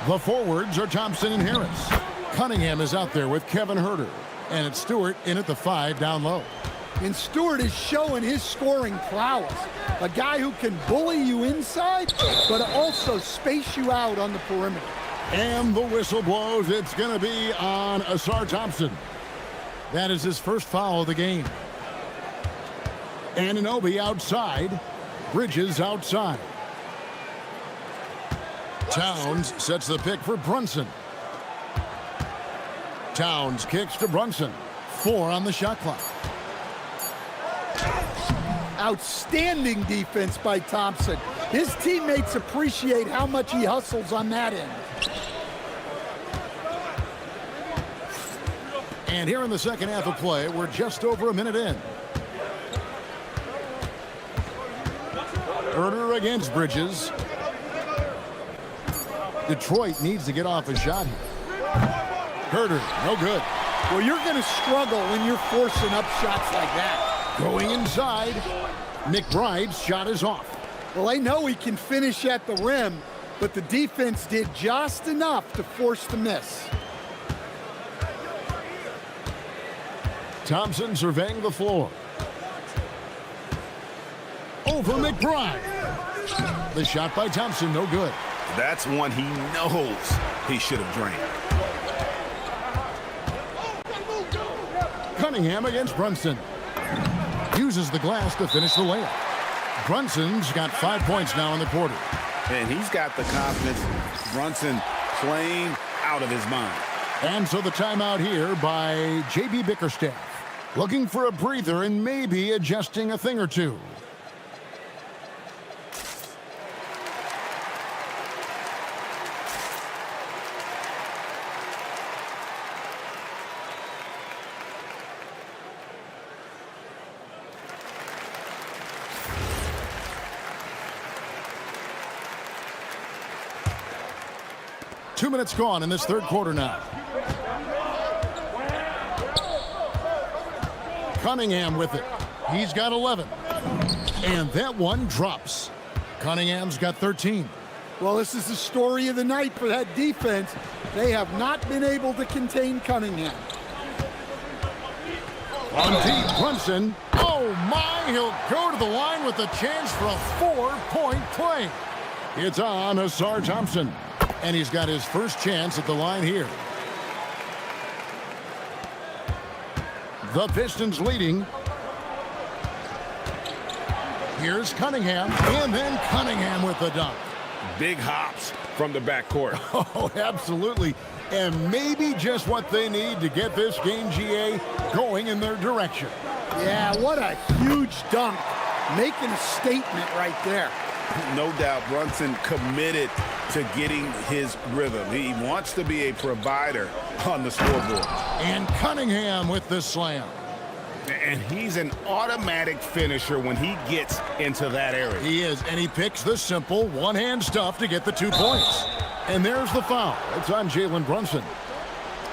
the forwards are Thompson and Harris. Cunningham is out there with Kevin Huerter, and it's Stewart in at the 5 down low. And Stewart is showing his scoring prowess. A guy who can bully you inside, but also space you out on the perimeter. And the whistle blows. It's going to be on Asar Thompson. That is his first foul of the game. Anunoby outside. Bridges outside. Towns sets the pick for Brunson. Towns kicks to Brunson. 4 on the shot clock. Outstanding defense by Thompson. His teammates appreciate how much he hustles on that end. And here in the second half of play, we're just over a minute in. Huerter against Bridges. Detroit needs to get off a shot here. Huerter, no good. Well, you're going to struggle when you're forcing up shots like that. Going inside. McBride's shot is off. Well, I know he can finish at the rim, but the defense did just enough to force the miss. Thompson surveying the floor. Over McBride. The shot by Thompson, no good. That's one he knows he should have drained. Cunningham against Brunson. Uses the glass to finish the layup. Brunson's got 5 points now in the quarter. And he's got the confidence. Brunson playing out of his mind. And so the timeout here by J.B. Bickerstaff. Looking for a breather and maybe adjusting a thing or two. Two minutes gone in this third quarter now. Cunningham with it. He's got 11. And that one drops. Cunningham's got 13. Well, this is the story of the night for that defense. They have not been able to contain Cunningham. On deep, Brunson. Oh, my. He'll go to the line with a chance for a 4-point play. It's on Asar Thompson. And he's got his first chance at the line here. The Pistons leading. Here's Cunningham, and then Cunningham with the dunk. Big hops from the backcourt. Oh, absolutely. And maybe just what they need to get this game, GA, going in their direction. Yeah, what a huge dunk. Making a statement right there. No doubt Brunson committed to getting his rhythm. He wants to be a provider on the scoreboard. And Cunningham with the slam. And he's an automatic finisher when he gets into that area. He is, and he picks the simple one-hand stuff to get the 2 points. And there's the foul. It's on Jalen Brunson.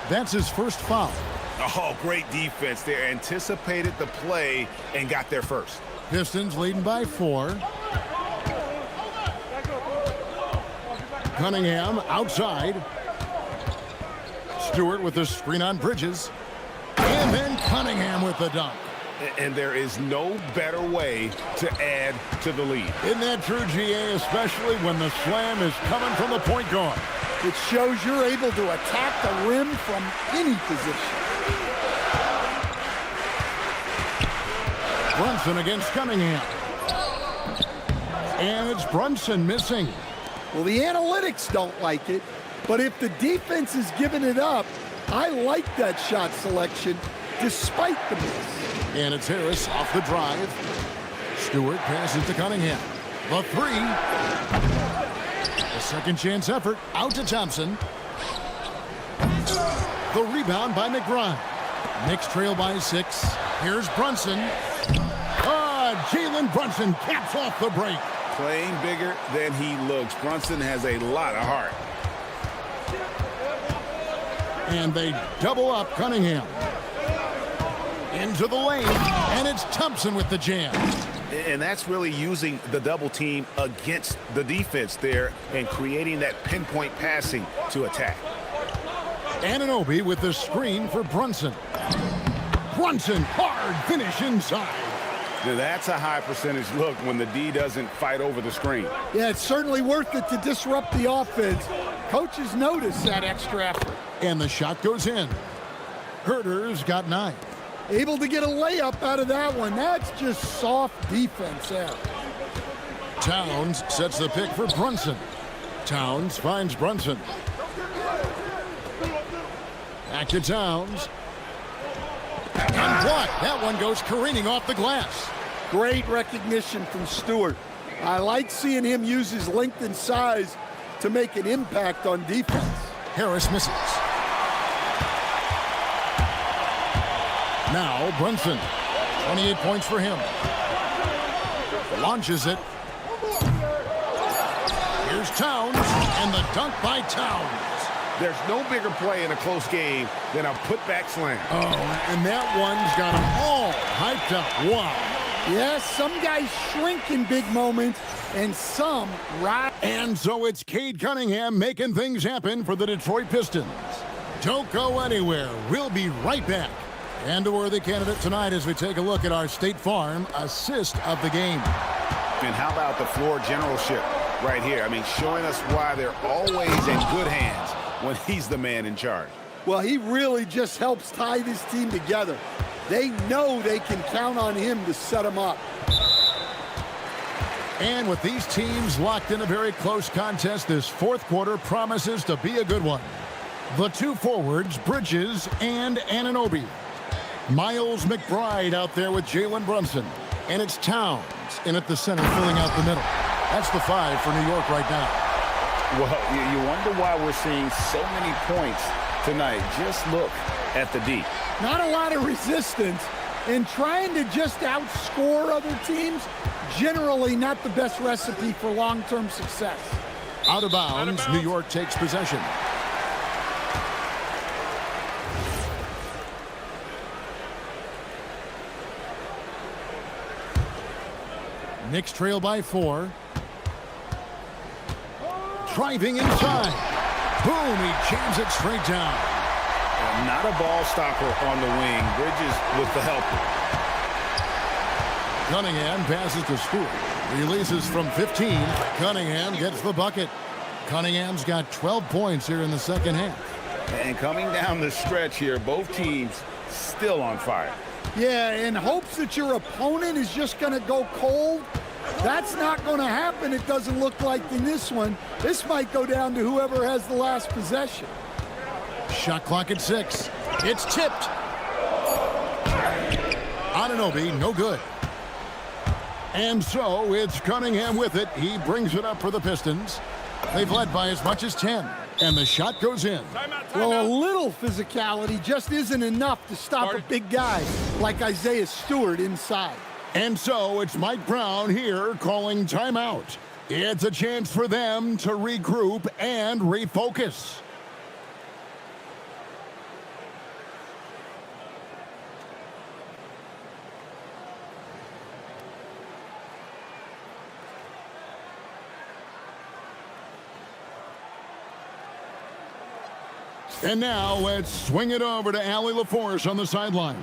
That's his first foul. Oh, great defense there. Anticipated the play and got there first. Pistons leading by 4. Cunningham outside. Stewart with the screen on Bridges. And then Cunningham with the dunk. And there is no better way to add to the lead. Isn't that true, GA, especially when the slam is coming from the point guard? It shows you're able to attack the rim from any position. Brunson against Cunningham. And it's Brunson missing. Well, the analytics don't like it, but if the defense is giving it up, I like that shot selection despite the miss. And it's Harris off the drive. Stewart passes to Cunningham. The 3. A second chance effort out to Thompson. The rebound by McBride. Knicks trail by 6. Here's Brunson. Jalen Brunson caps off the break. Playing bigger than he looks. Brunson has a lot of heart. And they double up Cunningham. Into the lane, and it's Thompson with the jam. And that's really using the double team against the defense there and creating that pinpoint passing to attack. Anunoby with the screen for Brunson. Brunson, hard finish inside. Now that's a high percentage look when the D doesn't fight over the screen. Yeah, it's certainly worth it to disrupt the offense. Coaches notice that extra effort. And the shot goes in. Herter's got 9. Able to get a layup out of that one. That's just soft defense there. Towns sets the pick for Brunson. Towns finds Brunson. Back to Towns. And what? That one goes careening off the glass. Great recognition from Stewart. I like seeing him use his length and size to make an impact on defense. Harris misses. Now Brunson, 28 points for him. Launches it. Here's Towns, and the dunk by Towns. There's no bigger play in a close game than a putback slam. Oh, and that one's got them all hyped up. Wow. Yes, some guys shrink in big moments, and some rise. And so it's Cade Cunningham making things happen for the Detroit Pistons. Don't go anywhere. We'll be right back. And a worthy candidate tonight as we take a look at our State Farm assist of the game. And how about the floor generalship right here? I mean, showing us why they're always in good hands when he's the man in charge. Well, he really just helps tie this team together. They know they can count on him to set them up. And with these teams locked in a very close contest, this fourth quarter promises to be a good one. The two forwards, Bridges and Anunoby. Miles McBride out there with Jalen Brunson. And it's Towns in at the center, filling out the middle. That's the 5 for New York right now. Well, you wonder why we're seeing so many points tonight. Just look at the D. Not a lot of resistance, and trying to just outscore other teams, generally not the best recipe for long-term success. Out of bounds, New York takes possession. Knicks trail by 4. Driving inside. Boom, he jams it straight down. Not a ball stopper on the wing. Bridges with the helper. Cunningham passes to Stewart. Releases from 15. Cunningham gets the bucket. Cunningham's got 12 points here in the second half. And coming down the stretch here, both teams still on fire. Yeah, in hopes that your opponent is just going to go cold. That's not going to happen, it doesn't look like in this one. This might go down to whoever has the last possession. Shot clock at 6. It's tipped. Anunoby, no good. And so it's Cunningham with it. He brings it up for the Pistons. They've led by as much as 10. And the shot goes in. Well, a little physicality just isn't enough to stop a big guy like Isaiah Stewart inside. And so it's Mike Brown here calling timeout. It's a chance for them to regroup and refocus. And now let's swing it over to Allie LaForce on the sideline.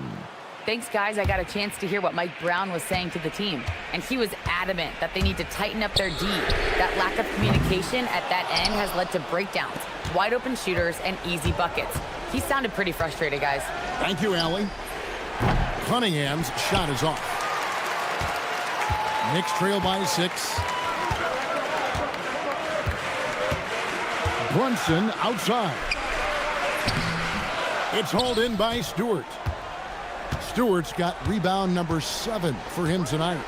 Thanks, guys. I got a chance to hear what Mike Brown was saying to the team. And he was adamant that they need to tighten up their D. That lack of communication at that end has led to breakdowns, wide open shooters, and easy buckets. He sounded pretty frustrated, guys. Thank you, Allie. Cunningham's shot is off. Knicks trail by 6. Brunson outside. It's hauled in by Stewart. Stewart's got rebound number 7 for him tonight.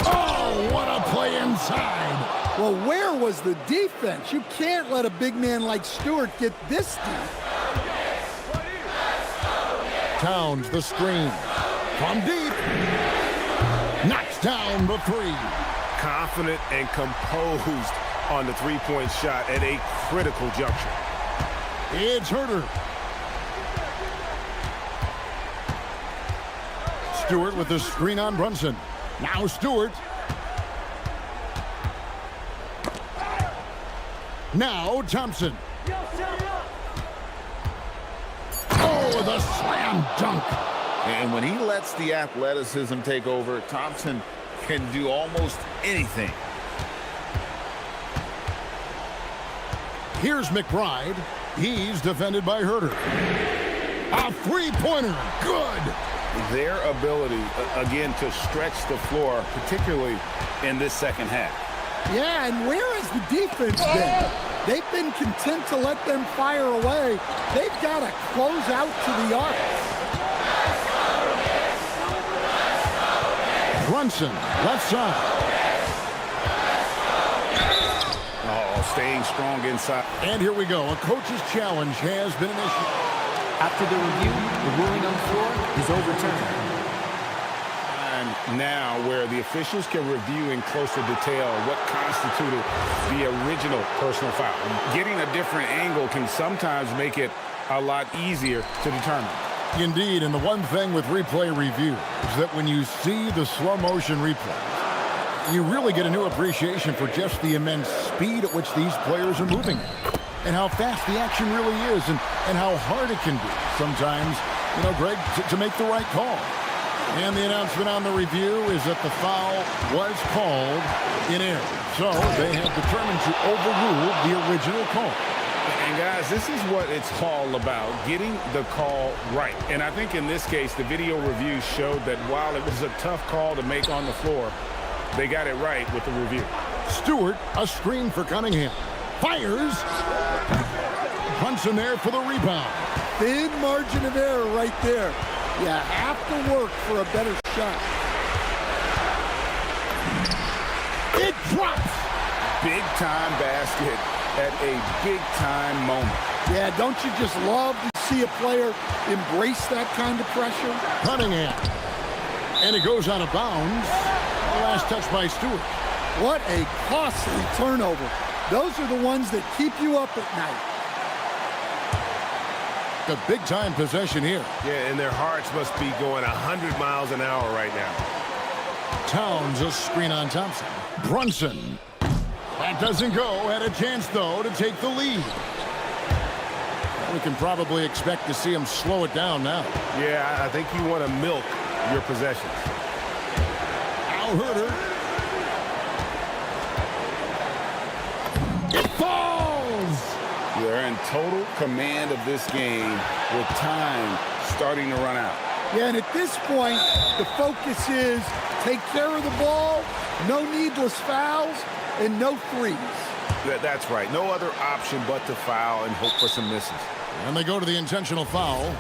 Oh, what a play inside. Well, where was the defense? You can't let a big man like Stewart get this deep. Towns, the screen. From deep. Knocks down the 3. Confident and composed on the three-point shot at a critical juncture. It's Herter. Stewart with the screen on Brunson. Now Stewart. Now Thompson. Oh, the slam dunk. And when he lets the athleticism take over, Thompson can do almost anything. Here's McBride. He's defended by Herter. A three-pointer. Good. Their ability, again, to stretch the floor, particularly in this second half. Yeah, and where has the defense been? They've been content to let them fire away. They've got to close out to the arc. Brunson, left side. Oh, staying strong inside. And here we go. A coach's challenge has been initiated. After the review, the ruling on the floor is overturned. And now where the officials can review in closer detail what constituted the original personal foul. Getting a different angle can sometimes make it a lot easier to determine. Indeed, and the one thing with replay review is that when you see the slow motion replay, you really get a new appreciation for just the immense speed at which these players are moving and how fast the action really is and how hard it can be sometimes you know, Greg, to make the right call. And the announcement on the review is that the foul was called in error. So they have determined to overrule the original call. And guys, this is what it's all about, getting the call right. And I think in this case, the video review showed that while it was a tough call to make on the floor, they got it right with the review. Stewart, a screen for Cunningham. Fires. Brunson there for the rebound. Thin margin of error right there. You have to work for a better shot. It drops. Big time basket at a big time moment. Yeah, don't you just love to see a player embrace that kind of pressure? Cunningham. And it goes out of bounds. The last touch by Stewart. What a costly turnover. Those are the ones that keep you up at night. The big-time possession here. Yeah, and their hearts must be going 100 miles an hour right now. Towns, a screen on Thompson. Brunson. That doesn't go. Had a chance, though, to take the lead. We can probably expect to see him slow it down now. Yeah, I think you want to milk your possessions. Al Herter. It falls! They're in total command of this game with time starting to run out. Yeah, and at this point, the focus is take care of the ball, no needless fouls, and no threes. That's right. No other option but to foul and hope for some misses. And they go to the intentional foul.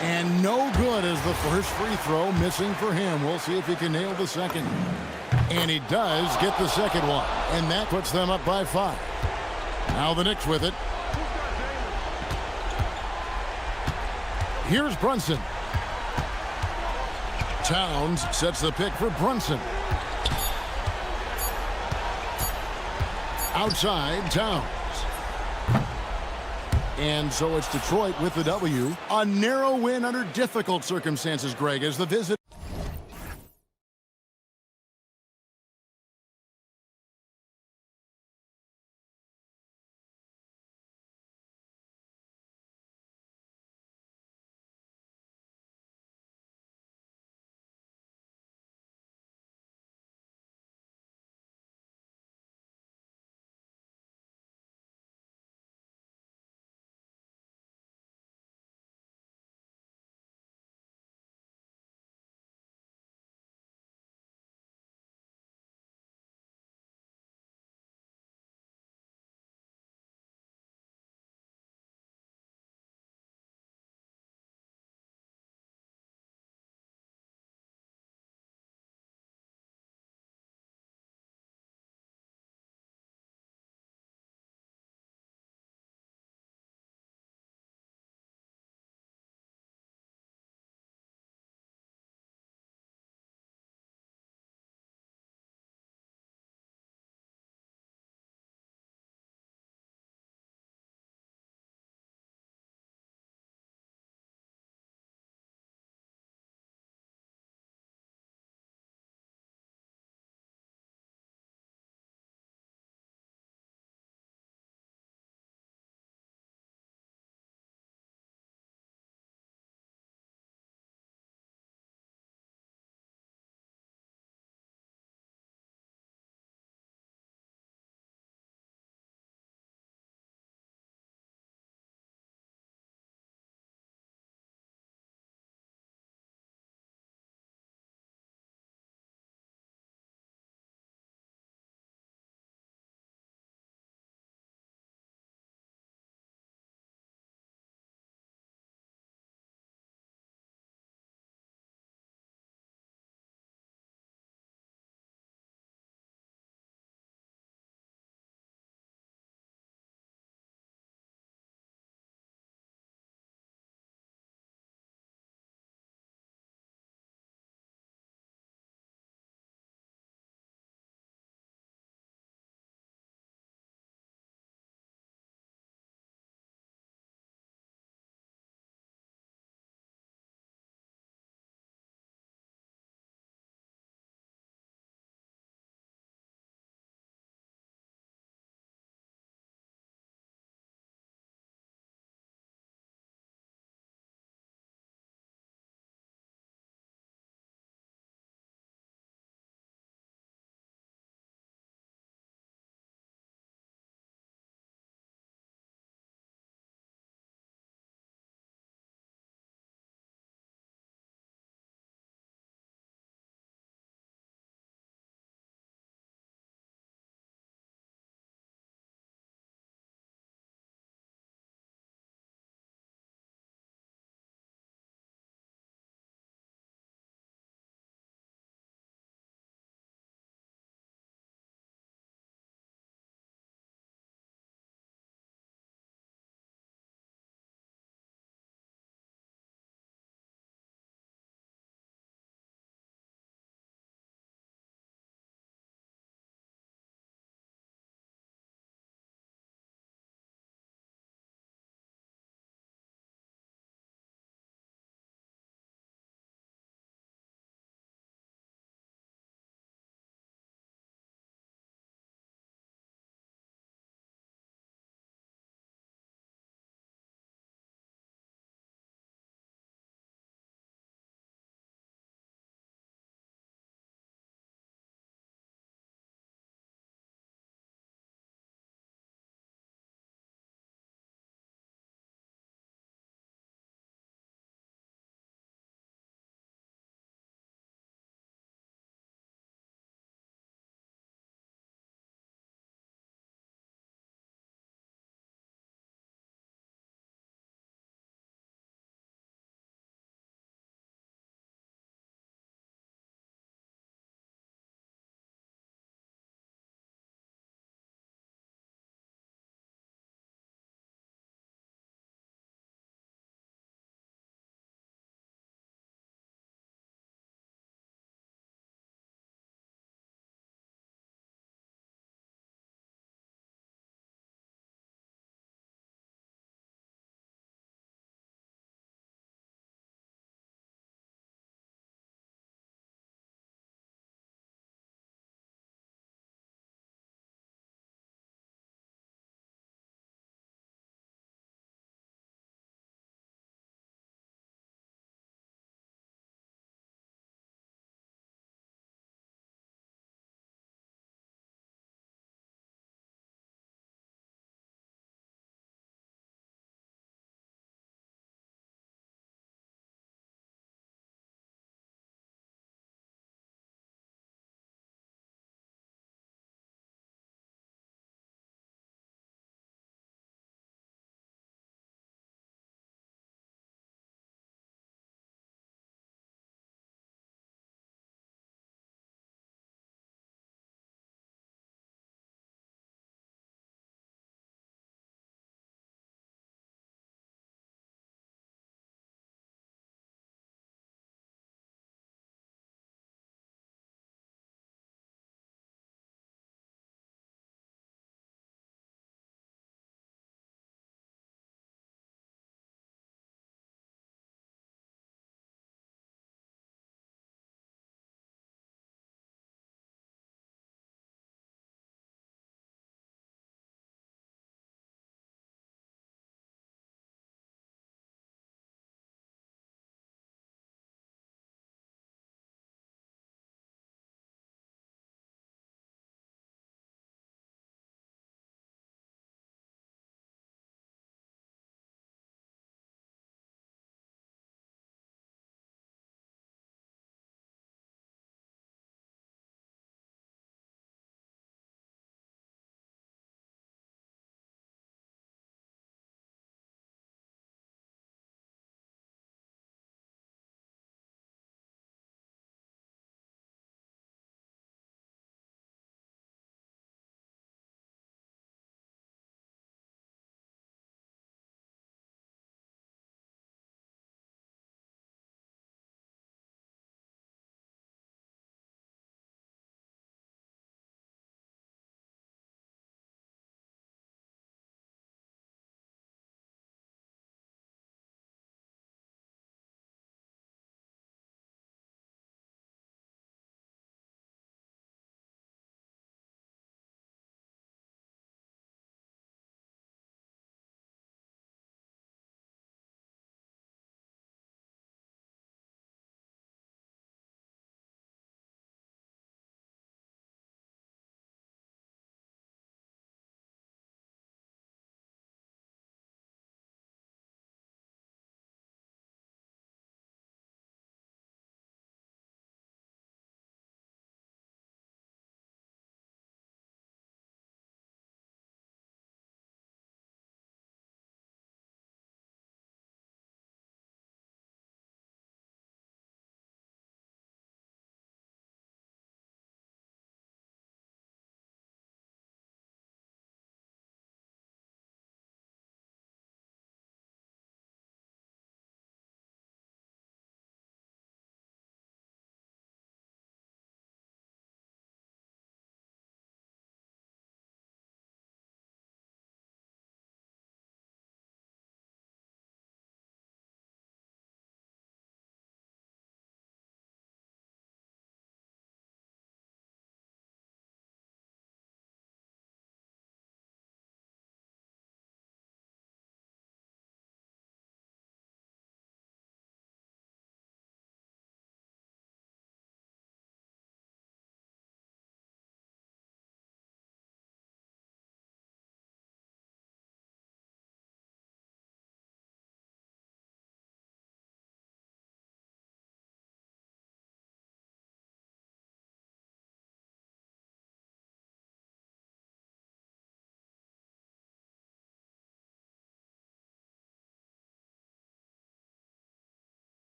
And no good as the first free throw missing for him. We'll see if he can nail the second. And he does get the second one. And that puts them up by 5. Now the Knicks with it. Here's Brunson. Towns sets the pick for Brunson. Outside, Towns. And so it's Detroit with the W. A narrow win under difficult circumstances, Greg, as the visit.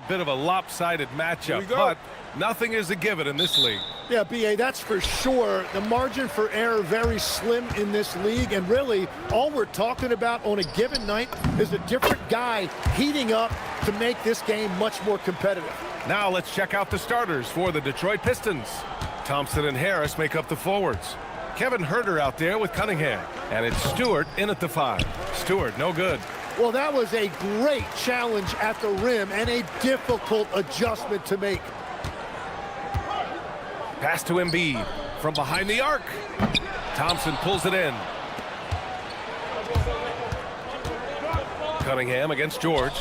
Bit of a lopsided matchup, but nothing is a given in this league. Yeah, B.A., that's for sure. The margin for error very slim in this league, and really all we're talking about on a given night is a different guy heating up to make this game much more competitive. Now let's check out the starters for the Detroit Pistons. Thompson and Harris make up the forwards. Kevin Herter out there with Cunningham, and it's Stewart in at the 5. Stewart, no good. Well, that was a great challenge at the rim and a difficult adjustment to make. Pass to Embiid from behind the arc. Thompson pulls it in. Cunningham against George.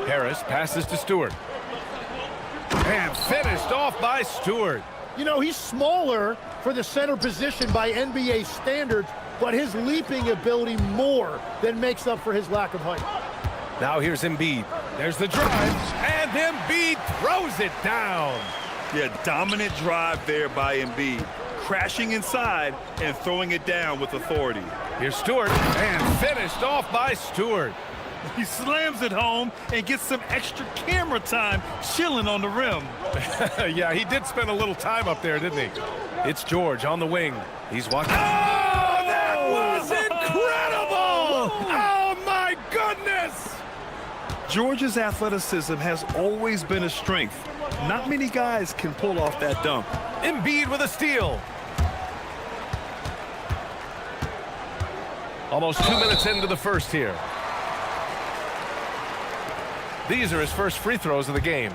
Harris passes to Stewart. And finished off by Stewart. You know, he's smaller for the center position by NBA standards, but his leaping ability more than makes up for his lack of height. Now here's Embiid. There's the drive, and Embiid throws it down. Yeah, dominant drive there by Embiid. Crashing inside and throwing it down with authority. Here's Stewart, and finished off by Stewart. He slams it home and gets some extra camera time chilling on the rim. Yeah, he did spend a little time up there, didn't he? It's George on the wing. He's watching. Oh, that was incredible! Oh, my goodness! George's athleticism has always been a strength. Not many guys can pull off that dunk. Embiid with a steal. Almost 2 minutes into the first here. These are his first free throws of the game.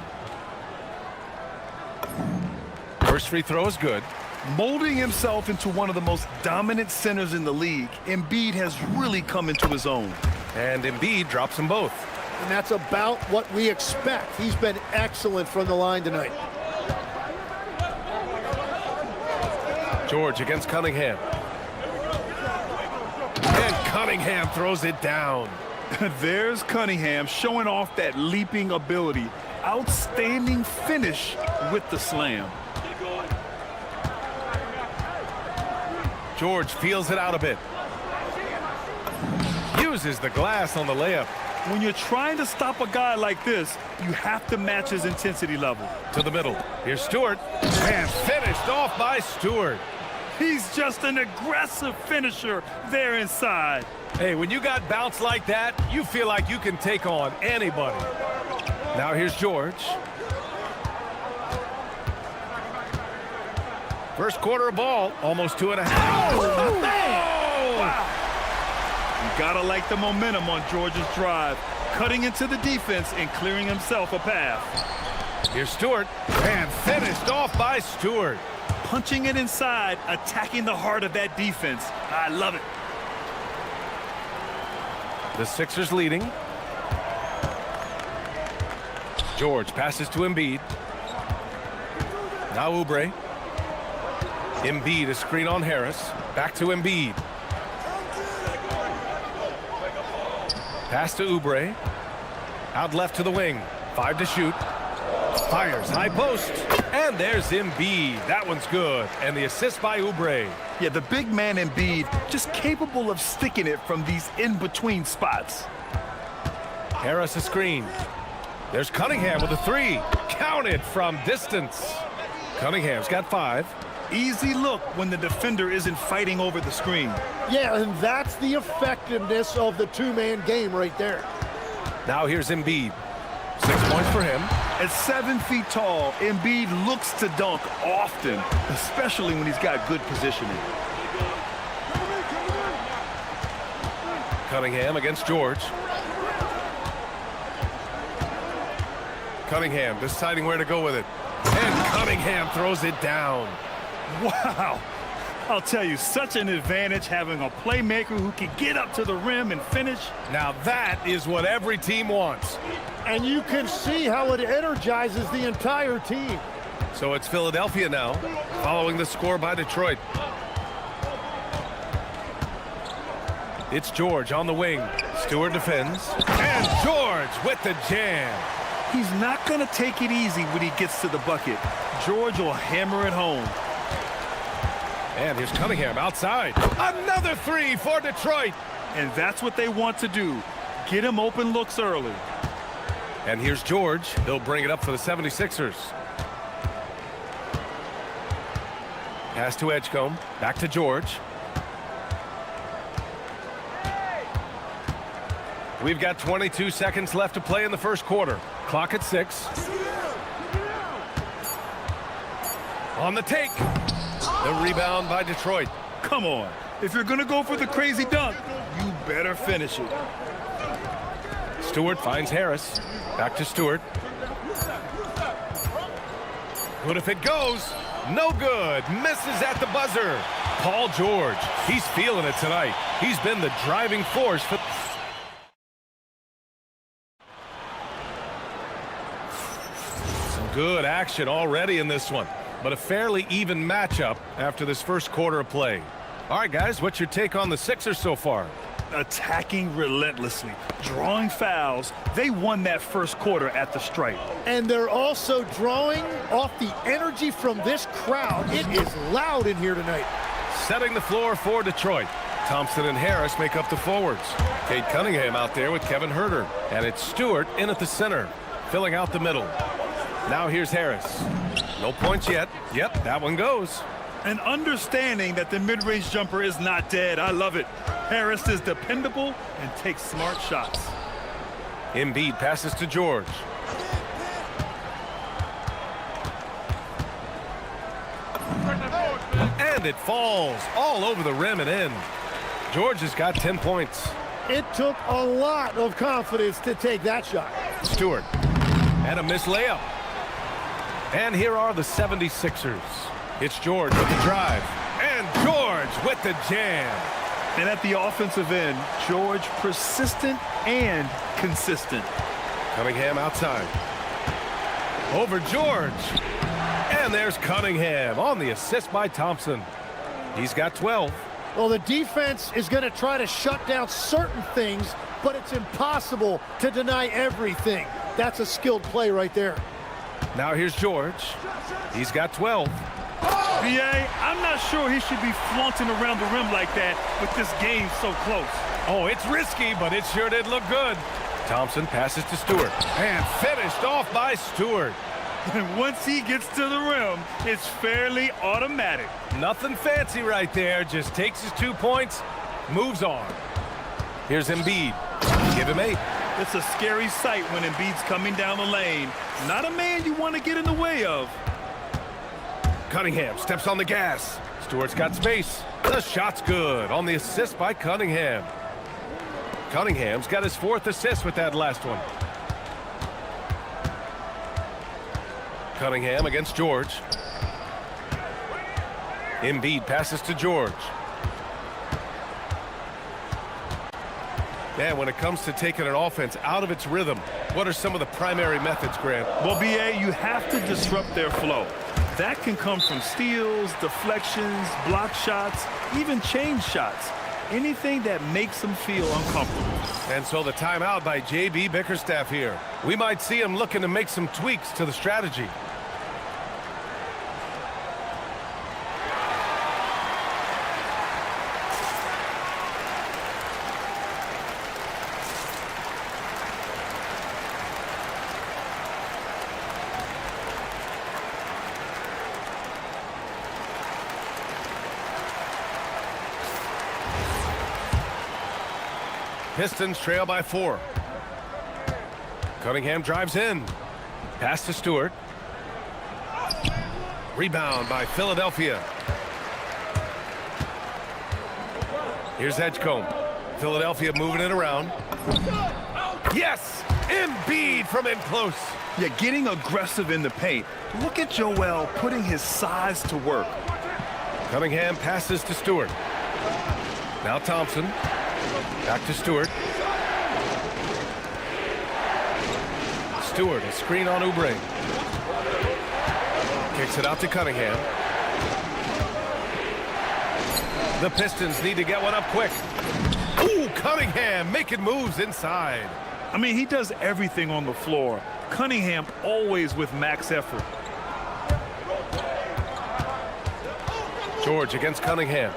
First free throw is good. Molding himself into one of the most dominant centers in the league, Embiid has really come into his own. And Embiid drops them both. And that's about what we expect. He's been excellent from the line tonight. George against Cunningham. And Cunningham throws it down. There's Cunningham showing off that leaping ability. Outstanding finish with the slam. George feels it out a bit. Uses the glass on the layup. When you're trying to stop a guy like this, you have to match his intensity level. To the middle. Here's Stewart. And finished off by Stewart. He's just an aggressive finisher there inside. Hey, when you got bounce like that, you feel like you can take on anybody. Now here's George. First quarter of ball, almost 2.5. Oh, man! Wow. You gotta like the momentum on George's drive, cutting into the defense and clearing himself a path. Here's Stewart, and finished off by Stewart. Punching it inside, attacking the heart of that defense. I love it. The Sixers leading. George passes to Embiid. Now Oubre. Embiid, a screen on Harris. Back to Embiid. Pass to Oubre. Out left to the wing. 5 to shoot. Fires high post. And there's Embiid. That one's good. And the assist by Oubre. Yeah, the big man Embiid just capable of sticking it from these in-between spots. Harris a screen. There's Cunningham with a 3. Counted from distance. Cunningham's got 5. Easy look when the defender isn't fighting over the screen. Yeah, and that's the effectiveness of the two-man game right there. Now here's Embiid. 6 points for him. At 7 feet tall, Embiid looks to dunk often, especially when he's got good positioning. Cunningham against George. Cunningham deciding where to go with it. And Cunningham throws it down. Wow. I'll tell you, such an advantage having a playmaker who can get up to the rim and finish. Now that is what every team wants. And you can see how it energizes the entire team. So it's Philadelphia now, following the score by Detroit. It's George on the wing. Stewart defends. And George with the jam. He's not going to take it easy when he gets to the bucket. George will hammer it home. And here's Cunningham outside. Another 3 for Detroit. And that's what they want to do. Get him open looks early. And here's George. He'll bring it up for the 76ers. Pass to Edgecombe. Back to George. We've got 22 seconds left to play in the first quarter. Clock at 6. On the take. The rebound by Detroit. Come on. If you're going to go for the crazy dunk, you better finish it. Stewart finds Harris. Back to Stewart. Good if it goes. No good. Misses at the buzzer. Paul George. He's feeling it tonight. He's been the driving force for... Some good action already in this one, but a fairly even matchup after this first quarter of play. All right, guys, what's your take on the Sixers so far? Attacking relentlessly, drawing fouls. They won that first quarter at the stripe. And they're also drawing off the energy from this crowd. It is loud in here tonight. Setting the floor for Detroit. Thompson and Harris make up the forwards. Cade Cunningham out there with Kevin Huerter. And it's Stewart in at the center, filling out the middle. Now here's Harris. No points yet. Yep, that one goes. And understanding that the mid-range jumper is not dead. I love it. Harris is dependable and takes smart shots. Embiid passes to George. And it falls all over the rim and in. George has got 10 points. It took a lot of confidence to take that shot. Stewart. And a missed layup. And here are the 76ers. It's George with the drive. And George with the jam. And at the offensive end, George persistent and consistent. Cunningham outside. Over George. And there's Cunningham on the assist by Thompson. He's got 12. Well, the defense is going to try to shut down certain things, but it's impossible to deny everything. That's a skilled play right there. Now here's George. He's got 12. B.A., I'm not sure he should be flaunting around the rim like that with this game so close. Oh, it's risky, but it sure did look good. Thompson passes to Stewart. And finished off by Stewart. And once he gets to the rim, it's fairly automatic. Nothing fancy right there. Just takes his 2 points, moves on. Here's Embiid. Give him 8. It's a scary sight when Embiid's coming down the lane. Not a man you want to get in the way of. Cunningham steps on the gas. Stewart's got space. The shot's good on the assist by Cunningham. Cunningham's got his 4th assist with that last one. Cunningham against George. Embiid passes to George. And when it comes to taking an offense out of its rhythm, what are some of the primary methods, Grant? Well, B.A., you have to disrupt their flow. That can come from steals, deflections, block shots, even change shots. Anything that makes them feel uncomfortable. And so the timeout by J.B. Bickerstaff here. We might see him looking to make some tweaks to the strategy. Pistons trail by 4. Cunningham drives in. Pass to Stewart. Rebound by Philadelphia. Here's Edgecombe. Philadelphia moving it around. Yes! Embiid from in close. Yeah, getting aggressive in the paint. Look at Joel putting his size to work. Cunningham passes to Stewart. Now Thompson. Back to Stewart. Stewart, a screen on Oubre. Kicks it out to Cunningham. The Pistons need to get one up quick. Ooh, Cunningham making moves inside. I mean, he does everything on the floor. Cunningham always with max effort. George against Cunningham.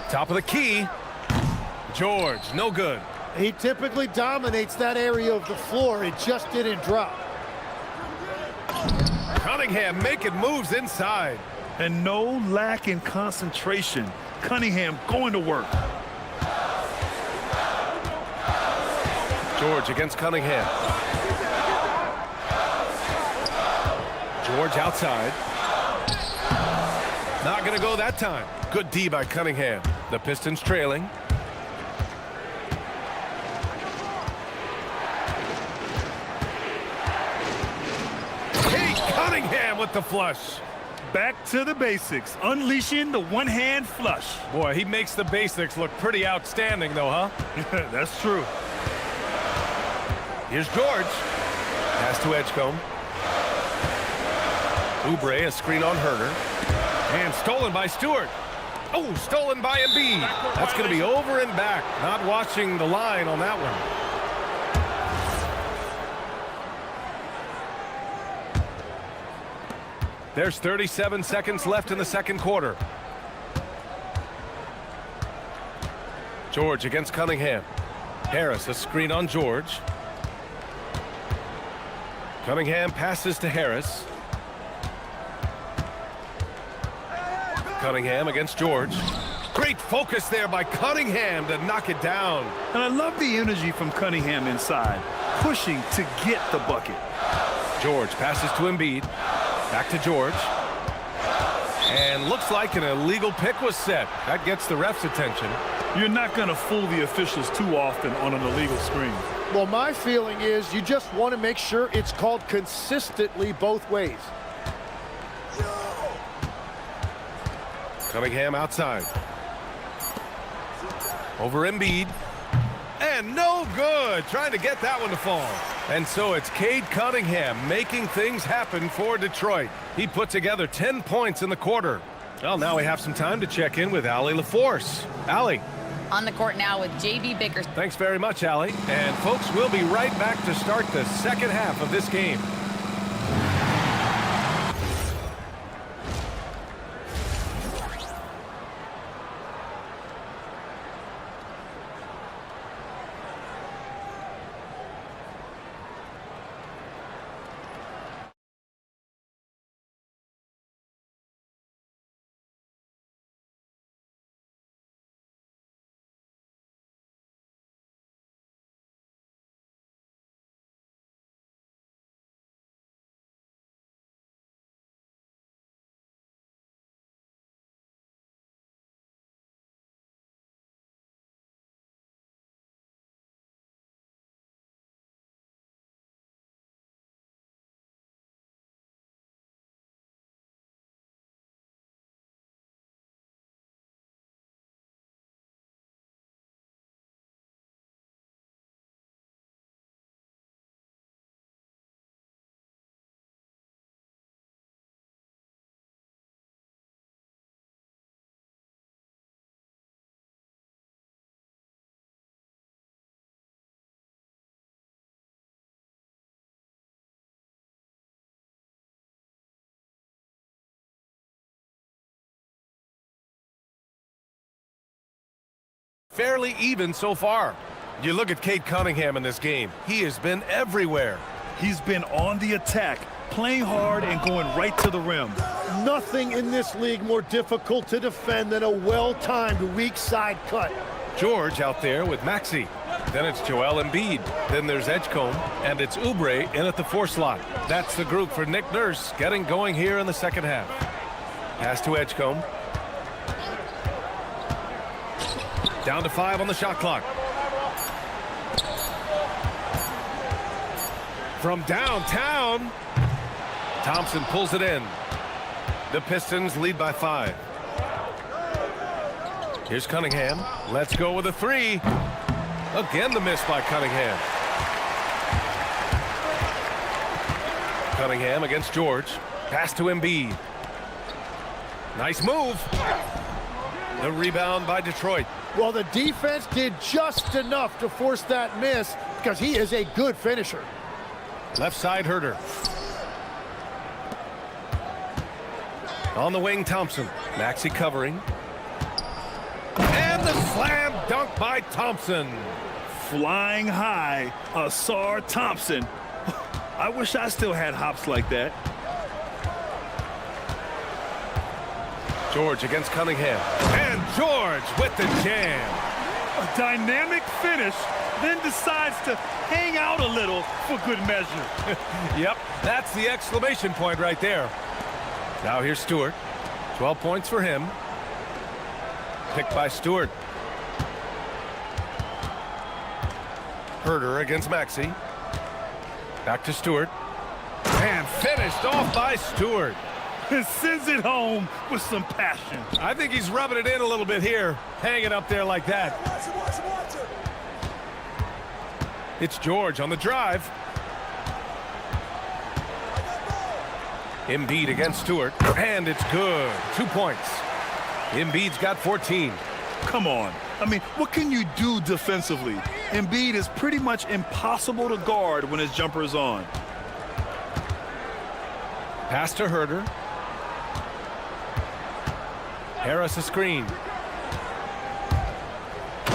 Top of the key. George, no good. He typically dominates that area of the floor. It just didn't drop. Cunningham making moves inside. And no lack in concentration. Cunningham going to work. George against Cunningham. George outside. Not going to go that time. Good D by Cunningham. The Pistons trailing. Cunningham with the flush. Back to the basics, unleashing the one-hand flush. Boy, he makes the basics look pretty outstanding, though, huh? That's true. Here's George. Pass to Edgecombe. Oubre, a screen on Herder. And stolen by Stewart. Oh, stolen by Embiid. That's going to be over and back. Not watching the line on that one. There's 37 seconds left in the second quarter. George against Cunningham. Harris, a screen on George. Cunningham passes to Harris. Cunningham against George. Great focus there by Cunningham to knock it down. And I love the energy from Cunningham inside, pushing to get the bucket. George passes to Embiid. Back to George. And looks like an illegal pick was set. That gets the ref's attention. You're not going to fool the officials too often on an illegal screen. Well, my feeling is you just want to make sure it's called consistently both ways. Cunningham outside. Over Embiid. And no good. Trying to get that one to fall. And so it's Cade Cunningham making things happen for Detroit. He put together 10 points in the quarter. Well, now we have some time to check in with Allie LaForce. Allie. On the court now with JB Bickerstaff. Thanks very much, Allie. And folks, we'll be right back to start the second half of this game. Fairly even so far. You look at Cade Cunningham in this game. He has been everywhere. He's been on the attack, playing hard and going right to the rim. Nothing in this league more difficult to defend than a well-timed weak side cut. George out there with Maxey. Then it's Joel Embiid. Then there's Edgecombe. And it's Oubre in at the 4 slot. That's the group for Nick Nurse getting going here in the second half. Pass to Edgecombe. Down to 5 on the shot clock. From downtown, Thompson pulls it in. The Pistons lead by 5. Here's Cunningham. Let's go with a 3. Again, the miss by Cunningham. Cunningham against George. Pass to Embiid. Nice move. The rebound by Detroit. Well, the defense did just enough to force that miss because he is a good finisher. Left side Herder. On the wing, Thompson. Maxey covering. And the slam dunk by Thompson. Flying high, Asar Thompson. I wish I still had hops like that. George against Cunningham. And George with the jam. A dynamic finish, then decides to hang out a little for good measure. Yep, that's the exclamation point right there. Now here's Stewart. 12 points for him. Picked by Stewart. Herder against Maxey. Back to Stewart. And finished off by Stewart. Sends it home with some passion. I think he's rubbing it in a little bit here, hanging up there like that. It's George on the drive. Embiid against Stewart, and it's good. 2 points. Embiid's got 14. Come on. I mean, what can you do defensively? Embiid is pretty much impossible to guard when his jumper is on. Pass to Herder. Harris a screen.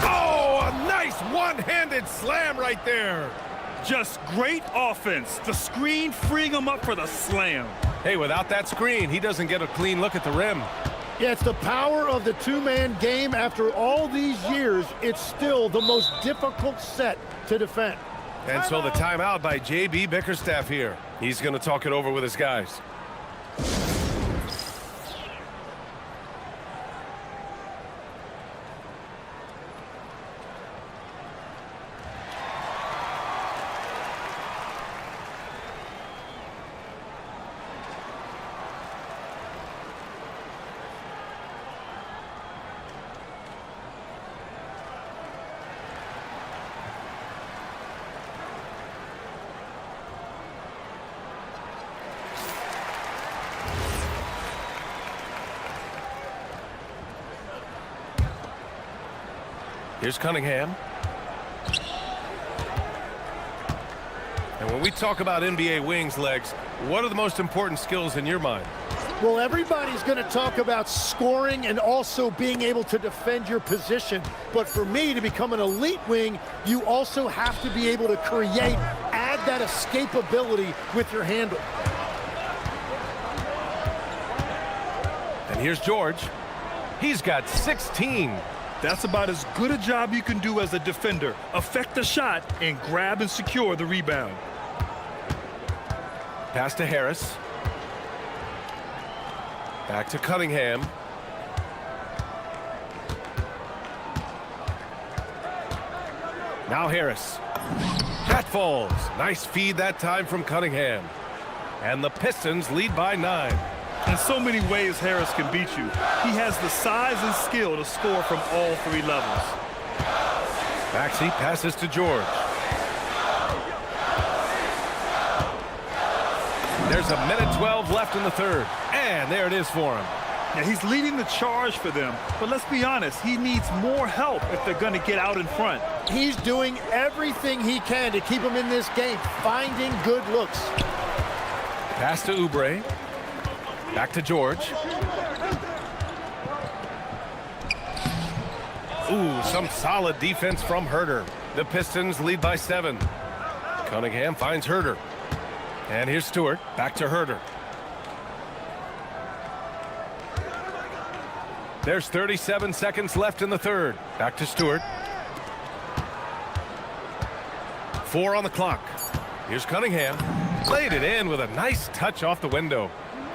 Oh, a nice one-handed slam right there. Just great offense. The screen freeing him up for the slam. Hey, without that screen, he doesn't get a clean look at the rim. Yeah, it's the power of the two-man game. After all these years, it's still the most difficult set to defend. And so the timeout by J.B. Bickerstaff here. He's going to talk it over with his guys. Here's Cunningham. And when we talk about NBA wings, Legs, what are the most important skills in your mind? Well, everybody's going to talk about scoring and also being able to defend your position. But for me, to become an elite wing, you also have to be able to create, add that escapability with your handle. And here's George. He's got 16. That's about as good a job you can do as a defender. Affect the shot and grab and secure the rebound. Pass to Harris. Back to Cunningham. Now Harris. That falls. Nice feed that time from Cunningham. And the Pistons lead by 9. In so many ways, Harris can beat you. He has the size and skill to score from all 3 levels. Maxey passes to George. There's 1:12 left in the third. And there it is for him. Yeah, he's leading the charge for them. But let's be honest, he needs more help if they're going to get out in front. He's doing everything he can to keep them in this game, finding good looks. Pass to Oubre. Back to George. Ooh, some solid defense from Herder. The Pistons lead by 7. Cunningham finds Herder. And here's Stewart. Back to Herder. There's 37 seconds left in the third. Back to Stewart. 4 on the clock. Here's Cunningham. Played it in with a nice touch off the window.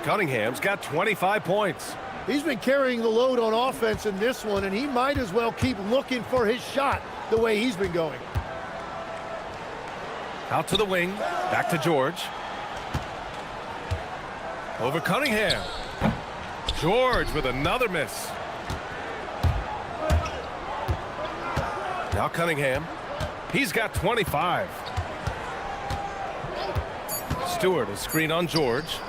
Cunningham's got 25 points. He's been carrying the load on offense in this one, and he might as well keep looking for his shot the way he's been going. Out to the wing. Back to George. Over Cunningham. George with another miss. Now Cunningham. He's got 25. Stewart, a screen on George.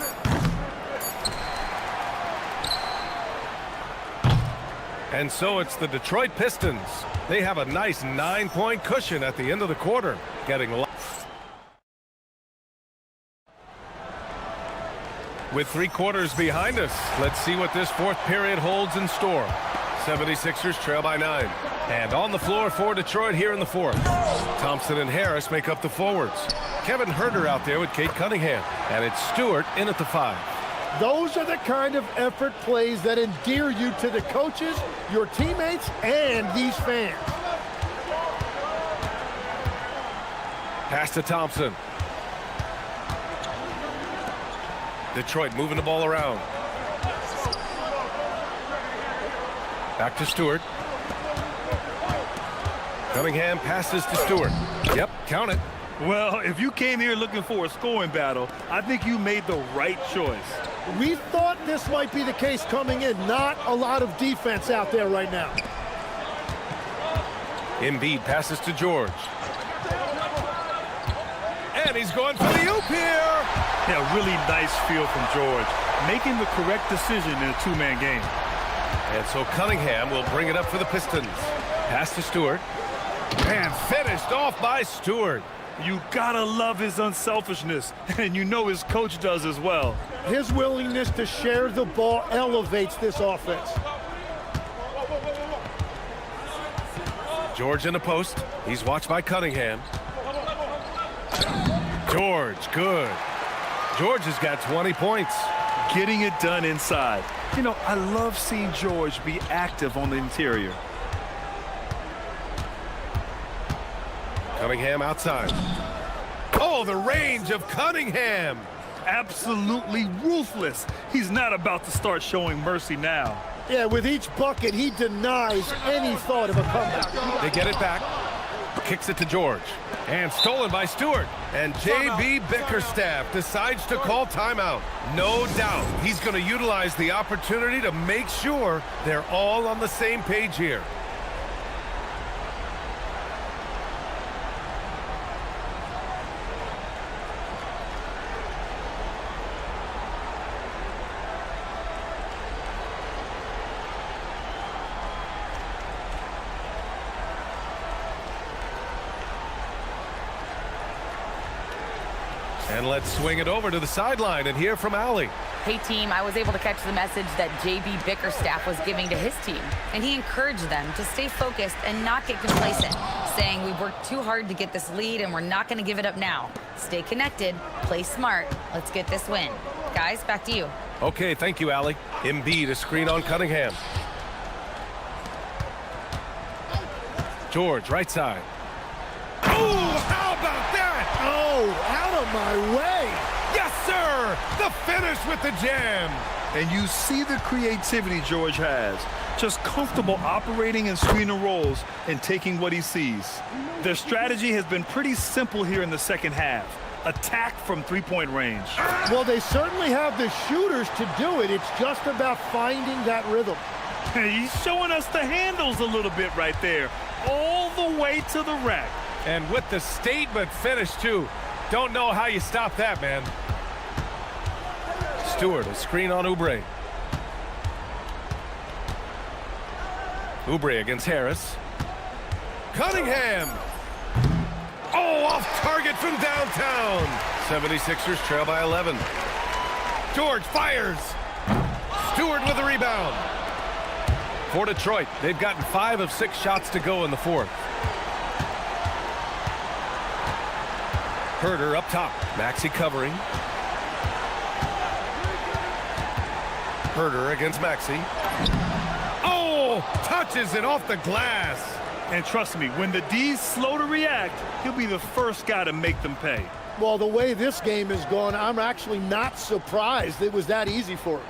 And so it's the Detroit Pistons. They have a nice 9-point cushion at the end of the quarter. Getting with 3 quarters behind us, let's see what this fourth period holds in store. 76ers trail by 9. And on the floor for Detroit here in the fourth. Thompson and Harris make up the forwards. Kevin Herter out there with Kate Cunningham. And it's Stewart in at the 5. Those are the kind of effort plays that endear you to the coaches, your teammates, and these fans. Pass to Thompson. Detroit moving the ball around. Back to Stewart. Cunningham passes to Stewart. Yep, count it. Well, if you came here looking for a scoring battle, I think you made the right choice. We thought this might be the case coming in. Not a lot of defense out there right now. Embiid passes to George. And he's going for the oop here. Yeah, really nice feel from George, making the correct decision in a two-man game. And so Cunningham will bring it up for the Pistons. Pass to Stewart. And finished off by Stewart. You gotta love his unselfishness, and you know his coach does as well. His willingness to share the ball elevates this offense. George in the post. He's watched by Cunningham. George, good. George has got 20 points. Getting it done inside. You know, I love seeing George be active on the interior. Cunningham outside. Oh, the range of Cunningham. Absolutely ruthless. He's not about to start showing mercy now. Yeah, with each bucket, he denies any thought of a comeback. They get it back. Kicks it to George. And stolen by Stewart. And J.B. Bickerstaff decides to call timeout. No doubt he's going to utilize the opportunity to make sure they're all on the same page here. And let's swing it over to the sideline and hear from Allie. Hey, team, I was able to catch the message that J.B. Bickerstaff was giving to his team, and he encouraged them to stay focused and not get complacent, saying we've worked too hard to get this lead and we're not going to give it up now. Stay connected, play smart, let's get this win. Guys, back to you. Okay, thank you, Allie. Embiid, a screen on Cunningham. George, right side. Oh, how about that? Oh, out of my way. Yes, sir! The finish with the jam. And you see the creativity George has. Just comfortable operating in screen and rolls and taking what he sees. Their strategy has been pretty simple here in the second half. Attack from three-point range. Well, they certainly have the shooters to do it. It's just about finding that rhythm. He's showing us the handles a little bit right there. All the way to the rack. And with the statement finish, too. Don't know how you stop that, man. Stewart, a screen on Oubre. Oubre against Harris. Cunningham! Oh, off target from downtown. 76ers trail by 11. George fires. Stewart with a rebound. For Detroit, they've gotten 5 of 6 shots to go in the fourth. Herter up top. Maxey covering. Herter against Maxey. Oh, touches it off the glass. And trust me, when the D's slow to react, he'll be the first guy to make them pay. Well, the way this game is going, I'm actually not surprised it was that easy for him.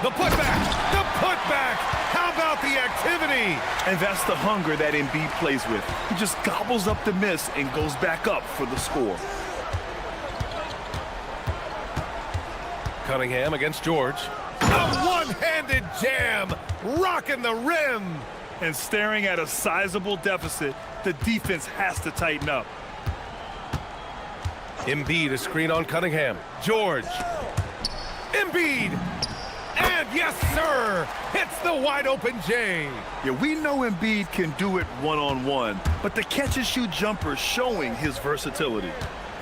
The putback! The putback! How about the activity? And that's the hunger that Embiid plays with. He just gobbles up the miss and goes back up for the score. Cunningham against George. A one-handed jam, rocking the rim. And staring at a sizable deficit, the defense has to tighten up. Embiid, a screen on Cunningham. George. Embiid. And yes, sir, hits the wide-open J. Yeah, we know Embiid can do it one-on-one, but the catch-and-shoot jumper is showing his versatility.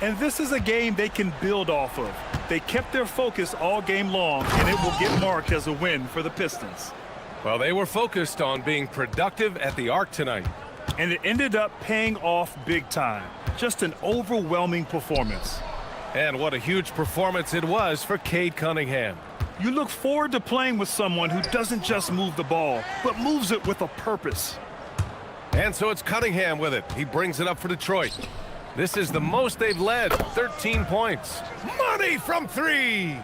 And this is a game they can build off of. They kept their focus all game long, and it will get marked as a win for the Pistons. Well, they were focused on being productive at the arc tonight. And it ended up paying off big time. Just an overwhelming performance. And what a huge performance it was for Cade Cunningham. You look forward to playing with someone who doesn't just move the ball, but moves it with a purpose. And so it's Cunningham with it. He brings it up for Detroit. This is the most they've led, 13 points. Money from three!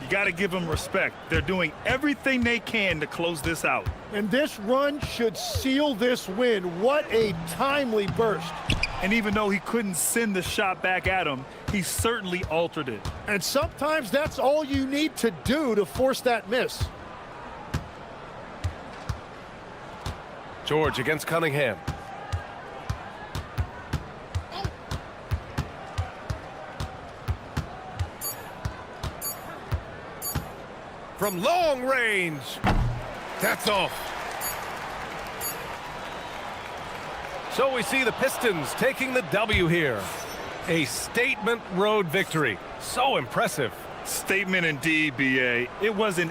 You got to give them respect. They're doing everything they can to close this out. And this run should seal this win. What a timely burst. And even though he couldn't send the shot back at him, he certainly altered it. And sometimes that's all you need to do to force that miss. George against Cunningham. From long range. That's off. So we see the Pistons taking the W here. A statement road victory. So impressive. Statement indeed, BA. It was an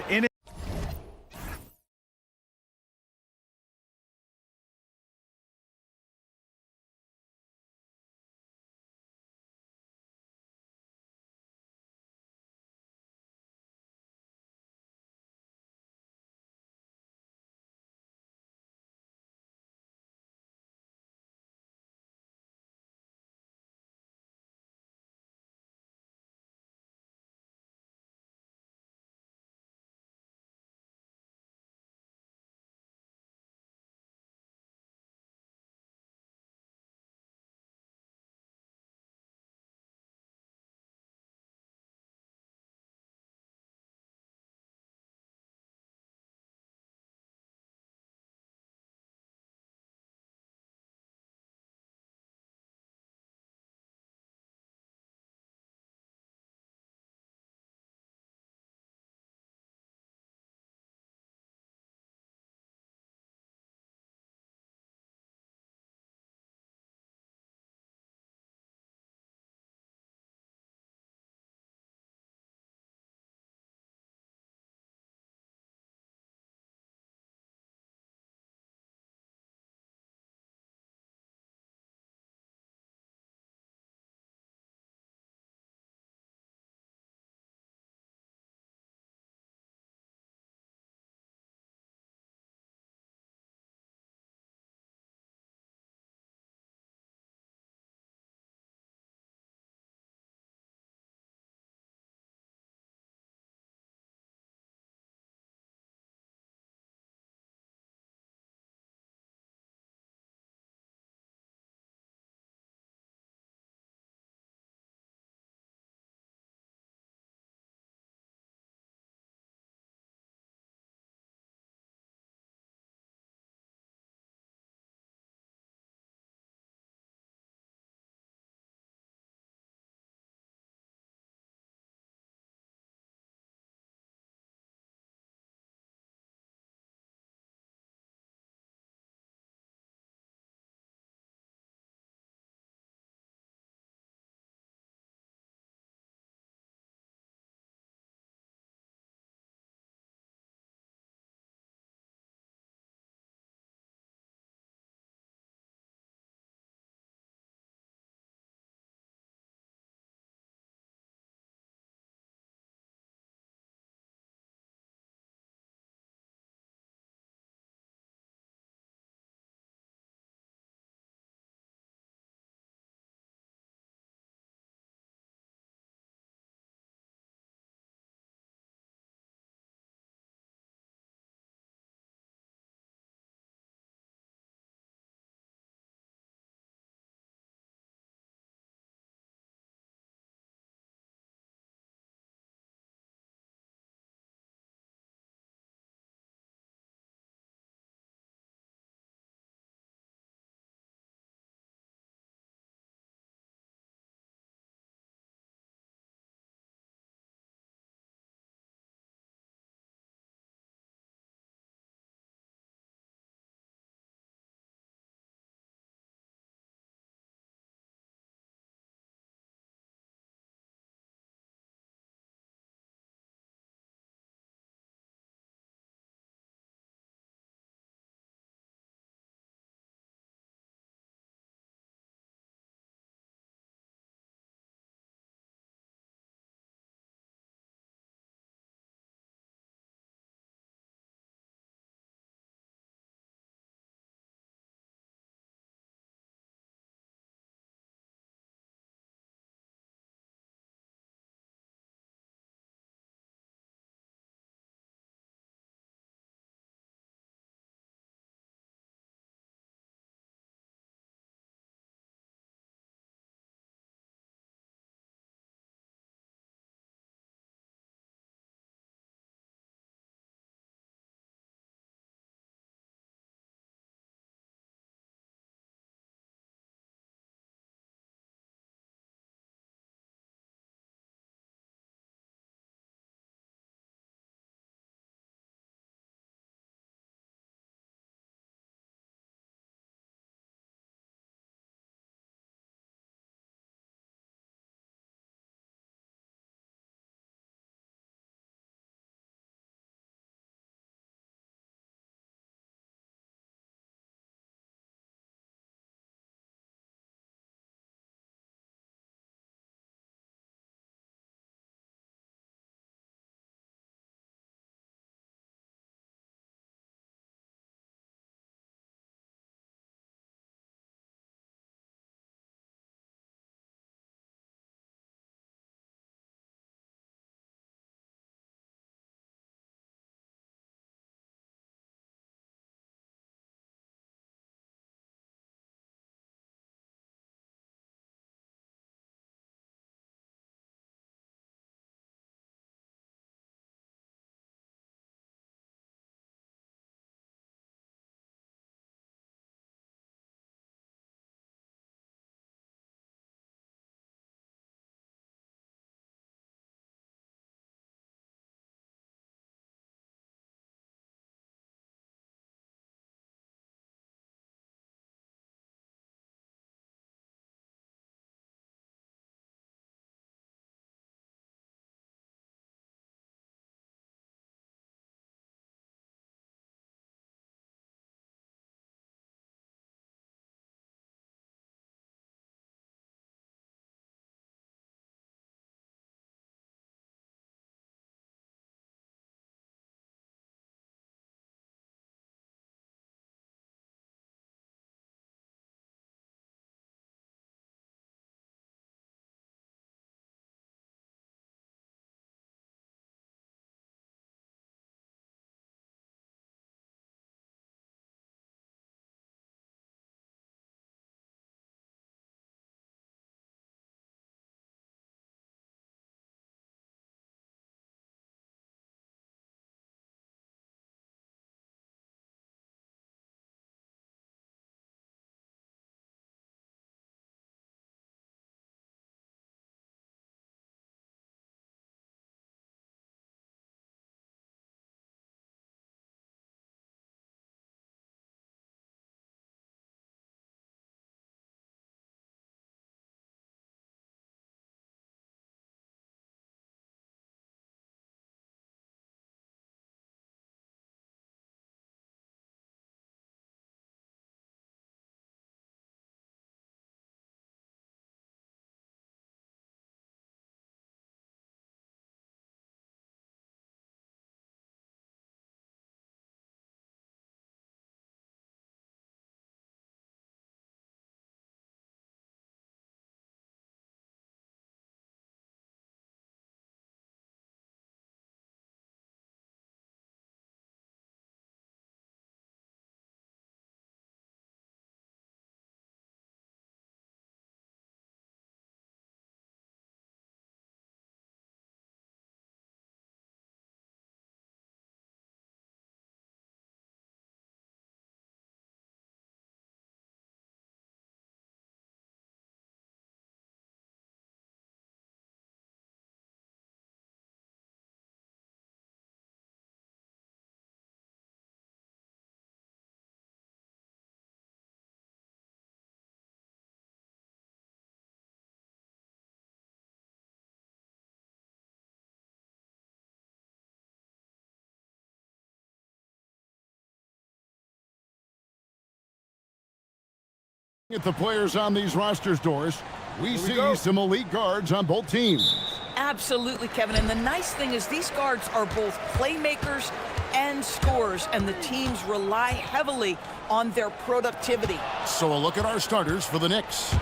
At the players on these rosters, Doris, we see some elite guards on both teams. Absolutely, Kevin. And the nice thing is these guards are both playmakers and scorers, and the teams rely heavily on their productivity. So a look at our starters for the Knicks.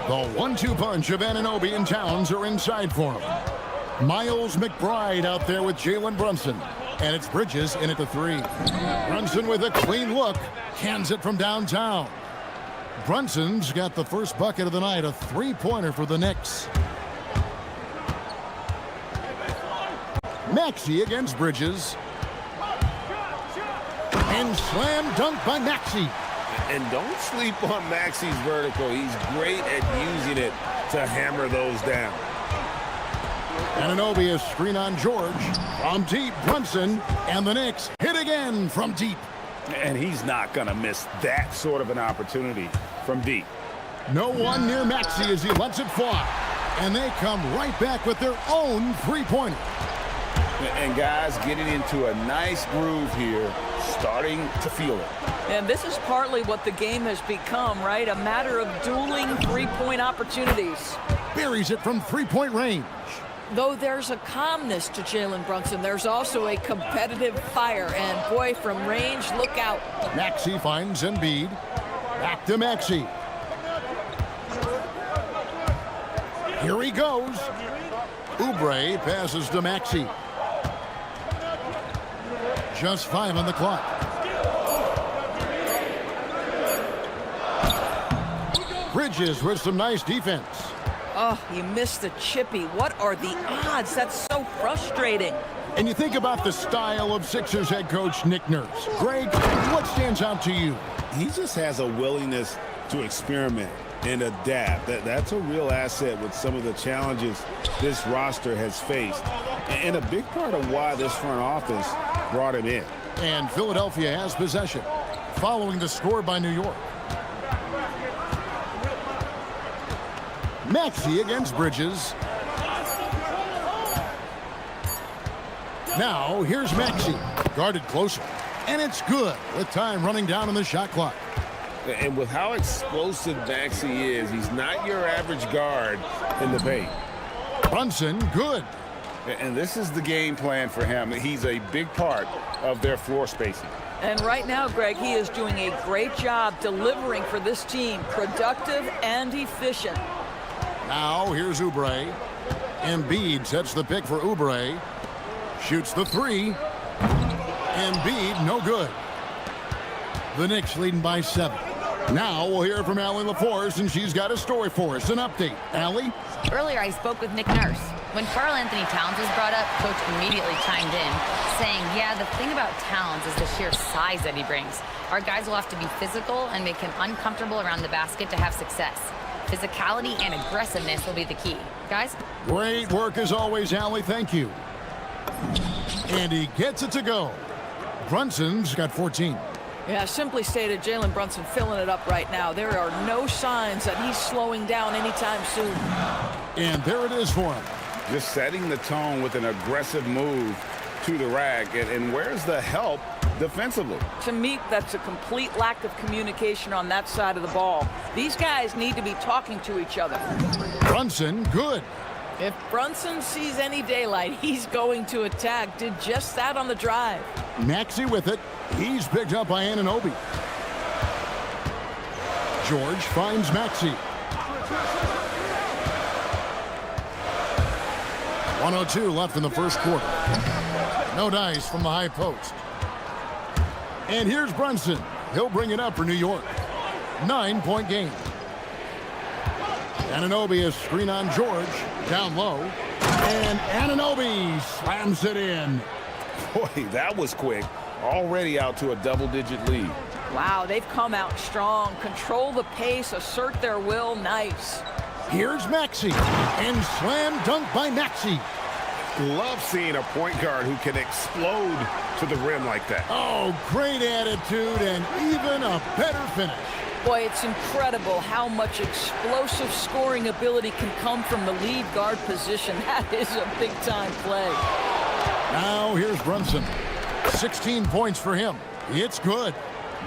The 1-2 punch of Anunoby and Towns are inside for him. Miles McBride out there with Jalen Brunson. And it's Bridges in at the 3. Brunson with a clean look. Cans it from downtown. Brunson's got the first bucket of the night, a 3-pointer for the Knicks. Maxey against Bridges. And slam dunk by Maxey. And don't sleep on Maxey's vertical. He's great at using it to hammer those down. Anunoby, a screen on George. From deep, Brunson. And the Knicks hit again from deep. And he's not going to miss that sort of an opportunity from deep. No one near Maxey as he lets it fly. And they come right back with their own 3-pointer. And guys getting into a nice groove here, starting to feel it. And this is partly what the game has become, right? A matter of dueling 3-point opportunities. Buries it from 3-point range. Though there's a calmness to Jalen Brunson, there's also a competitive fire. And boy, from range, look out. Maxey finds Embiid. Back to Maxey. Here he goes. Oubre passes to Maxey. Just 5 on the clock. Bridges with some nice defense. Oh, he missed the chippy. What are the odds? That's so frustrating. And you think about the style of Sixers head coach Nick Nurse. Greg, what stands out to you? He just has a willingness to experiment and adapt. That's a real asset with some of the challenges this roster has faced. And a big part of why this front office brought him in. And Philadelphia has possession, following the score by New York. Maxey against Bridges. Now, here's Maxey, guarded closer. And it's good, with time running down on the shot clock. And with how explosive Maxey is, he's not your average guard in the paint. Brunson, good. And this is the game plan for him. He's a big part of their floor spacing. And right now, Greg, he is doing a great job delivering for this team, productive and efficient. Now, here's Oubre. Embiid sets the pick for Oubre. Shoots the 3. Embiid, no good. The Knicks leading by 7. Now we'll hear from Allie LaForce, and she's got a story for us. An update. Allie? Earlier, I spoke with Nick Nurse. When Karl Anthony Towns was brought up, Coach immediately chimed in, saying, yeah, the thing about Towns is the sheer size that he brings. Our guys will have to be physical and make him uncomfortable around the basket to have success. Physicality and aggressiveness will be the key. Guys? Great work as always, Allie. Thank you. And he gets it to go. Brunson's got 14. Yeah, simply stated, Jalen Brunson filling it up right now. There are no signs that he's slowing down anytime soon. And there it is for him. Just setting the tone with an aggressive move to the rack. And where's the help defensively? To me, that's a complete lack of communication on that side of the ball. These guys need to be talking to each other. Brunson, good. If Brunson sees any daylight, he's going to attack. Did just that on the drive. Maxey with it. He's picked up by Anunoby. George finds Maxey. 1:02 left in the first quarter. No dice from the high post. And here's Brunson. He'll bring it up for New York. 9-point game. Anunoby a screen on George. Down low. And Anunoby slams it in. Boy, that was quick. Already out to a double-digit lead. Wow, they've come out strong. Control the pace, assert their will. Nice. Here's Maxey. And slam dunk by Maxey. Love seeing a point guard who can explode to the rim like that. Oh, great attitude and even a better finish. Boy, it's incredible how much explosive scoring ability can come from the lead guard position. That is a big-time play. Now here's Brunson. 16 points for him. It's good.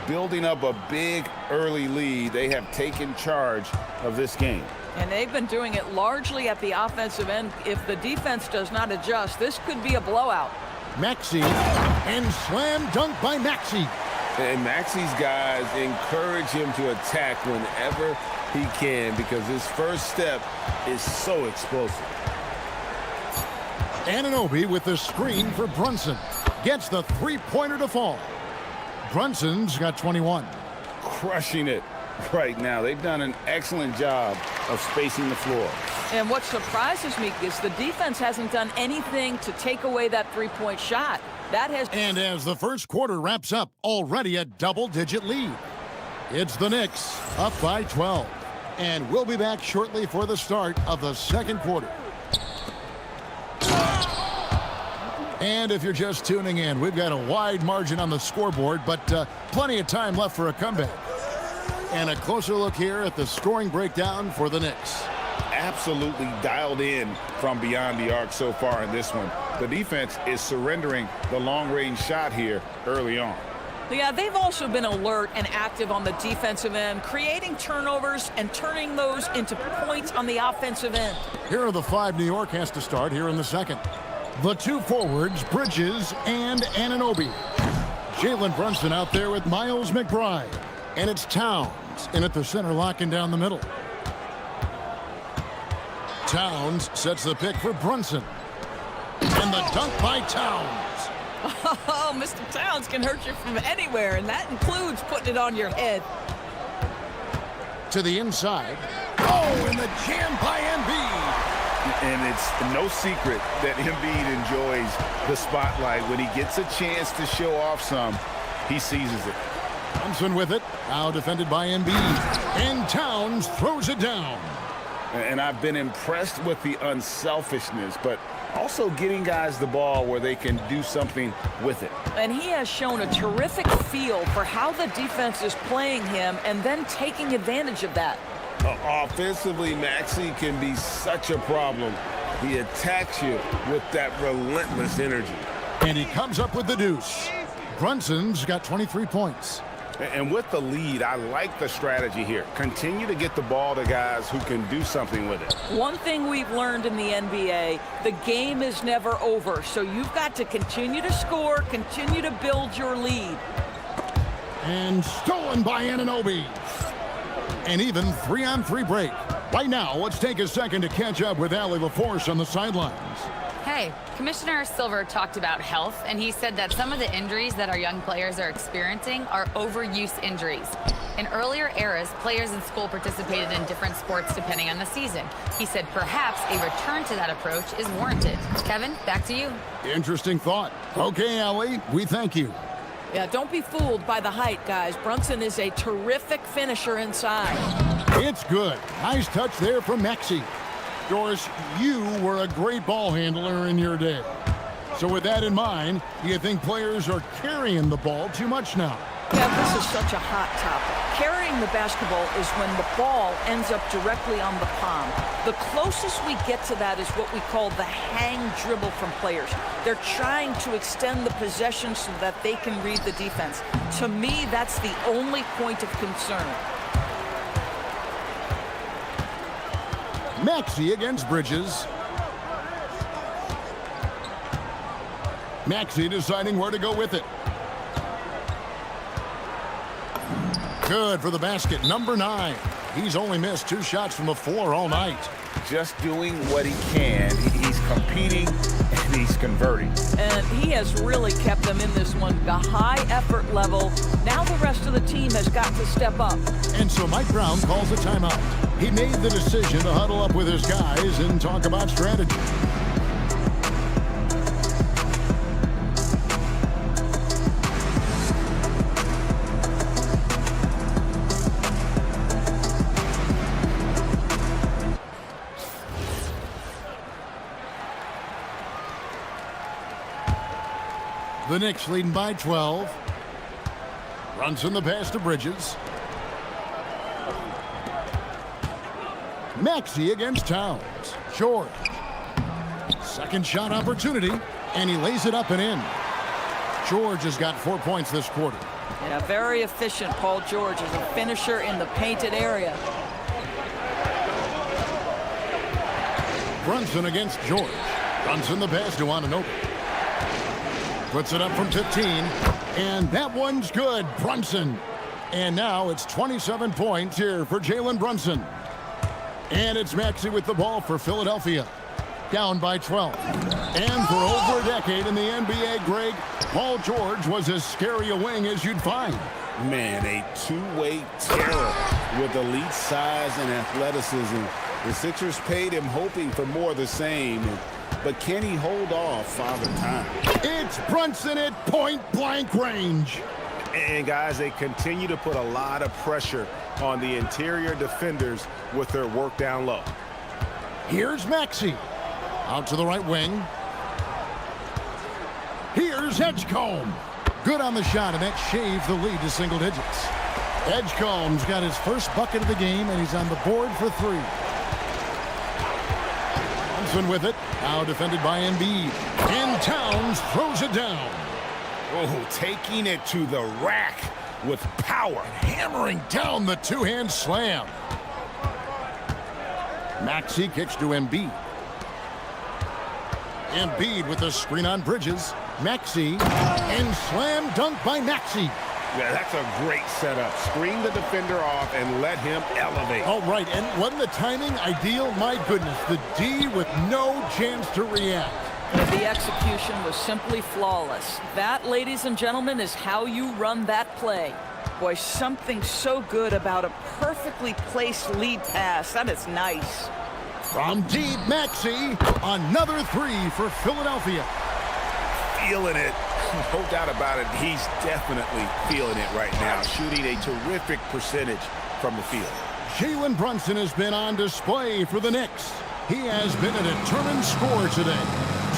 building up a big early lead. They have taken charge of this game. And they've been doing it largely at the offensive end. If the defense does not adjust, this could be a blowout. Maxey, and slam dunk by Maxey. And Maxey's guys encourage him to attack whenever he can because his first step is so explosive. Anunoby with the screen for Brunson. Gets the three-pointer to fall. Brunson's got 21. Crushing it right now. They've done an excellent job of spacing the floor. And what surprises me is the defense hasn't done anything to take away that three-point shot. That has. And as the first quarter wraps up, already a double-digit lead. It's the Knicks up by 12. And we'll be back shortly for the start of the second quarter. And if you're just tuning in, we've got a wide margin on the scoreboard, but plenty of time left for a comeback. And a closer look here at the scoring breakdown for the Knicks. Absolutely dialed in from beyond the arc so far in this one. The defense is surrendering the long-range shot here early on. Yeah, they've also been alert and active on the defensive end, creating turnovers and turning those into points on the offensive end. Here are the five New York has to start here in the second. The two forwards, Bridges and Anunoby. Jalen Brunson out there with Miles McBride. And it's Towns in at the center, locking down the middle. Towns sets the pick for Brunson. And the dunk by Towns. Oh, Mr. Towns can hurt you from anywhere, and that includes putting it on your head. To the inside. Oh, and the jam by Embiid. And it's no secret that Embiid enjoys the spotlight. When he gets a chance to show off some, he seizes it. Brunson with it. Now defended by Embiid. And Towns throws it down. And I've been impressed with the unselfishness, but also getting guys the ball where they can do something with it. And he has shown a terrific feel for how the defense is playing him and then taking advantage of that. Offensively, Maxey can be such a problem. He attacks you with that relentless energy. And he comes up with the deuce. Brunson's got 23 points. And with the lead, I like the strategy here. Continue to get the ball to guys who can do something with it. One thing we've learned in the NBA, the game is never over. So you've got to continue to score, continue to build your lead. And stolen by Anunoby. An even 3-on-3 break. Right now, let's take a second to catch up with Allie LaForce on the sidelines. Hey, Commissioner Silver talked about health, and he said that some of the injuries that our young players are experiencing are overuse injuries. In earlier eras, players in school participated in different sports depending on the season. He said perhaps a return to that approach is warranted. Kevin, back to you. Interesting thought. Okay, Allie, we thank you. Yeah, don't be fooled by the height, guys. Brunson is a terrific finisher inside. It's good. Nice touch there from Maxey. Doris, you were a great ball handler in your day. So with that in mind, do you think players are carrying the ball too much now? Yeah, this is such a hot topic. Carrying the basketball is when the ball ends up directly on the palm. The closest we get to that is what we call the hang dribble from players. They're trying to extend the possession so that they can read the defense. To me, that's the only point of concern. Maxey against Bridges. Maxey deciding where to go with it. Good for the basket, number 9. He's only missed 2 shots from the floor all night. Just doing what he can. He's competing and he's converting. And he has really kept them in this one. The high effort level. Now the rest of the team has got to step up. And so Mike Brown calls a timeout. He made the decision to huddle up with his guys and talk about strategy. The Knicks leading by 12. Runs in the pass to Bridges. Maxey against Towns. George. Second shot opportunity, and he lays it up and in. George has got 4 points this quarter. Yeah, very efficient, Paul George, as a finisher in the painted area. Brunson against George. Brunson the pass to Anunoby. Puts it up from 15, and that one's good. Brunson. And now it's 27 points here for Jalen Brunson. And it's Maxey with the ball for Philadelphia. Down by 12. And for over a decade in the NBA, Greg, Paul George was as scary a wing as you'd find. Man, a two-way terror with elite size and athleticism. The Sixers paid him hoping for more of the same. But can he hold off Father Time? It's Brunson at point-blank range. And, guys, they continue to put a lot of pressure on the interior defenders with their work down low. Here's Maxey. Out to the right wing. Here's Edgecombe. Good on the shot, and that shaves the lead to single digits. Edgecombe's got his first bucket of the game, and he's on the board for 3. Brunson with it. Now defended by Embiid. And Towns throws it down. Oh, taking it to the rack with power. Hammering down the two-hand slam. Maxey kicks to Embiid. Embiid with the screen on Bridges. Maxey, and slam dunk by Maxey. Yeah, that's a great setup. Screen the defender off and let him elevate. All right, and wasn't the timing ideal? My goodness, the D with no chance to react. The execution was simply flawless. That, ladies and gentlemen, is how you run that play. Boy, something so good about a perfectly placed lead pass. That is nice. From deep, Maxey, another 3 for Philadelphia. Feeling it. No doubt about it. He's definitely feeling it right now. Shooting a terrific percentage from the field. Jalen Brunson has been on display for the Knicks. He has been a determined scorer today.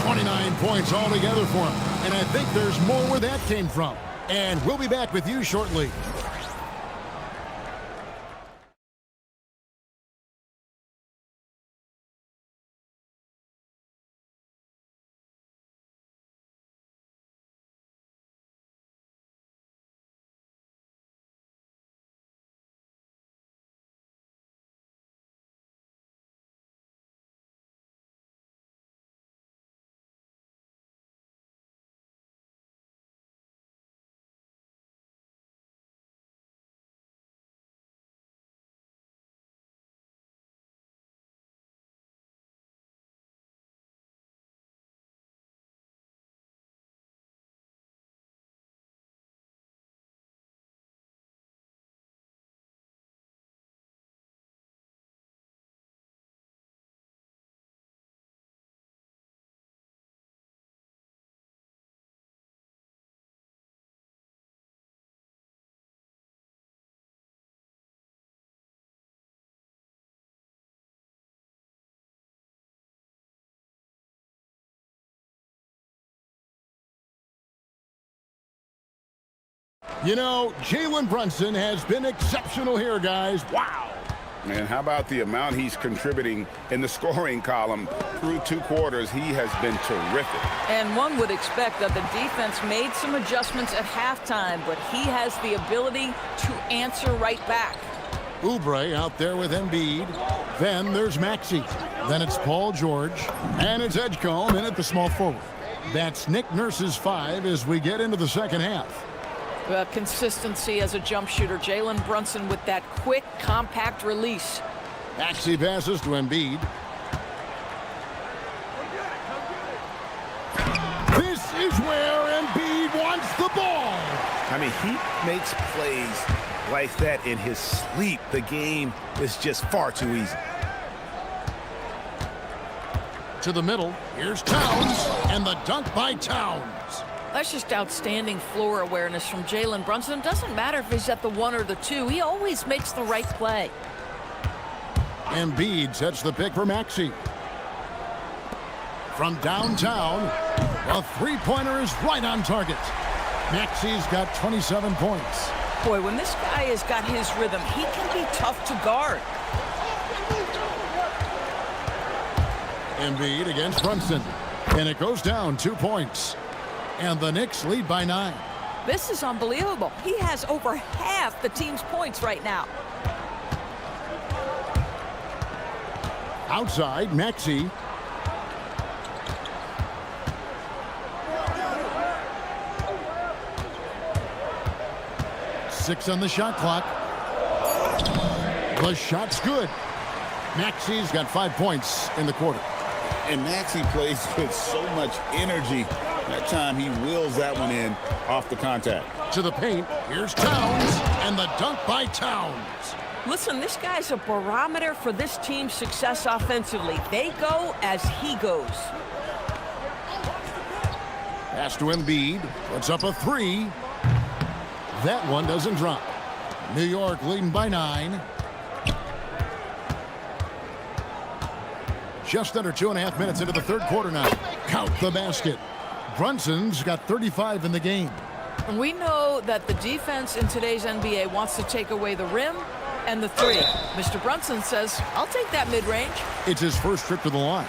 29 points altogether for him. And I think there's more where that came from. And we'll be back with you shortly. You know, Jalen Brunson has been exceptional here, guys. Wow. Man, how about the amount he's contributing in the scoring column through 2 quarters? He has been terrific. And one would expect that the defense made some adjustments at halftime, but he has the ability to answer right back. Oubre out there with Embiid. Then there's Maxey. Then it's Paul George. And it's Edgecombe in at the small forward. That's Nick Nurse's 5 as we get into the second half. Consistency as a jump shooter. Jalen Brunson with that quick, compact release. Maxey passes to Embiid. This is where Embiid wants the ball. I mean, he makes plays like that in his sleep. The game is just far too easy. To the middle. Here's Towns. And the dunk by Towns. That's just outstanding floor awareness from Jalen Brunson. It doesn't matter if he's at the 1 or the 2. He always makes the right play. Embiid sets the pick for Maxey. From downtown, a three-pointer is right on target. Maxey's got 27 points. Boy, when this guy has got his rhythm, he can be tough to guard. Embiid against Brunson. And it goes down 2 points. And the Knicks lead by 9. This is unbelievable. He has over half the team's points right now. Outside, Maxey. Six on the shot clock. The shot's good. Maxey's got 5 points in the quarter. And Maxey plays with so much energy. That time he wheels that one in off the contact. To the paint, here's Towns, and the dunk by Towns. Listen, this guy's a barometer for this team's success offensively. They go as he goes. Pass to Embiid. Puts up a three. That one doesn't drop. New York leading by 9. Just under 2.5 minutes into the third quarter now. Count the basket. Brunson's got 35 in the game. We know that the defense in today's NBA wants to take away the rim and the three. Mr. Brunson says, I'll take that mid-range. It's his first trip to the line.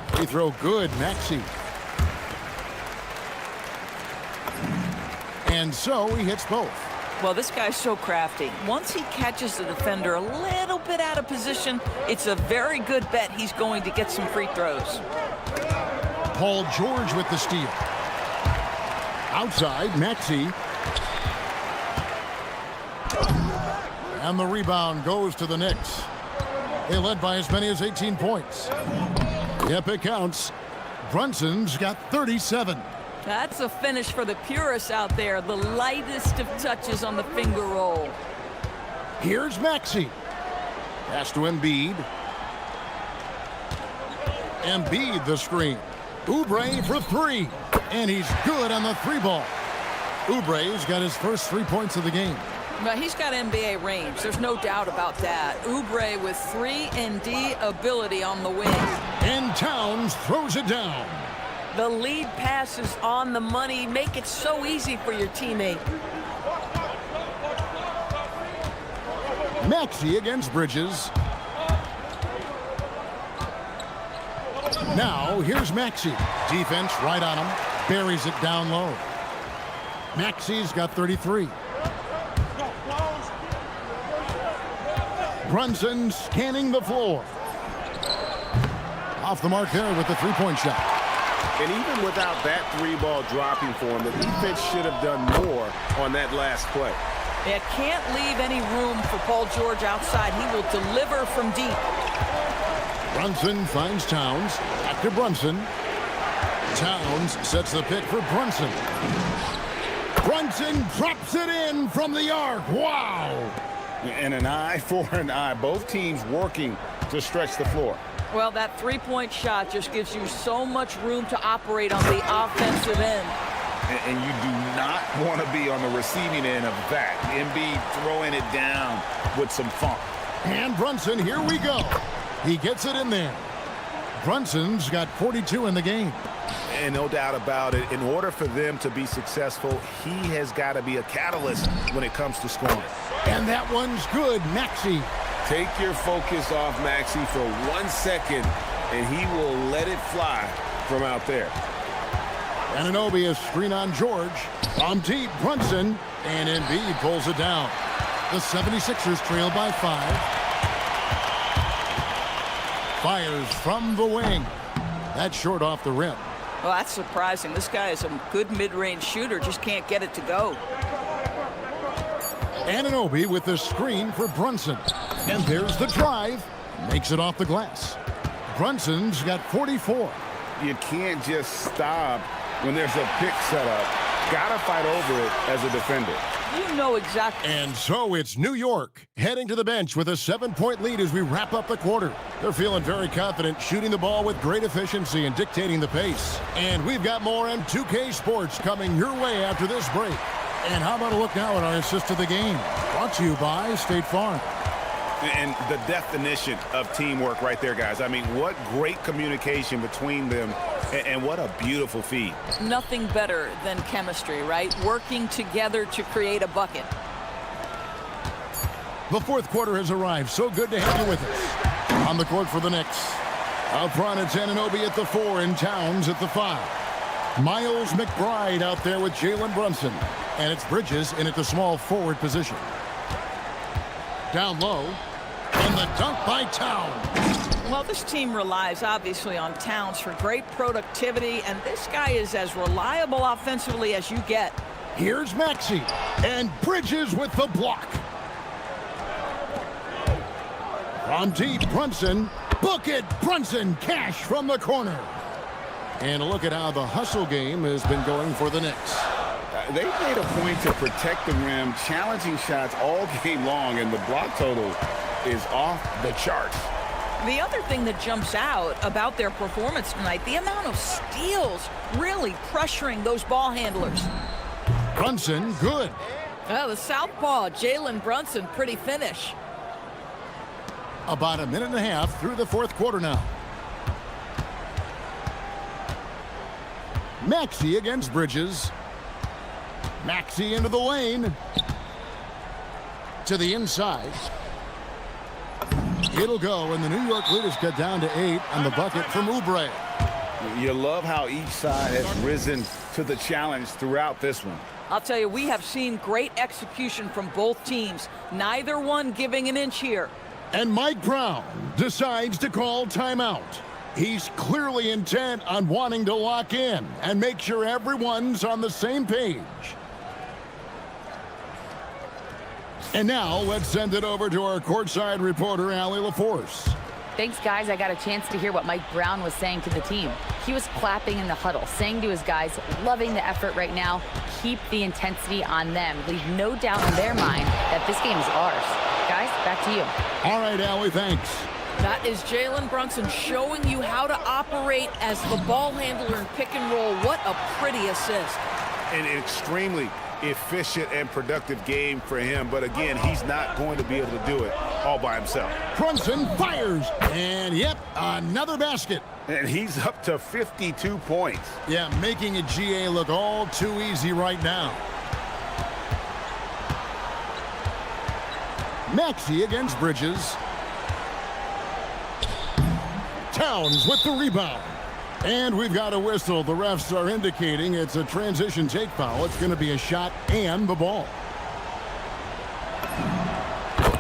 Free throw good, Maxey. And so he hits both. Well, this guy's so crafty. Once he catches the defender a little bit out of position, it's a very good bet he's going to get some free throws. Paul George with the steal. Outside, Maxey. And the rebound goes to the Knicks. They led by as many as 18 points. Yep, it counts. Brunson's got 37. That's a finish for the purists out there. The lightest of touches on the finger roll. Here's Maxey. Pass to Embiid. Embiid the screen. Oubre for three. And he's good on the three ball. Oubre's got his first 3 points of the game. But he's got NBA range. There's no doubt about that. Oubre with 3-and-D ability on the wing. And Towns throws it down. The lead pass is on the money. Make it so easy for your teammate. Maxey against Bridges. Now, here's Maxey. Defense right on him. Buries it down low. Maxey's got 33. Brunson scanning the floor. Off the mark there with the three-point shot. And even without that three ball dropping for him, the defense should have done more on that last play. It can't leave any room for Paul George outside. He will deliver from deep. Brunson finds Towns. Back to Brunson. Towns sets the pick for Brunson. Brunson drops it in from the arc. Wow! And an eye for an eye. Both teams working to stretch the floor. Well, that three-point shot just gives you so much room to operate on the offensive end. And you do not want to be on the receiving end of that. Embiid throwing it down with some funk. And Brunson, here we go. He gets it in there. Brunson's got 42 in the game. And no doubt about it, in order for them to be successful, he has got to be a catalyst when it comes to scoring. And that one's good, Maxey. Take your focus off Maxey for 1 second, and he will let it fly from out there. Anunoby is screen on George. On deep, Brunson, and Embiid pulls it down. The 76ers trail by 5. Fires from the wing. That's short off the rim. Well, that's surprising. This guy is a good mid-range shooter, just can't get it to go. Anunoby with the screen for Brunson. And there's the drive. Makes it off the glass. Brunson's got 44. You can't just stop when there's a pick set up. Gotta fight over it as a defender. You know exactly. And so it's New York heading to the bench with a 7-point lead as we wrap up the quarter. They're feeling very confident, shooting the ball with great efficiency and dictating the pace. And we've got more M2K Sports coming your way after this break. And how about a look now at our assist of the game? Brought to you by State Farm. And the definition of teamwork right there, guys. I mean, what great communication between them, and what a beautiful feed. Nothing better than chemistry, right? Working together to create a bucket. The fourth quarter has arrived. So good to have you with us. On the court for the Knicks. Out front, it's Anunoby at the 4 and Towns at the 5. Miles McBride out there with Jalen Brunson. And it's Bridges in at the small forward position. Down low. And the dunk by Towns. Well, this team relies obviously on Towns for great productivity, and this guy is as reliable offensively as you get. Here's Maxey. And Bridges with the block. From deep, Brunson. Book it, Brunson. Cash from the corner. And look at how the hustle game has been going for the Knicks. They made a point to protect the rim, challenging shots all game long, and the block total is off the charts. The other thing that jumps out about their performance tonight, the amount of steals, really pressuring those ball handlers. Brunson, good. Well, the southpaw, Jalen Brunson, pretty finish. About a minute and a half through the fourth quarter now. Maxey against Bridges. Maxey into the lane. To the inside. It'll go, and the New York leaders get down to 8 on the bucket from Oubre. You love how each side has risen to the challenge throughout this one. I'll tell you, we have seen great execution from both teams. Neither one giving an inch here. And Mike Brown decides to call timeout. He's clearly intent on wanting to lock in and make sure everyone's on the same page. And now let's send it over to our courtside reporter, Allie LaForce. Thanks, guys. I got a chance to hear what Mike Brown was saying to the team. He was clapping in the huddle, saying to his guys, loving the effort right now. Keep the intensity on them. Leave no doubt in their mind that this game is ours. Guys, back to you. All right, Allie, thanks. That is Jalen Brunson showing you how to operate as the ball handler in pick and roll. What a pretty assist. An extremely efficient and productive game for him, but again, he's not going to be able to do it all by himself. Brunson fires, and yep, another basket. And he's up to 52 points. Yeah, making a GA look all too easy right now. Maxey against Bridges. Towns with the rebound. And we've got a whistle. The refs are indicating it's a transition take foul. It's going to be a shot and the ball.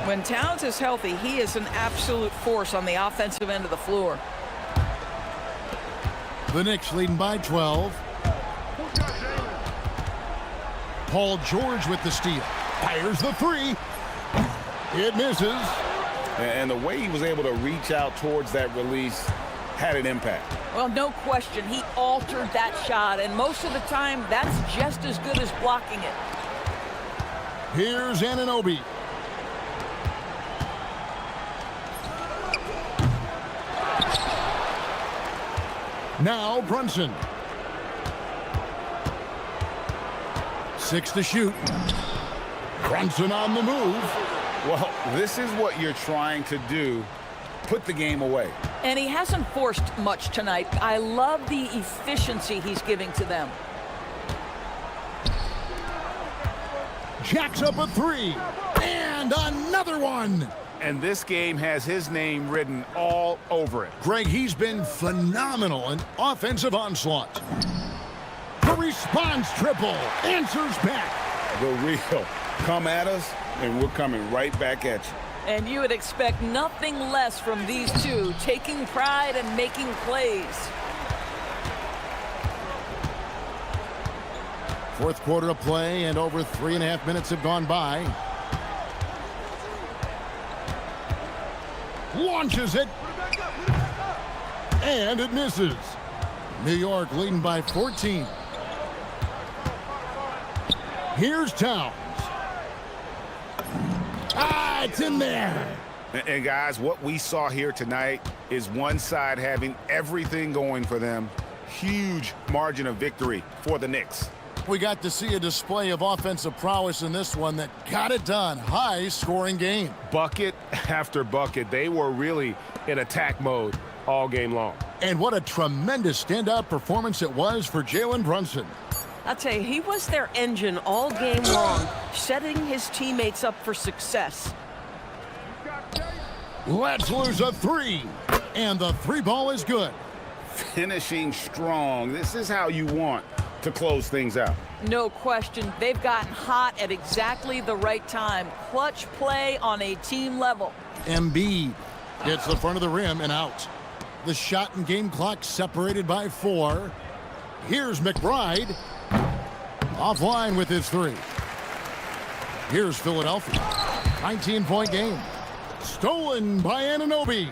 When Towns is healthy, he is an absolute force on the offensive end of the floor. The Knicks leading by 12. Paul George with the steal. Fires the three. It misses. And the way he was able to reach out towards that release had an impact. Well, no question. He altered that shot, and most of the time, that's just as good as blocking it. Here's Anunoby. Now Brunson. 6 to shoot. Brunson on the move. Well, this is what you're trying to do. Put the game away. And he hasn't forced much tonight. I love the efficiency he's giving to them. Jacks up a three. And another one. And this game has his name written all over it. Greg, he's been phenomenal in offensive onslaught. The response triple. Answers back. The real. Come at us, and we're coming right back at you. And you would expect nothing less from these two, taking pride and making plays. Fourth quarter of play, and over 3.5 minutes have gone by. Launches it. And it misses. New York leading by 14. Here's Towns. It's in there. And guys, what we saw here tonight is one side having everything going for them. Huge margin of victory for the Knicks. We got to see a display of offensive prowess in this one that got it done. High-scoring game. Bucket after bucket. They were really in attack mode all game long. And what a tremendous standout performance it was for Jalen Brunson. I'll tell you, he was their engine all game long, setting his teammates up for success. Let's lose a three. And the three ball is good. finishing strong. This is how you want to close things out. No question. They've gotten hot at exactly the right time. Clutch play on a team level. Embiid gets the front of the rim and out. The shot and game clock separated by 4. Here's McBride. Offline with his 3. Here's Philadelphia. 19-point game. Stolen by Anunoby.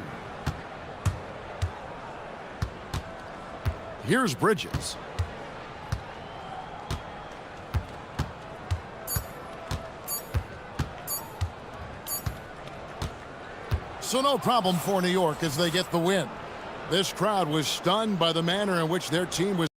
Here's Bridges. So no problem for New York as they get the win. This crowd was stunned by the manner in which their team was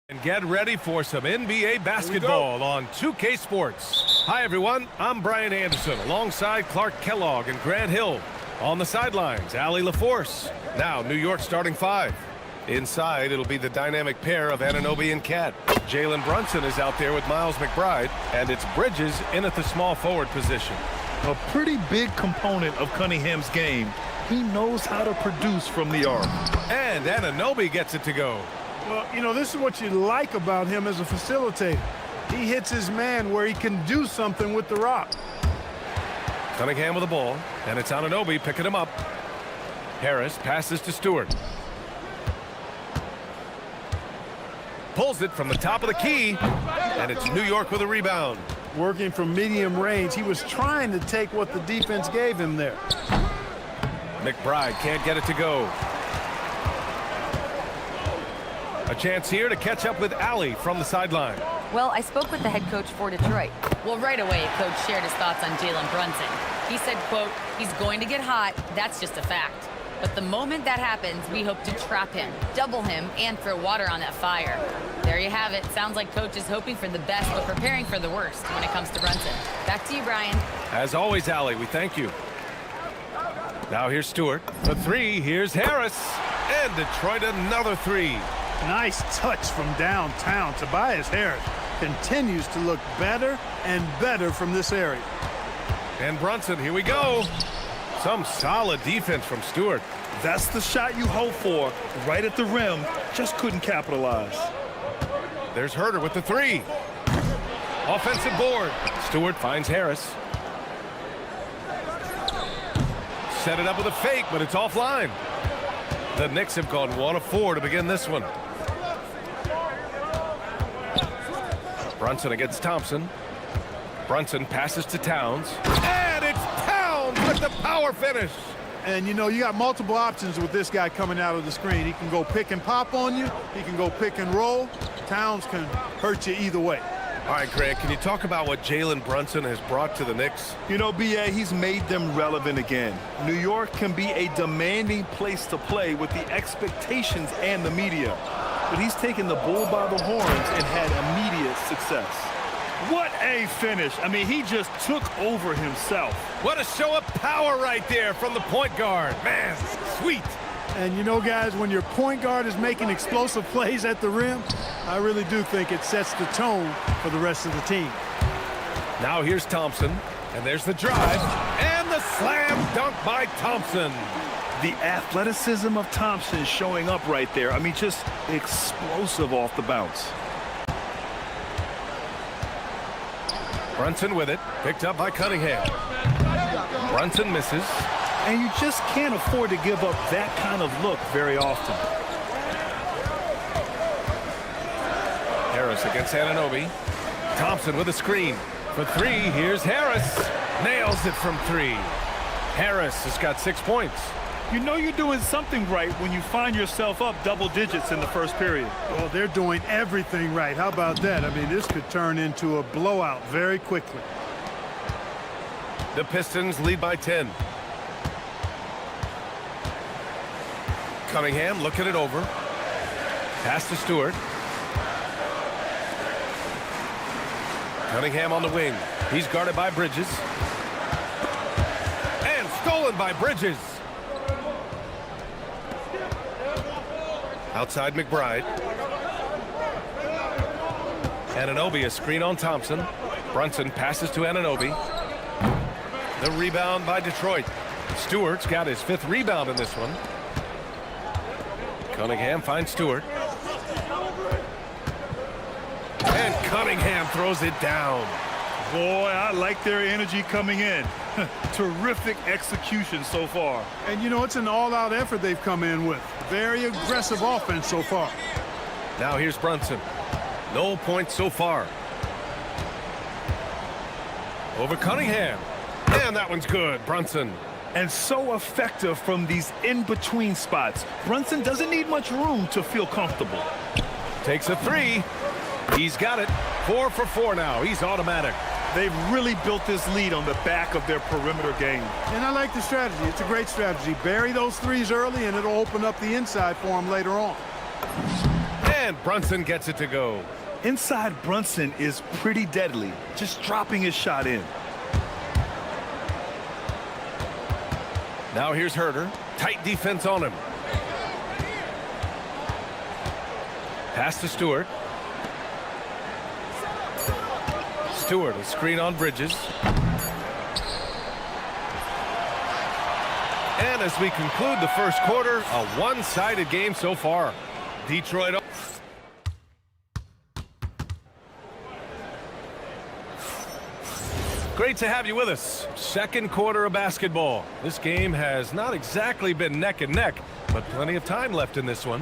And get ready for some NBA basketball on 2K Sports. Hi, everyone. I'm Brian Anderson alongside Clark Kellogg and Grant Hill. On the sidelines, Allie LaForce. Now, New York starting five. Inside, it'll be the dynamic pair of Anunoby and Cat. Jalen Brunson is out there with Miles McBride, and it's Bridges in at the small forward position. A pretty big component of Cunningham's game. He knows how to produce from the arc. And Anunoby gets it to go. Well, you know, this is what you like about him as a facilitator. He hits his man where he can do something with the rock. Cunningham with the ball, and it's Anunoby picking him up. Harris passes to Stewart. Pulls it from the top of the key, and it's New York with a rebound. Working from medium range, he was trying to take what the defense gave him there. McBride can't get it to go. A chance here to catch up with Allie from the sideline. Well, I spoke with the head coach for Detroit. Well, right away, coach shared his thoughts on Jalen Brunson. He said, quote, he's going to get hot. That's just a fact. But the moment that happens, we hope to trap him, double him, and throw water on that fire. There you have it. Sounds like coach is hoping for the best, but preparing for the worst when it comes to Brunson. Back to you, Brian. As always, Allie, we thank you. Now here's Stewart. The three, here's Harris. And Detroit another three. Nice touch from downtown. Tobias Harris continues to look better and better from this area. And Brunson, here we go. Some solid defense from Stewart. That's the shot you hope for, right at the rim. Just couldn't capitalize. There's Herter with the three. Offensive board. Stewart finds Harris. Set it up with a fake, but it's offline. The Knicks have gone 1 of 4 to begin this one. Brunson against Thompson. Brunson passes to Towns. And it's Towns with the power finish. And, you know, you got multiple options with this guy coming out of the screen. He can go pick and pop on you. He can go pick and roll. Towns can hurt you either way. All right, Grant, can you talk about what Jalen Brunson has brought to the Knicks? You know, B.A., he's made them relevant again. New York can be a demanding place to play with the expectations and the media. But he's taken the bull by the horns and had immediate success. What a finish. I mean, he just took over himself. What a show of power right there from the point guard. Man, sweet. And you know, guys, when your point guard is making explosive plays at the rim, I really do think it sets the tone for the rest of the team. Now here's Thompson, and there's the drive, and the slam dunk by Thompson. The athleticism of Thompson is showing up right there. I mean, just explosive off the bounce. Brunson with it, picked up by Cunningham. Brunson misses. And you just can't afford to give up that kind of look very often. Harris against Anunoby. Thompson with a screen. For three, here's Harris. Nails it from three. Harris has got 6 points. You know you're doing something right when you find yourself up double digits in the first period. Well, they're doing everything right. How about that? I mean, this could turn into a blowout very quickly. The Pistons lead by 10. Cunningham looking it over. Pass to Stewart. Cunningham on the wing. He's guarded by Bridges. And stolen by Bridges. Outside McBride. Anunoby, a screen on Thompson. Brunson passes to Anunoby. The rebound by Detroit. Stewart's got his 5th rebound in this one. Cunningham finds Stewart. And Cunningham throws it down. Boy, I like their energy coming in. Terrific execution so far. And, you know, it's an all-out effort they've come in with. Very aggressive offense so far. Now here's Brunson. No points so far. Over Cunningham. And that one's good, Brunson. And so effective from these in-between spots. Brunson doesn't need much room to feel comfortable. Takes a three. He's got it. 4 for 4 now. He's automatic. They've really built this lead on the back of their perimeter game. And I like the strategy. It's a great strategy. Bury those threes early, and it'll open up the inside for them later on. And Brunson gets it to go. Inside Brunson is pretty deadly, just dropping his shot in. Now here's Herder. Tight defense on him. Pass to Stewart. Stewart, a screen on Bridges. And as we conclude the first quarter, a one-sided game so far. Detroit. Great to have you with us. Second quarter of basketball. This game has not exactly been neck and neck, but plenty of time left in this one.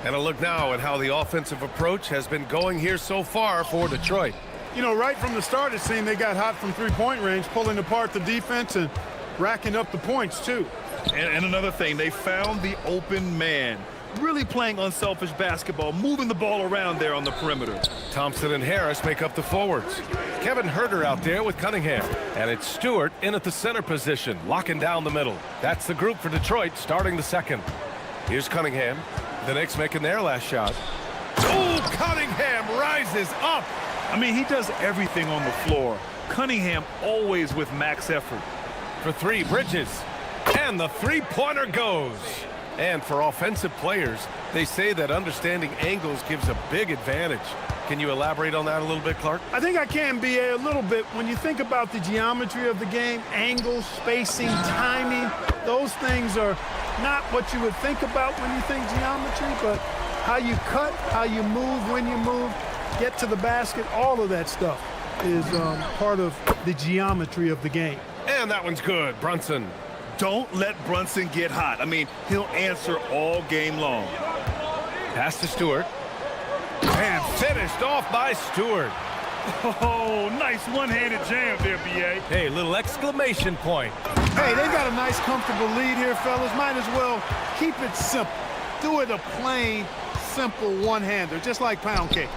And a look now at how the offensive approach has been going here so far for Detroit. You know, right from the start, it seemed they got hot from three-point range, pulling apart the defense and racking up the points, too. And another thing, they found the open man. Really playing unselfish basketball, moving the ball around there on the perimeter. Thompson and Harris make up the forwards. Kevin Herder out there with Cunningham. And it's Stewart in at the center position, locking down the middle. That's the group for Detroit starting the second. Here's Cunningham. The Knicks making their last shot. Oh, Cunningham rises up. I mean, he does everything on the floor. Cunningham always with max effort. For three, Bridges. And the three-pointer goes. And for offensive players, they say that understanding angles gives a big advantage. Can you elaborate on that a little bit, Clark? I think I can, B.A., a little bit. When you think about the geometry of the game, angles, spacing, timing, those things are not what you would think about when you think geometry, but how you cut, how you move, when you move, get to the basket, all of that stuff is part of the geometry of the game. And that one's good, Brunson. Don't let Brunson get hot. I mean, he'll answer all game long. Pass to Stewart. And finished off by Stewart. Oh, nice one-handed jam there, B.A. Hey, little exclamation point. Hey, they got a nice, comfortable lead here, fellas. Might as well keep it simple. Do it a plain, simple one-hander, just like pound cake.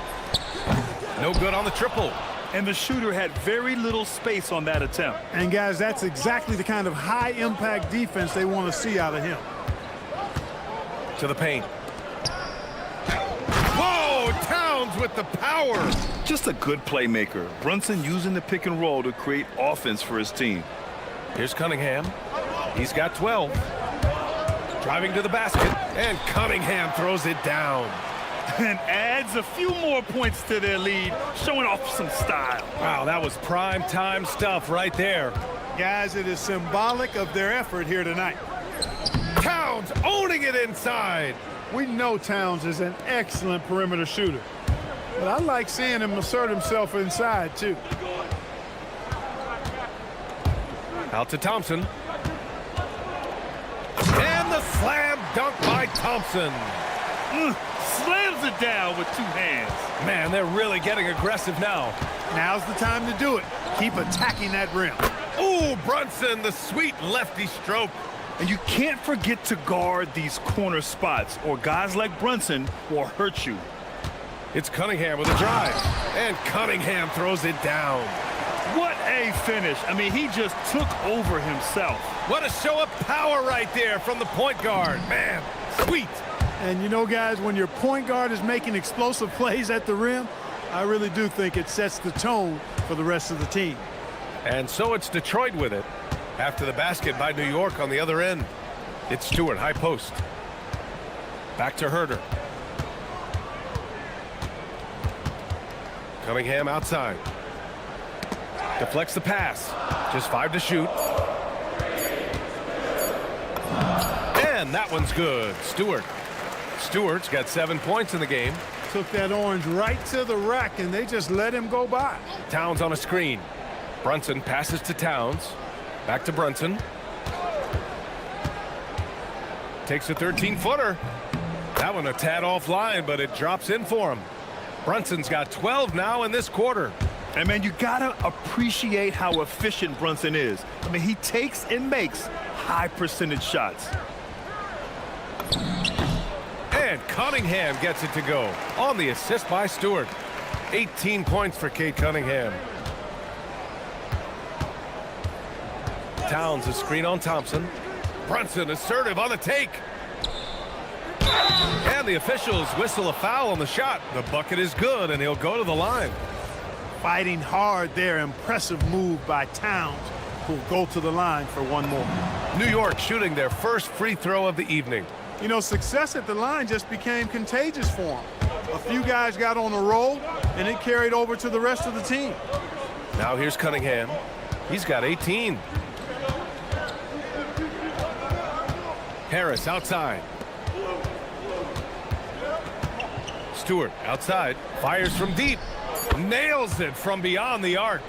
No good on the triple. And the shooter had very little space on that attempt. And, guys, that's exactly the kind of high-impact defense they want to see out of him. To the paint. Whoa, Towns with the power. Just a good playmaker. Brunson using the pick and roll to create offense for his team. Here's Cunningham. He's got 12. Driving to the basket. And Cunningham throws it down. And adds a few more points to their lead, showing off some style. Wow, that was prime time stuff right there. Guys, it is symbolic of their effort here tonight. Towns owning it inside. We know Towns is an excellent perimeter shooter, but I like seeing him assert himself inside, too. Out to Thompson. And the slam dunk by Thompson. Slams it down with two hands. Man, they're really getting aggressive now. Now's the time to do it. Keep attacking that rim. Ooh, Brunson, the sweet lefty stroke. And you can't forget to guard these corner spots, or guys like Brunson will hurt you. It's Cunningham with a drive. And Cunningham throws it down. What a finish. I mean, he just took over himself. What a show of power right there from the point guard. Man, sweet. And you know, guys, when your point guard is making explosive plays at the rim, I really do think it sets the tone for the rest of the team. And so it's Detroit with it. After the basket by New York on the other end. It's Stewart, high post. Back to Herder. Cunningham outside. Deflects the pass. Just 5 to shoot. And that one's good. Stewart's got 7 points in the game. Took that orange right to the rack, and they just let him go by. Towns on a screen. Brunson passes to Towns. Back to Brunson. Takes a 13-footer. That one a tad offline, but it drops in for him. Brunson's got 12 now in this quarter. And, man, you got to appreciate how efficient Brunson is. I mean, he takes and makes high-percentage shots. And Cunningham gets it to go on the assist by Stewart. 18 points for Cade Cunningham. Towns a screen on Thompson. Brunson assertive on the take. And the officials whistle a foul on the shot. The bucket is good, and he'll go to the line. Fighting hard there. Impressive move by Towns, who'll go to the line for one more. New York shooting their first free throw of the evening. You know, success at the line just became contagious for him. A few guys got on a roll, and it carried over to the rest of the team. Now here's Cunningham. He's got 18. Harris outside. Stewart outside. Fires from deep. Nails it from beyond the arc.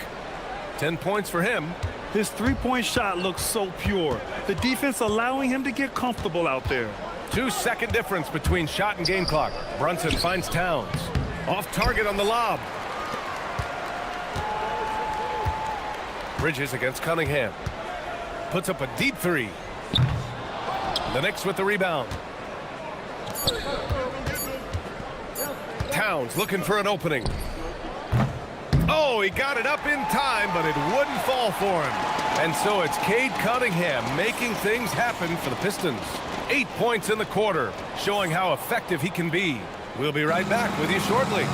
10 points for him. His three-point shot looks so pure. The defense allowing him to get comfortable out there. 2-second difference between shot and game clock. Brunson finds Towns. Off target on the lob. Bridges against Cunningham. Puts up a deep three. The Knicks with the rebound. Towns looking for an opening. Oh, he got it up in time, but it wouldn't fall for him. And so it's Cade Cunningham making things happen for the Pistons. 8 points in the quarter, showing how effective he can be. We'll be right back with you shortly.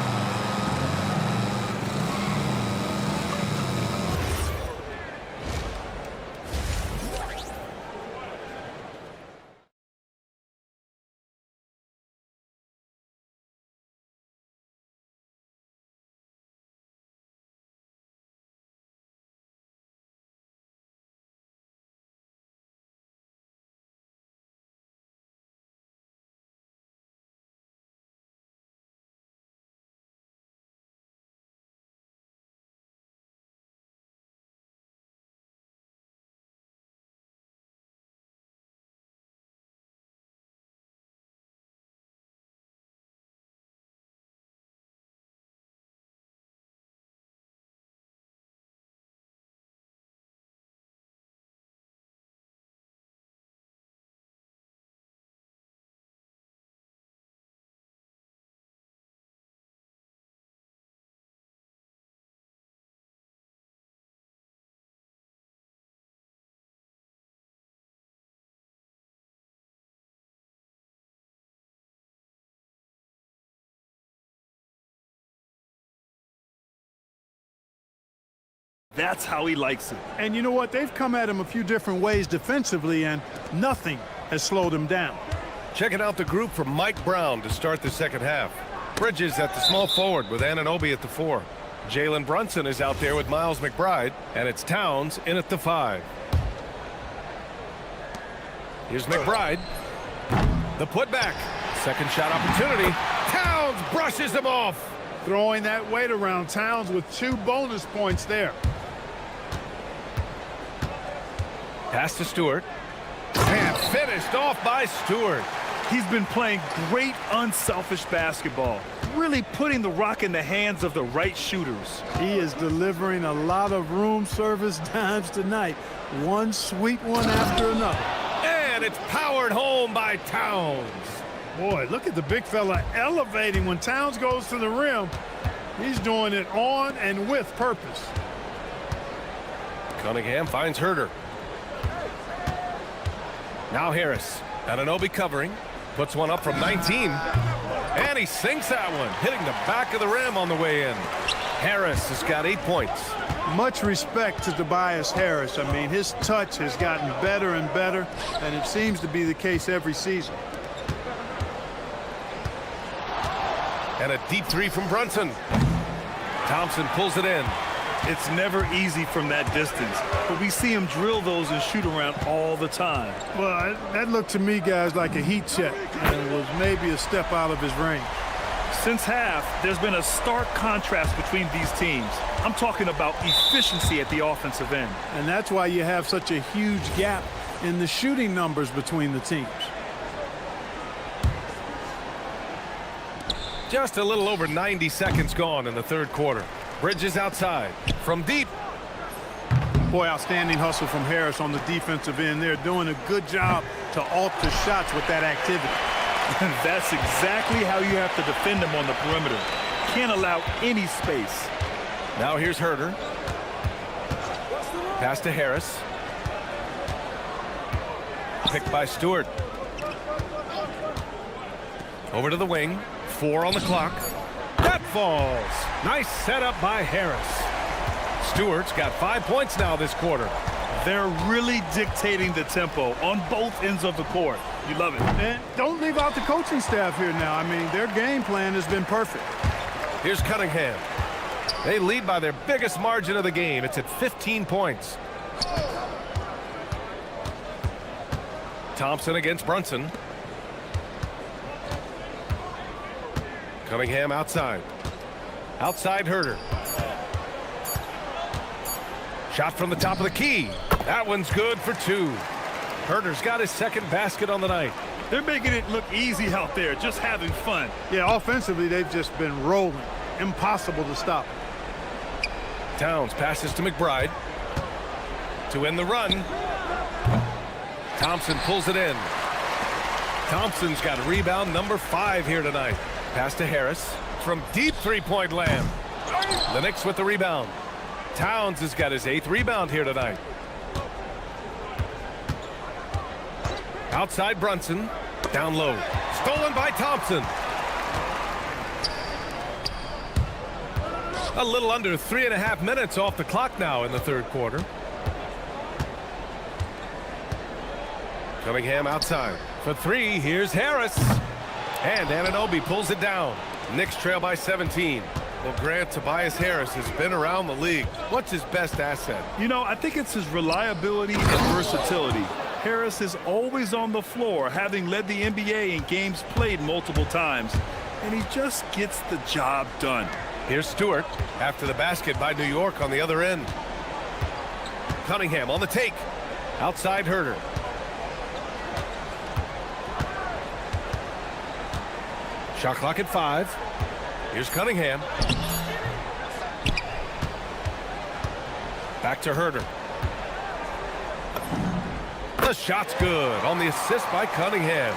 That's how he likes it. And you know what? They've come at him a few different ways defensively, and nothing has slowed him down. Checking out the group from Mike Brown to start the second half. Bridges at the small forward with Anunoby at the 4. Jalen Brunson is out there with Miles McBride, and it's Towns in at the 5. Here's McBride. The putback. Second shot opportunity. Towns brushes him off. Throwing that weight around. Towns with 2 bonus points there. Pass to Stewart. And finished off by Stewart. He's been playing great unselfish basketball, really putting the rock in the hands of the right shooters. He is delivering a lot of room service dimes tonight. One sweet one after another. And it's powered home by Towns. Boy, look at the big fella elevating when Towns goes to the rim. He's doing it on and with purpose. Cunningham finds Herter. Now Harris. Anunoby covering. Puts one up from 19. And he sinks that one, hitting the back of the rim on the way in. Harris has got 8 points. Much respect to Tobias Harris. I mean, his touch has gotten better and better, and it seems to be the case every season. And a deep three from Brunson. Thompson pulls it in. It's never easy from that distance, but we see him drill those and shoot around all the time. Well, that looked to me, guys, like a heat check, and it was maybe a step out of his range. Since half, there's been a stark contrast between these teams. I'm talking about efficiency at the offensive end. And that's why you have such a huge gap in the shooting numbers between the teams. Just a little over 90 seconds gone in the third quarter. Bridges outside from deep. Boy, outstanding hustle from Harris on the defensive end. They're doing a good job to alter shots with that activity. That's exactly how you have to defend him on the perimeter. Can't allow any space. Now here's Herter. Pass to Harris. Picked by Stewart. Over to the wing. 4 on the clock. That falls. Nice setup by Harris. Stewart's got 5 points now this quarter. They're really dictating the tempo on both ends of the court. You love it. And don't leave out the coaching staff here now. I mean, their game plan has been perfect. Here's Cunningham. They lead by their biggest margin of the game. It's at 15 points. Thompson against Brunson. Cunningham outside. Outside Herder. Shot from the top of the key. That one's good for 2. Herder's got his second basket on the night. They're making it look easy out there, just having fun. Yeah, offensively, they've just been rolling. Impossible to stop. Towns passes to McBride. To end the run. Thompson pulls it in. Thompson's got rebound number 5 here tonight. Pass to Harris from deep three-point land. The Knicks with the rebound. Towns has got his 8th rebound here tonight. Outside Brunson. Down low. Stolen by Thompson. A little under 3.5 minutes off the clock now in the third quarter. Cunningham outside. For 3, here's Harris. And Anunoby pulls it down. Knicks trail by 17. Well, Grant, Tobias Harris has been around the league. What's his best asset? You know, I think it's his reliability and versatility. Harris is always on the floor, having led the NBA in games played multiple times. And he just gets the job done. Here's Stewart after the basket by New York on the other end. Cunningham on the take. Outside Herder. Shot clock at 5. Here's Cunningham. Back to Herder. The shot's good on the assist by Cunningham.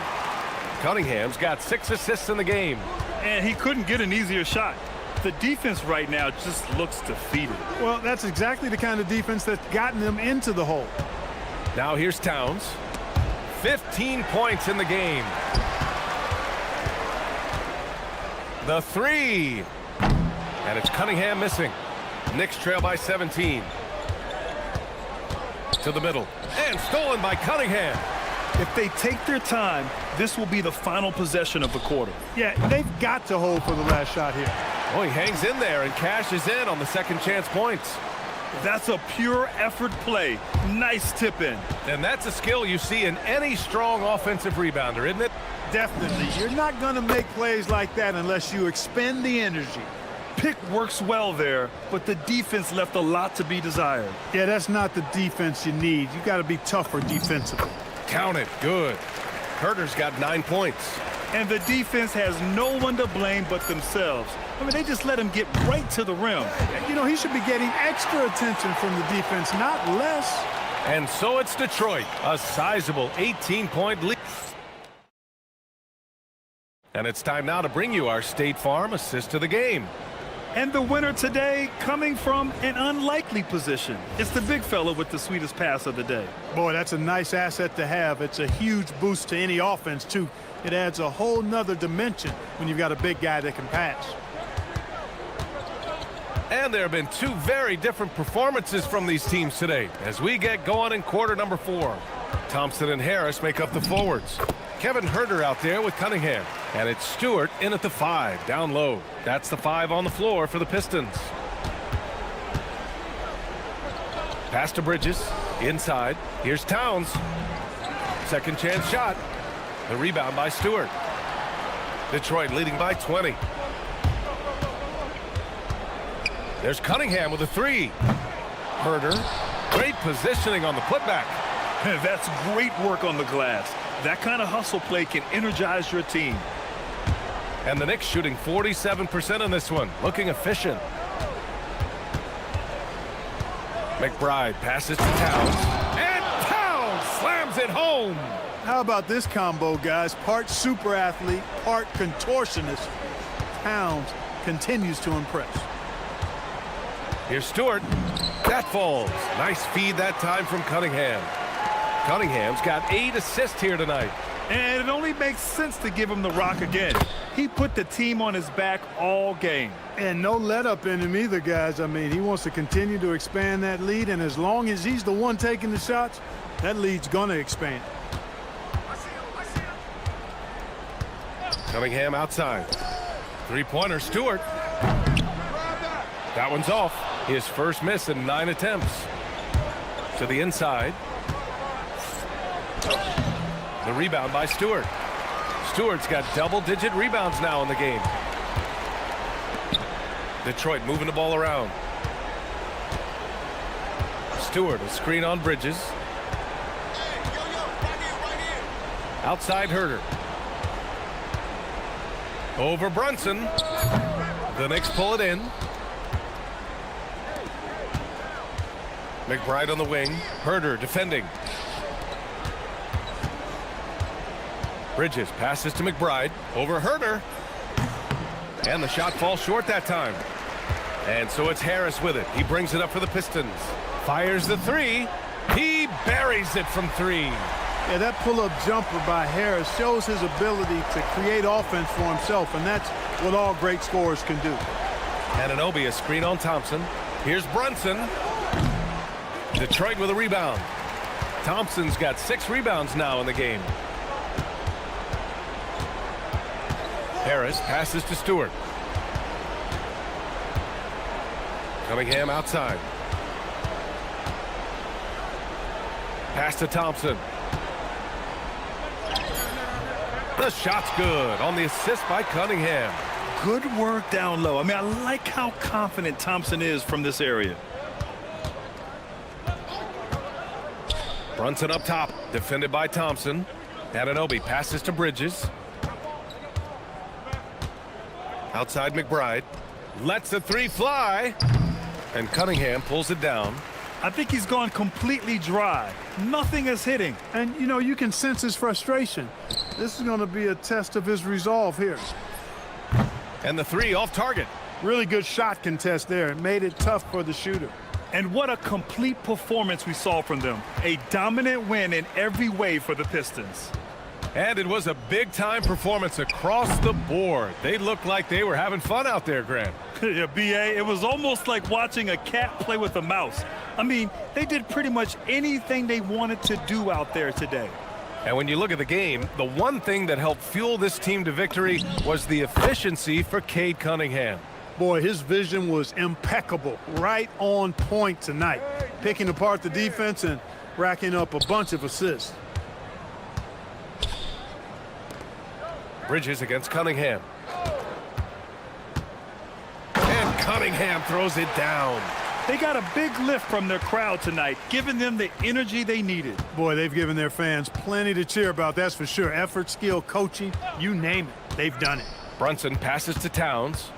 Cunningham's got 6 assists in the game. And he couldn't get an easier shot. The defense right now just looks defeated. Well, that's exactly the kind of defense that's gotten them into the hole. Now here's Towns. 15 points in the game. The 3. And it's Cunningham missing. Knicks trail by 17. To the middle. And stolen by Cunningham. If they take their time, this will be the final possession of the quarter. Yeah, they've got to hold for the last shot here. Oh, he hangs in there and cashes in on the second chance points. That's a pure effort play. Nice tip in. And that's a skill you see in any strong offensive rebounder, isn't it? Definitely. You're not going to make plays like that unless you expend the energy. Pick works well there, but the defense left a lot to be desired. Yeah, that's not the defense you need. You got to be tougher defensively. Count it. Good. Herder's got 9 points. And the defense has no one to blame but themselves. I mean, they just let him get right to the rim. You know, he should be getting extra attention from the defense, not less. And so it's Detroit, a sizable 18-point lead. And it's time now to bring you our State Farm assist of the game. And the winner today coming from an unlikely position. It's the big fella with the sweetest pass of the day. Boy, that's a nice asset to have. It's a huge boost to any offense, too. It adds a whole nother dimension when you've got a big guy that can pass. And there have been 2 very different performances from these teams today as we get going in quarter number 4. Thompson and Harris make up the forwards. Kevin Herder out there with Cunningham. And it's Stewart in at the 5, down low. That's the 5 on the floor for the Pistons. Pass to Bridges. Inside. Here's Towns. Second chance shot. The rebound by Stewart. Detroit leading by 20. There's Cunningham with a 3. Herder. Great positioning on the putback. That's great work on the glass. That kind of hustle play can energize your team. And the Knicks shooting 47% on this one. Looking efficient. McBride passes to Towns. And Towns slams it home. How about this combo, guys? Part super athlete, part contortionist. Towns continues to impress. Here's Stewart. That falls. Nice feed that time from Cunningham. Cunningham's got 8 assists here tonight. And it only makes sense to give him the rock again. He put the team on his back all game. And no let up in him either, guys. I mean, he wants to continue to expand that lead, and as long as he's the one taking the shots, that lead's going to expand. Cunningham outside. Three-pointer, Stewart. That one's off. His first miss in 9 attempts. To the inside. The rebound by Stewart. Stewart's got double-digit rebounds now in the game. Detroit moving the ball around. Stewart will screen on Bridges. Outside Herter. Over Brunson. The Knicks pull it in. McBride on the wing. Herter defending. Bridges passes to McBride. Over Herter. And the shot falls short that time. And so it's Harris with it. He brings it up for the Pistons. Fires the three. He buries it from 3. Yeah, that pull-up jumper by Harris shows his ability to create offense for himself, and that's what all great scorers can do. Anunoby a screen on Thompson. Here's Brunson. Detroit with a rebound. Thompson's got 6 rebounds now in the game. Harris passes to Stewart. Cunningham outside. Pass to Thompson. The shot's good on the assist by Cunningham. Good work down low. I mean, I like how confident Thompson is from this area. Brunson up top, defended by Thompson. Anunoby passes to Bridges. Outside McBride. Lets the 3 fly. And Cunningham pulls it down. I think he's gone completely dry. Nothing is hitting. And, you know, you can sense his frustration. This is going to be a test of his resolve here. And the 3 off target. Really good shot contest there. It made it tough for the shooter. And what a complete performance we saw from them. A dominant win in every way for the Pistons. And it was a big-time performance across the board. They looked like they were having fun out there, Grant. Yeah, B.A., it was almost like watching a cat play with a mouse. I mean, they did pretty much anything they wanted to do out there today. And when you look at the game, the one thing that helped fuel this team to victory was the efficiency for Cade Cunningham. Boy, his vision was impeccable, right on point tonight, picking apart the defense and racking up a bunch of assists. Bridges against Cunningham. And Cunningham throws it down. They got a big lift from their crowd tonight, giving them the energy they needed. Boy, they've given their fans plenty to cheer about, that's for sure. Effort, skill, coaching, you name it, they've done it. Brunson passes to Towns.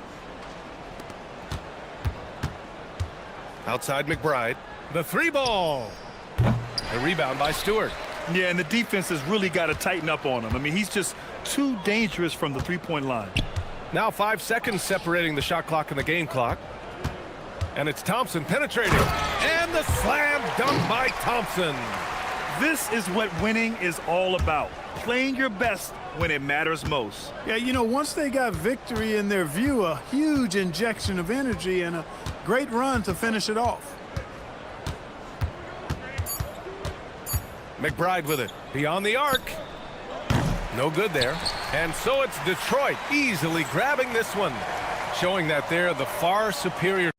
Outside McBride. The 3 ball. The rebound by Stewart. Yeah, and the defense has really got to tighten up on him. I mean, he's just too dangerous from the 3-point line. Now 5 seconds separating the shot clock and the game clock. And it's Thompson penetrating. And the slam dunk by Thompson. This is what winning is all about. Playing your best when it matters most. Yeah, you know, once they got victory in their view, a huge injection of energy and a great run to finish it off. McBride with it. Beyond the arc. No good there. And so it's Detroit easily grabbing this one, showing that they're the far superior